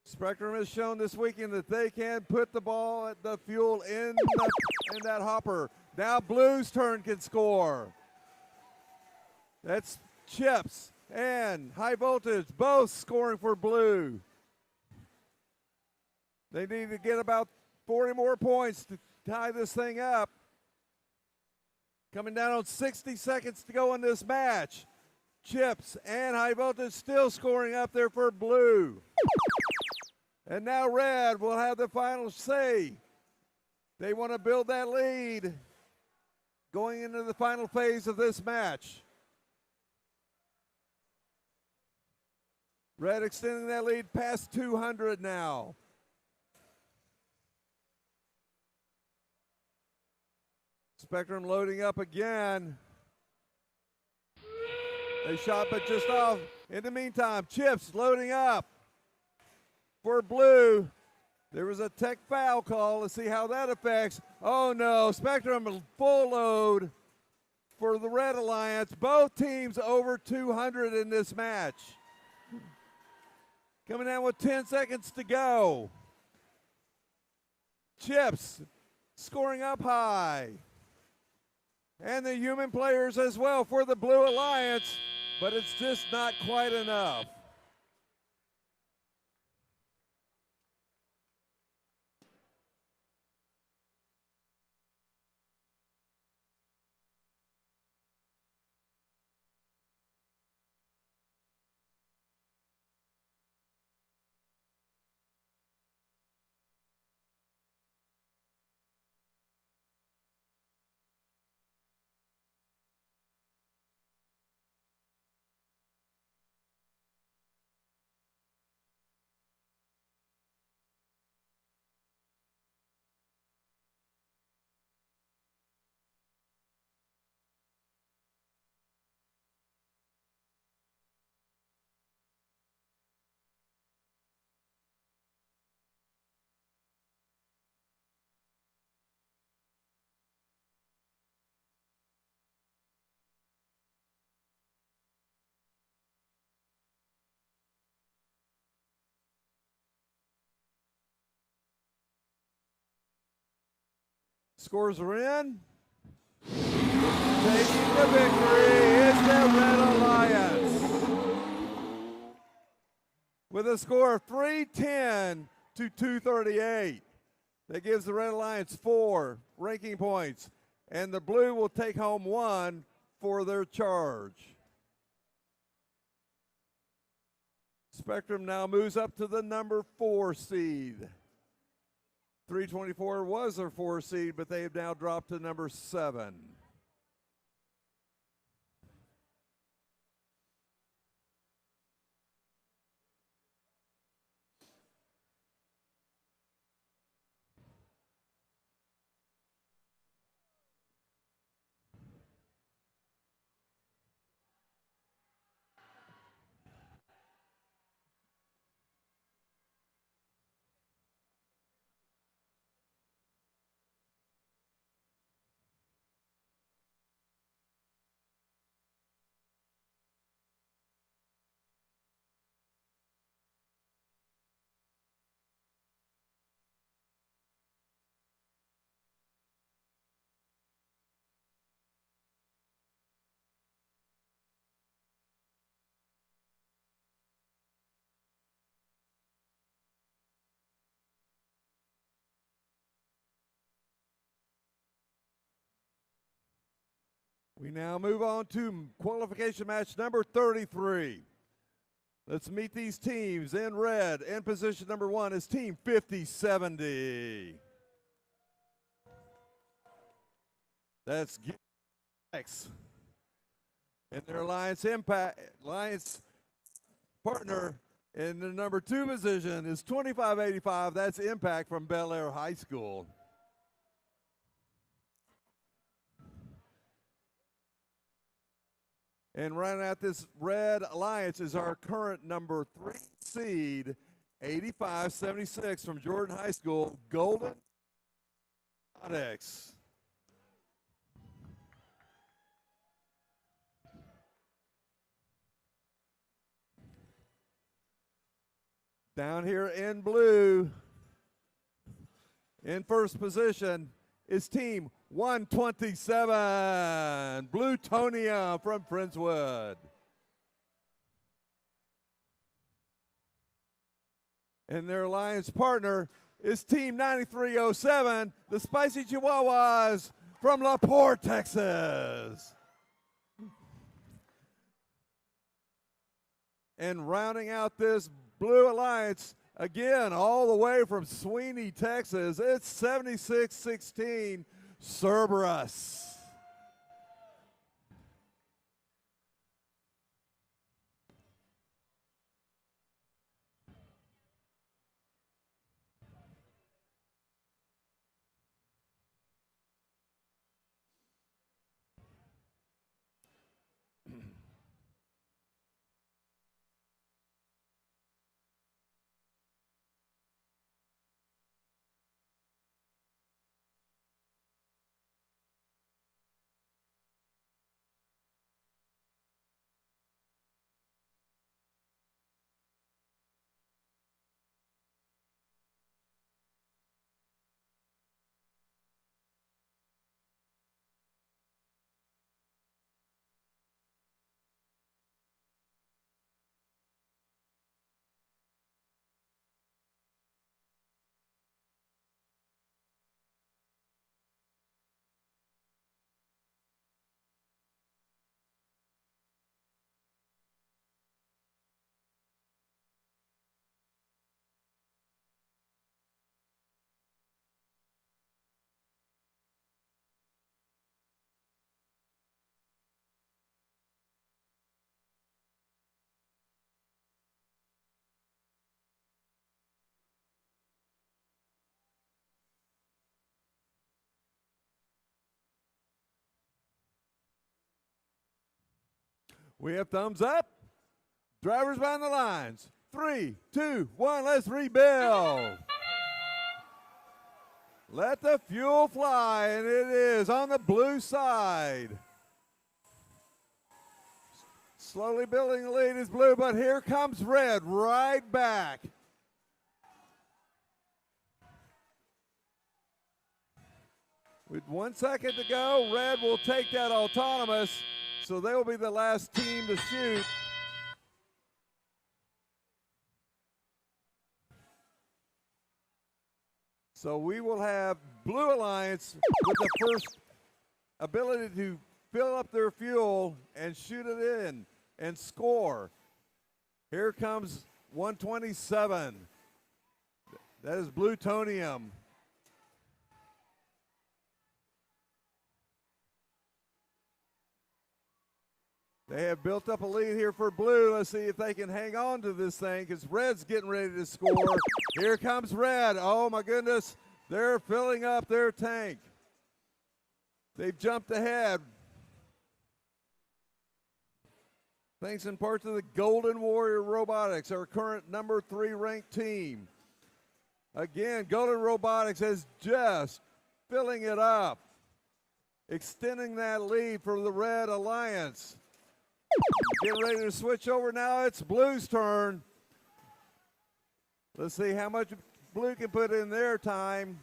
Spectrum has shown this weekend that they can put the ball at the fuel in that hopper. Now Blue's turn can score. That's Chips and High Voltage both scoring for Blue. They need to get about 40 more points to tie this thing up. Coming down on 60 seconds to go in this match. Chips and High Voltage still scoring up there for Blue. And now Red will have the final say. They want to build that lead going into the final phase of this match. Red extending that lead past 200 now. Spectrum loading up again. They shot but just off. In the meantime, Chips loading up for Blue. There was a tech foul call. Let's see how that affects. Oh no, Spectrum full load for the Red Alliance. Both teams over 200 in this match. Coming down with 10 seconds to go. Chips scoring up high. And the human players as well for the Blue Alliance, but it's just not quite enough. Scores are in. Taking the victory is the Red Alliance. With a score of 310 to 238. That gives the Red Alliance 4 ranking points. And the Blue will take home 1 for their charge. Spectrum now moves up to the number 4 seed. 324 was their 4 seed, but they have now dropped to number 7. We now move on to qualification match number 33. Let's meet these teams. In red, in position number 1 is team 5070. That's X. And their alliance partner in the number 2 position is 2585. That's Impact from Bel Air High School. And running out this red alliance is our current number 3 seed, 8576 from Jordan High School, Golden Robotics. Down here in blue, in first position, is team 127, Blue-Tonia from Friendswood. And their alliance partner is team 9307, the Spicy Chihuahuas from La Porte, Texas. And rounding out this blue alliance, again, all the way from Sweeney, Texas, it's 7616 Cerberus. We have thumbs up. Drivers behind the lines. 3, 2, 1, let's rebuild. Let the fuel fly, and it is on the blue side. Slowly building the lead is blue, but here comes red right back. With 1 second to go, red will take that autonomous. So they will be the last team to shoot. So we will have Blue Alliance with the first ability to fill up their fuel and shoot it in and score. Here comes 127. That is Blue-Tonium. They have built up a lead here for blue. Let's see if they can hang on to this thing because red's getting ready to score. Here comes red. Oh, my goodness. They're filling up their tank. They've jumped ahead. Thanks in part to the Golden Warrior Robotics, our current number 3 ranked team. Again, Golden Robotics is just filling it up, extending that lead for the Red Alliance. Get ready to switch over now. It's Blue's turn. Let's see how much Blue can put in their time.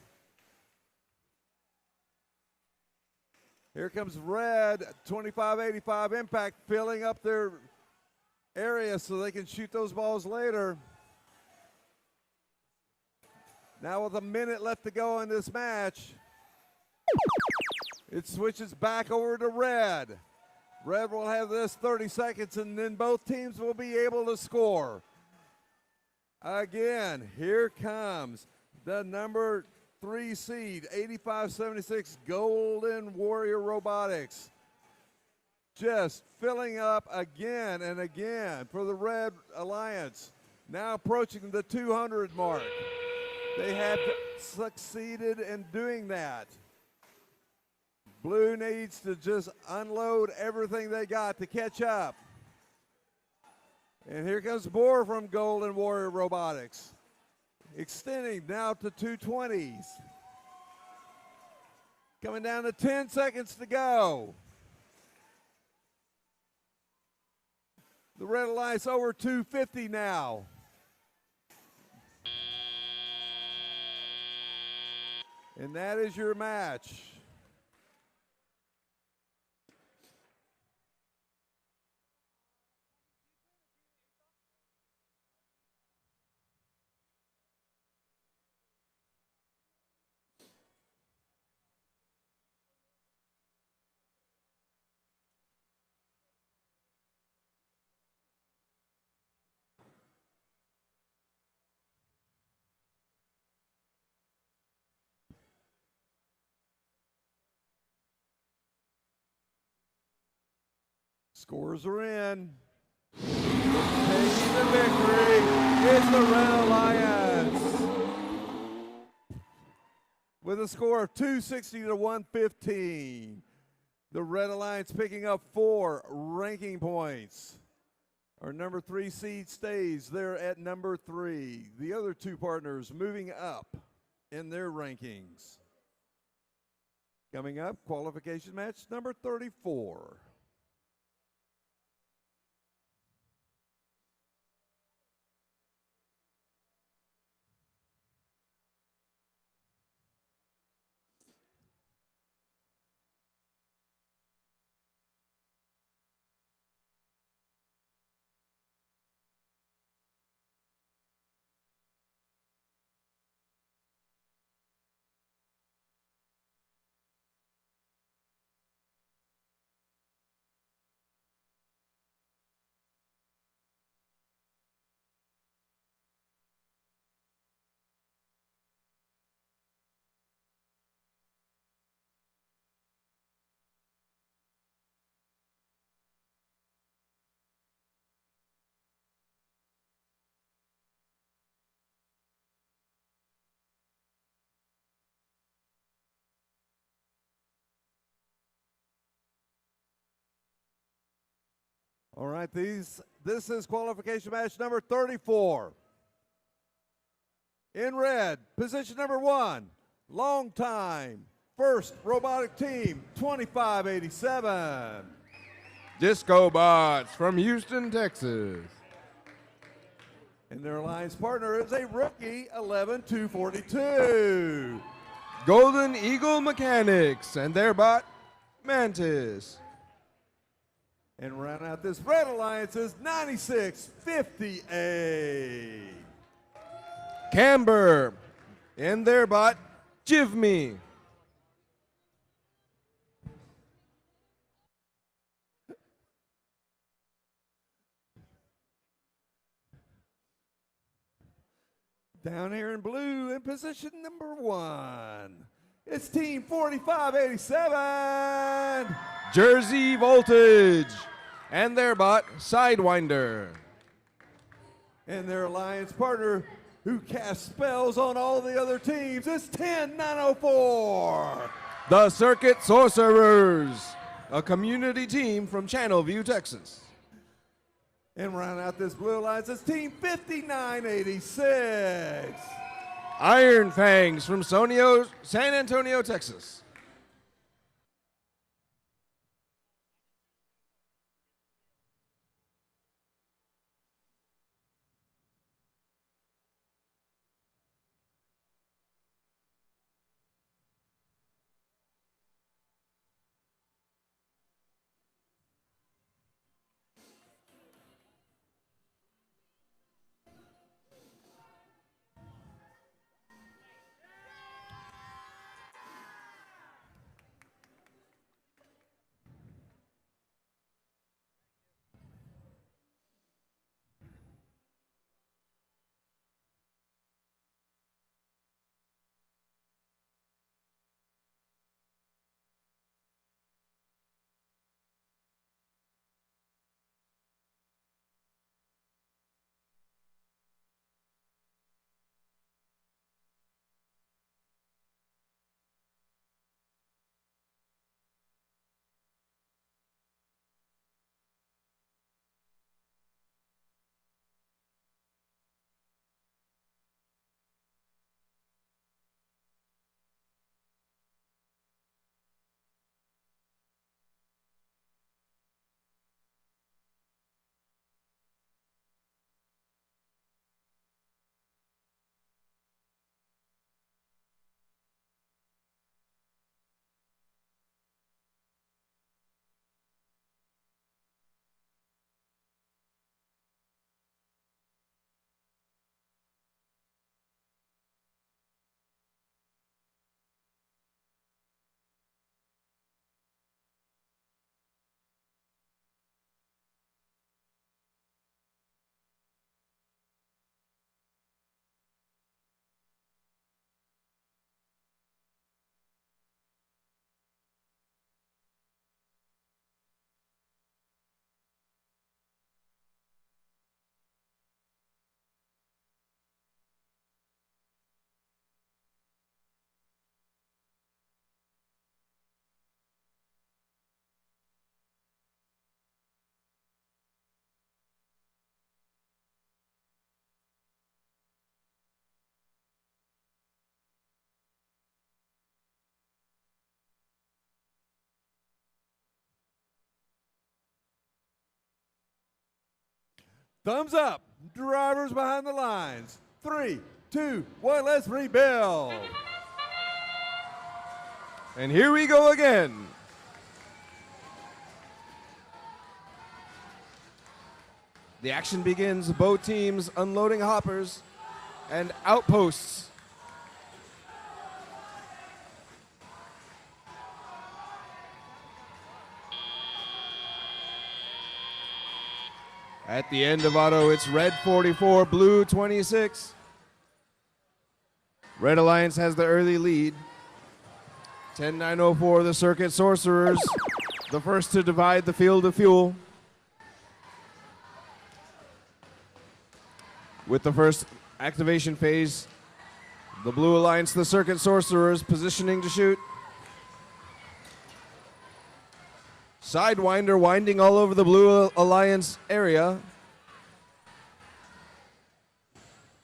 Here comes Red, 2585 Impact, filling up their area so they can shoot those balls later. Now with a minute left to go in this match, it switches back over to Red. Red will have this 30 seconds, and then both teams will be able to score. Again, here comes the number 3 seed, 8576 Golden Warrior Robotics. Just filling up again and again for the Red Alliance. Now approaching the 200 mark. They have succeeded in doing that. Blue needs to just unload everything they got to catch up. And here comes Bohr from Golden Warrior Robotics. Extending now to 220s. Coming down to 10 seconds to go. The Red Alliance over 250 now. And that is your match. Scores are in. Taking the victory is the Red Alliance with a score of 260 to 115. The Red Alliance picking up 4 ranking points. Our number 3 seed stays there at number 3. The other 2 partners moving up in their rankings. Coming up, qualification match number 34. All right, this is qualification match number 34. In red, position number 1, long time, first robotic team, 2587. Disco Bots from Houston, Texas. And their alliance partner is a rookie, 11242. Golden Eagle Mechanics and their bot, Mantis. And round out this Red Alliance is 9658. Camber and their bot, Jivme. Down here in blue in position number 1, it's team 4587. Jersey Voltage and their bot, Sidewinder. And their alliance partner who casts spells on all the other teams is 10904. The Circuit Sorcerers, a community team from Channelview, Texas. And round out this blue alliance is team 5986. Iron Fangs from San Antonio, Texas. Thumbs up. Drivers behind the lines. 3, 2, 1, let's rebuild. And here we go again. The action begins, both teams unloading hoppers and outposts. At the end of auto, it's red 44, blue 26. Red Alliance has the early lead. 10-9-0-4, the Circuit Sorcerers, the first to divide the field of fuel. With the first activation phase, the Blue Alliance, the Circuit Sorcerers, positioning to shoot. Sidewinder winding all over the Blue Alliance area.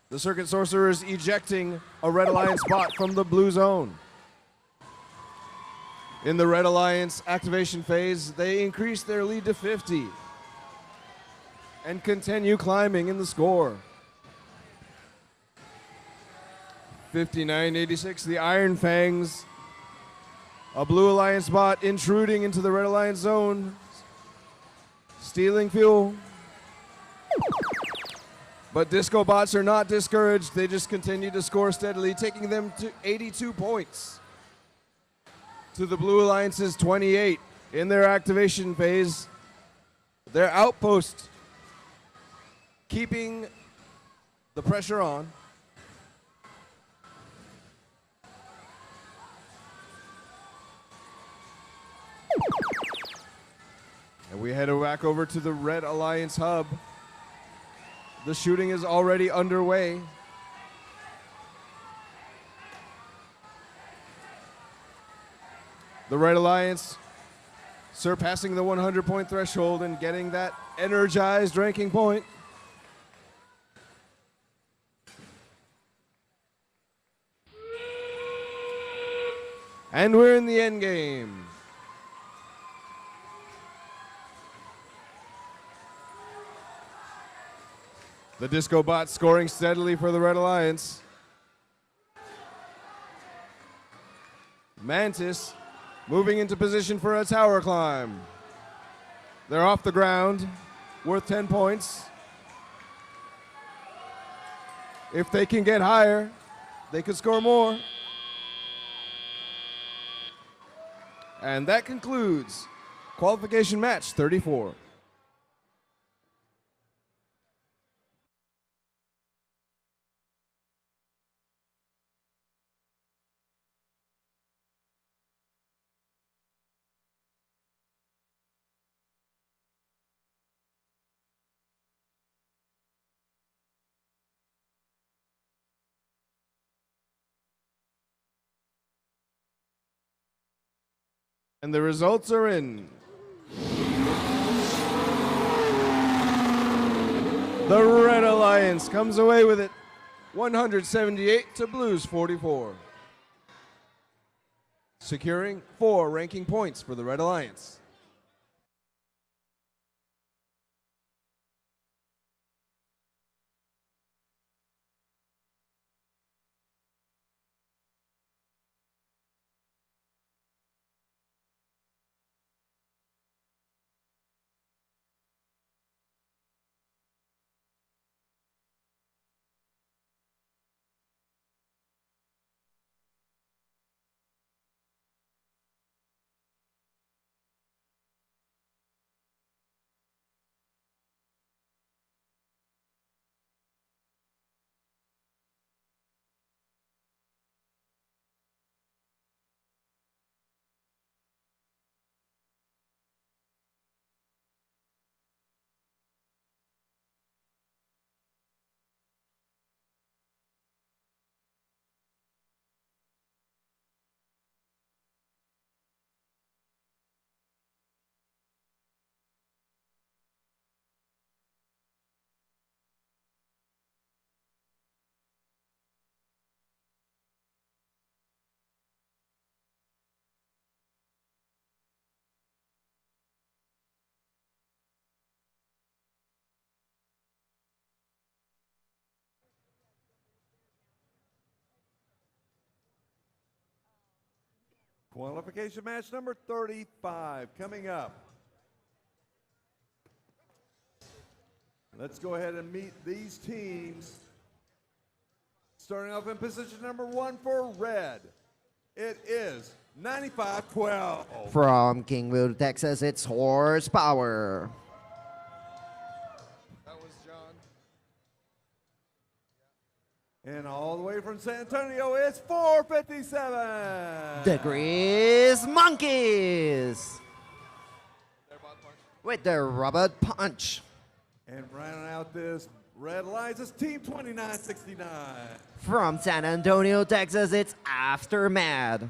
The Circuit Sorcerers ejecting a Red Alliance bot from the blue zone. In the Red Alliance activation phase, they increase their lead to 50 and continue climbing in the score. 59-86, the Iron Fangs. A Blue Alliance bot intruding into the Red Alliance zone, stealing fuel. But Disco bots are not discouraged. They just continue to score steadily, taking them to 82 points. To the Blue Alliance's 28 in their activation phase. Their outpost keeping the pressure on. And we head back over to the Red Alliance hub. The shooting is already underway. The Red Alliance surpassing the 100-point threshold and getting that energized ranking point. And we're in the end game. The Disco bot scoring steadily for the Red Alliance. Mantis moving into position for a tower climb. They're off the ground, worth 10 points. If they can get higher, they could score more. And that concludes qualification match 34. And the results are in. The Red Alliance comes away with it, 178 to Blues 44. Securing 4 ranking points for the Red Alliance. Qualification match number 35 coming up. Let's go ahead and meet these teams. Starting off in position number 1 for red, it is 95-12. From Kingwood, Texas, it's Horsepower. That was John. And all the way from San Antonio, it's 457. The Grease Monkeys. Their bot punch. With the Robot Punch. And rounding out this red alliance is Team 2969. From San Antonio, Texas, it's Aftermath.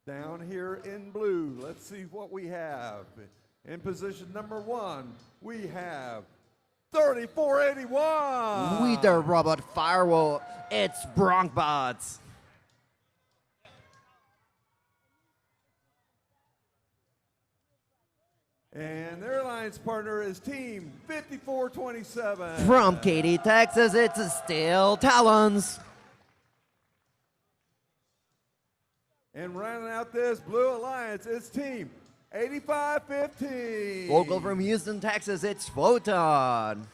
Down here in blue, let's see what we have. In position number 1, we have 3481. With the Robot Firewall, it's Bronkbots. And their alliance partner is Team 5427. From Katy, Texas, it's Steel Talons. And rounding out this blue alliance is Team 8515. Local from Houston, Texas, it's Photon.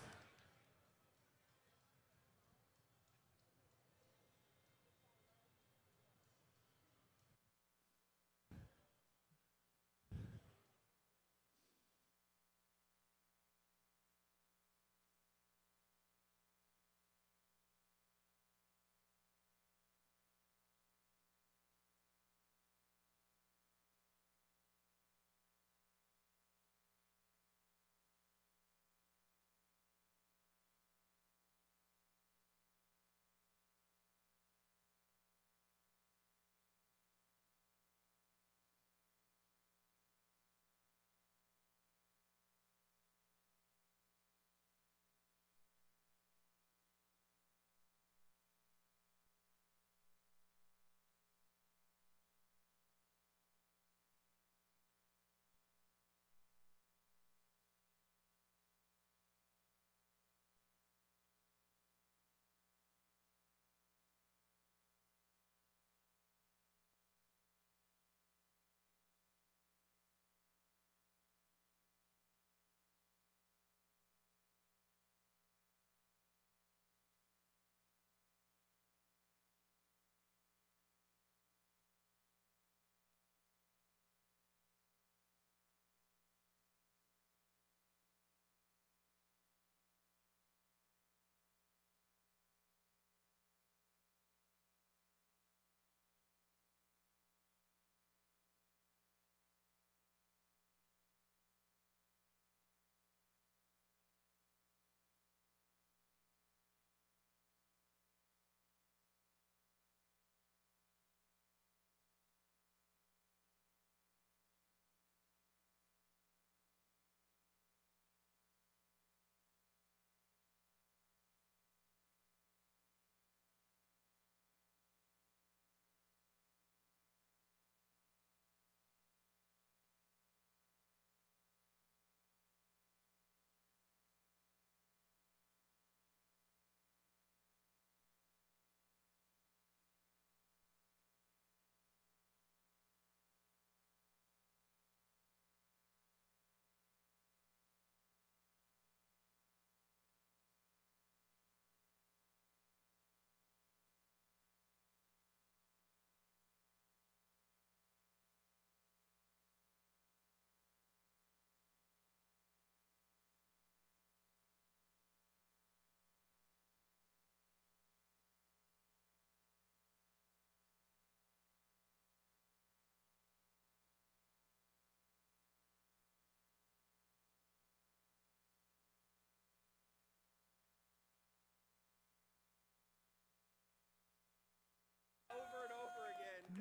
Over and over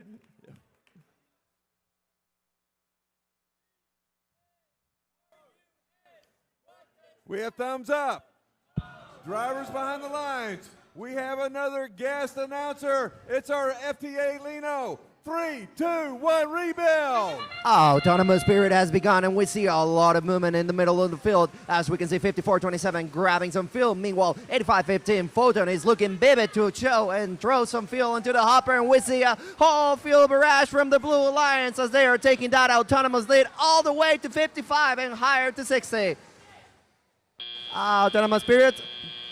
again. We have thumbs up. Drivers behind the lines. We have another guest announcer. It's our FTA Lino 3, 2, 1, rebuild. Autonomous period has begun, and we see a lot of movement in the middle of the field. As we can see, 54-27 grabbing some field. Meanwhile, 85-15 Photon is looking vivid to show and throw some field into the hopper, and we see a whole field barrage from the Blue Alliance as they are taking that autonomous lead all the way to 55 and higher to 60. Autonomous period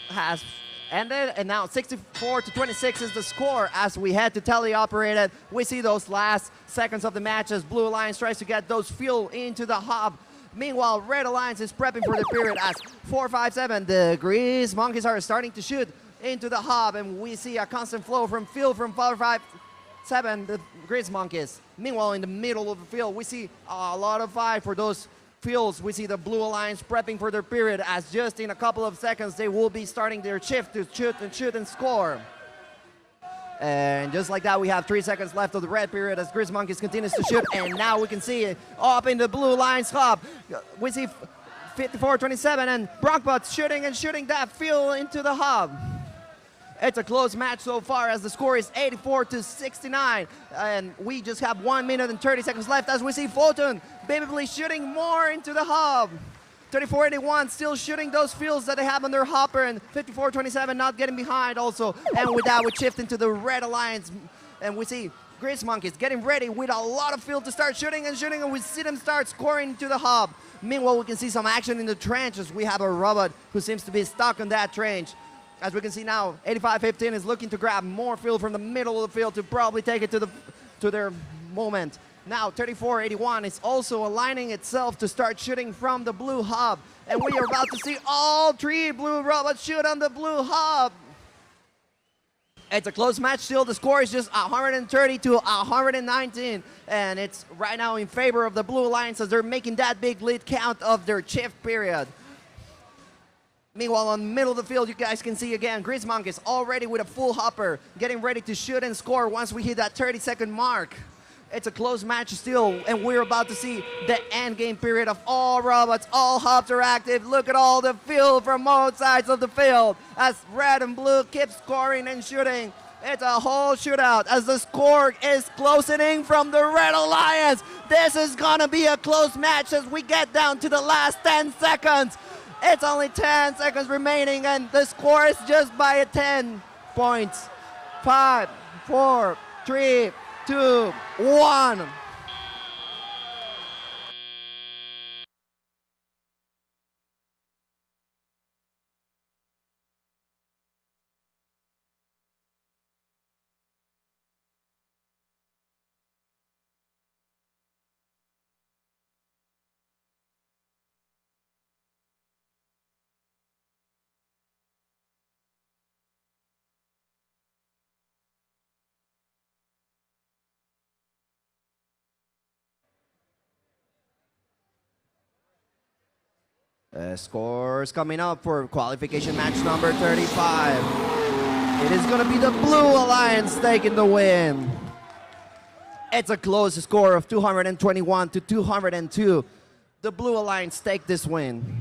has ended, and now 64-26 is the score as we head to teleoperated. We see those last seconds of the match as Blue Alliance tries to get those fuel into the hub. Meanwhile, Red Alliance is prepping for the period as 4-5-7. The Grease Monkeys are starting to shoot into the hub, and we see a constant flow from field from 4-5-7, the Grease Monkeys. Meanwhile, in the middle of the field, we see a lot of fight for those fields. We see the Blue Alliance prepping for their period as just in a couple of seconds they will be starting their shift to shoot and score. And just like that, we have 3 seconds left of the red period as Grease Monkeys continues to shoot, and now we can see it up in the Blue Alliance hub. We see 54-27 and Bronkbot shooting that field into the hub. It's a close match so far as the score is 84-69, and we just have 1 minute and 30 seconds left as we see Photon vividly shooting more into the hub. 34-81 still shooting those fields that they have on their hopper, and 54-27 not getting behind also. And with that, we shift into the Red Alliance, and we see Grease Monkeys getting ready with a lot of field to start shooting, and we see them start scoring into the hub. Meanwhile, we can see some action in the trenches. We have a robot who seems to be stuck on that trench. As we can see now, 85-15 is looking to grab more field from the middle of the field to probably take it to their moment. Now 34-81 is also aligning itself to start shooting from the blue hub. And we are about to see all 3 blue robots shoot on the blue hub. It's a close match still. The score is just 130-119. And it's right now in favor of the Blue Alliance as they're making that big lead count of their shift period. Meanwhile, on the middle of the field, you guys can see again, Grease Monkeys already with a full hopper, getting ready to shoot and score once we hit that 30-second mark. It's a close match still, and we're about to see the end game period of all robots. All hubs are active. Look at all the field from both sides of the field as red and blue keep scoring and shooting. It's a whole shootout as the score is closing in from the Red Alliance. This is gonna be a close match as we get down to the last 10 seconds. It's only 10 seconds remaining, and the score is just by 10 points. 5, 4, 3, 2, 1. Scores coming up for qualification match number 35. It is going to be the Blue Alliance taking the win. It's a close score of 221-202. The Blue Alliance take this win.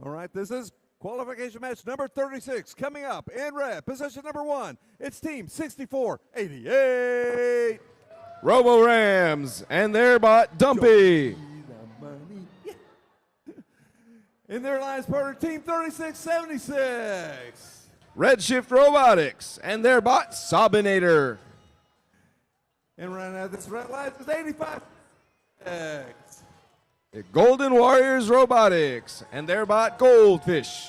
All right, this is qualification match number 36. Coming up in red, position number 1, it's team 6488. Robo Rams and their bot Dumpy. In their alliance partner, team 3676. Redshift Robotics and their bot Sobinator. And right now, this red line is 85. The Golden Warriors Robotics and their bot Goldfish.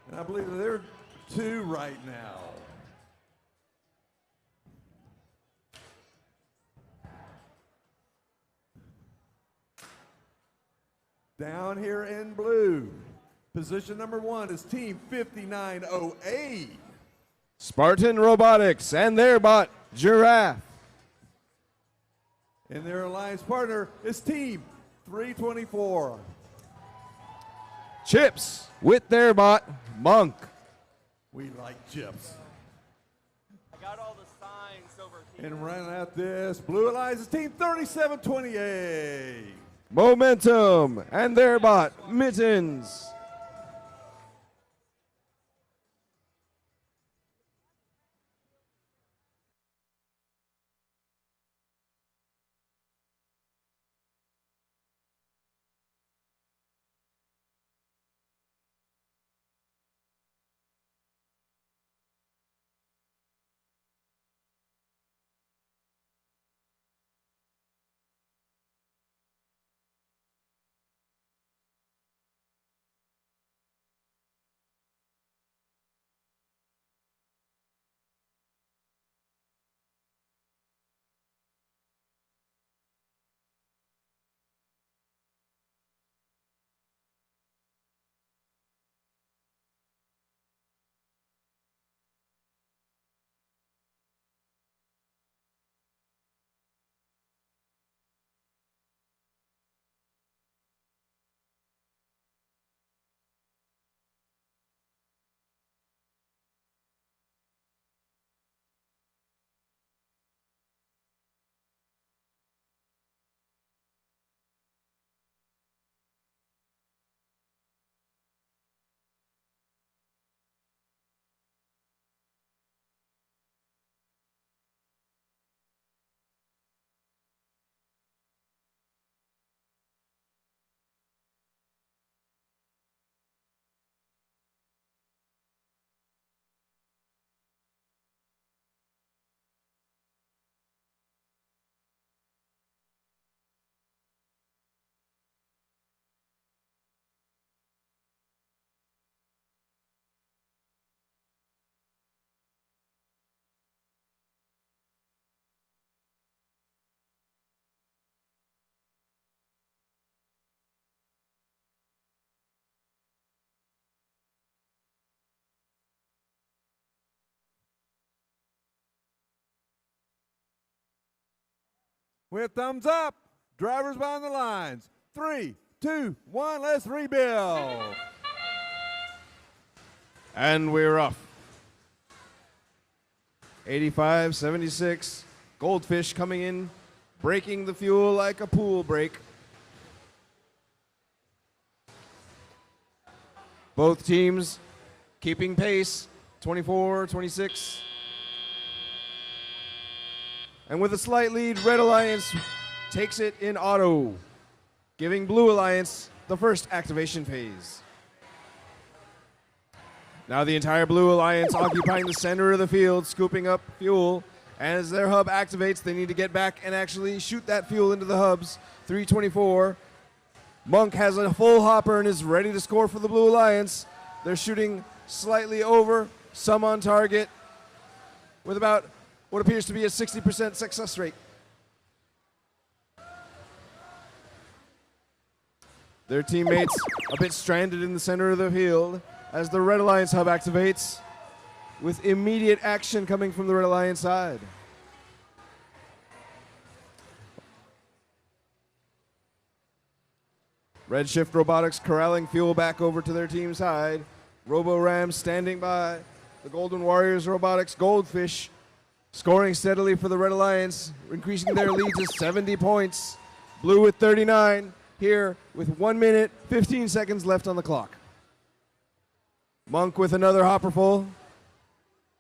And I believe that they're 2 right now. Down here in blue, position number 1 is team 5908. Spartan Robotics and their bot Giraffe. And their alliance partner is team 324. Chips with their bot Monk. We like chips. I got all the signs over here. And running out this blue alliance is team 3728. Momentum and their bot Mittens. With thumbs up, drivers behind the lines. 3, 2, 1, let's rebuild. And we're off. 85-76. Goldfish coming in, breaking the fuel like a pool break. Both teams keeping pace, 24-26. And with a slight lead, Red Alliance takes it in auto, giving Blue Alliance the first activation phase. Now the entire Blue Alliance occupying the center of the field, scooping up fuel. And as their hub activates, they need to get back and actually shoot that fuel into the hubs. 324. Monk has a full hopper and is ready to score for the Blue Alliance. They're shooting slightly over, some on target, with about what appears to be a 60% success rate. Their teammates a bit stranded in the center of the field as the Red Alliance hub activates, with immediate action coming from the Red Alliance side. Redshift Robotics corralling fuel back over to their team side. Robo Rams standing by. The Golden Warriors Robotics Goldfish scoring steadily for the Red Alliance, increasing their lead to 70 points. Blue with 39 here with 1 minute, 15 seconds left on the clock. Monk with another hopperful,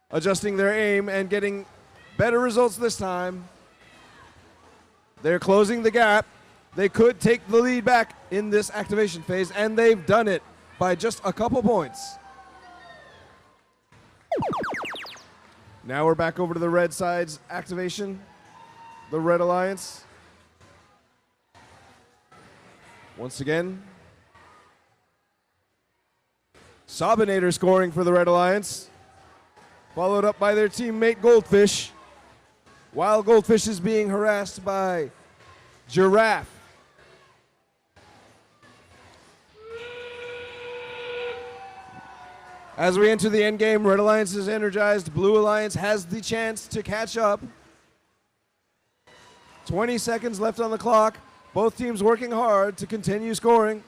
adjusting their aim and getting better results this time. They're closing the gap. They could take the lead back in this activation phase, and they've done it by just a couple points. Now we're back over to the red side's activation, the Red Alliance. Once again, Sabinator scoring for the Red Alliance, followed up by their teammate Goldfish, while Goldfish is being harassed by Giraffe. As we enter the end game, Red Alliance is energized. Blue Alliance has the chance to catch up. 20 seconds left on the clock. Both teams working hard to continue scoring.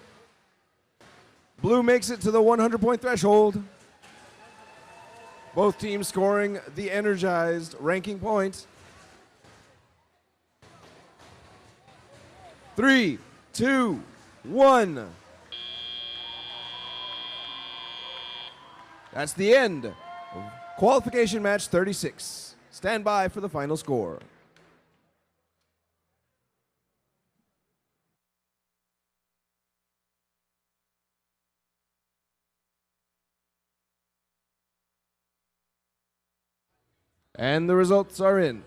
Blue makes it to the 100-point threshold. Both teams scoring the energized ranking point. 3, 2, 1. That's the end of qualification match 36. Stand by for the final score. And the results are in.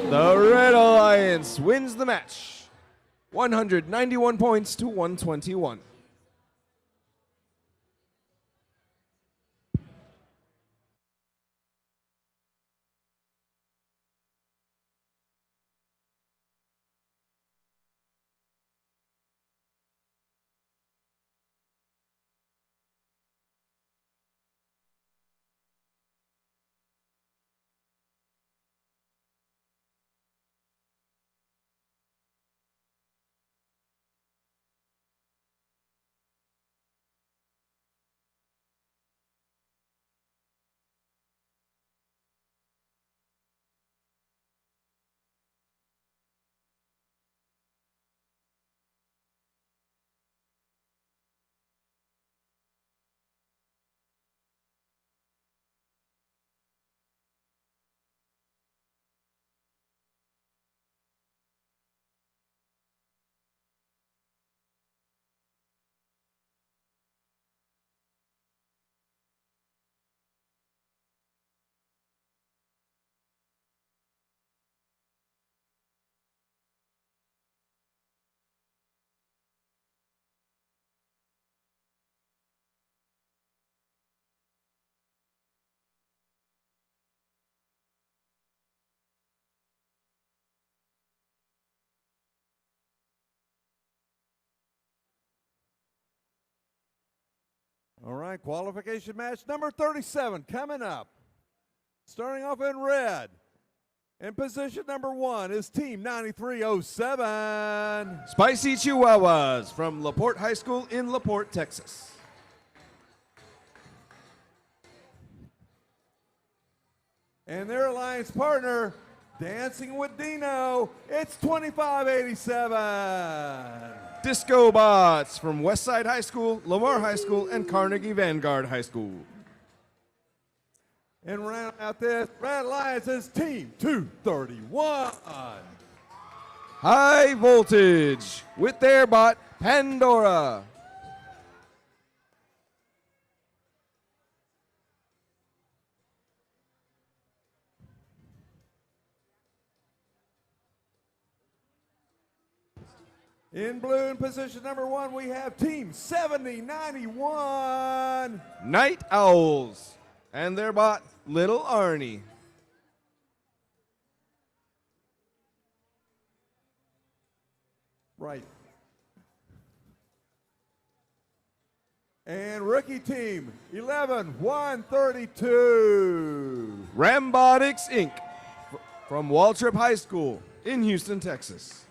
The Red Alliance wins the match, 191 points to 121. All right, qualification match number 37 coming up. Starting off in red. In position number 1 is Team 9307. Spicy Chihuahuas from LaPorte High School in LaPorte, Texas. And their alliance partner, Dancing with Dino, it's 2587. Disco Bots from Westside High School, Lamar High School, and Carnegie Vanguard High School. And round out this, Red Alliance is Team 231. High Voltage with their bot, Pandora. In blue, in position number 1, we have Team 7091. Night Owls and their bot, Little Arnie. Right. And rookie team, 11132. Robotics Inc. from Waltrip High School in Houston, Texas.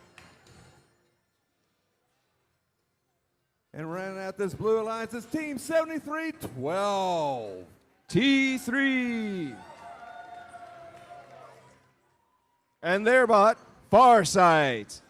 And rounding out this blue alliance is Team 7312. T3. And their bot, Farsight.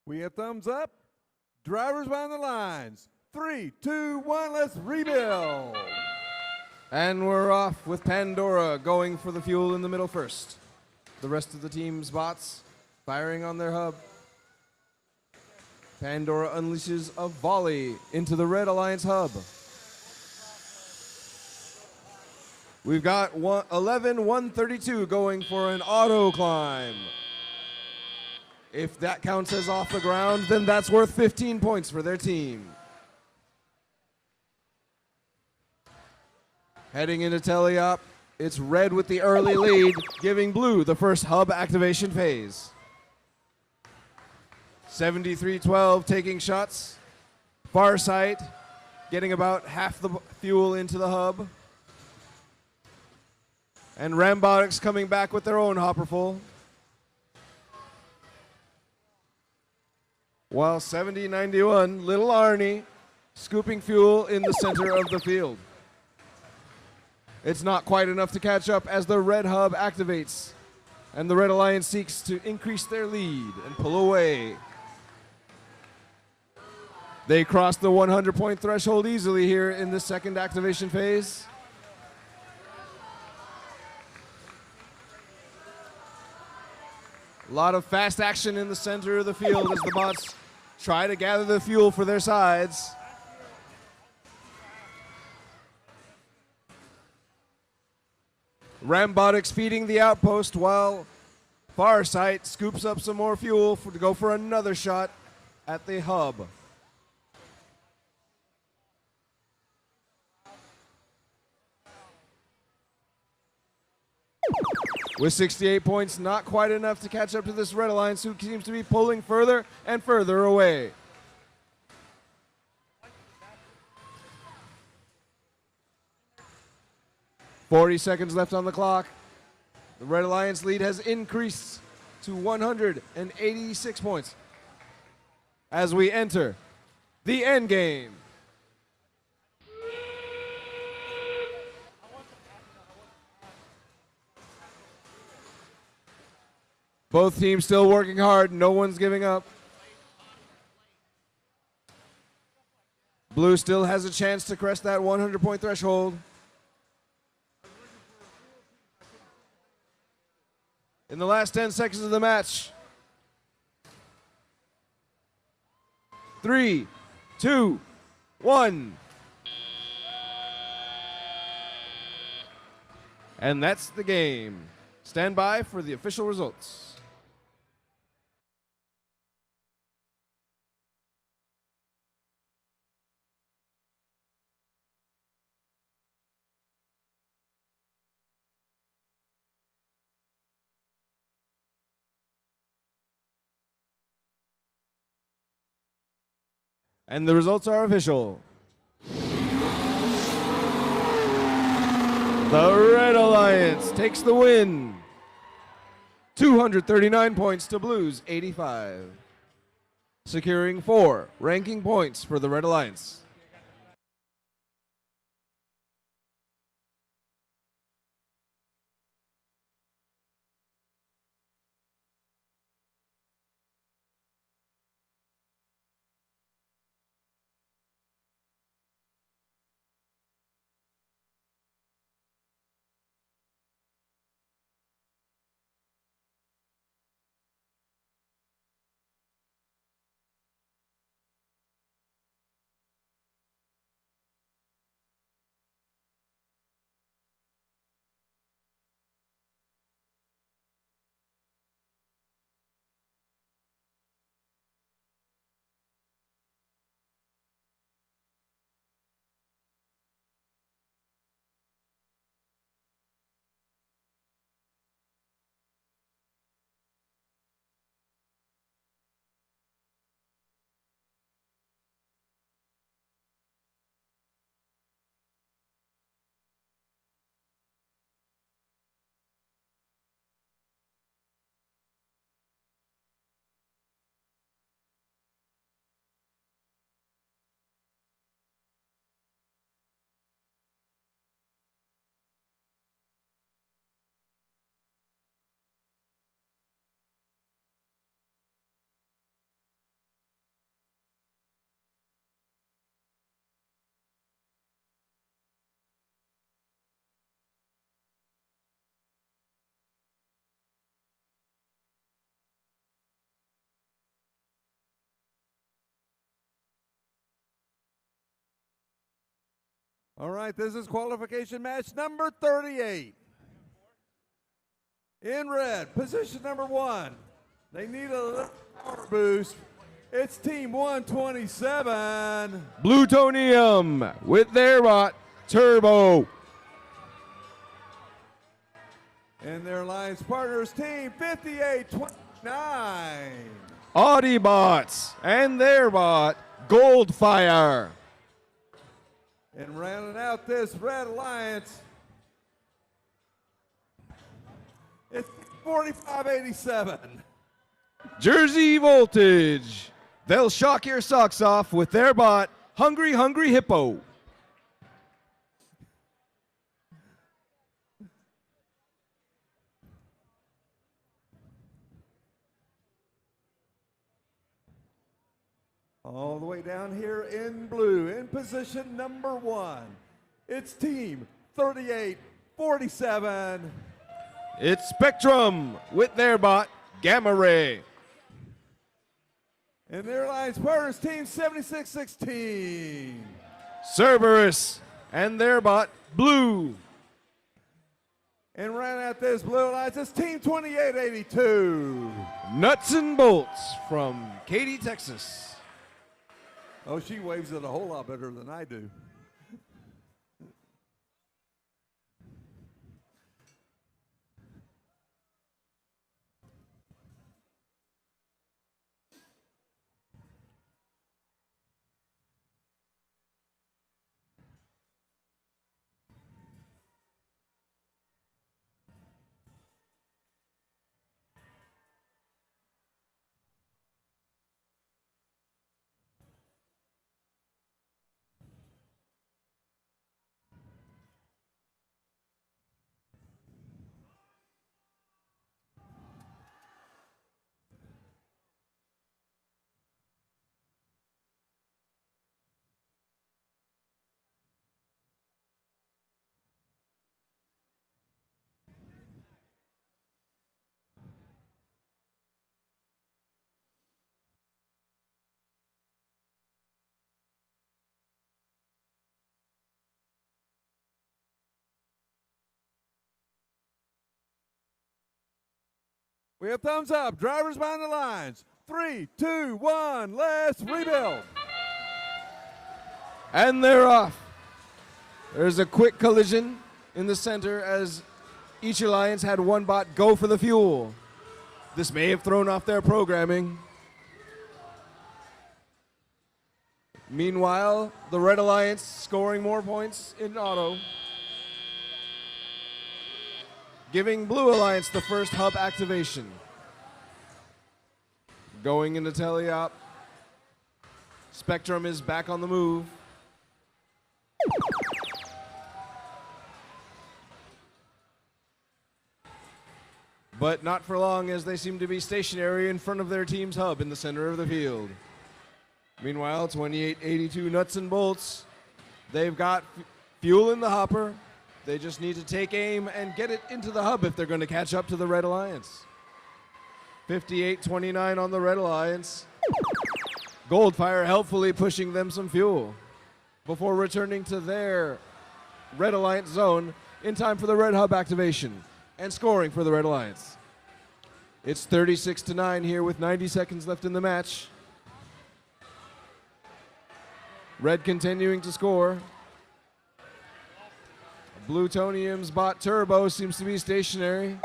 We have thumbs up. Drivers behind the lines. 3, 2, 1, let's rebuild. And we're off with Pandora going for the fuel in the middle first. The rest of the team's bots firing on their hub. Pandora unleashes a volley into the Red Alliance hub. We've got 11-132 going for an auto climb. If that counts as off the ground, then that's worth 15 points for their team. Heading into teleop, it's red with the early lead, giving blue the first hub activation phase. 73-12 taking shots. Farsight getting about half the fuel into the hub. And Robotics coming back with their own hopper full. While 70-91, Little Arnie scooping fuel in the center of the field. It's not quite enough to catch up as the red hub activates, and the Red Alliance seeks to increase their lead and pull away. They cross the 100-point threshold easily here in the second activation phase. A lot of fast action in the center of the field as the bots try to gather the fuel for their sides. Robotics feeding the outpost while Farsight scoops up some more fuel to go for another shot at the hub. With 68 points, not quite enough to catch up to this Red Alliance, who seems to be pulling further and further away. .40 left on the clock. The Red Alliance lead has increased to 186 points as we enter the end game. Both teams still working hard. No one's giving up. Blue still has a chance to crest that 100-point threshold. In the last 10 seconds of the match. 3, 2, 1. And that's the game. Stand by for the official results. And the results are official. The Red Alliance takes the win. 239 points to Blue's 85. Securing 4 ranking points for the Red Alliance. All right, this is qualification match number 38. In red, position number 1. They need a little power boost. It's team 127. Plutonium with their bot, Turbo. And their alliance partners, team 5829. Audibots and their bot, Goldfire. And rounding out this red alliance, it's 4587. Jersey Voltage. They'll shock your socks off with their bot, Hungry Hungry Hippo. All the way down here in blue, in position number 1, it's team 3847. It's Spectrum with their bot, Gamma Ray. And their alliance partners, team 7616. Cerberus and their bot, Blue. And rounding out this blue alliance, it's team 2882. Nuts and Bolts from Katy, Texas. Oh, she waves it a whole lot better than I do. We have thumbs up. Drivers behind the lines. 3, 2, 1. Let's rebuild. And they're off. There's a quick collision in the center as each alliance had one bot go for the fuel. This may have thrown off their programming. Meanwhile, the Red Alliance scoring more points in auto, giving Blue Alliance the first hub activation. Going into teleop. Spectrum is back on the move. But not for long, as they seem to be stationary in front of their team's hub in the center of the field. Meanwhile, 2882 Nuts and Bolts. They've got fuel in the hopper. They just need to take aim and get it into the hub if they're going to catch up to the Red Alliance. 5829 on the Red Alliance. Goldfire helpfully pushing them some fuel before returning to their Red Alliance zone in time for the Red Hub activation and scoring for the Red Alliance. It's 36-9 here with 90 seconds left in the match. Red continuing to score. Plutonium's bot Turbo seems to be stationary.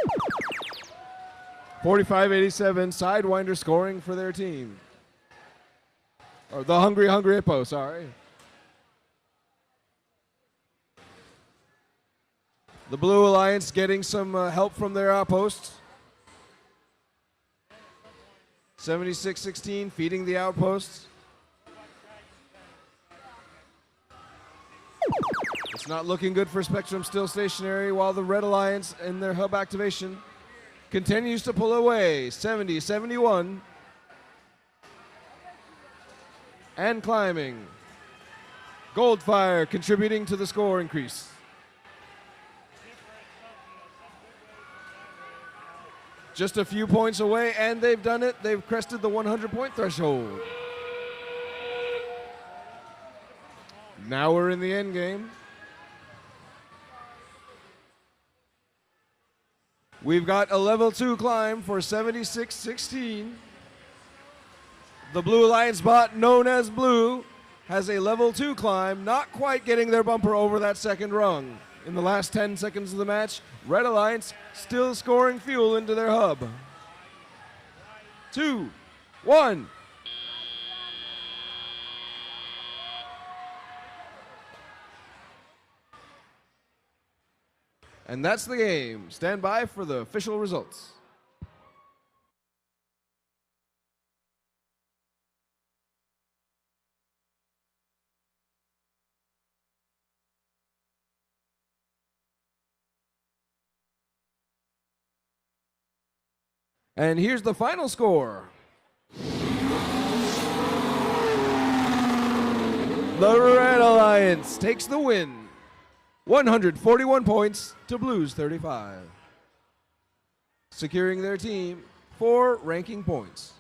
45-87, Sidewinder scoring for their team. Or the Hungry Hippo, sorry. The Blue Alliance getting some help from their outpost. 76-16 feeding the outpost. It's not looking good for Spectrum, still stationary, while the Red Alliance in their hub activation continues to pull away. 70-71. And climbing. Goldfire contributing to the score increase. Just a few points away, and they've done it. They've crested the 100-point threshold. Now we're in the end game. We've got a level 2 climb for 7616. The Blue Alliance bot, known as Blue, has a level 2 climb, not quite getting their bumper over that second rung. In the last 10 seconds of the match, Red Alliance still scoring fuel into their hub. 2, 1. And that's the game. Stand by for the official results. And here's the final score. The Red Alliance takes the win. 141 points to Blue's 35. Securing their team 4 ranking points.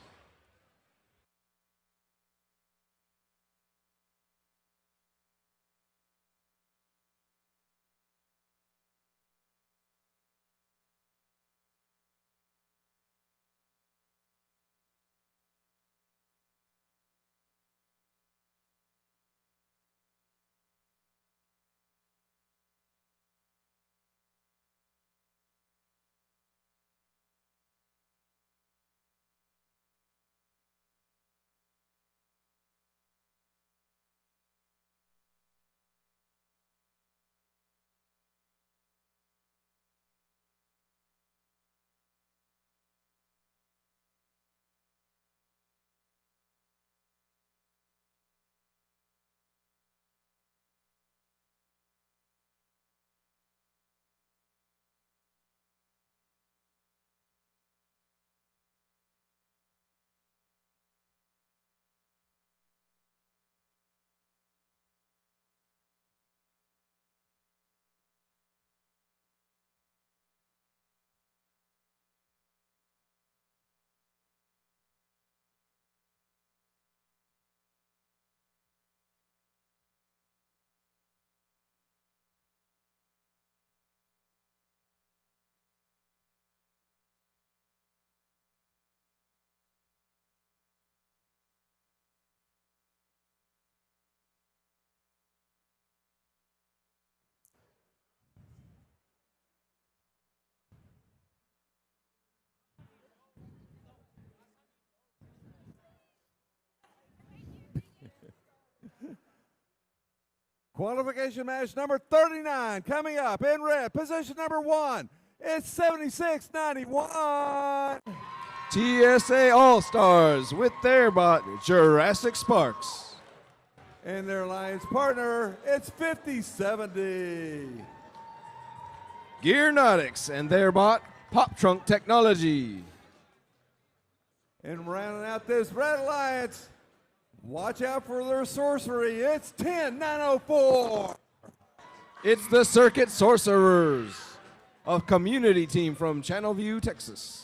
Qualification match number 39 coming up in red. Position number 1. It's 7691. TSA All-Stars with their bot, Jurassic Sparks. And their alliance partner, it's 5070. Gearnautics and their bot, Pop Trunk Technology. And rounding out this Red Alliance, watch out for their sorcery. It's 10904. It's the Circuit Sorcerers, a community team from Channelview, Texas.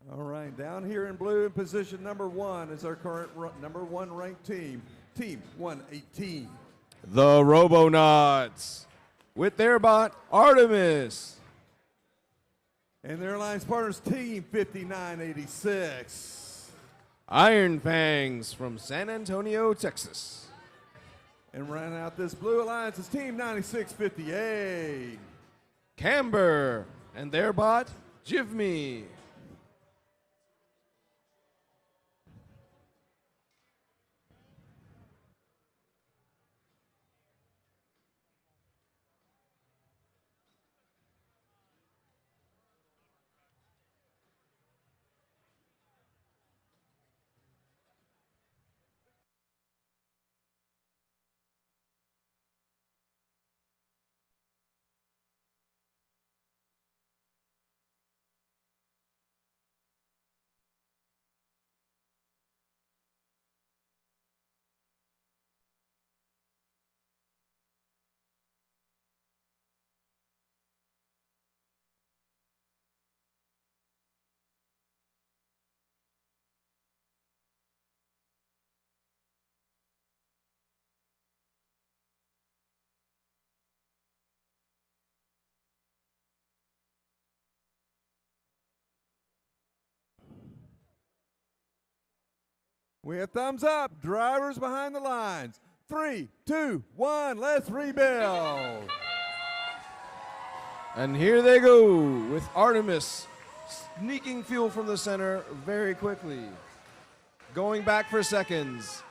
All right, down here in blue in position number 1 is our current number 1 ranked team, Team 118. The Robonauts with their bot, Artemis. And their alliance partners, Team 5986. Iron Fangs from San Antonio, Texas. And rounding out this blue alliance is Team 9658. Camber and their bot, Jivme. We have thumbs up. Drivers behind the lines. 3, 2, 1, let's rebuild. And here they go with Artemis sneaking fuel from the center very quickly. Going back for seconds,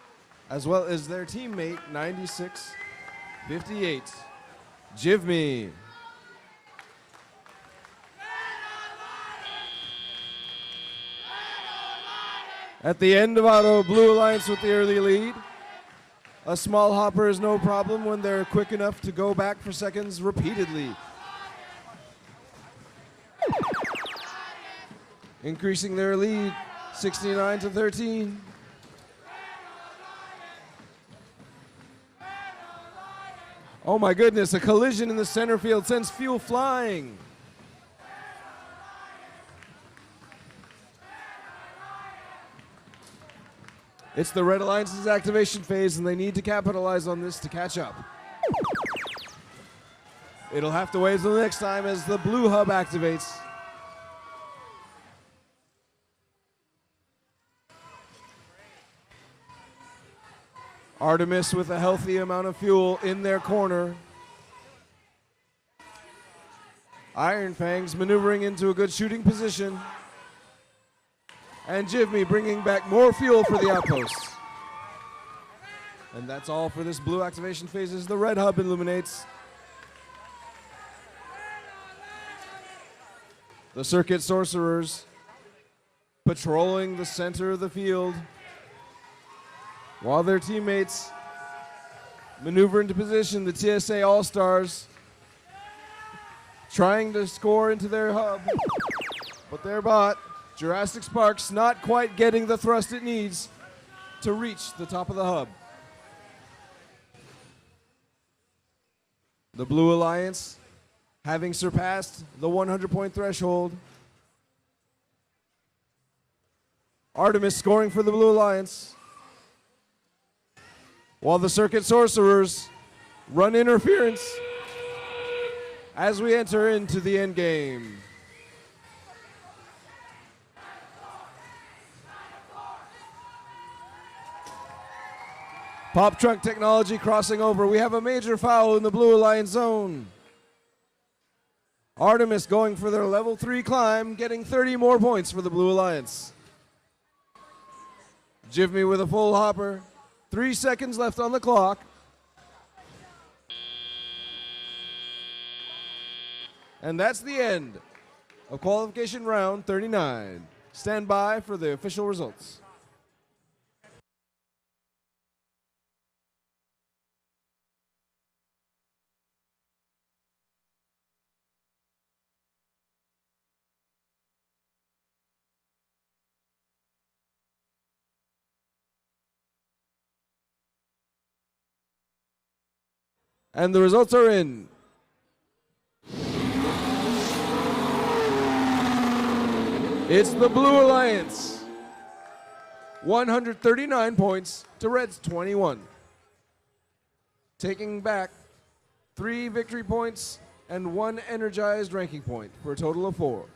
as well as their teammate, 96-58. Jivme. At the end of auto, Blue Alliance with the early lead. A small hopper is no problem when they're quick enough to go back for seconds repeatedly. Increasing their lead, 69-13. Oh my goodness, a collision in the center field sends fuel flying. It's the Red Alliance's activation phase, and they need to capitalize on this to catch up. It'll have to wait until the next time as the blue hub activates. Artemis with a healthy amount of fuel in their corner. Iron Fangs maneuvering into a good shooting position. And Jivme bringing back more fuel for the outposts. And that's all for this blue activation phase as the red hub illuminates. The circuit sorcerers patrolling the center of the field while their teammates maneuver into position. The TSA All-Stars trying to score into their hub, but their bot, Jurassic Sparks, not quite getting the thrust it needs to reach the top of the hub. The Blue Alliance having surpassed the 100-point threshold. Artemis scoring for the Blue Alliance, while the Circuit Sorcerers run interference as we enter into the end game. Pop Trunk technology crossing over. We have a major foul in the Blue Alliance zone. Artemis going for their level 3 climb, getting 30 more points for the Blue Alliance. Jivme with a full hopper. 3 seconds left on the clock. And that's the end of qualification round 39. Stand by for the official results. And the results are in. It's the Blue Alliance. 139 points to Red's 21. Taking back 3 victory points and 1 energized ranking point for a total of 4.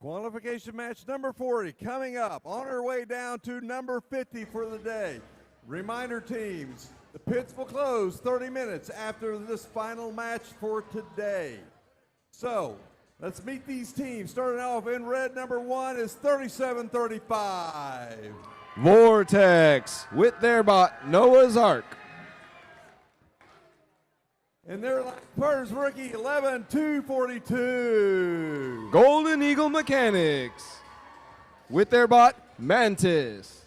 Qualification match number 40 coming up on our way down to number 50 for the day. Reminder teams, the pits will close 30 minutes after this final match for today. So let's meet these teams. Starting off in red, number 1 is 3735. Vortex with their bot, Noah's Ark. And their partners rookie 11242. Golden Eagle Mechanics with their bot, Mantis.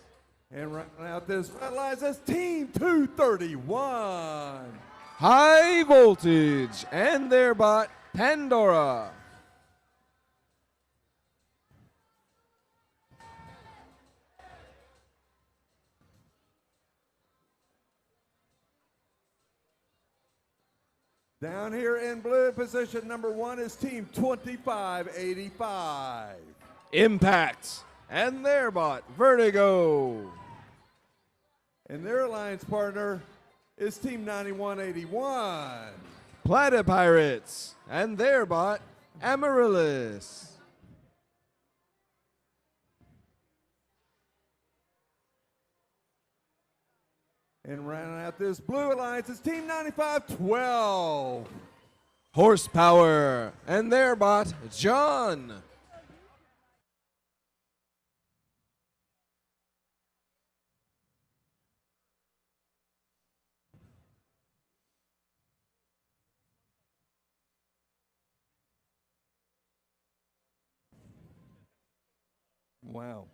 And rounding out this red line says Team 231. High Voltage and their bot, Pandora. Down here in blue position number 1 is Team 2585. Impact and their bot, Vertigo. And their alliance partner is Team 9181. Platypirates and their bot, Amaryllis. And rounding out this blue alliance is Team 9512. Horsepower and their bot, John. Wow.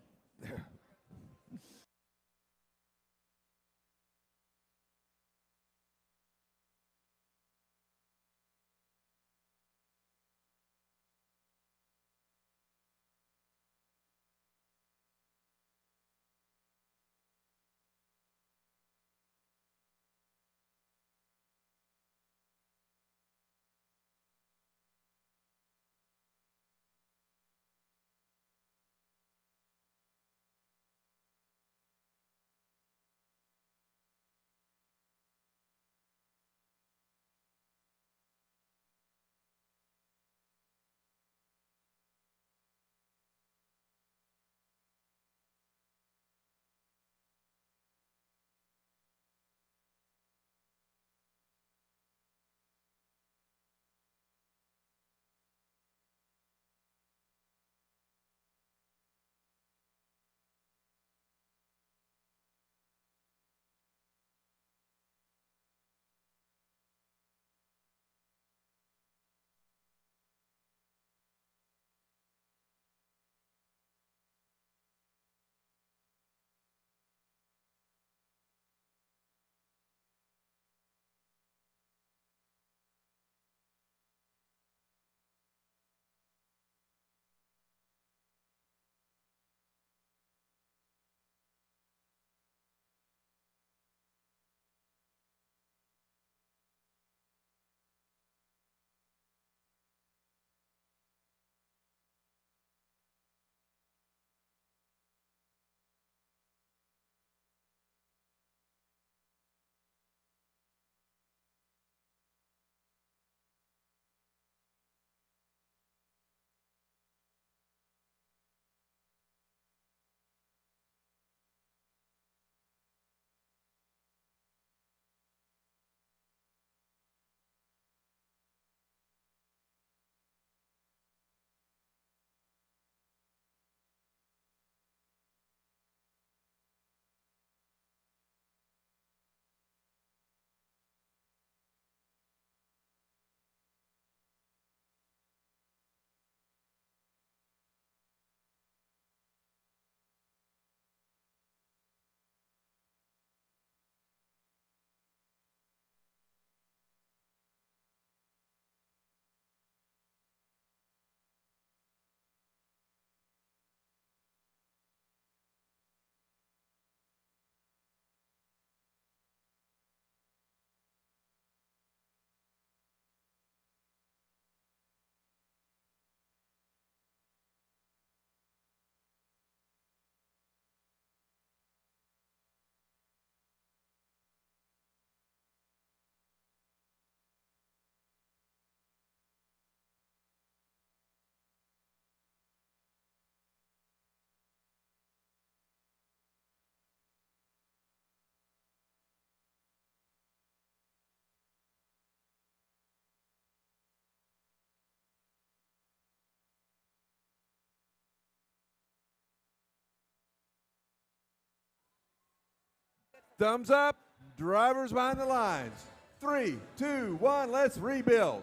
Thumbs up. Drivers behind the lines. 3, 2, 1, let's rebuild.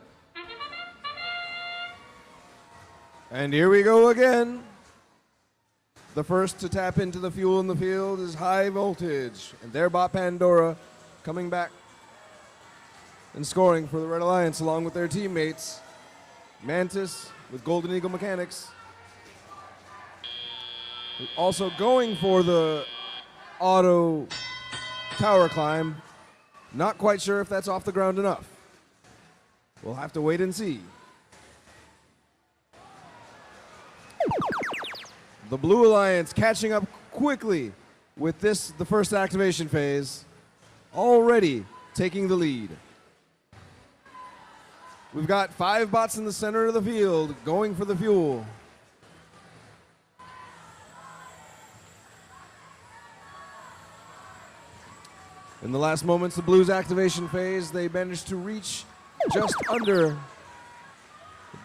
And here we go again. The first to tap into the fuel in the field is High Voltage. And their bot Pandora coming back and scoring for the Red Alliance along with their teammates. Mantis with Golden Eagle Mechanics. Also going for the auto tower climb. Not quite sure if that's off the ground enough. We'll have to wait and see. The Blue Alliance catching up quickly with this, the first activation phase, already taking the lead. We've got 5 bots in the center of the field going for the fuel. In the last moments, the Blues activation phase, they managed to reach just under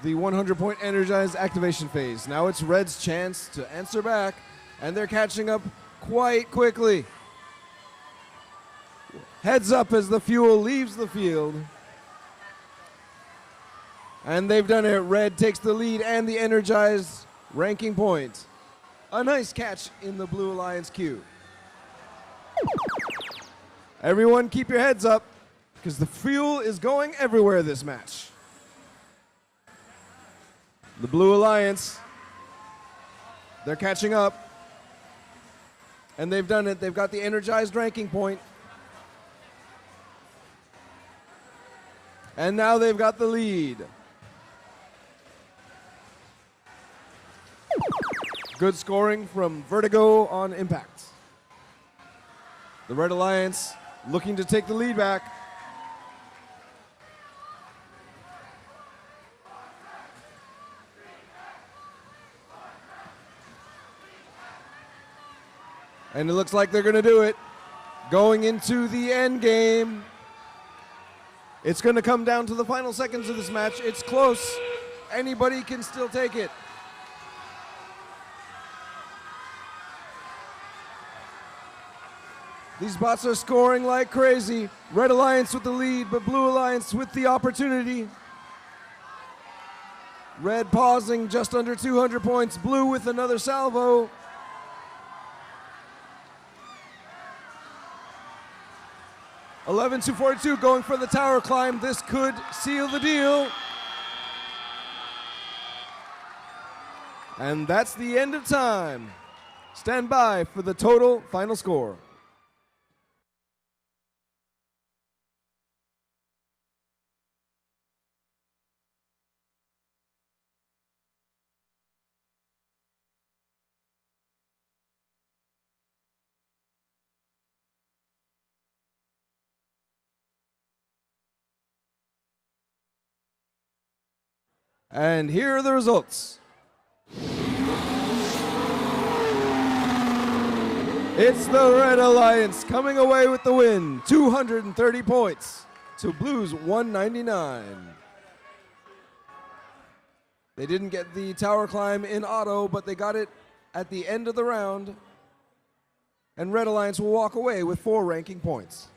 the 100-point energized activation phase. Now it's Red's chance to answer back, and they're catching up quite quickly. Heads up as the fuel leaves the field. And they've done it. Red takes the lead and the energized ranking point. A nice catch in the Blue Alliance queue. Everyone keep your heads up, because the fuel is going everywhere this match. The Blue Alliance, they're catching up. And they've done it. They've got the energized ranking point. And now they've got the lead. Good scoring from Vertigo on impact. The Red Alliance looking to take the lead back. And it looks like they're going to do it. Going into the end game. It's going to come down to the final seconds of this match. It's close. Anybody can still take it. These bots are scoring like crazy. Red Alliance with the lead, but Blue Alliance with the opportunity. Red pausing just under 200 points. Blue with another salvo. (11-42) going for the tower climb. This could seal the deal. And that's the end of time. Stand by for the total final score. And here are the results. It's the Red Alliance coming away with the win, 230 points to Blues 199. They didn't get the tower climb in auto, but they got it at the end of the round. And Red Alliance will walk away with 4 ranking points.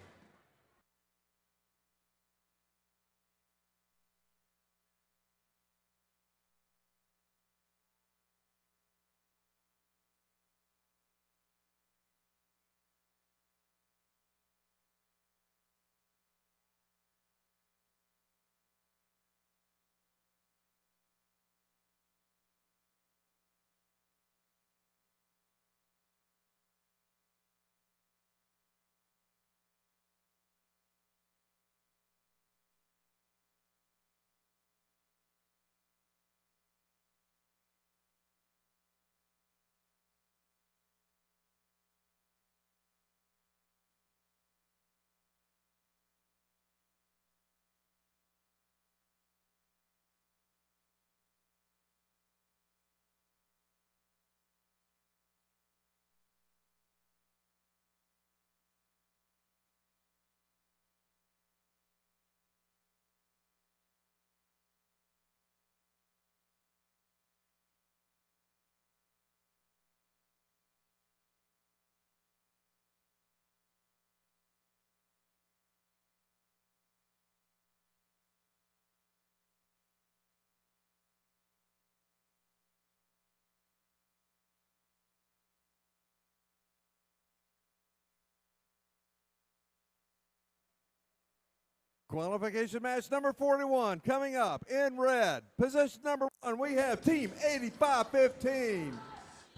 Qualification match number 41 coming up in red. Position number 1, we have Team 8515.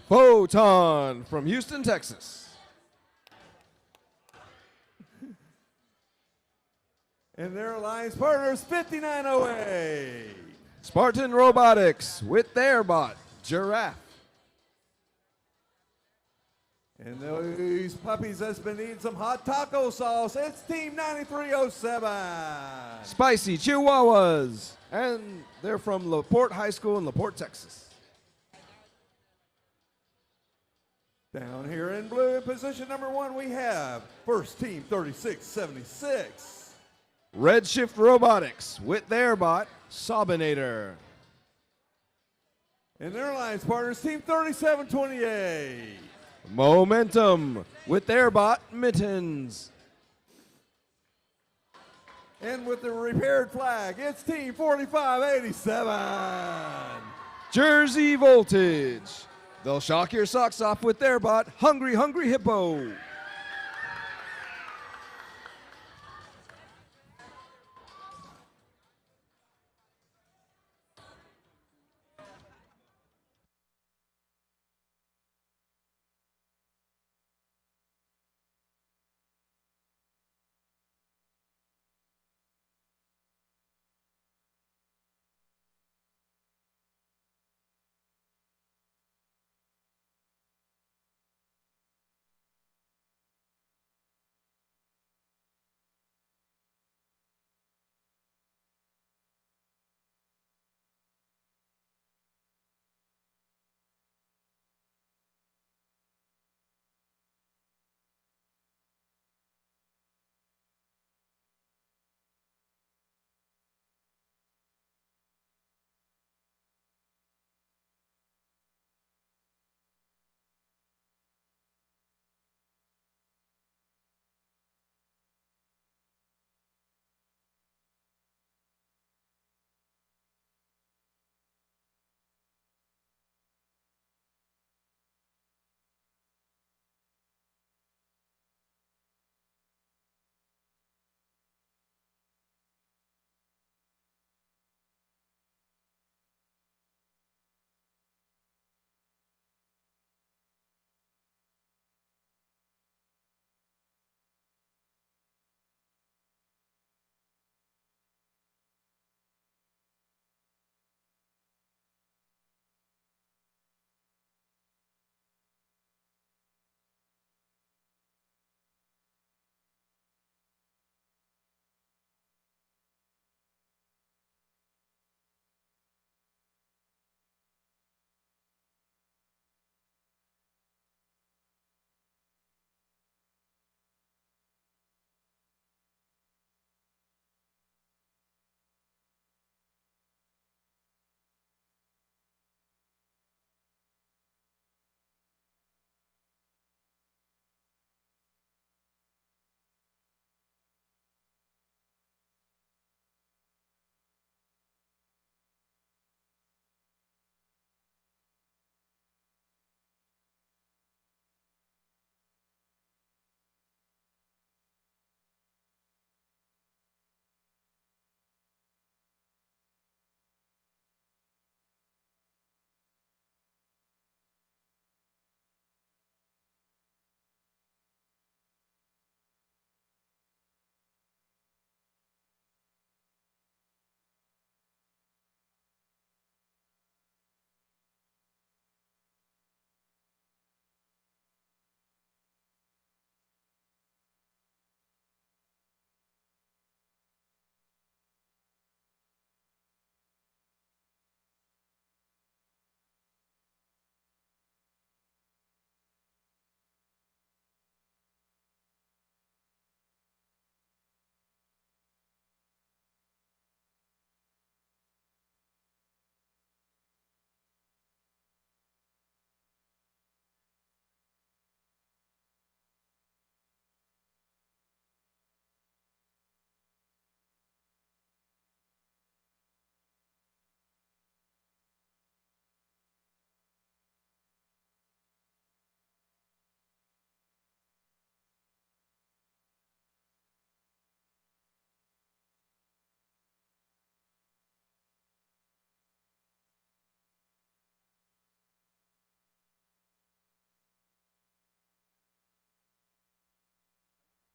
Photon from Houston, Texas. And their alliance partners, 5908. Spartan Robotics with their bot, Giraffe. And these puppies has been eating some hot taco sauce. It's Team 9307. Spicy Chihuahuas. And they're from LaPorte High School in LaPorte, Texas. Down here in blue in position number 1, we have first Team 3676. Redshift Robotics with their bot, Sobinator. And their alliance partners, Team 3728. Momentum with their bot, Mittens. And with the repaired flag, it's Team 4587. Jersey Voltage. They'll shock your socks off with their bot, Hungry Hungry Hippo.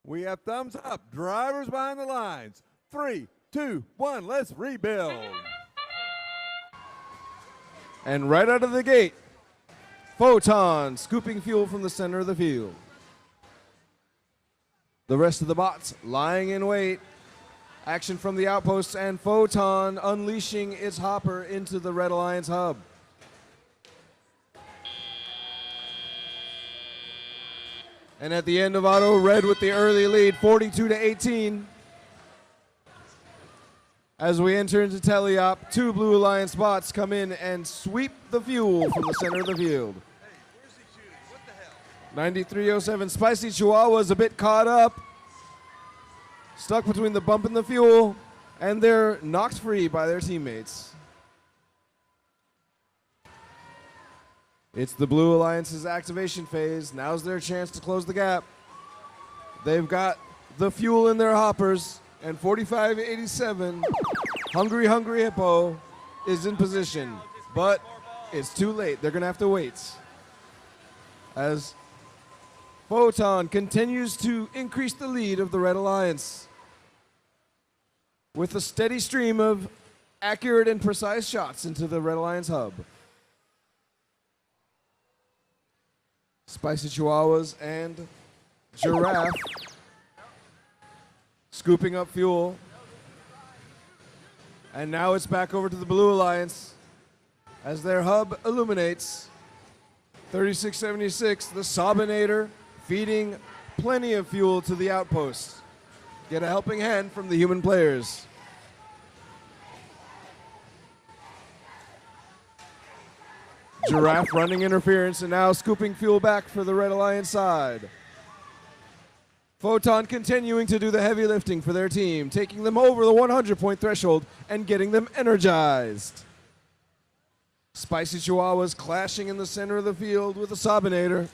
We have thumbs up. Drivers behind the lines. 3, 2, 1, let's rebuild. And right out of the gate, Photon scooping fuel from the center of the field. The rest of the bots lying in wait. Action from the outposts and Photon unleashing its hopper into the Red Alliance hub. And at the end of auto, Red with the early lead, 42-18. As we enter into teleop, 2 Blue Alliance bots come in and sweep the fuel from the center of the field. 9307 Spicy Chihuahua is a bit caught up, stuck between the bump and the fuel, and they're knocked free by their teammates. It's the Blue Alliance's activation phase. Now's their chance to close the gap. They've got the fuel in their hoppers, and 4587, Hungry Hippo, is in position, but it's too late. They're gonna have to wait. As Photon continues to increase the lead of the Red Alliance with a steady stream of accurate and precise shots into the Red Alliance hub. Spicy Chihuahuas and Giraffe scooping up fuel. And now it's back over to the Blue Alliance as their hub illuminates. 3676, the Sobinator, feeding plenty of fuel to the outposts. Get a helping hand from the human players. Giraffe running interference and now scooping fuel back for the Red Alliance side. Photon continuing to do the heavy lifting for their team, taking them over the 100-point threshold and getting them energized. Spicy Chihuahuas clashing in the center of the field with the Sobinator.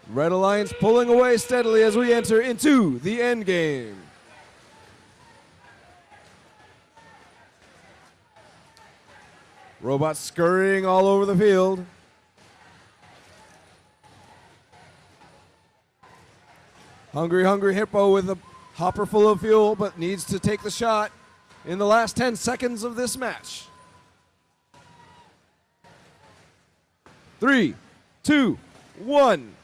Red Alliance pulling away steadily as we enter into the end game. Robots scurrying all over the field. Hungry Hippo with a hopper full of fuel, but needs to take the shot in the last 10 seconds of this match. 3, 2, 1.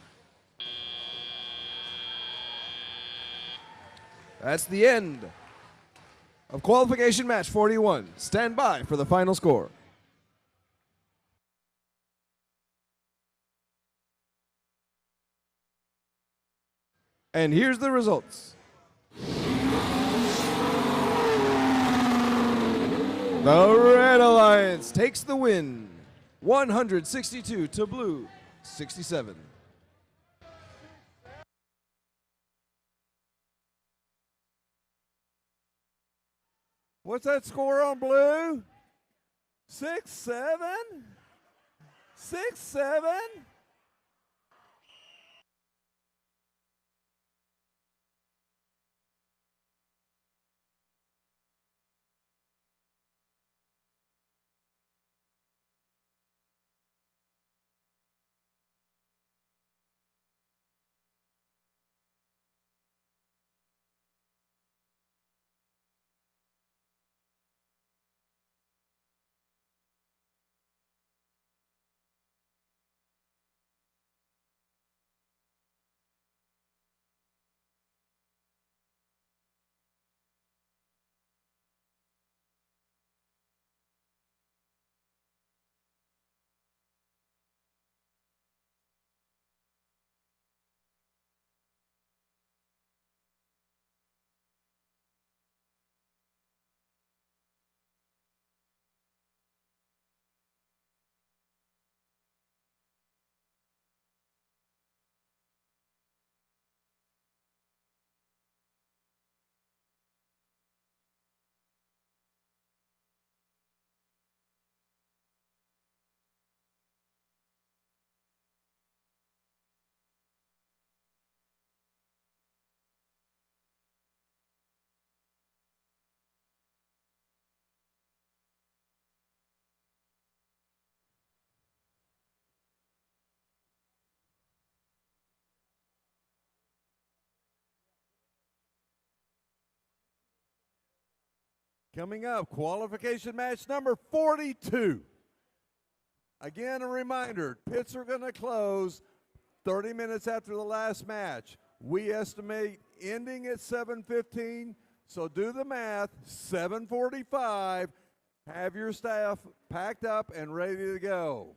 That's the end of qualification match 41. Stand by for the final score. And here's the results. The Red Alliance takes the win, 162 to Blue 67. What's that score on Blue? 6-7? 6-7? Coming up, qualification match number 42. Again, a reminder, pits are going to close 30 minutes after the last match. We estimate ending at 7:15, so do the math, 7:45. Have your staff packed up and ready to go.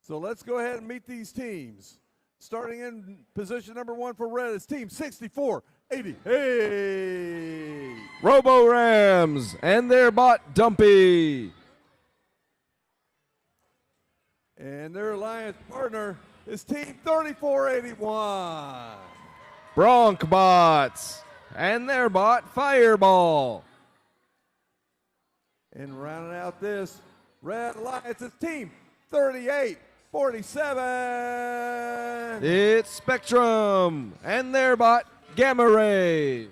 So let's go ahead and meet these teams. Starting in position number 1 for red is team 6480. Hey! Robo Rams and their bot Dumpy. And their alliance partner is team 3481. Bronc Bots and their bot Fireball. And rounding out this red alliance is team 3847. It's Spectrum and their bot Gamma Ray.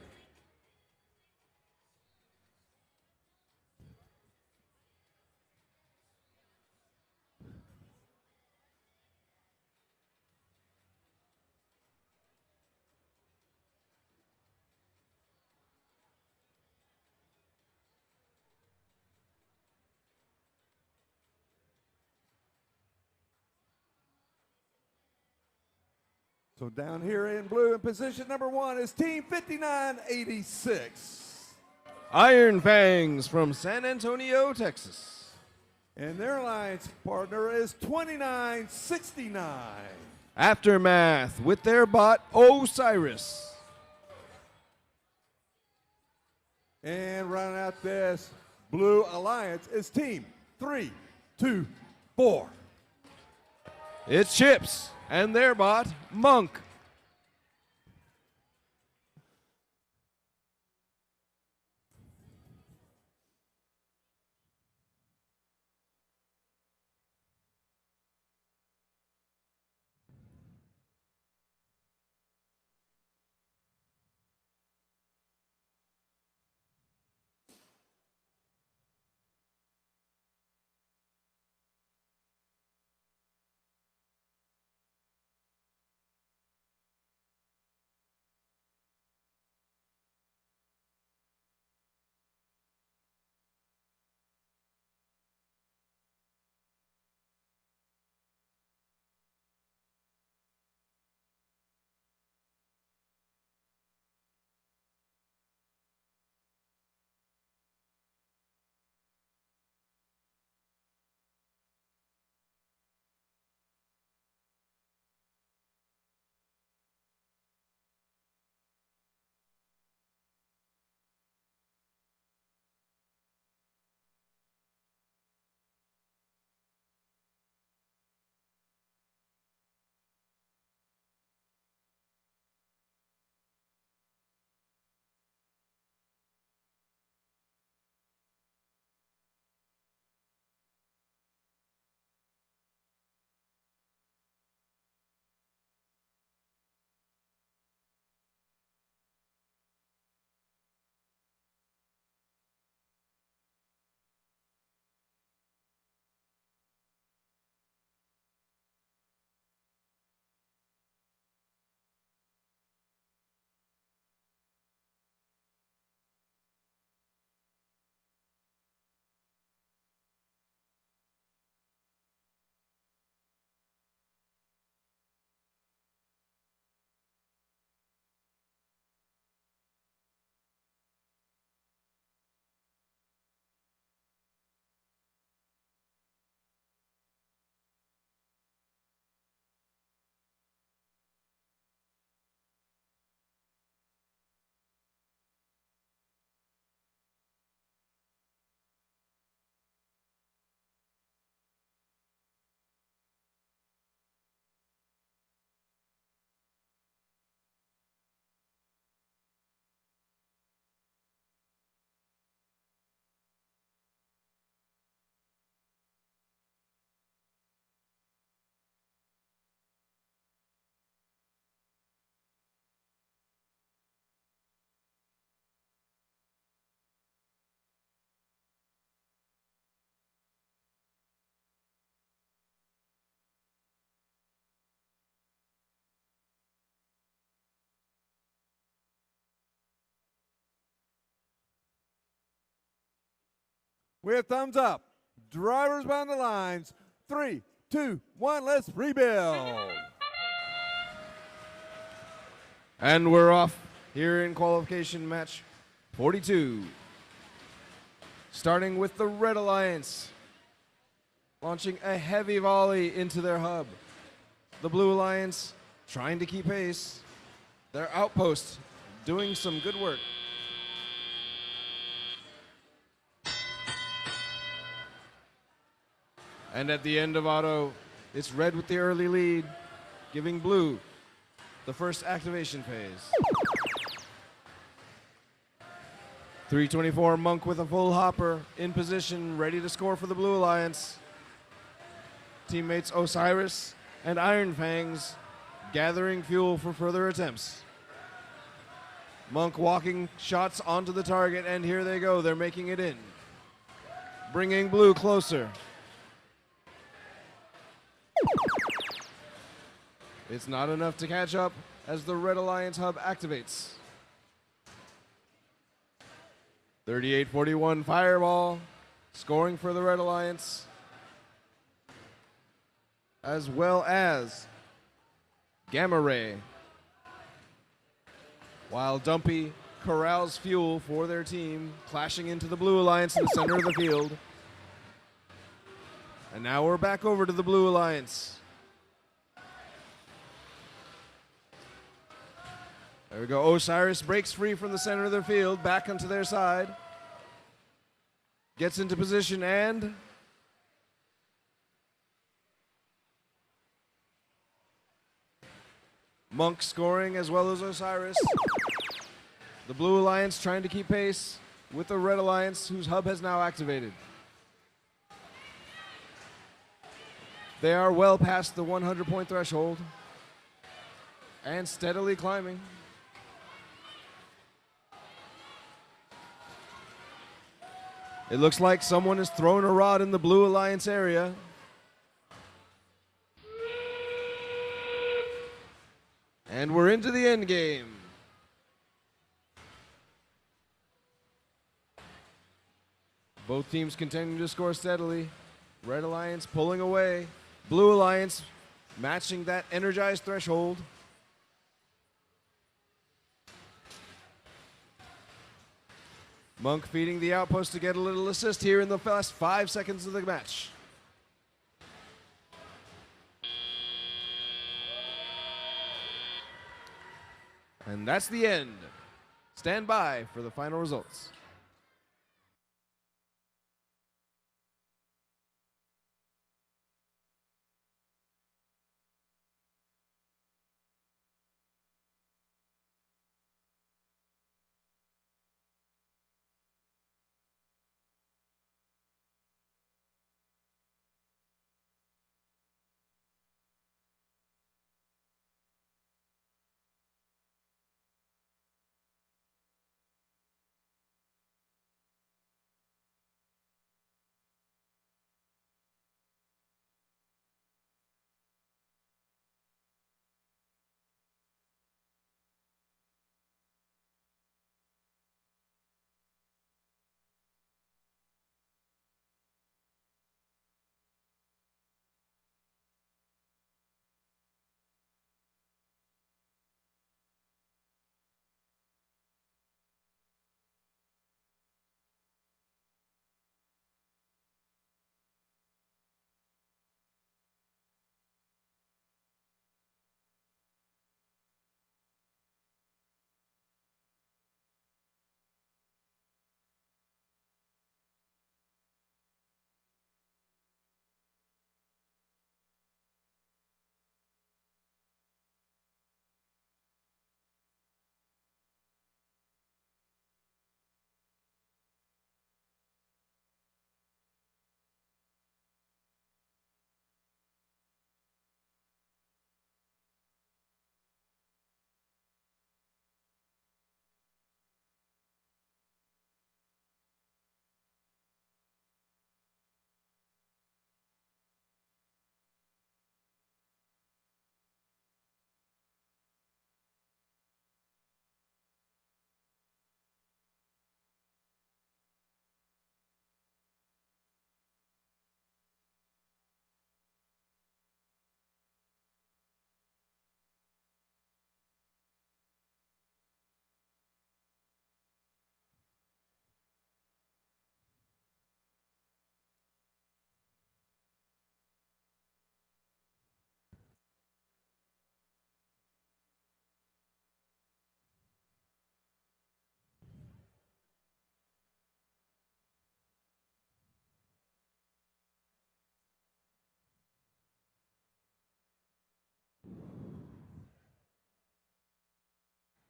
So down here in blue in position number 1 is team 5986. Iron Fangs from San Antonio, Texas. And their alliance partner is 2969. Aftermath with their bot Osiris. And rounding out this blue alliance is team 324. It's Chips and their bot Monk. We have thumbs up. Drivers behind the lines. 3, 2, 1, let's rebuild. And we're off here in qualification match 42. Starting with the Red Alliance, launching a heavy volley into their hub. The Blue Alliance trying to keep pace. Their outpost doing some good work. And at the end of auto, it's red with the early lead, giving blue the first activation phase. 324 Monk with a full hopper in position, ready to score for the Blue Alliance. Teammates Osiris and Iron Fangs gathering fuel for further attempts. Monk walking shots onto the target, and here they go. They're making it in, bringing blue closer. It's not enough to catch up as the Red Alliance hub activates. 38-41 Fireball, scoring for the Red Alliance, as well as Gamma Ray, while Dumpy corrals fuel for their team, clashing into the Blue Alliance in the center of the field. And now we're back over to the Blue Alliance. There we go. Osiris breaks free from the center of the field, back onto their side. Gets into position and Monk scoring as well as Osiris. The Blue Alliance trying to keep pace with the Red Alliance, whose hub has now activated. They are well past the 100-point threshold and steadily climbing. It looks like someone has thrown a rod in the Blue Alliance area. And we're into the end game. Both teams continue to score steadily. Red Alliance pulling away. Blue Alliance matching that energized threshold. Monk feeding the outpost to get a little assist here in the last 5 seconds of the match. And that's the end. Stand by for the final results.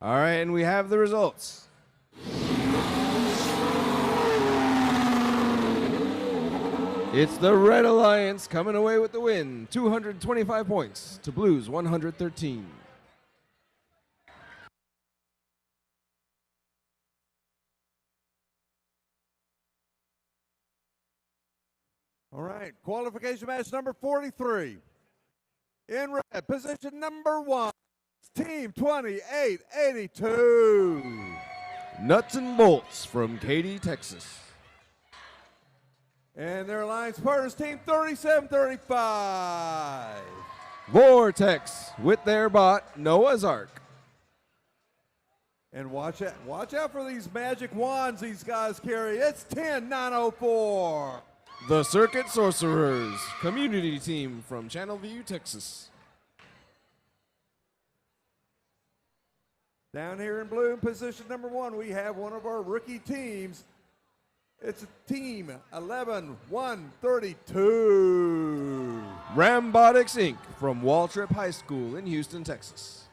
All right, and we have the results. It's the Red Alliance coming away with the win, 225 points to Blue's 113. All right, qualification match number 43. In red, position number 1, Team 2882. Nuts and Bolts from Katy, Texas. And their alliance partners, Team 3735. Vortex with their bot, Noah's Ark. And watch out for these magic wands these guys carry. It's 10904. The Circuit Sorcerers, community team from Channelview, Texas. Down here in blue in position number 1, we have one of our rookie teams. It's Team 11132. Robotics Inc. from Waltrip High School in Houston, Texas.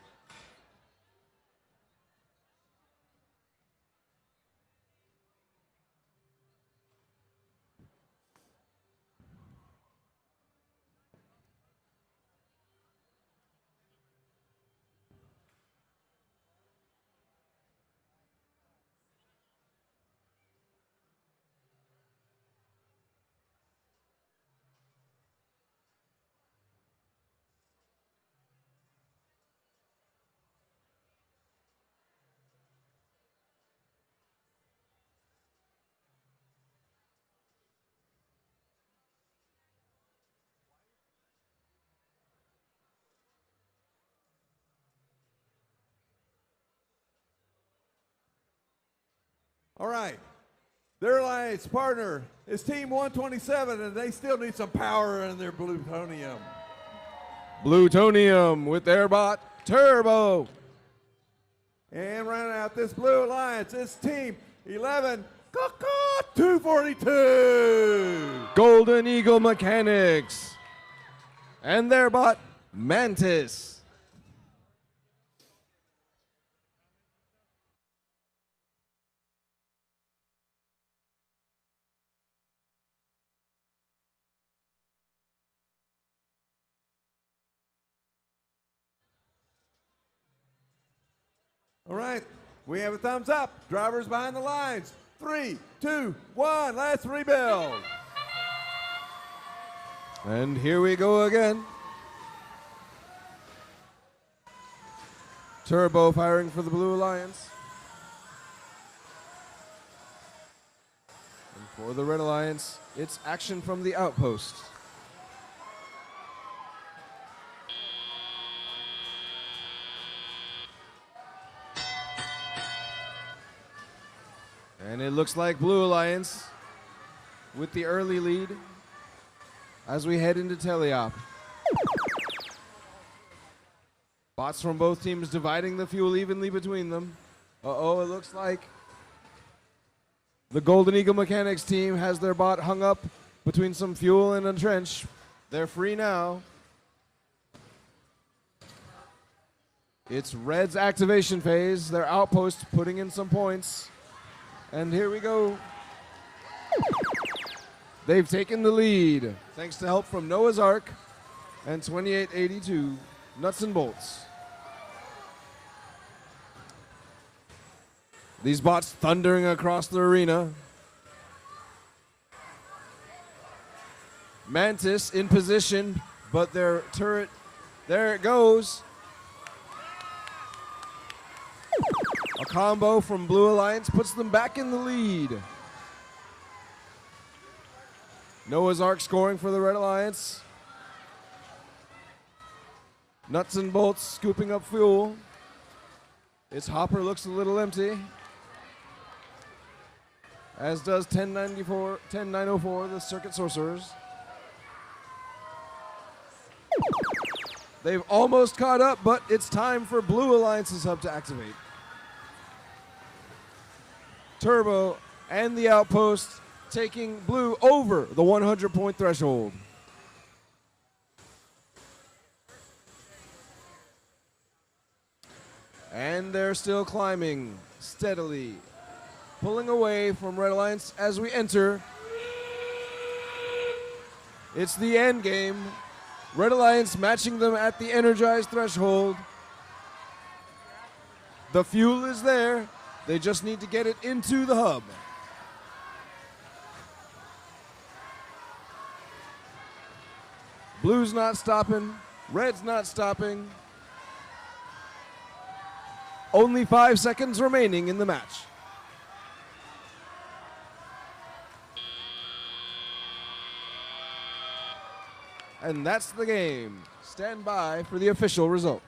All right. Their alliance partner is Team 127, and they still need some power in their plutonium. Plutonium with their bot, Turbo. And rounding out this blue alliance is Team 242. Golden Eagle Mechanics. And their bot, Mantis. All right, we have a thumbs up. Drivers behind the lines. 3, 2, 1, let's rebuild. And here we go again. Turbo firing for the Blue Alliance. And for the Red Alliance, it's action from the outpost. And it looks like Blue Alliance with the early lead as we head into teleop. Bots from both teams dividing the fuel evenly between them. Uh-oh, it looks like the Golden Eagle Mechanics team has their bot hung up between some fuel and a trench. They're free now. It's Red's activation phase. Their outpost putting in some points. And here we go. They've taken the lead thanks to help from Noah's Ark and 2882 Nuts and Bolts. These bots thundering across the arena. Mantis in position, but their turret, there it goes. A combo from Blue Alliance puts them back in the lead. Noah's Ark scoring for the Red Alliance. Nuts and Bolts scooping up fuel. Its hopper looks a little empty. As does 10904, the Circuit Sorcerers. They've almost caught up, but it's time for Blue Alliance's hub to activate. Turbo and the outpost taking Blue over the 100-point threshold. And they're still climbing steadily, pulling away from Red Alliance as we enter. It's the end game. Red Alliance matching them at the energized threshold. The fuel is there. They just need to get it into the hub. Blue's not stopping. Red's not stopping. Only 5 seconds remaining in the match. And that's the game. Stand by for the official result.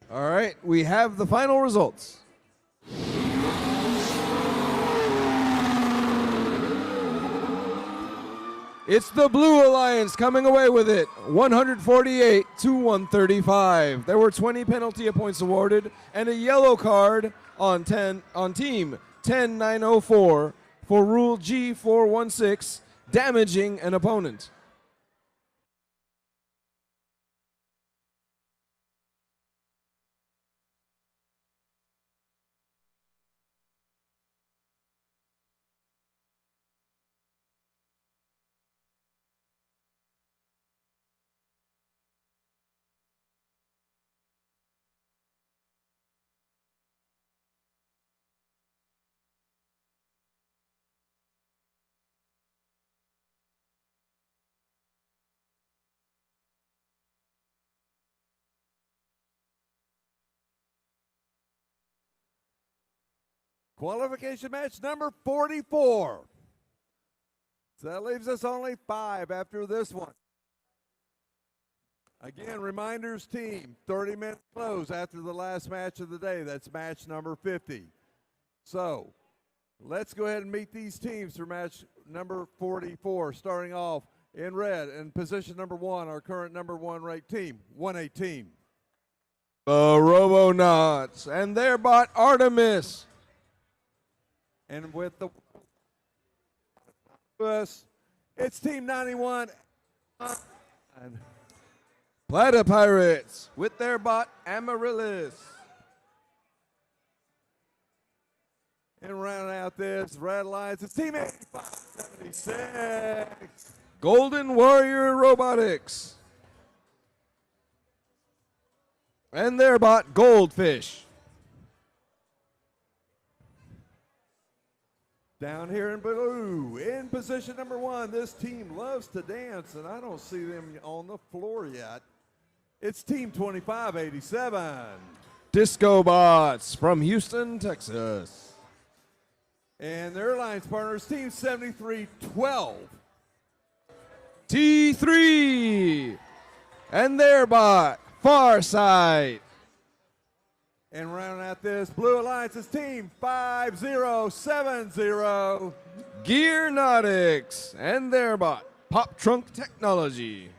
All right, we have the final results. It's the Blue Alliance coming away with it, 148 to 135. There were 20 penalty points awarded and a yellow card on team 10904 for Rule G416, damaging an opponent. Qualification match number 44. So that leaves us only 5 after this one. Again, reminders team, 30-minute close after the last match of the day. That's match number 50. So let's go ahead and meet these teams for match number 44, starting off in red in position number 1, our current number 1 ranked team, 118. The Robonauts and their bot Artemis. And with the us, it's Team 91. And Plata Pirates with their bot Amaryllis. and rounding out this Red Alliance, it's Team 8576. Golden Warrior Robotics. And their bot Goldfish. Down here in blue, in position number 1, this team loves to dance, and I don't see them on the floor yet. It's Team 2587. Disco Bots from Houston, Texas. And their alliance partners, Team 7312 T3. And their bot, Far Side. And rounding out this, Blue Alliance's team 5070. Gearnotics. And their bot, Pop Trunk Technology.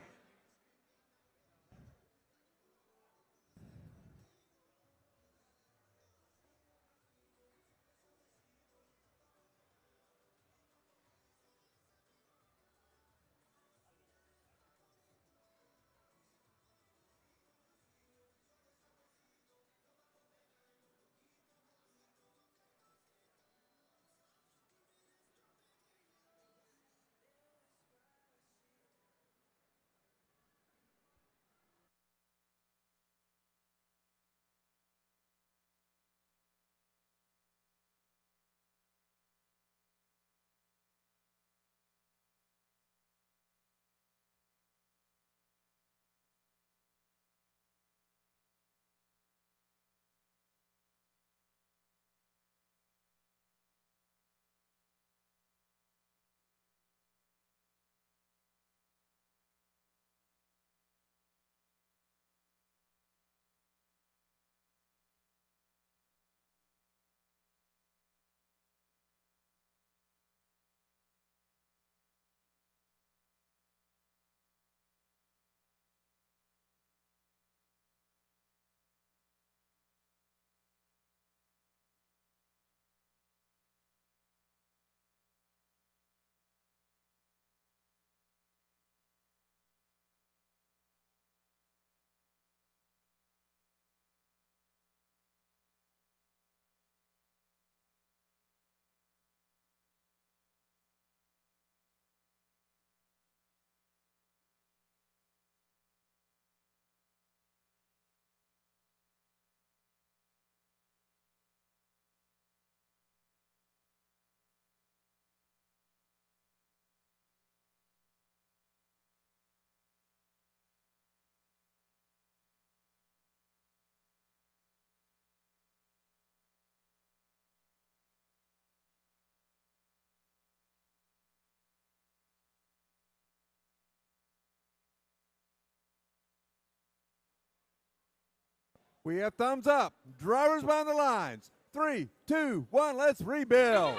We have thumbs up. Drivers behind the lines. 3, 2, 1, let's rebuild.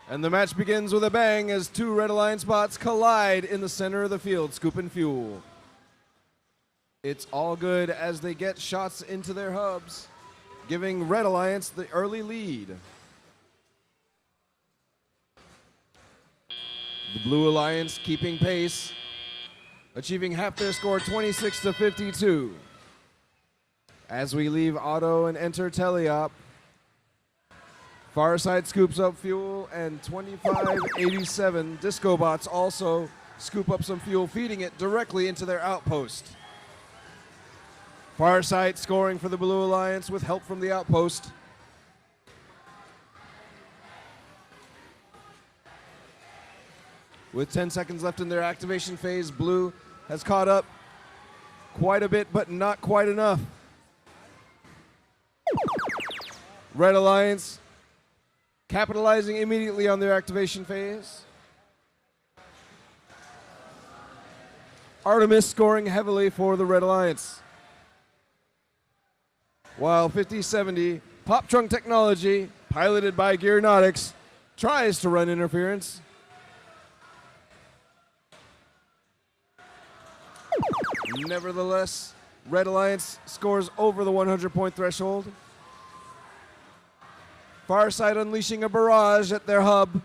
And the match begins with a bang as two Red Alliance bots collide in the center of the field, scooping fuel. It's all good as they get shots into their hubs, giving Red Alliance the early lead. The Blue Alliance keeping pace, achieving half their score 26-52. As we leave Auto and enter Teleop, Farside scoops up fuel, and 2587 Disco Bots also scoop up some fuel, feeding it directly into their outpost. Farside scoring for the Blue Alliance with help from the outpost. With 10 seconds left in their activation phase, Blue has caught up quite a bit, but not quite enough. Red Alliance capitalizing immediately on their activation phase. Artemis scoring heavily for the Red Alliance. While 5070 Pop Trunk Technology, piloted by Gearnotics, tries to run interference. Nevertheless, Red Alliance scores over the 100-point threshold. Farside unleashing a barrage at their hub,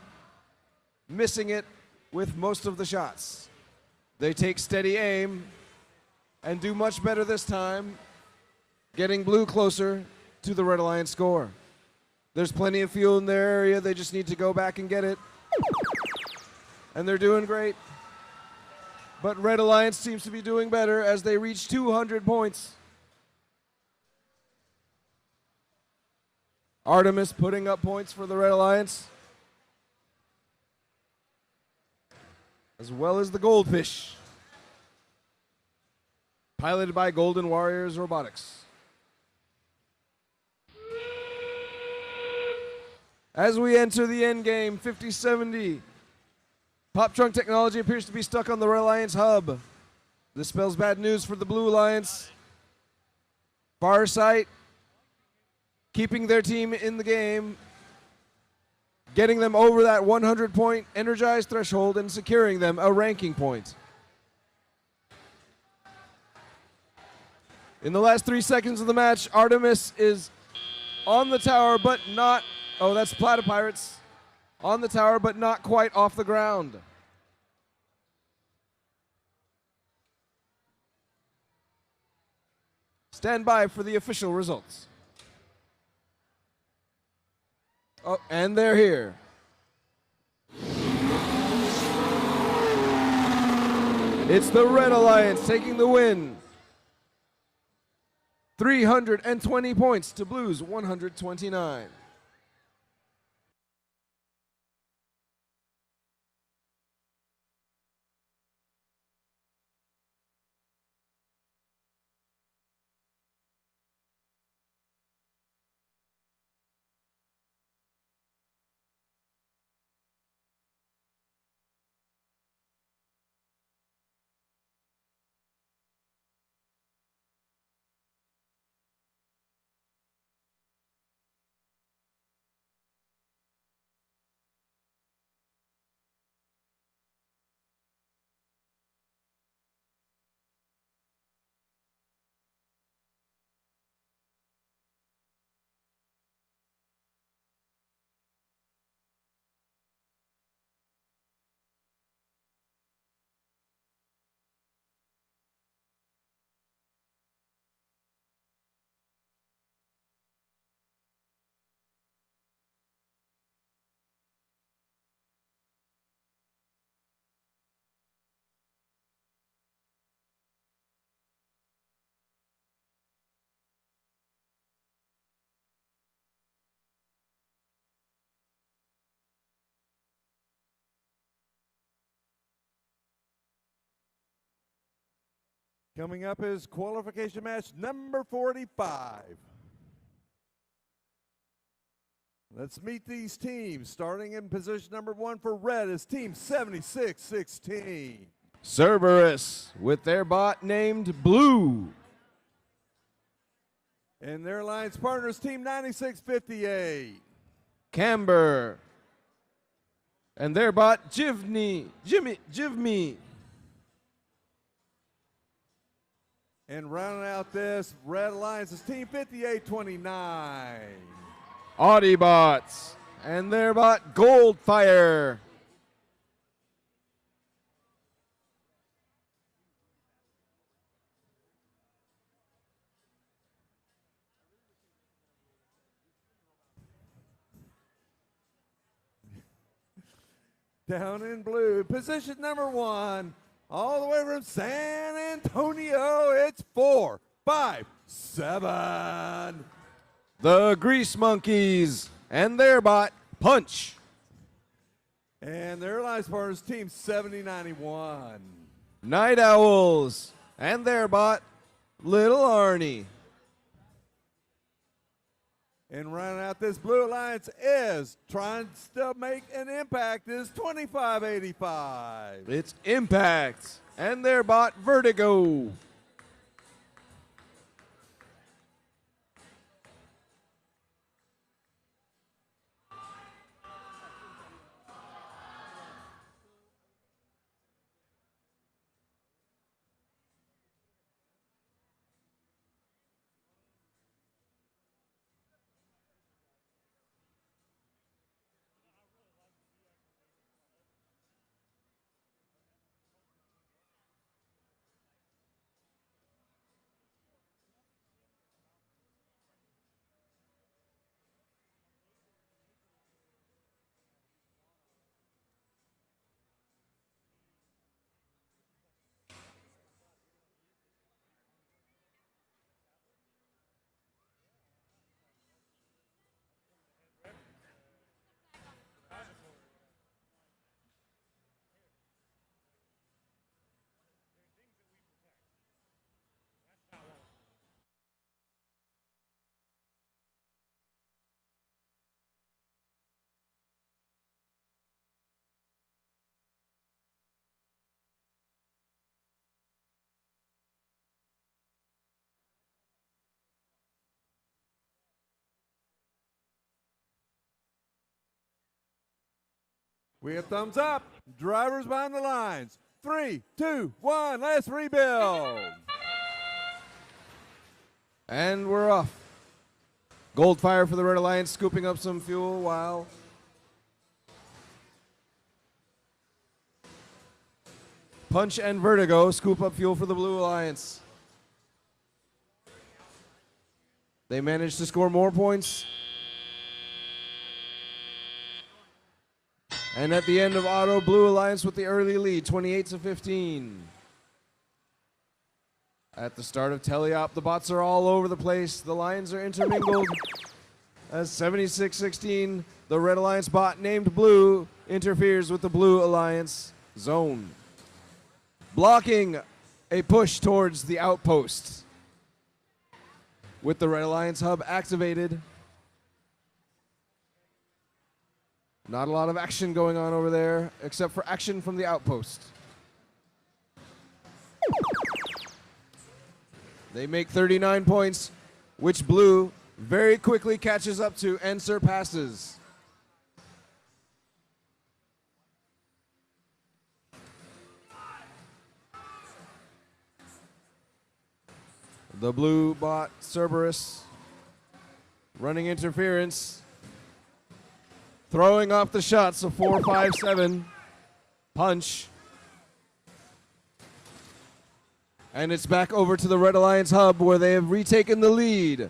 missing it with most of the shots. They take steady aim and do much better this time, getting Blue closer to the Red Alliance score. There's plenty of fuel in their area, they just need to go back and get it. And they're doing great. But Red Alliance seems to be doing better as they reach 200 points. Artemis putting up points for the Red Alliance, as well as the Goldfish, piloted by Golden Warriors Robotics. As we enter the end game, 5070 Pop trunk technology appears to be stuck on the Red Alliance hub. This spells bad news for the Blue Alliance. Farsight keeping their team in the game, getting them over that 100-point energized threshold and securing them a ranking point. In the last 3 seconds of the match, Artemis is on the tower, but not, oh, that's Platypirates. On the tower, but not quite off the ground. Stand by for the official results. Oh, and they're here. It's the Red Alliance taking the win. 320 points to Blue's 129. Coming up is qualification match number 45. Let's meet these teams. Starting in position number 1 for red is team 7616. Cerberus with their bot named Blue. And their alliance partners team 9658. Camber. And their bot Jivme. And rounding out this red alliance is team 5829. Audibots. And their bot Goldfire. Down in blue, position number 1, all the way from San Antonio, it's 4, 5, 7. The Grease Monkeys and their bot Punch. And their alliance partners team 7091. Night Owls and their bot Little Arnie. And rounding out this blue alliance is trying to make an impact is 2585. It's Impact and their bot Vertigo. We have thumbs up. Drivers behind the lines. 3, 2, 1, let's rebuild. And we're off. Gold fire for the Red Alliance, scooping up some fuel while Punch and Vertigo scoop up fuel for the Blue Alliance. They managed to score more points. And at the end of auto, Blue Alliance with the early lead, 28-15. At the start of teleop, the bots are all over the place. The lines are intermingled. As 76-16, the Red Alliance bot named Blue interferes with the Blue Alliance zone, blocking a push towards the outpost. With the Red Alliance hub activated, not a lot of action going on over there, except for action from the outpost. They make 39 points, which Blue very quickly catches up to and surpasses. The Blue bot Cerberus running interference, throwing off the shots of 4, 5, 7. Punch. And it's back over to the Red Alliance hub where they have retaken the lead.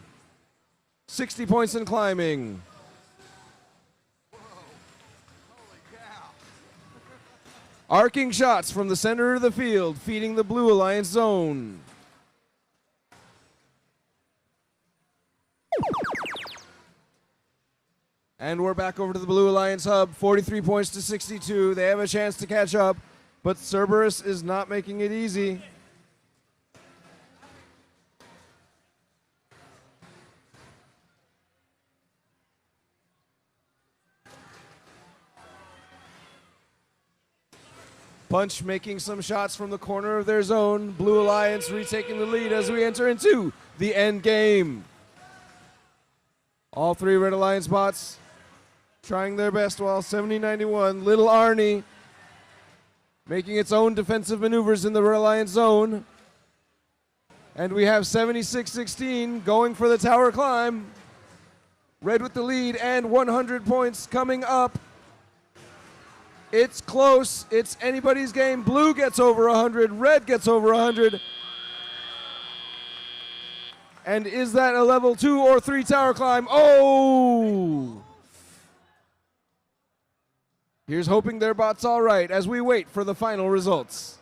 60 points and climbing. Arcing shots from the center of the field, feeding the Blue Alliance zone. And we're back over to the Blue Alliance hub, 43 points to 62. They have a chance to catch up, but Cerberus is not making it easy. Punch making some shots from the corner of their zone. Blue Alliance retaking the lead as we enter into the end game. All three Red Alliance bots trying their best while 70-91, Little Arnie making its own defensive maneuvers in the Red Alliance zone. And we have 76-16 going for the tower climb. Red with the lead and 100 points coming up. It's close. It's anybody's game. Blue gets over 100. Red gets over 100. And is that a level 2 or 3 tower climb? Oh! Here's hoping their bot's all right as we wait for the final results.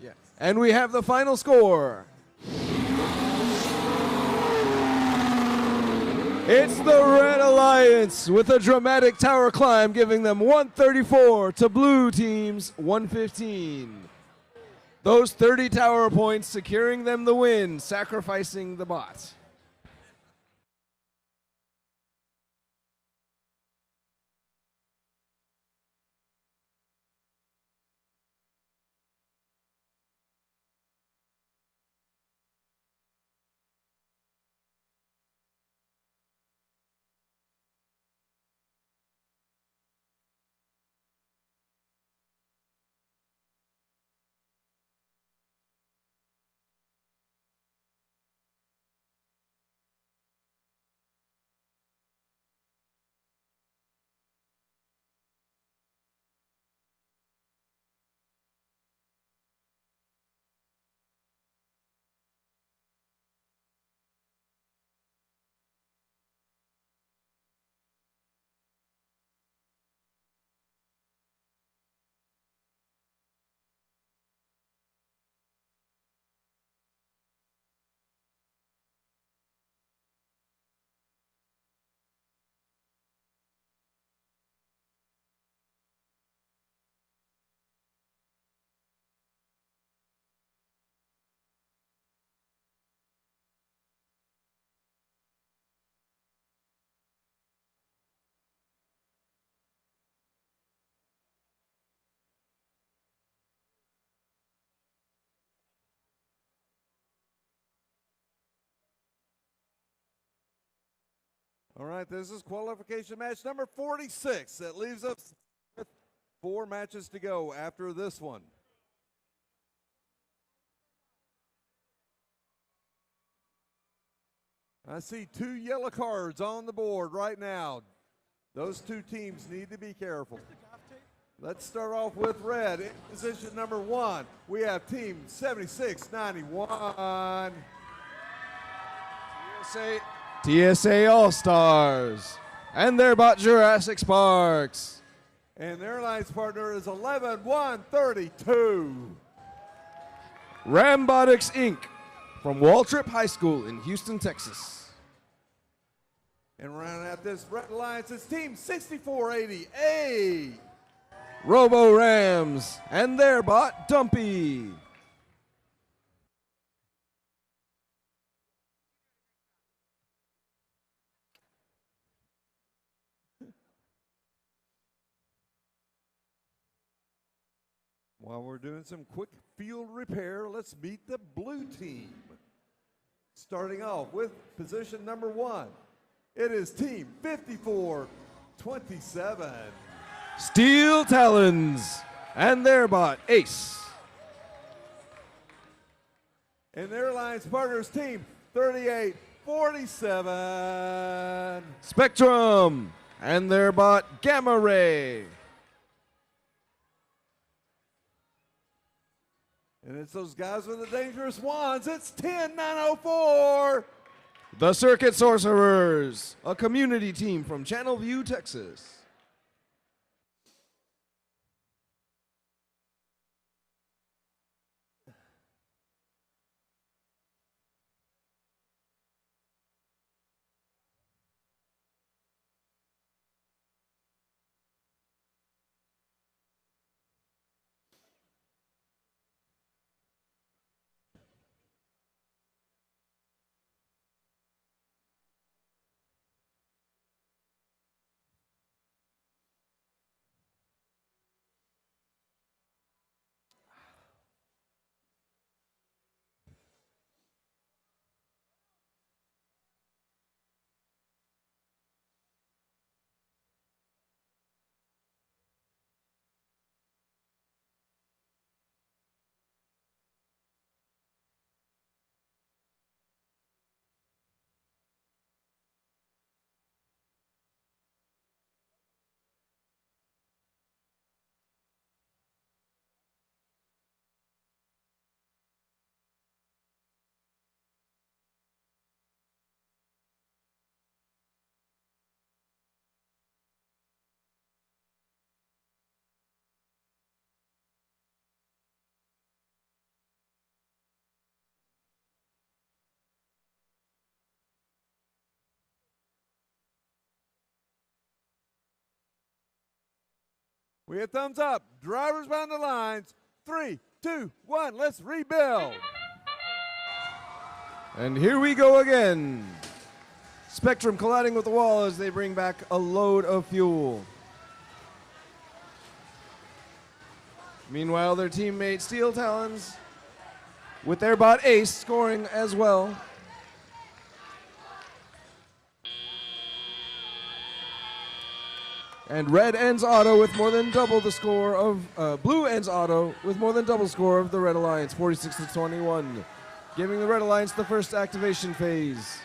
Yeah. And we have the final score. It's the Red Alliance with a dramatic tower climb, giving them 134 to Blue Team's 115. Those 30 tower points securing them the win, sacrificing the bot. All right, this is qualification match number 46. That leaves us with 4 matches to go after this one. I see 2 yellow cards on the board right now. Those 2 teams need to be careful. Let's start off with red. In position number 1, we have team 7691. TSA All-Stars. And they're about Jurassic Sparks. And their alliance partner is 11132. Robotics Inc. from Waltrip High School in Houston, Texas. And rounding out this red alliance is team 6488. Robo Rams and their bot Dumpy. While we're doing some quick field repair, let's meet the blue team. Starting off with position number 1, it is team 5427. Steel Talons and their bot Ace. And their alliance partners team 3847. Spectrum and their bot Gamma Ray. And it's those guys with the dangerous wands. It's 10904. The Circuit Sorcerers, a community team from Channelview, Texas. We have thumbs up. Drivers bound the lines. 3, 2, 1. Let's rebuild. And here we go again. Spectrum colliding with the wall as they bring back a load of fuel. Meanwhile, their teammate Steel Talons with their bot Ace scoring as well. And red ends auto with more than double the score of blue ends auto with more than double score of the Red Alliance, 46-21, giving the Red Alliance the first activation phase.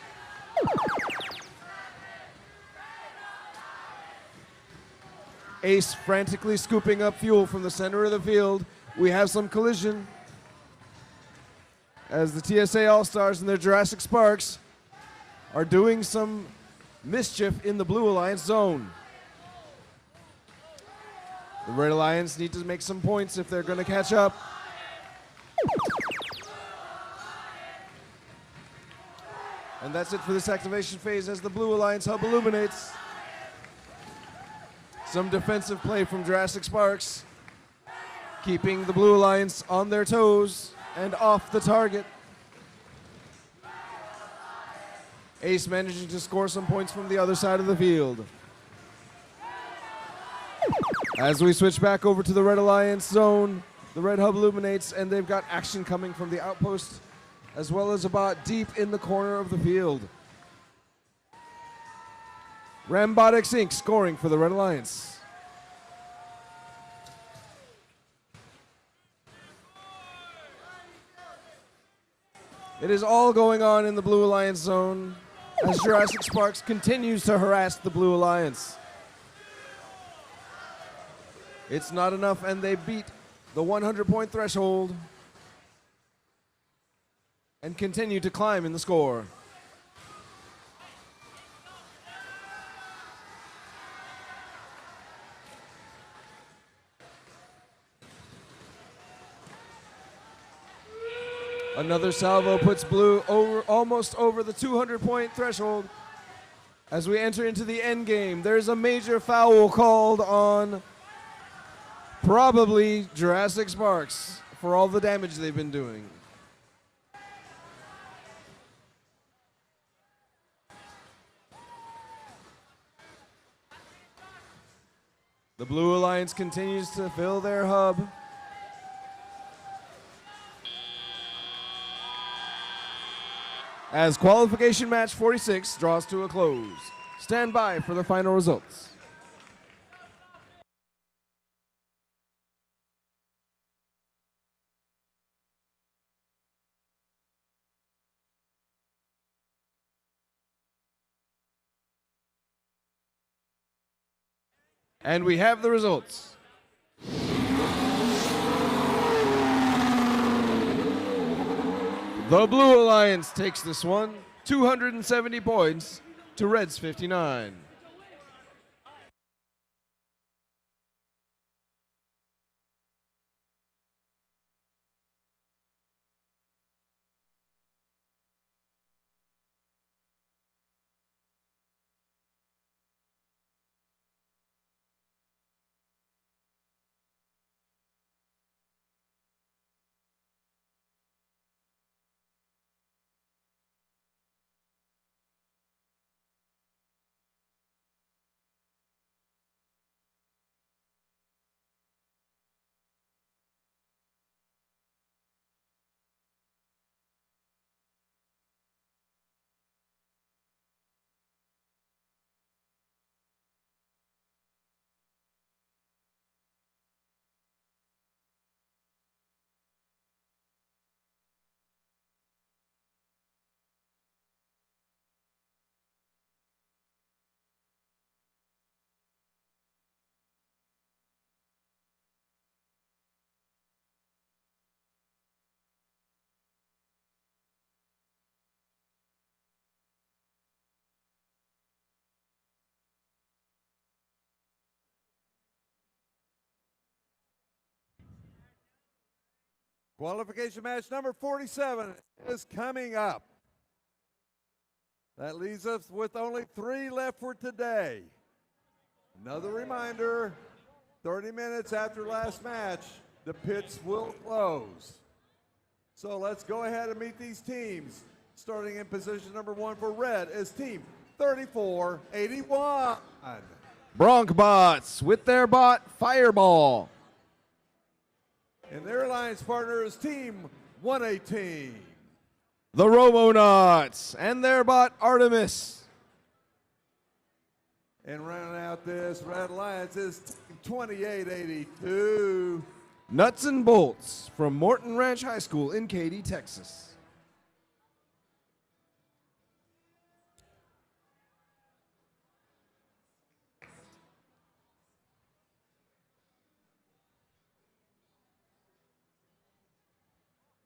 Ace frantically scooping up fuel from the center of the field. We have some collision as the TSA All-Stars and their Jurassic Sparks are doing some mischief in the Blue Alliance zone. The Red Alliance need to make some points if they're going to catch up. And that's it for this activation phase as the Blue Alliance hub illuminates. Some defensive play from Jurassic Sparks, keeping the Blue Alliance on their toes and off the target. Ace managing to score some points from the other side of the field. As we switch back over to the Red Alliance zone, the red hub illuminates and they've got action coming from the outpost as well as about deep in the corner of the field. Robotics Inc. scoring for the Red Alliance. It is all going on in the Blue Alliance zone as Jurassic Sparks continues to harass the Blue Alliance. It's not enough, and they beat the 100-point threshold and continue to climb in the score. Another salvo puts Blue almost over the 200-point threshold. As we enter into the end game, there's a major foul called on probably Jurassic Sparks for all the damage they've been doing. The Blue Alliance continues to fill their hub. As qualification match 46 draws to a close. Stand by for the final results. And we have the results. The Blue Alliance takes this one, 270 points to Red's 59. Qualification match number 47 is coming up. That leaves us with only 3 left for today. Another reminder, 30 minutes after last match, the pits will close. So let's go ahead and meet these teams. Starting in position number 1 for Red is team 3481. Broncbots with their bot Fireball. And their alliance partner is team 118. The Robonauts and their bot Artemis. And rounding out this Red Alliance is team 2882. Nuts and Bolts from Morton Ranch High School in Katy, Texas.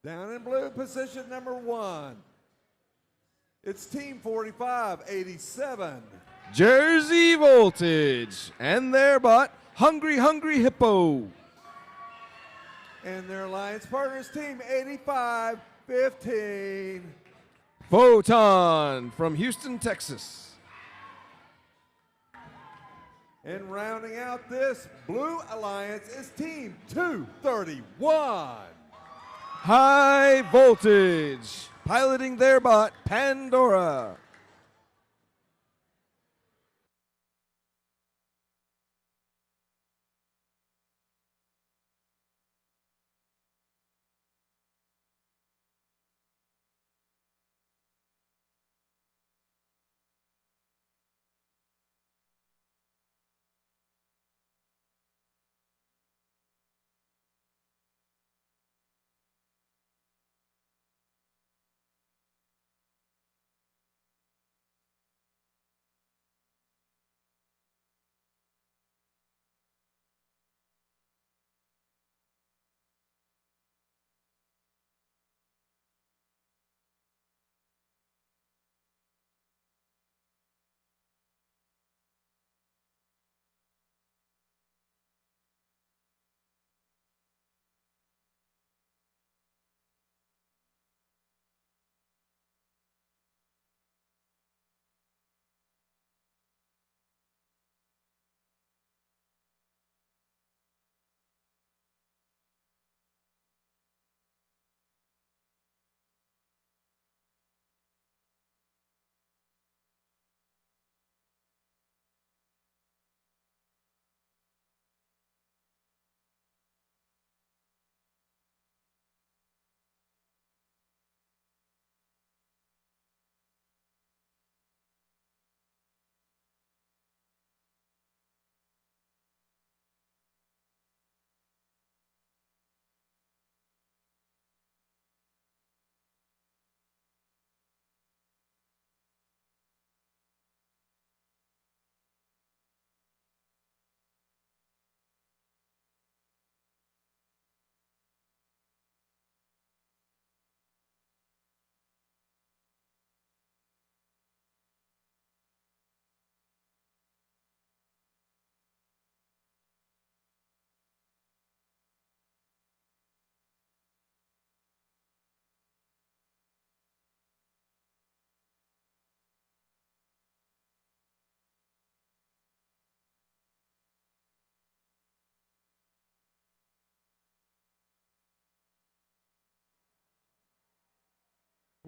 Down in blue, position number 1. It's team 4587. Jersey Voltage and their bot Hungry Hungry Hippo. And their alliance partner is team 8515. Photon from Houston, Texas. And rounding out this blue alliance is team 231. High Voltage, piloting their bot, Pandora.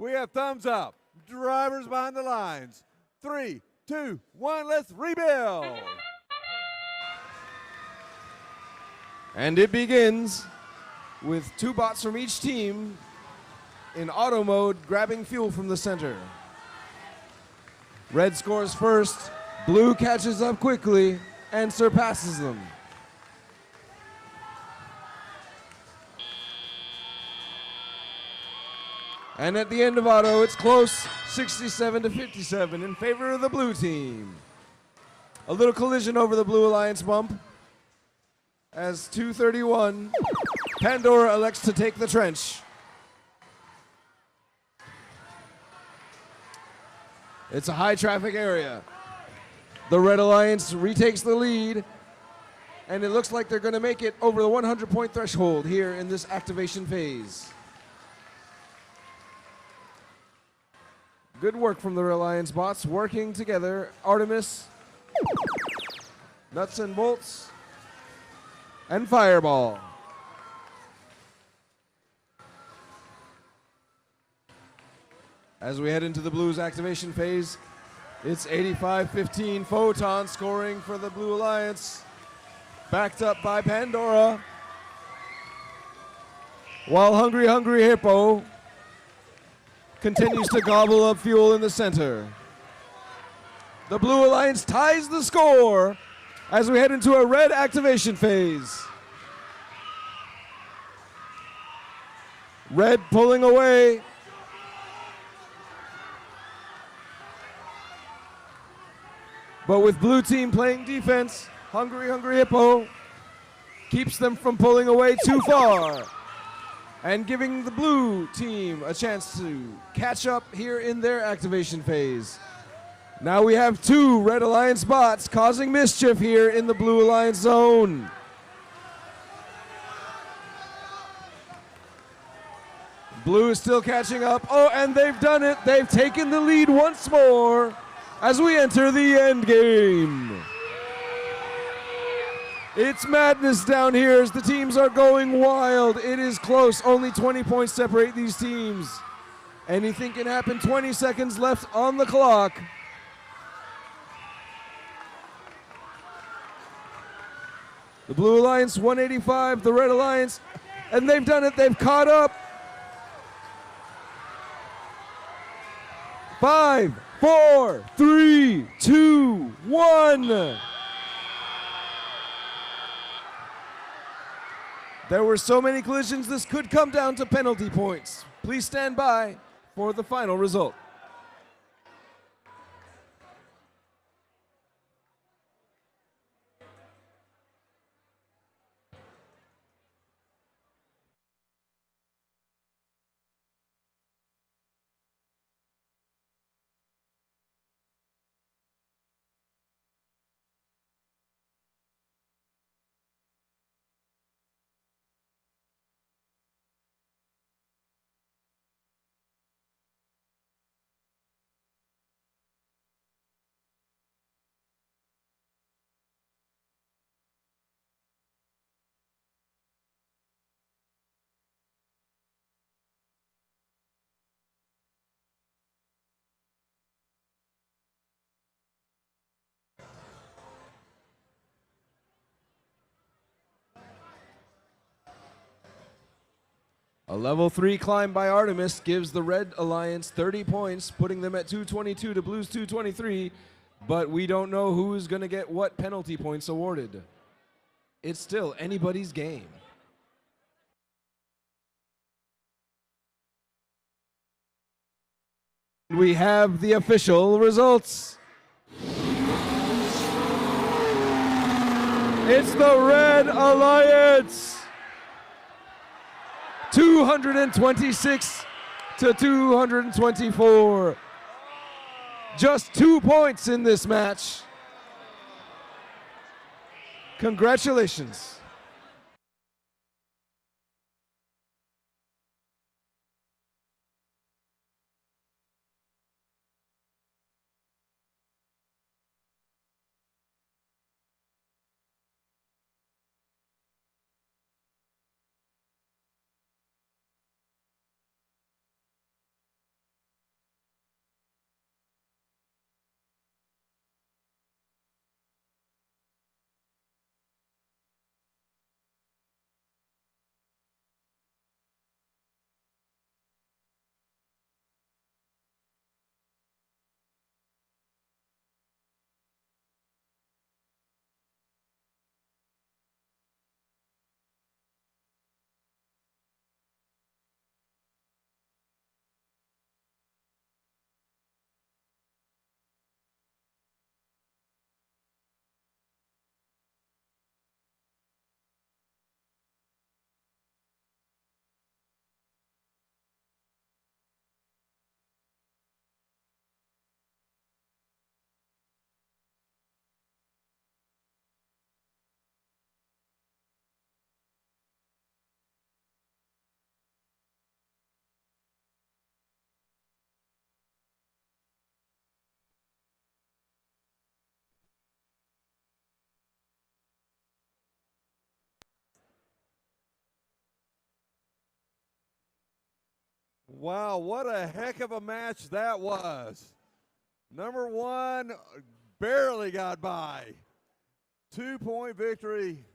We have thumbs up. Drivers behind the lines. 3, 2, 1, let's rebuild. And it begins with 2 bots from each team in auto mode grabbing fuel from the center. Red scores first, blue catches up quickly and surpasses them. And at the end of auto, it's close, 67 to 57 in favor of the blue team. A little collision over the Blue Alliance bump as 231, Pandora elects to take the trench. It's a high traffic area. The Red Alliance retakes the lead, and it looks like they're going to make it over the 100-point threshold here in this activation phase. Good work from the Red Alliance bots, working together. Artemis, Nuts and Bolts, and Fireball. As we head into the Blues activation phase, it's 85-15 Photon scoring for the Blue Alliance, backed up by Pandora. While Hungry Hippo continues to gobble up fuel in the center. The Blue Alliance ties the score as we head into a red activation phase. Red pulling away. But with blue team playing defense, Hungry Hippo keeps them from pulling away too far and giving the blue team a chance to catch up here in their activation phase. Now we have 2 Red Alliance bots causing mischief here in the Blue Alliance zone. Blue is still catching up. Oh, and they've done it. They've taken the lead once more as we enter the end game. It's madness down here as the teams are going wild. It is close. Only 20 points separate these teams. Anything can happen. 20 seconds left on the clock. The Blue Alliance 185, the Red Alliance, and they've done it. They've caught up. 5, 4, 3, 2, 1. There were so many collisions, this could come down to penalty points. Please stand by for the final result. A level 3 climb by Artemis gives the Red Alliance 30 points, putting them at 222 to Blue's 223, but we don't know who's going to get what penalty points awarded. It's still anybody's game. We have the official results. It's the Red Alliance. 226 to 224. Just 2 points in this match. Congratulations. Wow, what a heck of a match that was. Number one barely got by. 2-point victory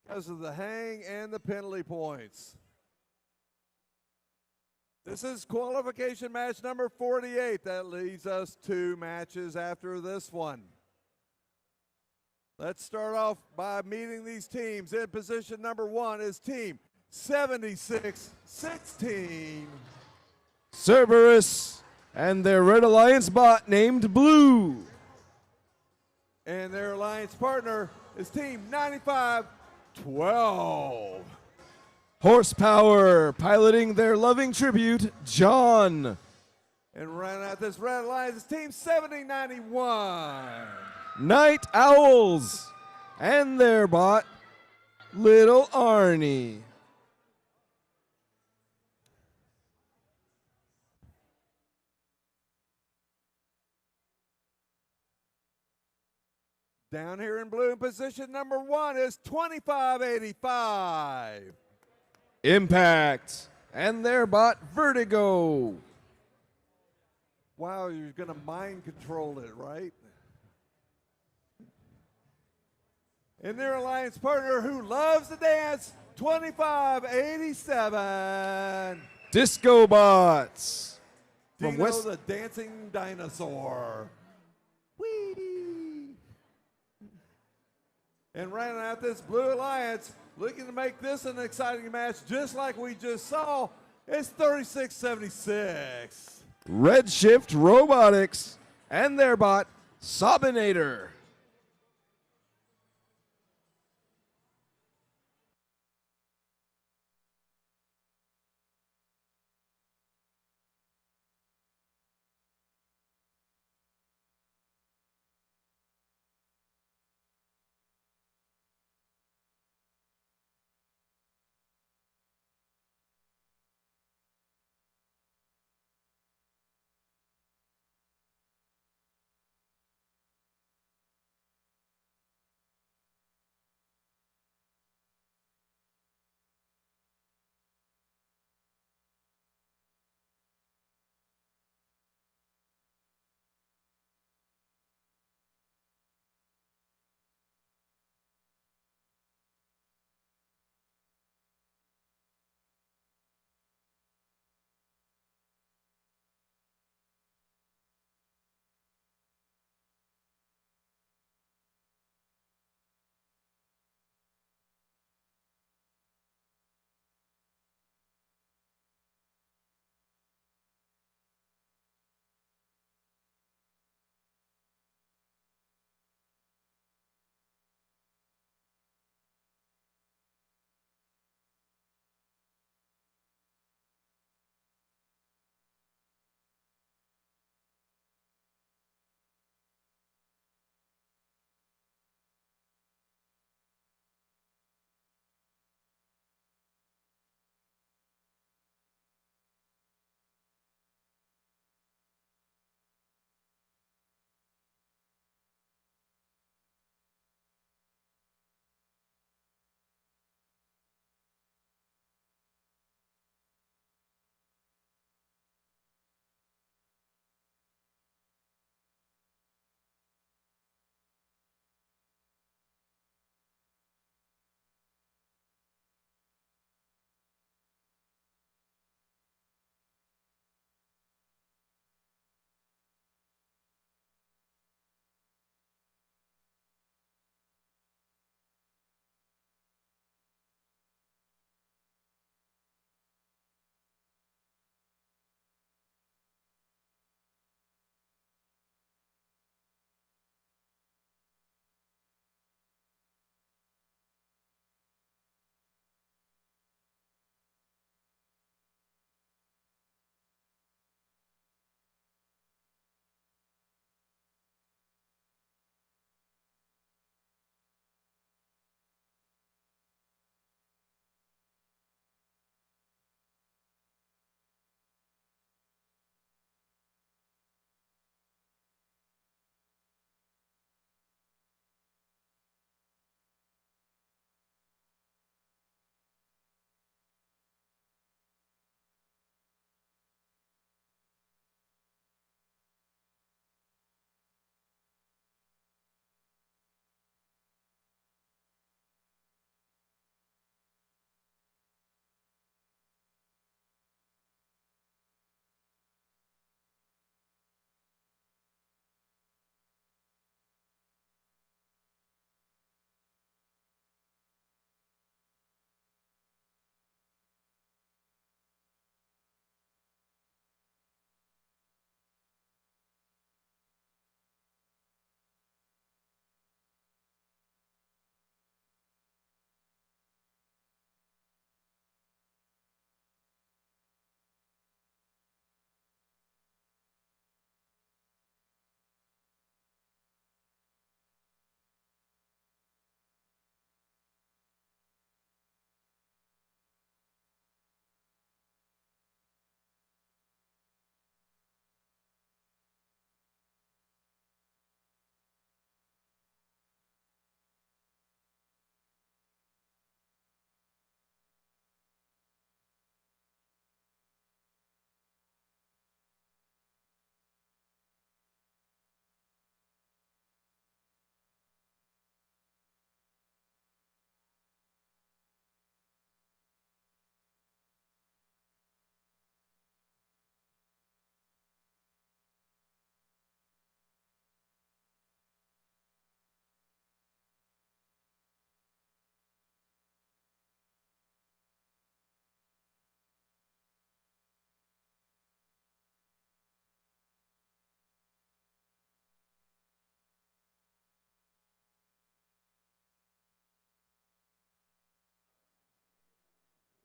because of the hang and the penalty points. This is qualification match number 48. That leaves us 2 matches after this one. Let's start off by meeting these teams. In position number 1 is team 76-16. Cerberus and their Red Alliance bot named Blue. And their alliance partner is team 95-12. Horsepower piloting their loving tribute, John. And rounding out this Red Alliance is team 7091. Night Owls and their bot, Little Arnie. Down here in blue in position number 1 is 2585. Impact and their bot, Vertigo. Wow, you're going to mind control it, right? And their alliance partner who loves to dance, 2587. Disco Bots. From Dino West. the dancing dinosaur. Whee! And rounding out this blue alliance, looking to make this an exciting match just like we just saw, it's 3676. Redshift Robotics and their bot, Sobinator.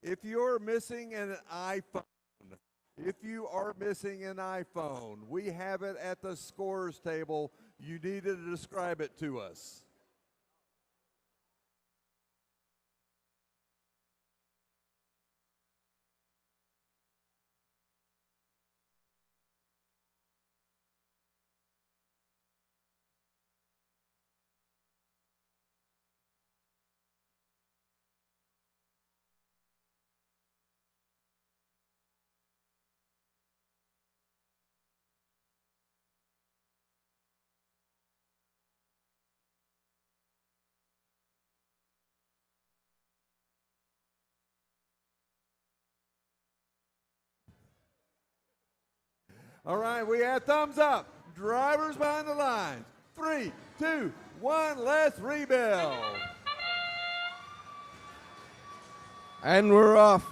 If you're missing an iPhone, if you are missing an iPhone, we have it at the scorers table. You need to describe it to us. All right, we have thumbs up. Drivers behind the line. 3, 2, 1, let's rebuild. And we're off.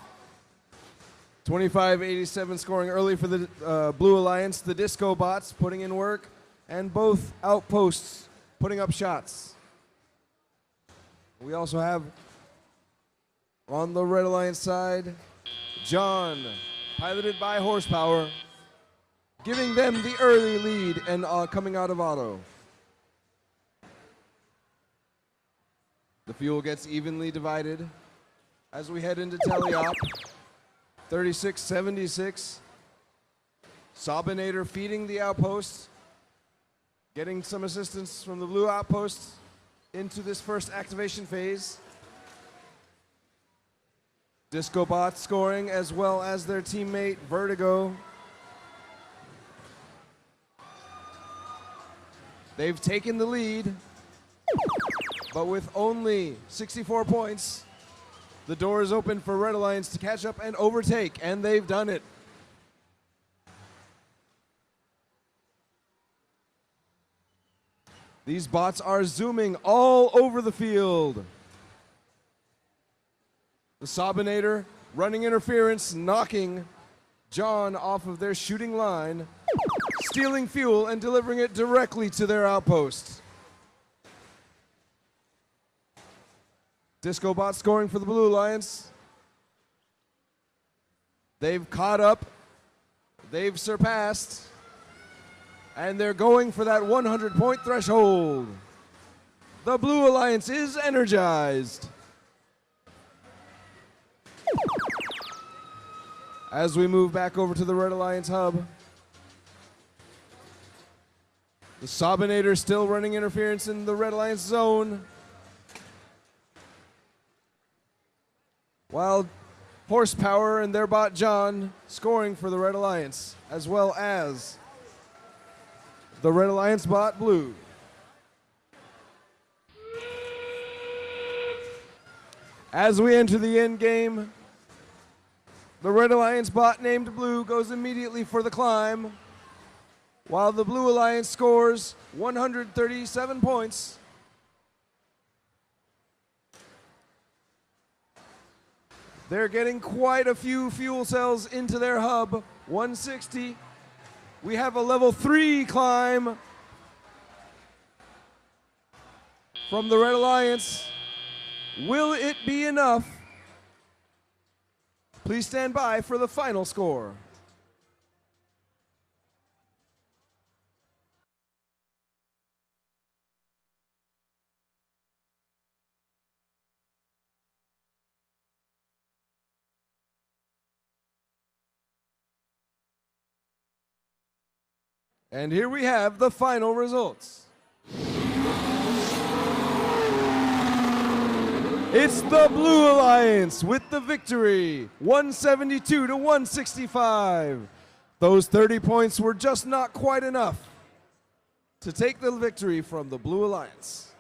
25-87 scoring early for the Blue Alliance. The Disco Bots putting in work, and both outposts putting up shots. We also have on the Red Alliance side, John, piloted by Horsepower, giving them the early lead and coming out of auto. The fuel gets evenly divided as we head into teleop. 36-76. Sobinator feeding the outpost, getting some assistance from the blue outpost into this first activation phase. Disco Bot scoring as well as their teammate Vertigo. They've taken the lead, but with only 64 points, the door is open for Red Alliance to catch up and overtake, and they've done it. These bots are zooming all over the field. The Sobinator running interference, knocking John off of their shooting line, stealing fuel and delivering it directly to their outpost. Disco Bot scoring for the Blue Alliance. They've caught up, they've surpassed, and they're going for that 100-point threshold. The Blue Alliance is energized. As we move back over to the Red Alliance hub, the Sobinator still running interference in the Red Alliance zone, while Horsepower and their bot John scoring for the Red Alliance, as well as the Red Alliance bot Blue. As we enter the end game, the Red Alliance bot named Blue goes immediately for the climb, while the Blue Alliance scores 137 points. They're getting quite a few fuel cells into their hub, 160. We have a level 3 climb from the Red Alliance. Will it be enough? Please stand by for the final score. And here we have the final results. It's the Blue Alliance with the victory, 172 to 165. Those 30 points were just not quite enough to take the victory from the Blue Alliance.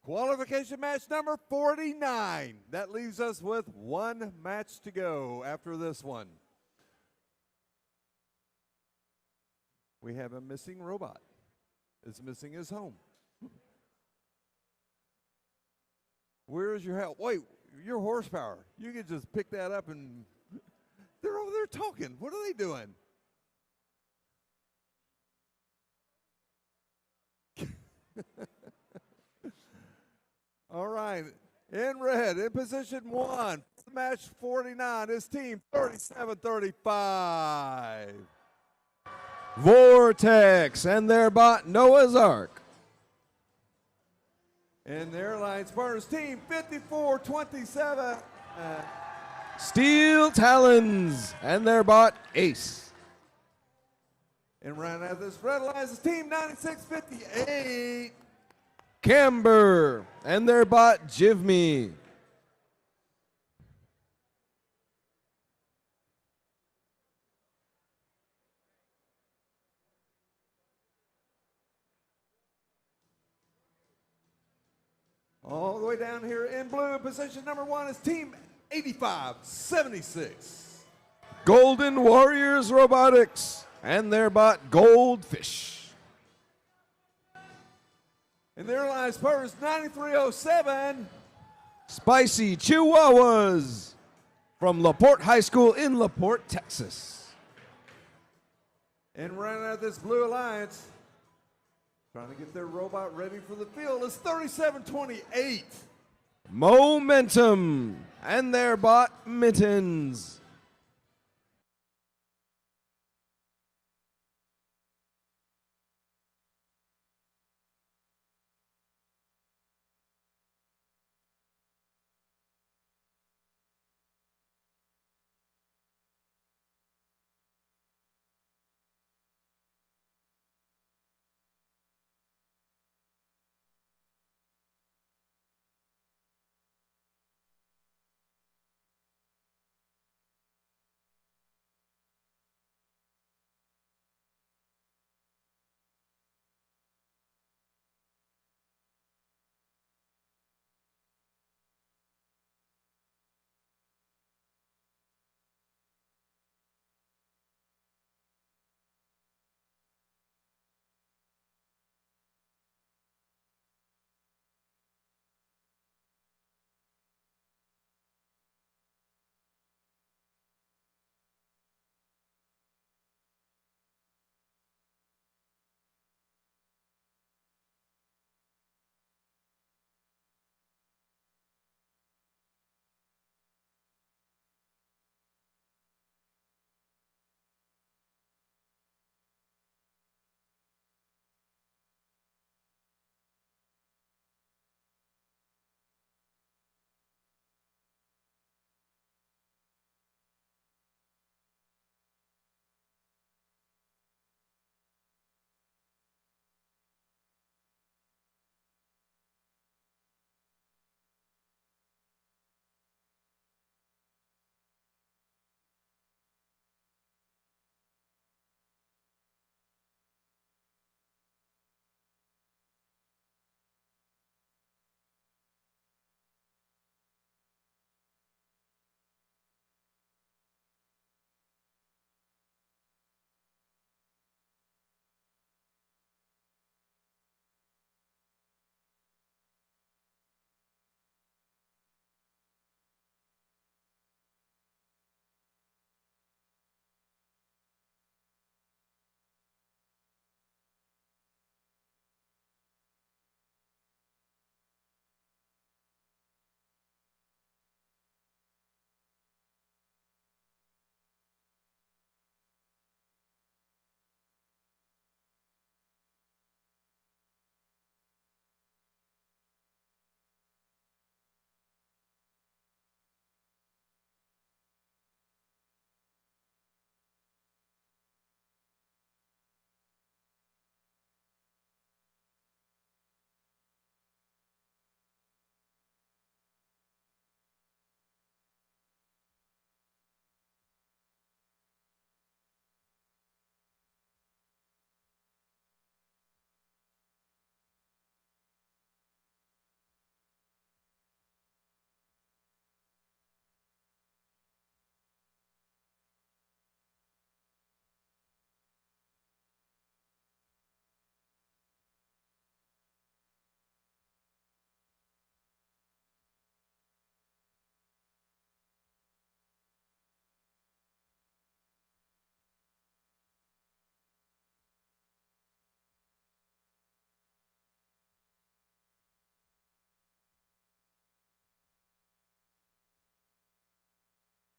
Qualification match number 49. That leaves us with one match to go after this one. We have a missing robot. It's missing his home. Where is your help? Wait, your horsepower. You can just pick that up and they're over there talking. What are they doing? All right, in red, in position 1, match 49, his team 37-35. Vortex and their bot Noah's Ark. And their Alliance Partners team 54-27. Steel Talons and their bot Ace. And round out this red Alliance team 96-58. Camber and their bot Jivme. All the way down here in blue, position number 1 is team 85-76. Golden Warriors Robotics and their bot Goldfish. And their Alliance Partners 9307. Spicy Chihuahuas from LaPorte High School in LaPorte, Texas. And running out this blue Alliance, trying to get their robot ready for the field, is 37-28. Momentum and their bot Mittens.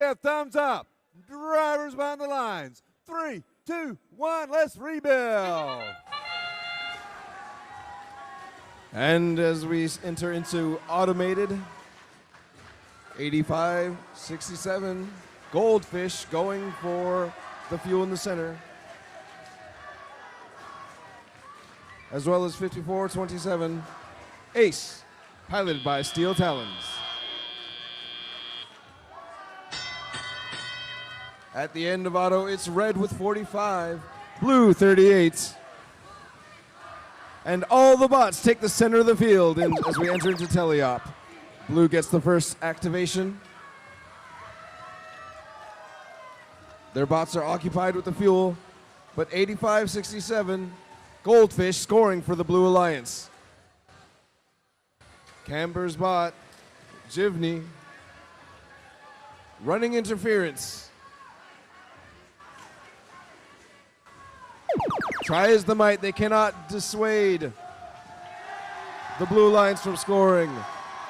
Yeah, thumbs up. Drivers behind the lines. 3, 2, 1, let's rebuild. And as we enter into automated, 85-67, Goldfish going for the fuel in the center. As well as 54-27, Ace, piloted by Steel Talons. At the end of auto, it's red with 45, blue 38. And all the bots take the center of the field as we enter into teleop. Blue gets the first activation. Their bots are occupied with the fuel, but 85-67, Goldfish scoring for the Blue Alliance. Camber's bot, Jivney, running interference. Try as they might, they cannot dissuade the Blue Alliance from scoring.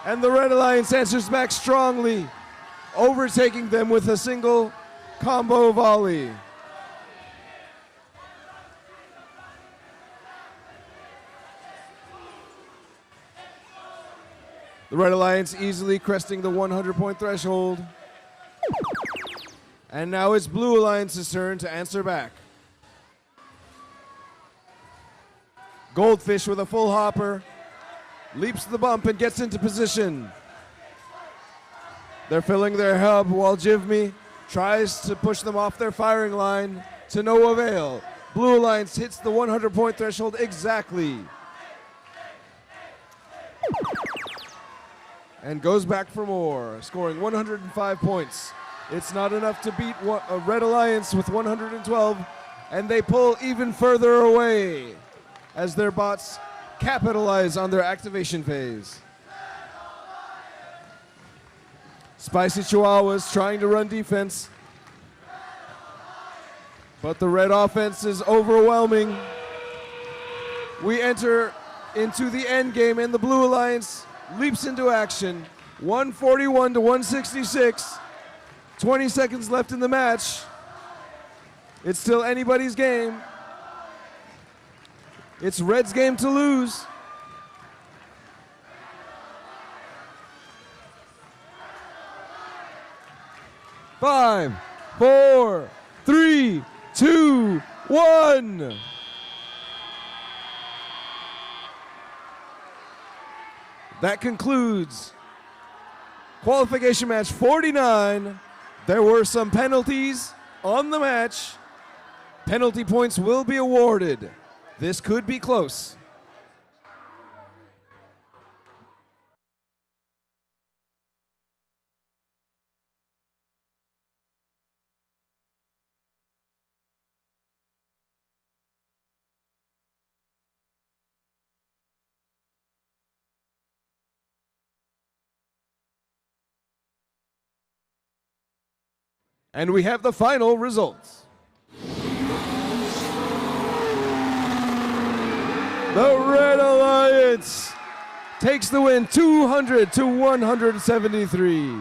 And the Red Alliance answers back strongly, overtaking them with a single combo volley. The Red Alliance easily cresting the 100-point threshold. And now it's Blue Alliance's turn to answer back. Goldfish with a full hopper, leaps the bump and gets into position. They're filling their hub while Jivney tries to push them off their firing line to no avail. Blue Alliance hits the 100-point threshold exactly. And goes back for more, scoring 105 points. It's not enough to beat a Red Alliance with 112, and they pull even further away as their bots capitalize on their activation phase. Spicy Chihuahuas trying to run defense, but the red offense is overwhelming. We enter into the end game, and the Blue Alliance leaps into action. 141 to 166. 20 seconds left in the match. It's still anybody's game. It's Red's game to lose. Five, four, three, two, one. That concludes qualification match 49. There were some penalties on the match. Penalty points will be awarded. This could be close. And we have the final results. The Red Alliance takes the win 200 to 173.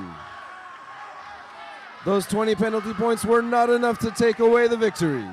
Those 20 penalty points were not enough to take away the victory.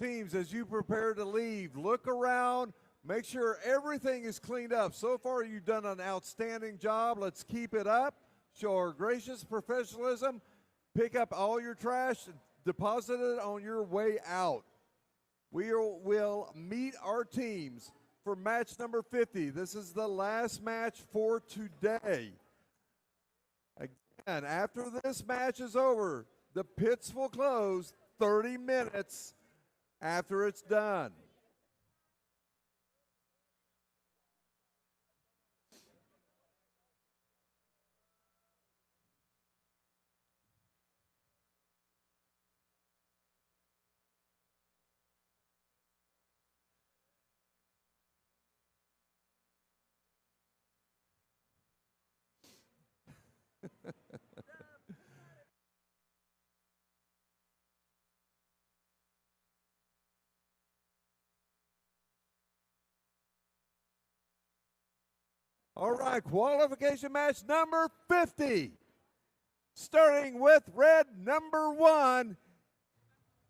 Teams, as you prepare to leave, look around, make sure everything is cleaned up. So far, you've done an outstanding job. Let's keep it up. Show our gracious professionalism. Pick up all your trash, deposit it on your way out. We will meet our teams for match number 50. This is the last match for today. Again, after this match is over, the pits will close 30 minutes after it's done. All right, qualification match number 50. Starting with red number 1,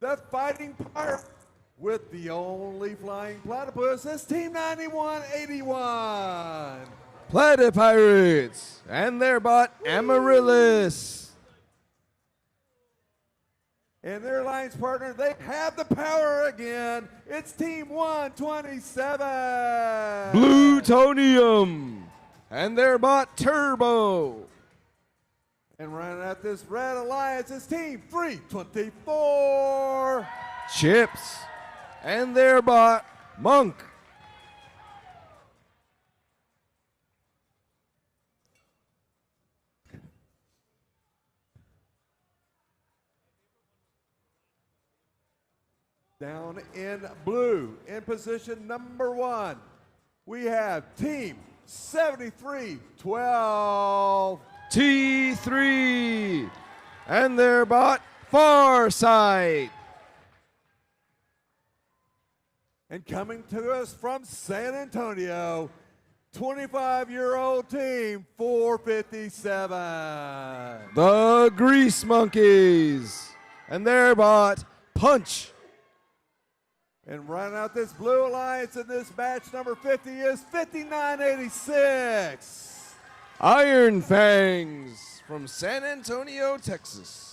the Fighting Pirate with the only flying platypus is Team 9181. Platypirates and their bot Amaryllis. And their alliance partner, they have the power again. It's Team 127. Plutonium and their bot Turbo. And running out this red alliance is Team 324. Chips and their bot Monk. Down in blue, in position number 1, we have Team 7312. T3 and their bot Farsight. And coming to us from San Antonio, 25-year-old Team 457. The Grease Monkeys and their bot Punch. And running out this blue alliance in this match number 50 is 5986. Iron Fangs from San Antonio, Texas.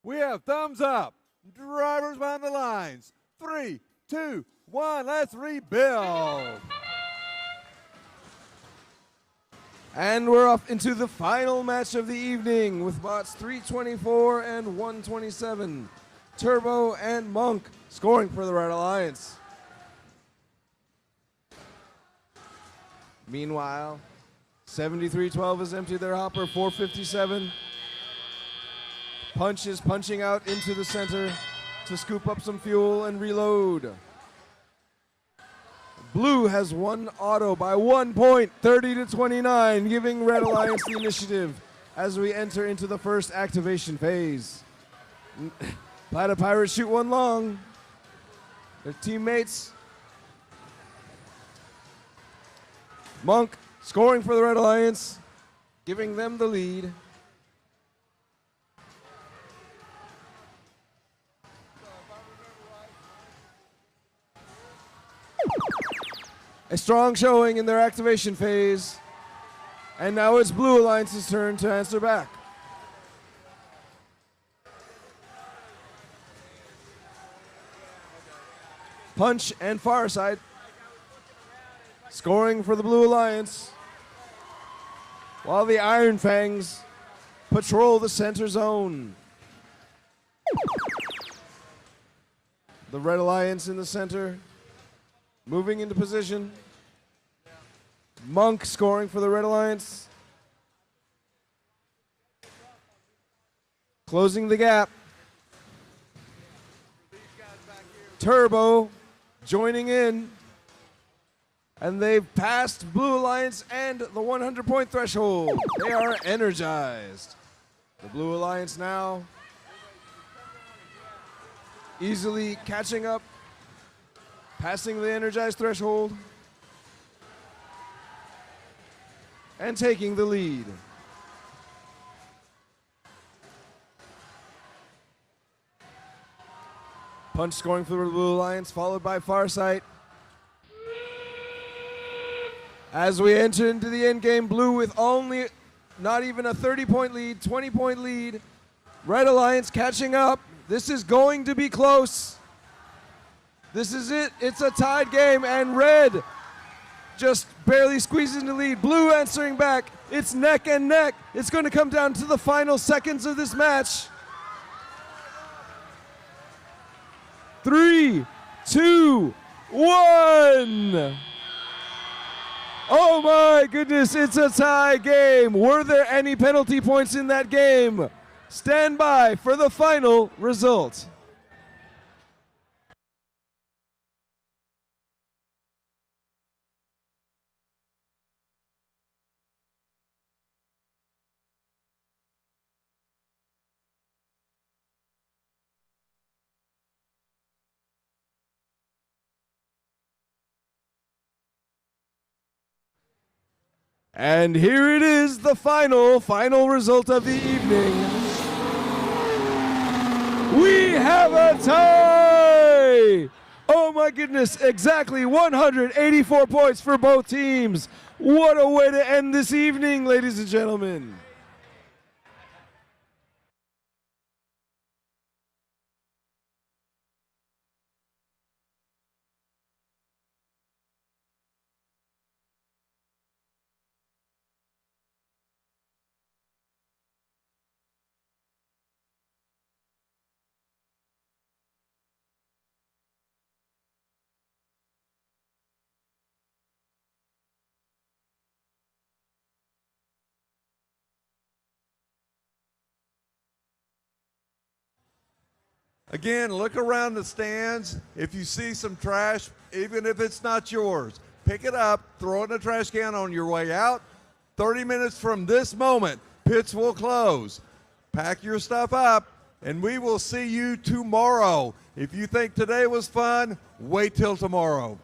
We have thumbs up. Drivers behind the lines. 3, 2, 1, let's rebuild. And we're off into the final match of the evening with bots 324 and 127. Turbo and Monk scoring for the Red Alliance. Meanwhile, 7312 has emptied their hopper, 457. Punch is punching out into the center to scoop up some fuel and reload. Blue has won auto by 1 point, 30-29, giving Red Alliance the initiative as we enter into the first activation phase. Platypirates shoot one long. Their teammates. Monk scoring for the Red Alliance, giving them the lead. A strong showing in their activation phase. And now it's Blue Alliance's turn to answer back. Punch and Fireside scoring for the Blue Alliance, while the Iron Fangs patrol the center zone. The Red Alliance in the center, moving into position. Monk scoring for the Red Alliance. Closing the gap. Turbo joining in. And they've passed Blue Alliance and the 100-point threshold. They are energized. The Blue Alliance now easily catching up, passing the energized threshold, and taking the lead. Punch scoring for the Blue Alliance, followed by Farsight. As we enter into the end game, Blue with only not even a 30-point lead, 20-point lead. Red Alliance catching up. This is going to be close. This is it. It's a tied game, and Red just barely squeezing the lead. Blue answering back. It's neck and neck. It's going to come down to the final seconds of this match. 3, 2, 1. Oh my goodness, it's a tie game. Were there any penalty points in that game? Stand by for the final result. And here it is, the final result of the evening. We have a tie! Oh my goodness, exactly 184 points for both teams. What a way to end this evening, ladies and gentlemen. Again, look around the stands. If you see some trash, even if it's not yours, pick it up, throw it in the trash can on your way out. 30 minutes from this moment, pits will close. Pack your stuff up, and we will see you tomorrow. If you think today was fun, wait till tomorrow.